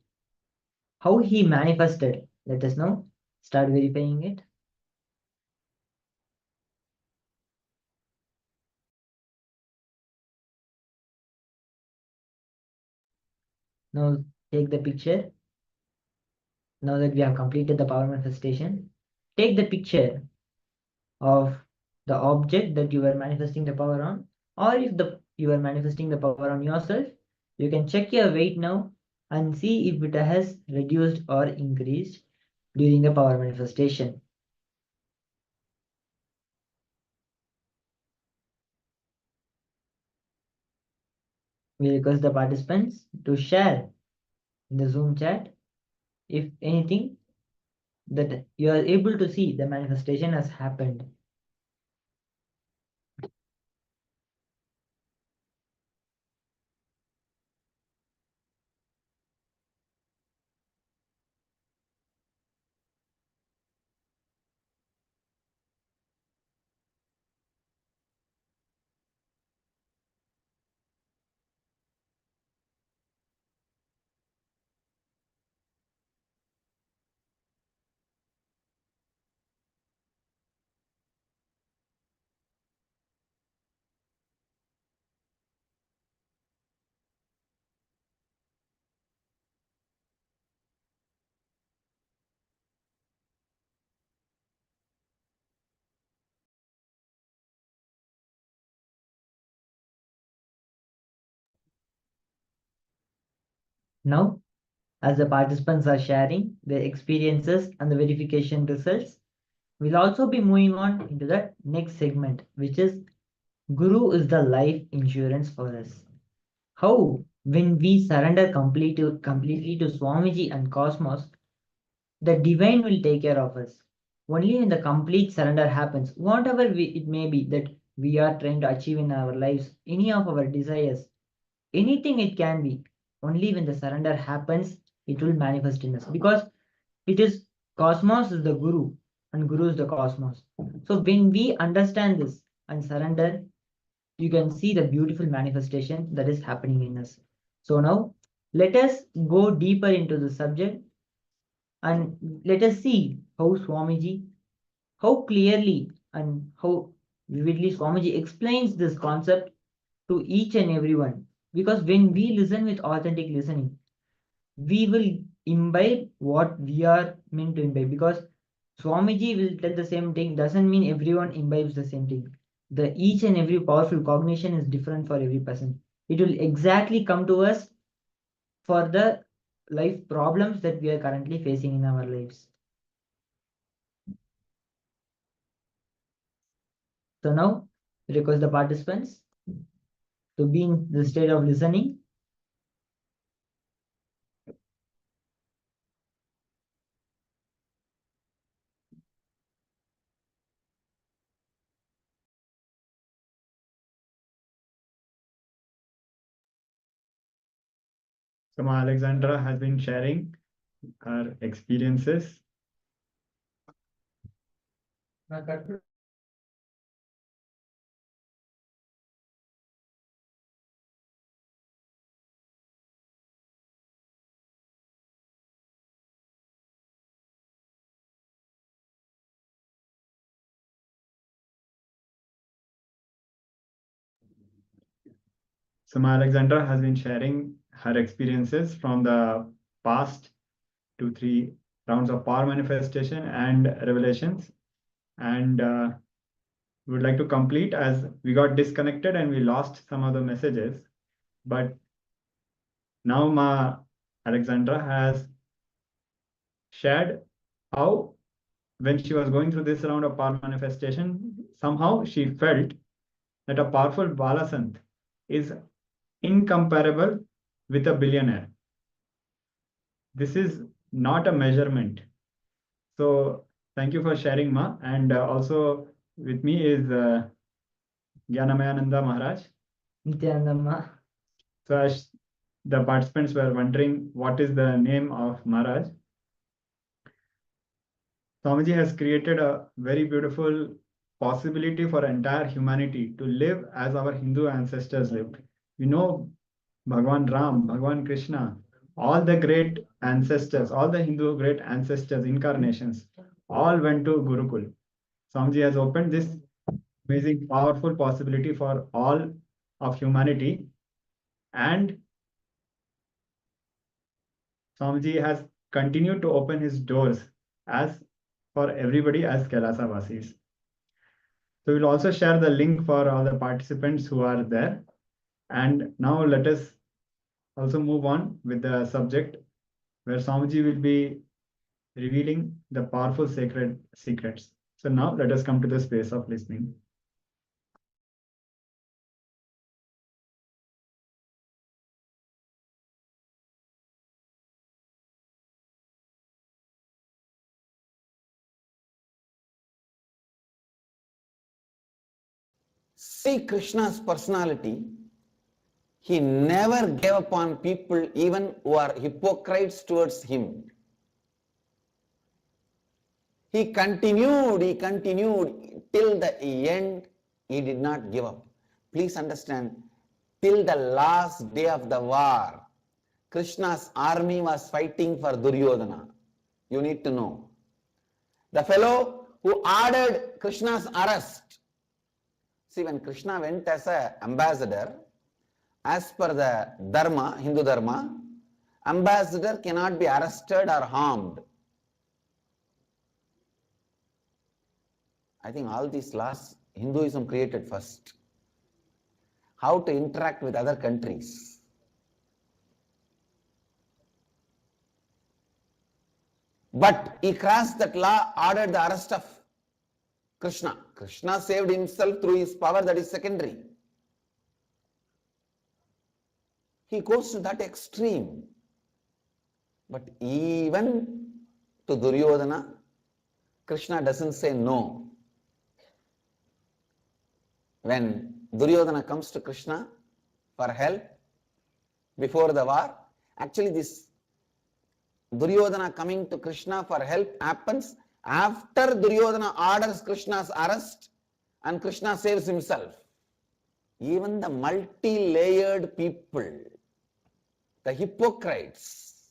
Speaker 15: how he manifested. Let us now start verifying it. Now take the picture. Now that we have completed the power manifestation, take the picture of the object that you were manifesting the power on, or if you are manifesting the power on yourself, you can check your weight now and see if it has reduced or increased during the power manifestation. We request the participants to share in the Zoom chat if anything that you are able to see the manifestation has happened. Now, as the participants are sharing their experiences and the verification results, we'll also be moving on into the next segment, which is Guru is the life insurance for us. How, when we surrender completely to Swamiji and Cosmos, the divine will take care of us. Only when the complete surrender happens, whatever it may be that we are trying to achieve in our lives, any of our desires, anything it can be, only when the surrender happens, it will manifest in us. Because it is Cosmos is the Guru and Guru is the Cosmos. So when we understand this and surrender, you can see the beautiful manifestation that is happening in us. So now let us go deeper into the subject and let us see how Swamiji, how clearly and how vividly Swamiji explains this concept to each and everyone. Because when we listen with authentic listening, we will imbibe what we are meant to imbibe. Because Swamiji will tell the same thing, doesn't mean everyone imbibes the same thing. The each and every powerful cognition is different for every person. It will exactly come to us for the life problems that we are currently facing in our lives. So now, request the participants to be in the state of listening.
Speaker 14: So Ma Alexandra has been sharing her experiences. So Ma Alexandra has been sharing her experiences from the past 2-3 rounds of power manifestation and revelations. And we would like to complete as we got disconnected and we lost some of the messages. But now Ma Alexandra has shared how when she was going through this round of power manifestation, somehow she felt that a powerful Bala Sant is incomparable with a billionaire. This is not a measurement. So thank you for sharing, Ma. And also with me is Gyanamayananda Maharaj.
Speaker 15: Nityananda Ma.
Speaker 14: So as the participants were wondering what is the name of Maharaj, Swamiji has created a very beautiful possibility for entire humanity to live as our Hindu ancestors lived. We know Bhagwan Ram, Bhagwan Krishna, all the great ancestors, all the Hindu great ancestors, incarnations, all went to Gurukul. Swamiji has opened this amazing, powerful possibility for all of humanity. And Swamiji has continued to open his doors as for everybody as Kailasa-vasis. So we'll also share the link for all the participants who are there. And now let us also move on with the subject where Swamiji will be revealing the powerful sacred secrets. So now let us come to the space of listening.
Speaker 3: See Krishna's personality. He never gave up on people even who are hypocrites towards him. He continued till the end. He did not give up. Please understand, till the last day of the war, Krishna's army was fighting for Duryodhana. You need to know. The fellow who ordered Krishna's arrest. See, when Krishna went as an ambassador, as per the Dharma, Hindu Dharma, ambassador cannot be arrested or harmed. I think all these laws Hinduism created first. How to interact with other countries. But he crossed that law, ordered the arrest of Krishna. Krishna saved himself through his power, that is secondary. He goes to that extreme. But even to Duryodhana, Krishna doesn't say no. When Duryodhana comes to Krishna for help before the war, actually this Duryodhana coming to Krishna for help happens after Duryodhana orders Krishna's arrest and Krishna saves himself. Even the multi-layered people, the hypocrites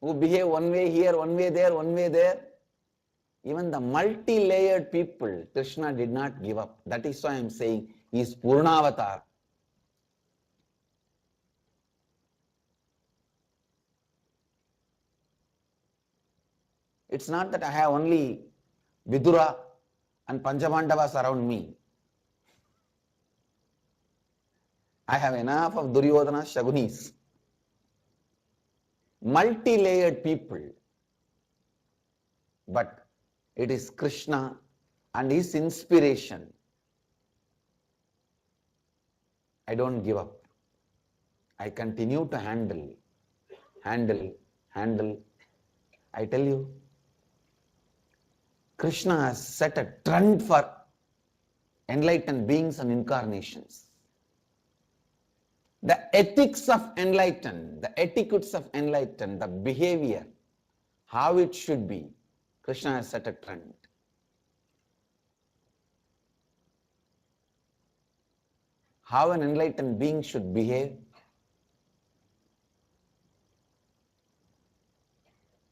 Speaker 3: who behave one way here, one way there, even the multi-layered people, Krishna did not give up. That is why I am saying he is Purnavatar. It's not that I have only Vidura and Panchamandavas around me. I have enough of Duryodhana Shagunis. Multi-layered people. But it is Krishna and his inspiration. I don't give up. I continue to handle. I tell you, Krishna has set a trend for enlightened beings and incarnations. The ethics of enlightened, the etiquettes of enlightened, the behavior, how it should be, Krishna has set a trend. How an enlightened being should behave,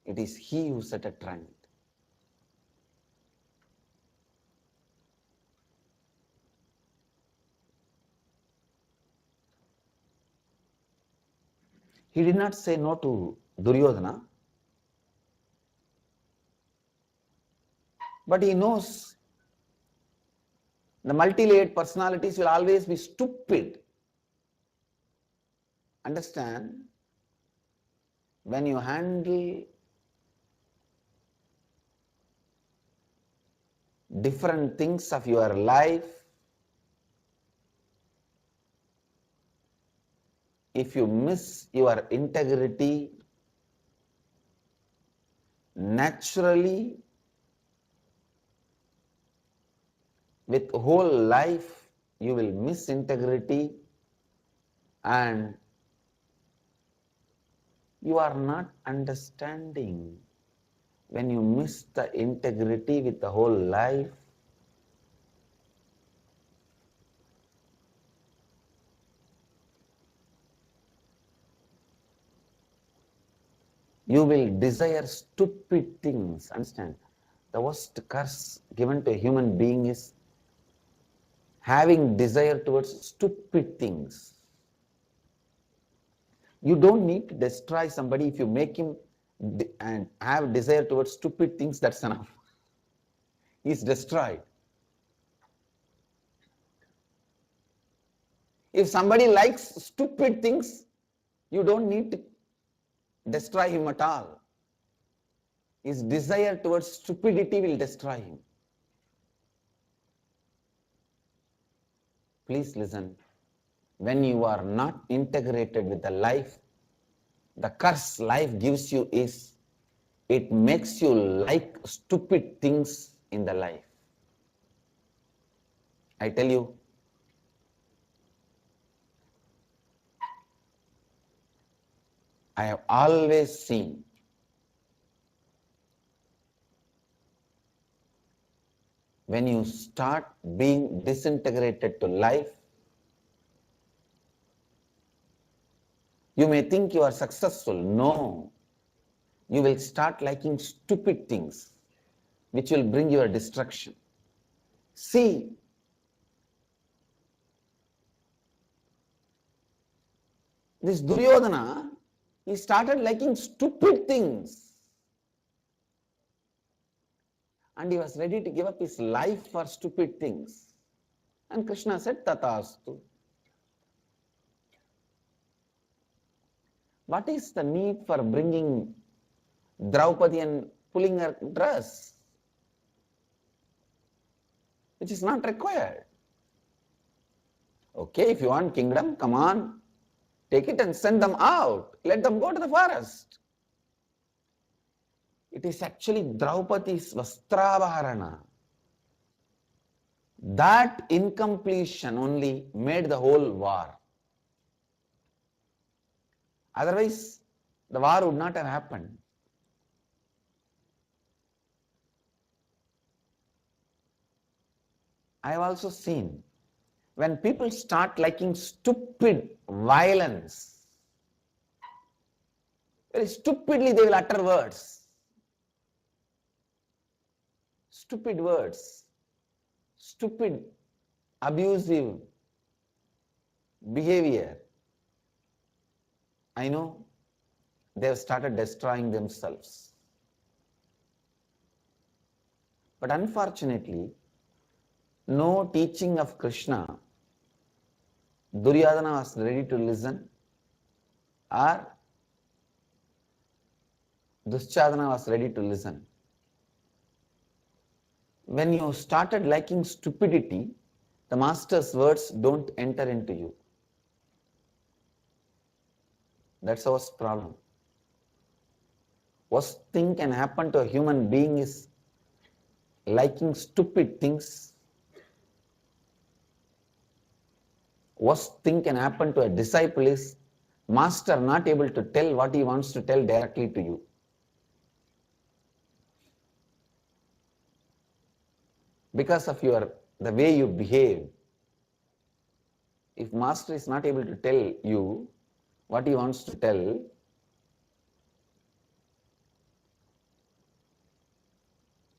Speaker 3: it is he who set a trend. He did not say no to Duryodhana, but he knows the multi-layered personalities will always be stupid. Understand, when you handle different things of your life, if you miss your integrity, naturally, with whole life, you will miss integrity and you are not understanding. When you miss the integrity with the whole life, you will desire stupid things. Understand? The worst curse given to a human being is having desire towards stupid things. You don't need to destroy somebody. If you make him and have desire towards stupid things, that's enough. He's destroyed. If somebody likes stupid things, you don't need to destroy him at all. His desire towards stupidity will destroy him. Please listen. When you are not integrated with the life, the curse life gives you is, it makes you like stupid things in the life. I tell you, I have always seen when you start being disintegrated to life, you may think you are successful. No. You will start liking stupid things, which will bring your destruction. See, this Duryodhana, he started liking stupid things. And he was ready to give up his life for stupid things. And Krishna said, Tatastu. What is the need for bringing Draupadi and pulling her dress, which is not required? Okay, if you want kingdom, come on, take it and send them out. Let them go to the forest. It is actually Draupadi's Vastravaharana. That incompletion only made the whole war. Otherwise, the war would not have happened. I have also seen when people start liking stupid violence, very stupidly they will utter words. Stupid words, stupid, abusive behavior. I know they have started destroying themselves. But unfortunately, no teaching of Krishna, Duryodhana was ready to listen, or Duschadana was ready to listen. When you started liking stupidity, the master's words don't enter into you. That's our problem. Worst thing can happen to a human being is liking stupid things. Worst thing can happen to a disciple is master not able to tell what he wants to tell directly to you. Because of the way you behave. If master is not able to tell you what he wants to tell,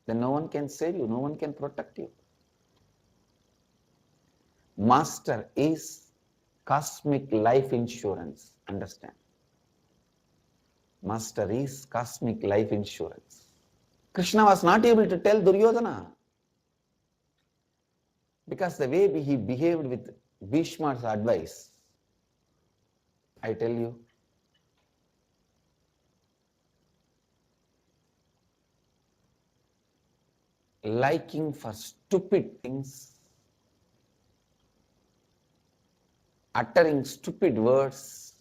Speaker 3: then no one can save you, no one can protect you. Master is cosmic life insurance, understand? Master is cosmic life insurance. Krishna was not able to tell Duryodhana because the way he behaved with Bhishma's advice, I tell you, liking for stupid things, uttering stupid words,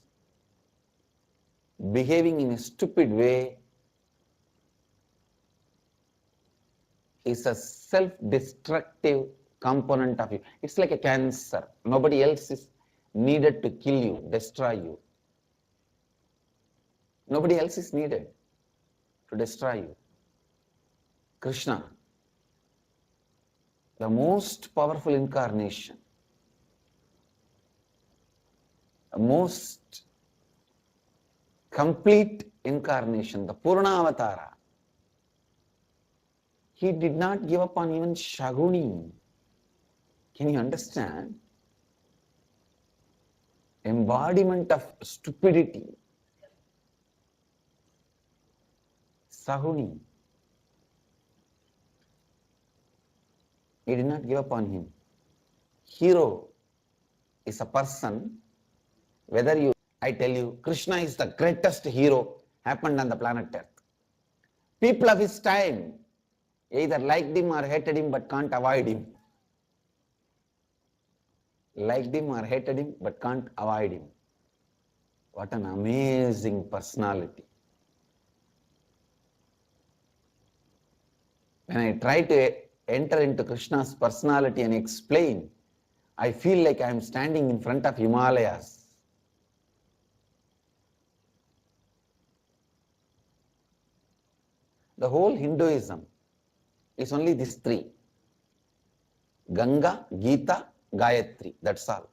Speaker 3: behaving in a stupid way is a self-destructive component of you. It's like a cancer. Nobody else is needed to kill you, destroy you. Nobody else is needed to destroy you. Krishna, the most powerful incarnation, the most complete incarnation, the Purna Avatara, he did not give up on even Shaguni. Can you understand? embodiment of stupidity. Sahuni. He did not give up on him. Hero is a person, whether you, I tell you, Krishna is the greatest hero happened on the planet Earth. People of his time either liked him or hated him but can't avoid him. Liked him or hated him but can't avoid him. What an amazing personality. When I try to enter into Krishna's personality and explain, I feel like I am standing in front of Himalayas. The whole Hinduism is only these three: Ganga, Gita, Gayatri. That's all.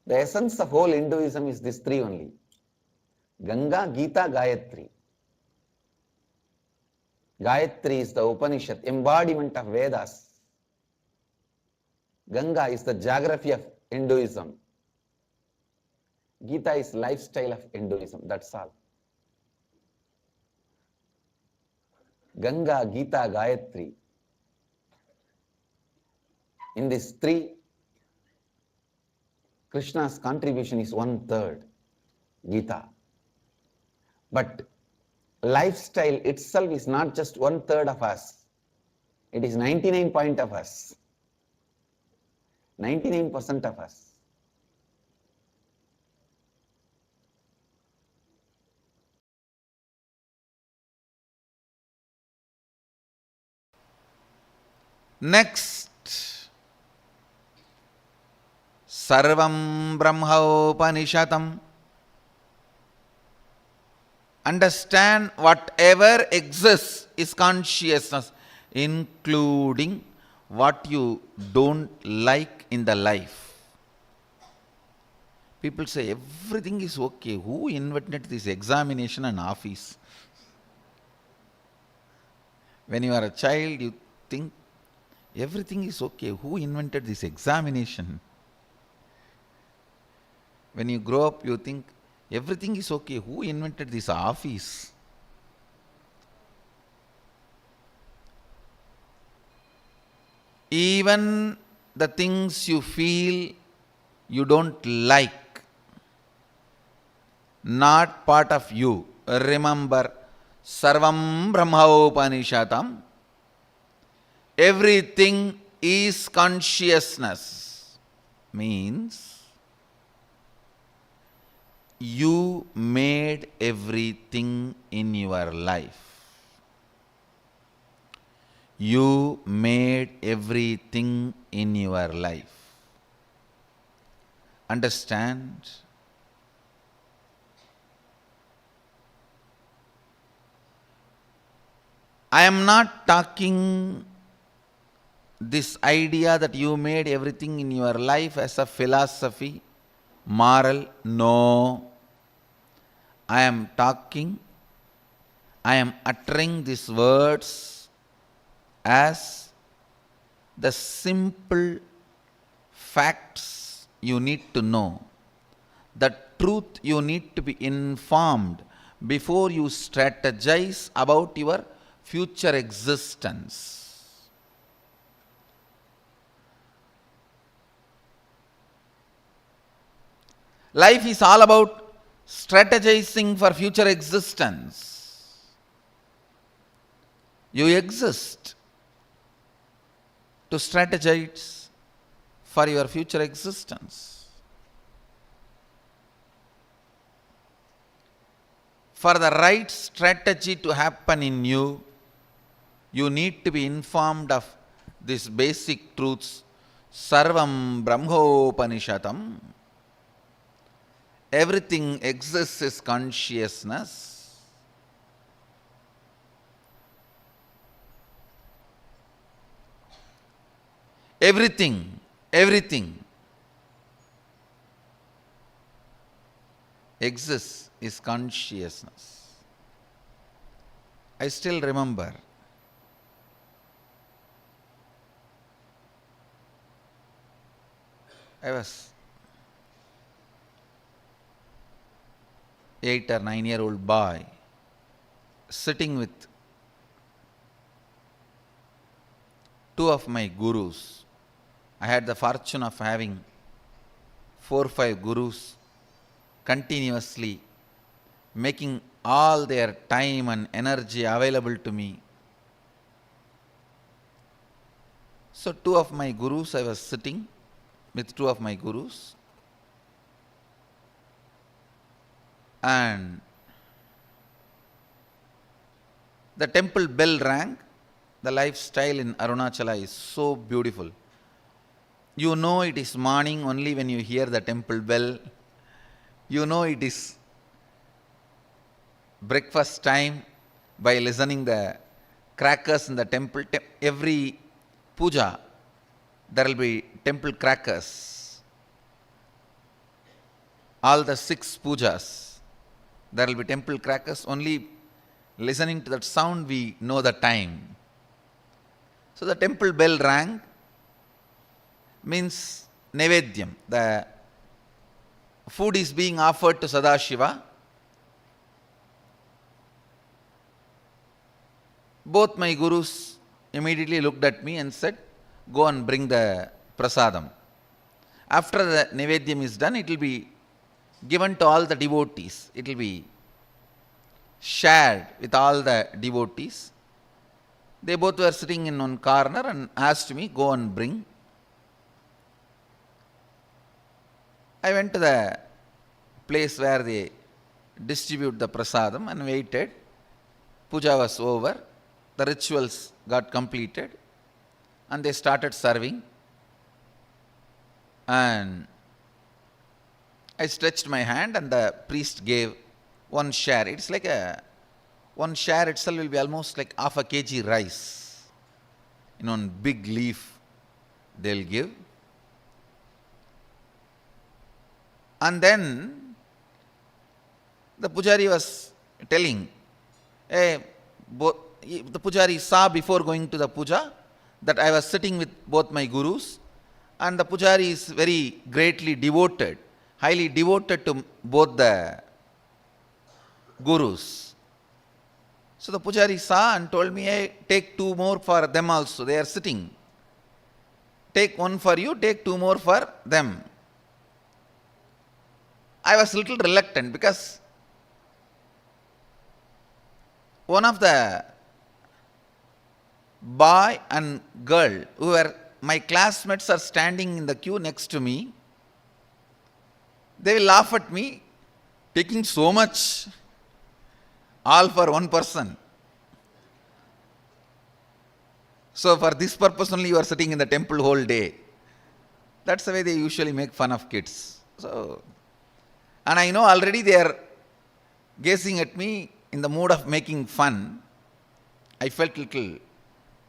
Speaker 3: The essence of whole Hinduism is these three only: Ganga, Gita, Gayatri. Gayatri is the Upanishad, embodiment of Vedas. Ganga is the geography of Hinduism. Gita is lifestyle of Hinduism. That's all. Ganga, Gita, Gayatri. In these three, Krishna's contribution is 1/3, Gita. But lifestyle itself is not just 1/3 of us. It is 99% of us. 99% of us. Next, Sarvam Brahma-upanishadam. Understand whatever exists is consciousness, including what you don't like in the life. People say everything is okay. Who invented this examination and office? When you are a child, you think everything is okay. Who invented this examination? When you grow up, you think everything is okay. Who invented this office? Even the things you feel you don't like, not part of you. Remember, Sarvam Brahma-upanishadam. Everything is consciousness. Means you made everything in your life. You made everything in your life. Understand? I am not talking this idea that you made everything in your life as a philosophy, moral. No. I am uttering these words as the simple facts you need to know, the truth you need to be informed before you strategize about your future existence. Life is all about strategizing for future existence. You exist to strategize for your future existence. For the right strategy to happen in you, you need to be informed of these basic truths. Sarvam Brahma-upanishadam. Everything exists is consciousness. Everything exists is consciousness. I still remember I was
Speaker 10: 8 or 9-year-old boy sitting with two of my gurus. I had the fortune of having 4 or 5 gurus continuously making all their time and energy available to me. So 2 of my gurus, I was sitting with 2 of my gurus, and the temple bell rang. The lifestyle in Arunachala is so beautiful. You know it is morning only when you hear the temple bell. You know it is breakfast time by listening the crackers in the temple. Every puja, there will be temple crackers. All the 6 pujas, there will be temple crackers. Only listening to that sound we know the time. So the temple bell rang, means Nevedyam. The food is being offered to Sadashiva. Both my gurus immediately looked at me and said, go and bring the prasadam. After the Nevedyam is done, it will be given to all the devotees. It will be shared with all the devotees. They both were sitting in one corner and asked me, go and bring. I went to the place where they distribute the prasadam and waited. Puja was over. The rituals got completed and they started serving. And I stretched my hand and the priest gave 1 share. It's like 1 share itself will be almost like half a kg rice. In one big leaf they'll give. And then the pujari was telling, the pujari saw before going to the puja that I was sitting with both my gurus, and the pujari is very greatly devoted, highly devoted to both the gurus. So the pujari saw and told me, hey, take 2 more for them also. They are sitting. Take 1 for you, take 2 more for them. I was a little reluctant because one of the boy and girl who were my classmates are standing in the queue next to me. They will laugh at me, taking so much, all for 1 person. So for this purpose only you are sitting in the temple whole day. That's the way they usually make fun of kids. So, and I know already they are gazing at me in the mood of making fun. I felt little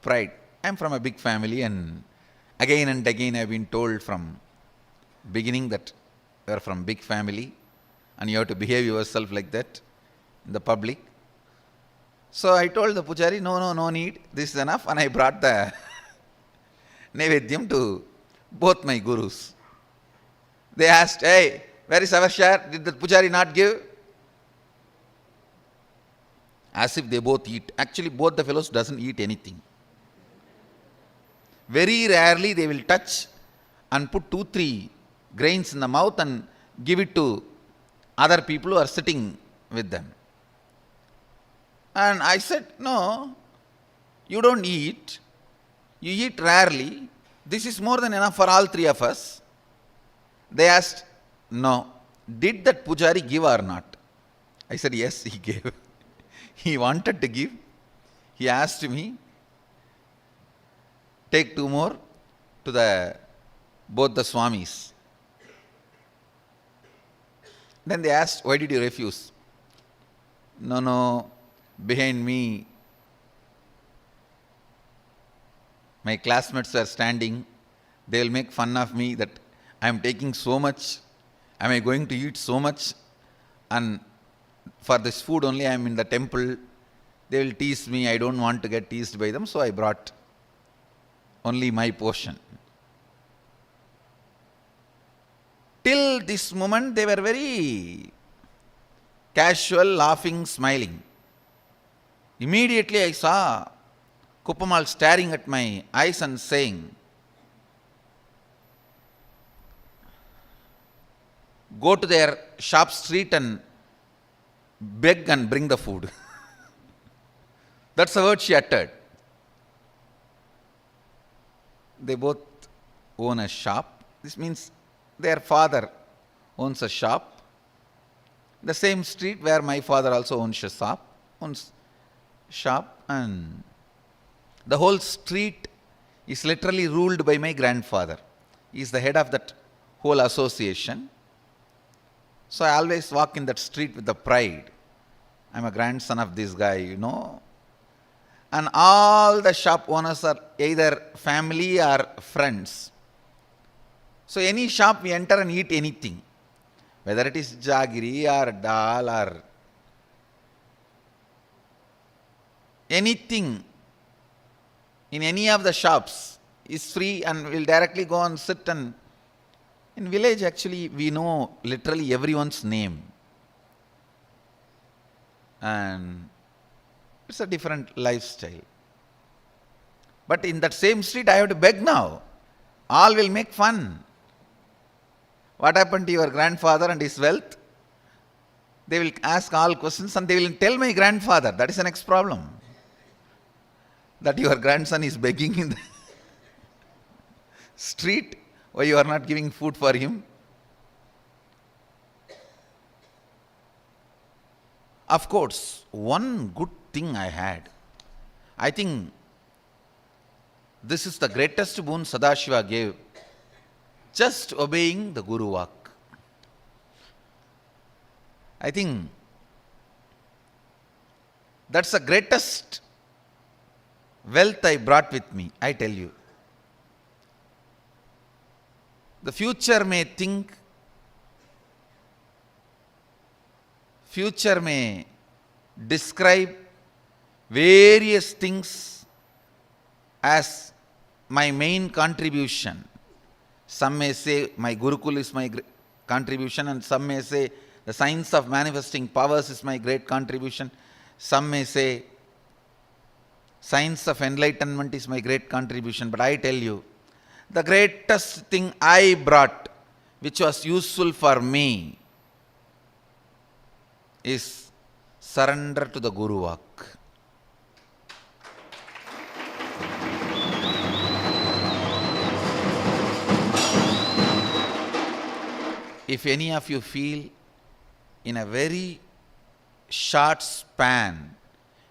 Speaker 10: pride. I am from a big family, and again I have been told from beginning that you are from big family and you have to behave yourself like that in the public. So I told the pujari, no need, this is enough, and I brought the Nevedyam to both my gurus. They asked, hey, where is our share? Did the pujari not give? As if they both eat. Actually, both the fellows doesn't eat anything. Very rarely they will touch and put 2-3 grains in the mouth and give it to other people who are sitting with them. And I said, no, you don't eat. You eat rarely. This is more than enough for all 3 of us. They asked, no, did that pujari give or not? I said, yes, he gave. He wanted to give. He asked me, take 2 more to both the swamis. Then they asked, why did you refuse? No, behind me, my classmates are standing. They will make fun of me that I am taking so much. Am I going to eat so much? And for this food only I am in the temple. They will tease me. I don't want to get teased by them. So I brought only my portion. Till this moment they were very
Speaker 3: casual, laughing, smiling. Immediately I saw Kuppamal staring at my eyes and saying, go to their shop street and beg and bring the food. That's the word she uttered. They both own a shop. This means their father owns a shop. The same street where my father also owns shop, and the whole street is literally ruled by my grandfather. He is the head of that whole association. So I always walk in that street with the pride. I'm a grandson of this guy, you know. And all the shop owners are either family or friends. So any shop we enter and eat anything, whether it is jaggery or dal or anything in any of the shops is free, and we'll directly go and sit. And in village actually we know literally everyone's name. And it's a different lifestyle. But in that same street I have to beg now. All will make fun. What happened to your grandfather and his wealth? They will ask all questions and they will tell my grandfather. That is the next problem. That your grandson is begging in the street. Why you are not giving food for him? Of course, one good thing I had. I think this is the greatest boon Sadashiva gave. Just obeying the Guru Vak. I think that's the greatest wealth I brought with me, I tell you. The future may think, future may describe various things as my main contribution. Some may say my Gurukul is my contribution, and some may say the science of manifesting powers is my great contribution. Some may say science of enlightenment is my great contribution. But I tell you, the greatest thing I brought, which was useful for me, is surrender to the Guru Vak. If any of you feel in a very short span,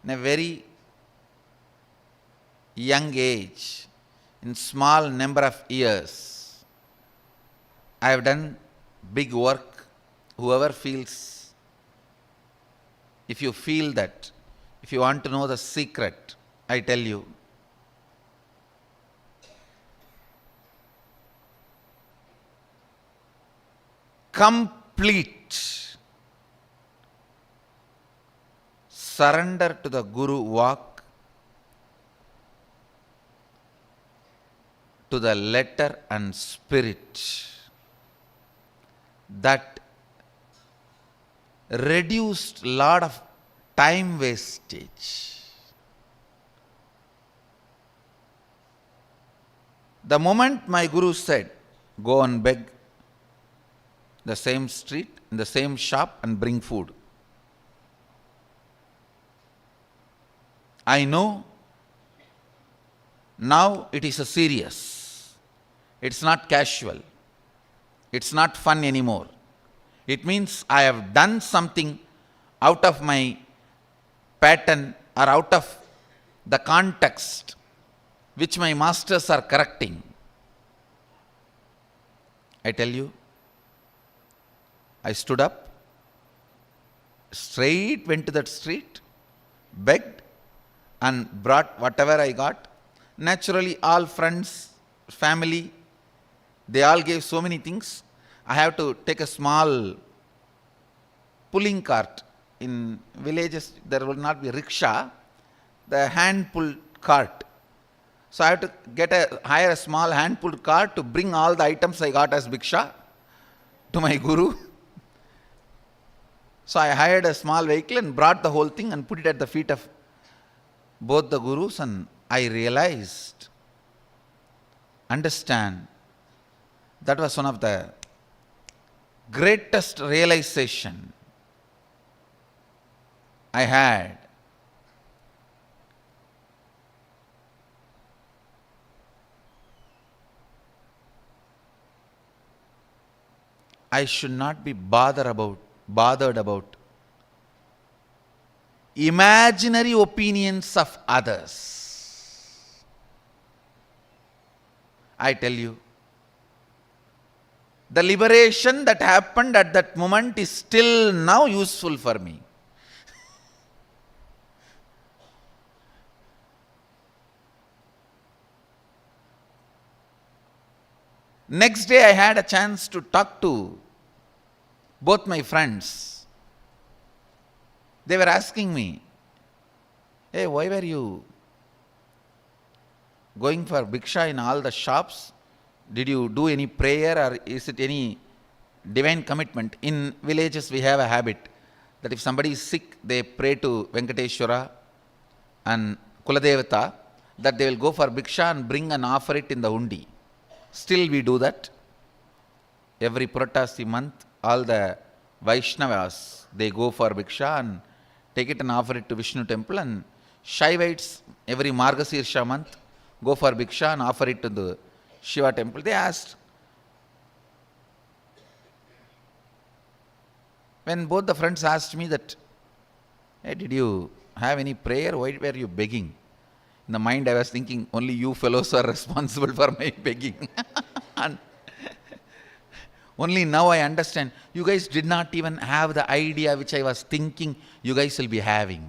Speaker 3: in a very young age, in small number of years, I have done big work. Whoever feels, if you feel that, if you want to know the secret, I tell you, complete surrender to the Guru Vak, to the letter and spirit, that reduced lot of time wastage. The moment my Guru said, go and beg the same street, in the same shop and bring food, I know now it is a serious. It's not casual. It's not fun anymore. It means I have done something out of my pattern or out of the context which my masters are correcting. I tell you, I stood up, straight went to that street, begged and brought whatever I got. Naturally, all friends, family, they all gave so many things. I have to take a small pulling cart. In villages, there will not be rickshaw, the hand-pulled cart. So I have to hire a small hand-pulled cart to bring all the items I got as bhiksha to my Guru. So I hired a small vehicle and brought the whole thing and put it at the feet of both the gurus, and I realized, understand, that was one of the greatest realization I had. I should not be bothered about imaginary opinions of others. I tell you, the liberation that happened at that moment is still now useful for me. Next day I had a chance to talk to both my friends. They were asking me, hey, why were you going for bhiksha in all the shops? Did you do any prayer, or is it any divine commitment? In villages we have a habit that if somebody is sick, they pray to Venkateshwara and Kuladevata, that they will go for bhiksha and bring and offer it in the undi. Still we do that. Every Puratasi month, all the Vaishnavas, they go for bhiksha and take it and offer it to Vishnu temple, and Shaivites every Margasirsha month go for bhiksha and offer it to the Shiva temple. They asked, when both the friends asked me that, hey, did you have any prayer? Why were you begging? In the mind I was thinking, only you fellows are responsible for my begging. And only now I understand, you guys did not even have the idea which I was thinking you guys will be having.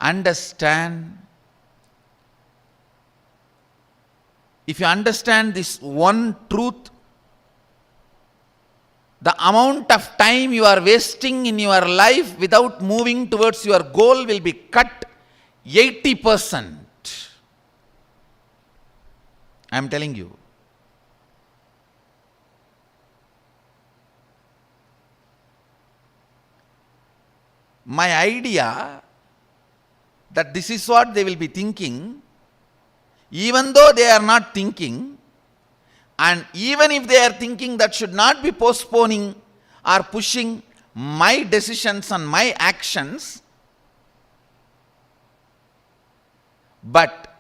Speaker 3: Understand. If you understand this one truth, the amount of time you are wasting in your life without moving towards your goal will be cut 80%. I am telling you. My idea that this is what they will be thinking, even though they are not thinking, and even if they are thinking, that should not be postponing or pushing my decisions and my actions. But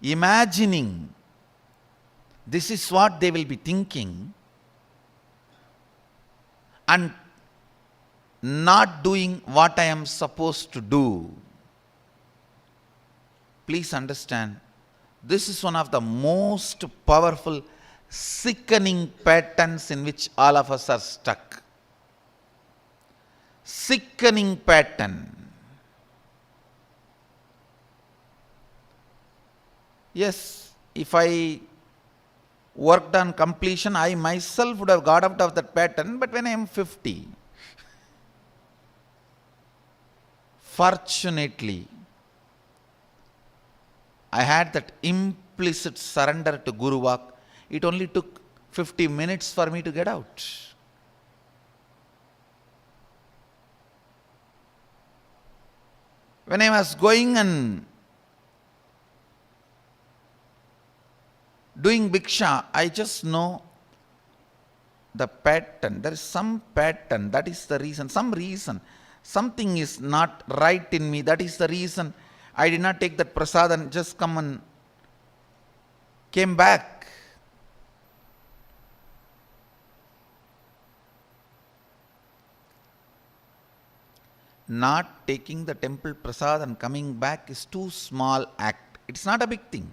Speaker 3: imagining this is what they will be thinking and not doing what I am supposed to do. Please understand, this is one of the most powerful, sickening patterns in which all of us are stuck. Sickening pattern. Yes, if I worked on completion, I myself would have got out of that pattern, but when I am 50, fortunately, I had that implicit surrender to Guru Vak. It only took 50 minutes for me to get out. When I was going and doing bhiksha, I just know the pattern. There is some pattern. That is the reason. Some reason. Something is not right in me. That is the reason I did not take that prasad and just come and came back. Not taking the temple prasad and coming back is too small act. It's not a big thing.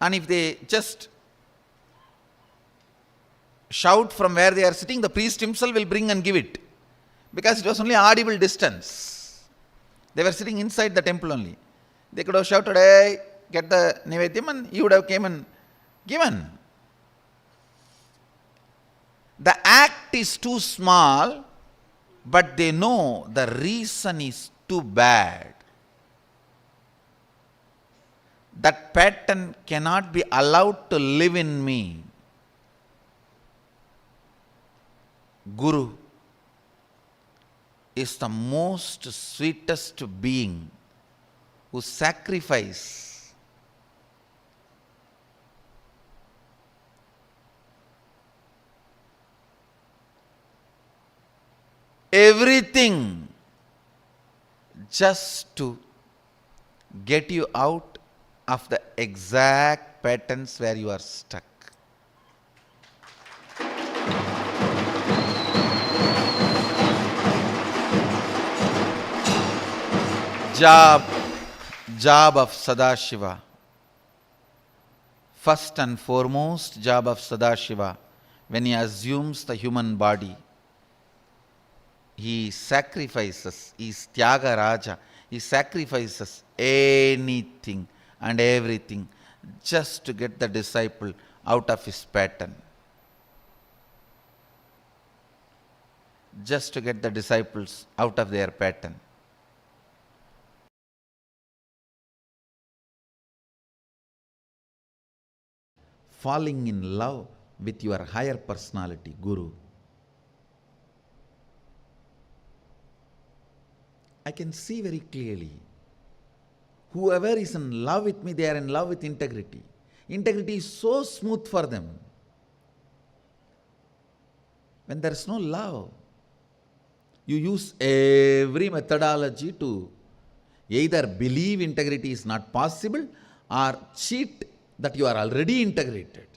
Speaker 3: And if they just shout from where they are sitting, the priest himself will bring and give it. Because it was only audible distance. They were sitting inside the temple only. They could have shouted, hey, get the Nivedyam, and he would have came and given. The act is too small, but they know the reason is too bad. That pattern cannot be allowed to live in me. Guru is the most sweetest being who sacrifices everything just to get you out of the exact patterns where you are stuck. Job of Sadashiva. First and foremost job of Sadashiva, when he assumes the human body, he sacrifices, he is Tyagaraja, he sacrifices anything and everything just to get the disciple out of his pattern. Just to get the disciples out of their pattern. Falling in love with your higher personality, Guru. I can see very clearly. Whoever is in love with me, they are in love with integrity. Integrity is so smooth for them. When there is no love, you use every methodology to either believe integrity is not possible or cheat that you are already integrated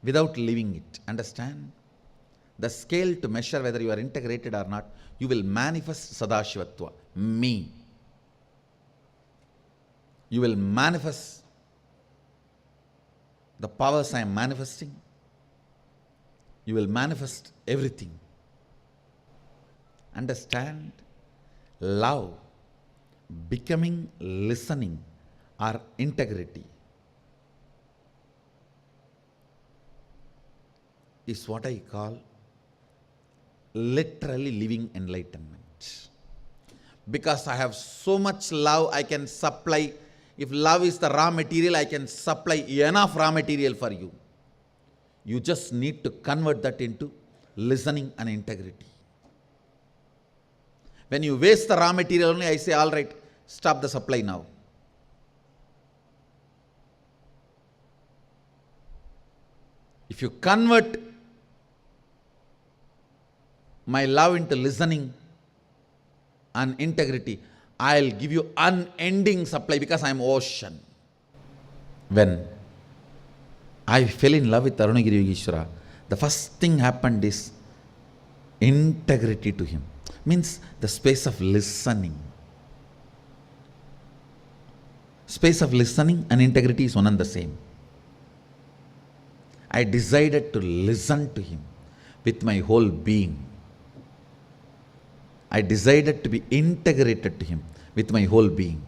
Speaker 3: without living it. Understand? The scale to measure whether you are integrated or not, you will manifest Sadashivatva, me. You will manifest the powers I am manifesting. You will manifest everything. Understand? Love, becoming, listening, or integrity is what I call literally living enlightenment. Because I have so much love, I can supply. If love is the raw material, I can supply enough raw material for you. You just need to convert that into listening and integrity. When you waste the raw material only, I say, all right, stop the supply now. If you convert my love into listening and integrity, I'll give you unending supply because I'm ocean. When I fell in love with Arunagiri Yogeshwara, the first thing happened is integrity to him. Means the space of listening. Space of listening and integrity is one and the same. I decided to listen to him with my whole being. I decided to be integrated to him with my whole being.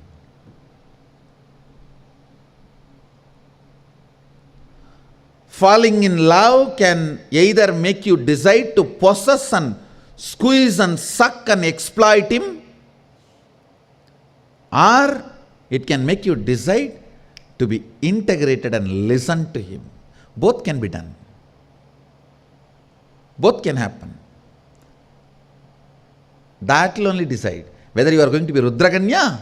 Speaker 3: Falling in love can either make you decide to possess and squeeze and suck and exploit him, or it can make you decide to be integrated and listen to him. Both can be done. Both can happen. That will only decide whether you are going to be Rudraganya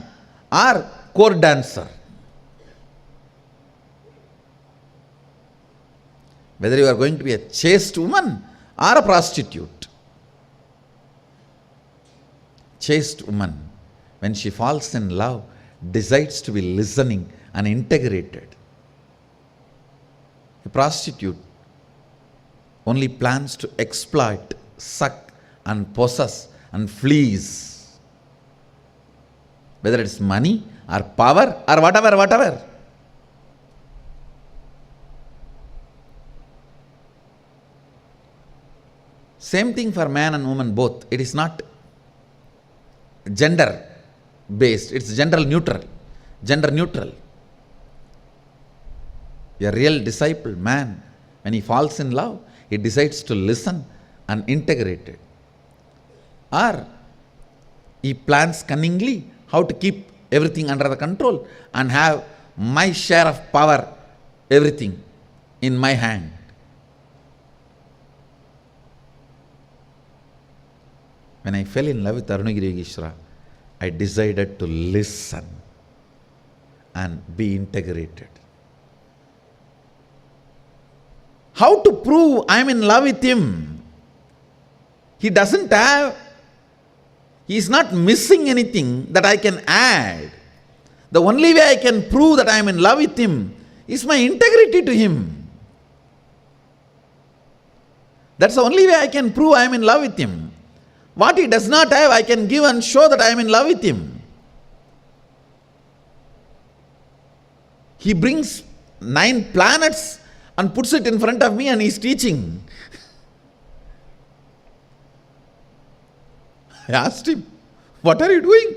Speaker 3: or court dancer. Whether you are going to be a chaste woman or a prostitute. Chaste woman, when she falls in love, decides to be listening and integrated. A prostitute only plans to exploit, suck and possess and fleece. Whether it's money or power or whatever. Same thing for man and woman both. It is not gender based, it's gender neutral. A real disciple, man, when he falls in love, he decides to listen and integrate it. Or he plans cunningly how to keep everything under the control and have my share of power, everything in my hand. when I fell in love with Arunagiri Yogeshwara, I decided to listen and be integrated. How to prove I am in love with him? He doesn't have, he is not missing anything that I can add. The only way I can prove that I am in love with him is my integrity to him. That's the only way I can prove I am in love with him. What he does not have, I can give and show that I am in love with him. He brings 9 planets and puts it in front of me and he is teaching. I asked him, what are you doing?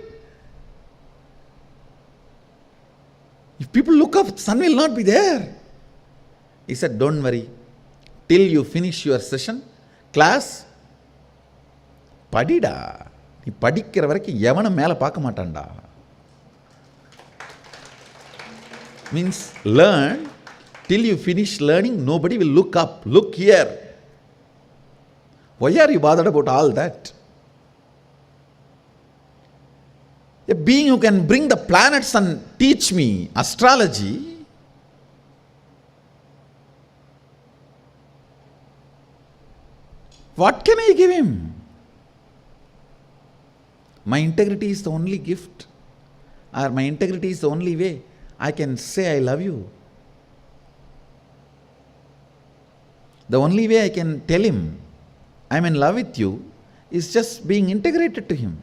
Speaker 3: If people look up, sun will not be there. He said, don't worry. Till you finish your session, class, படிடா நீ படிக்கிற வரைக்கும் எவனும் மேலே பார்க்க மாட்டான்டா. Means learn, till you finish learning, nobody will look up, look here. Why are you bothered about all that? A being who can bring the planets and teach me astrology, what can I give him? My integrity is the only gift, or my integrity is the only way I can say I love you. The only way I can tell him I'm in love with you is just being integrated to him.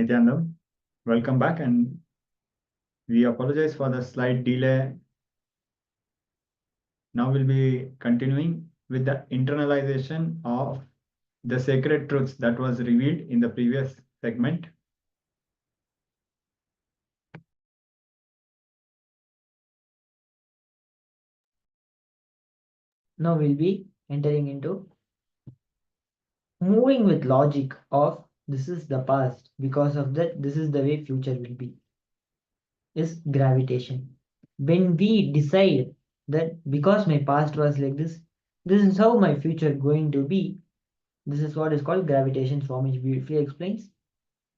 Speaker 14: Nityanandam. Welcome back, and we apologize for the slight delay. Now we'll be continuing with the internalization of the sacred truths that was revealed in the previous segment.
Speaker 15: Now we'll be entering into moving with logic of this is the past, because of that this is the way future will be, is gravitation. When we decide that because my past was like this is how my future going to be, this is what is called gravitation. Swami beautifully explains.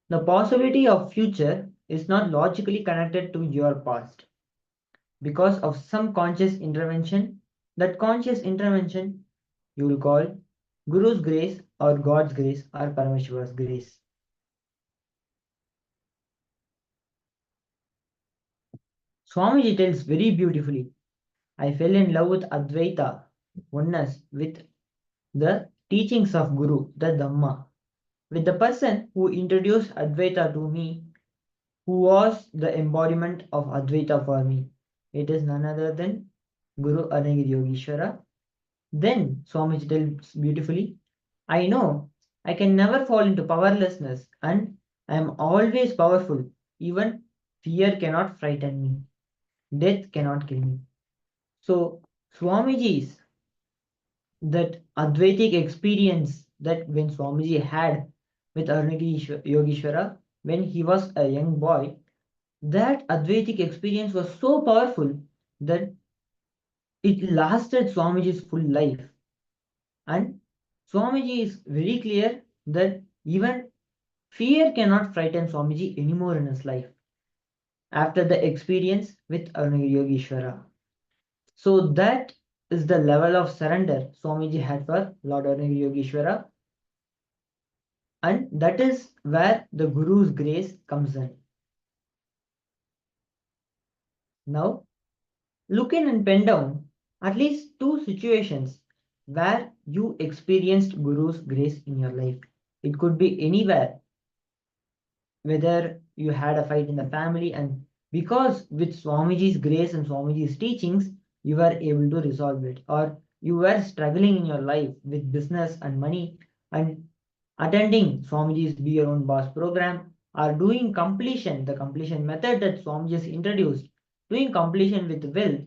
Speaker 15: The possibility of future is not logically connected to your past because of some conscious intervention. That conscious intervention you will call Guru's grace or God's grace or Paramashiva's grace. Swamiji tells very beautifully, I fell in love with Advaita, oneness, with the teachings of Guru, the Dhamma, with the person who introduced Advaita to me, who was the embodiment of Advaita for me. It is none other than Guru Arunagiri Yogeshwara. Then Swamiji tells beautifully, I know I can never fall into powerlessness and I am always powerful. Even fear cannot frighten me. Death cannot kill me. So Swamiji's that Advaitic experience that when Swamiji had with Arunagiri Yogeshwara when he was a young boy, that Advaitic experience was so powerful that it lasted Swamiji's full life. And Swamiji is very clear that even fear cannot frighten Swamiji anymore in his life after the experience with Arunagiri Yogeshwara. So that is the level of surrender Swamiji had for Lord Arunagiri Yogeshwara. And that is where the Guru's grace comes in. Now, look in and pen down at least 2 situations where you experienced Guru's grace in your life. It could be anywhere, whether you had a fight in the family and because with Swamiji's grace and Swamiji's teachings, you were able to resolve it, or you were struggling in your life with business and money and attending Swamiji's Be Your Own Boss program, or doing completion, the completion method that Swamiji has introduced, doing completion with will,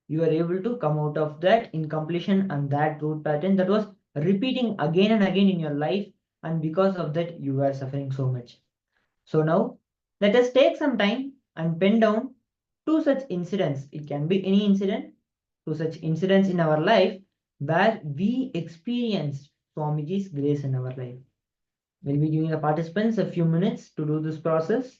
Speaker 15: you are able to come out of that incompletion and that root pattern that was repeating again and again in your life, and because of that you were suffering so much. So now let us take some time and pen down 2 such incidents. It can be any incident, 2 such incidents in our life where we experienced Swamiji's grace in our life. We'll be giving the participants a few minutes to do this process.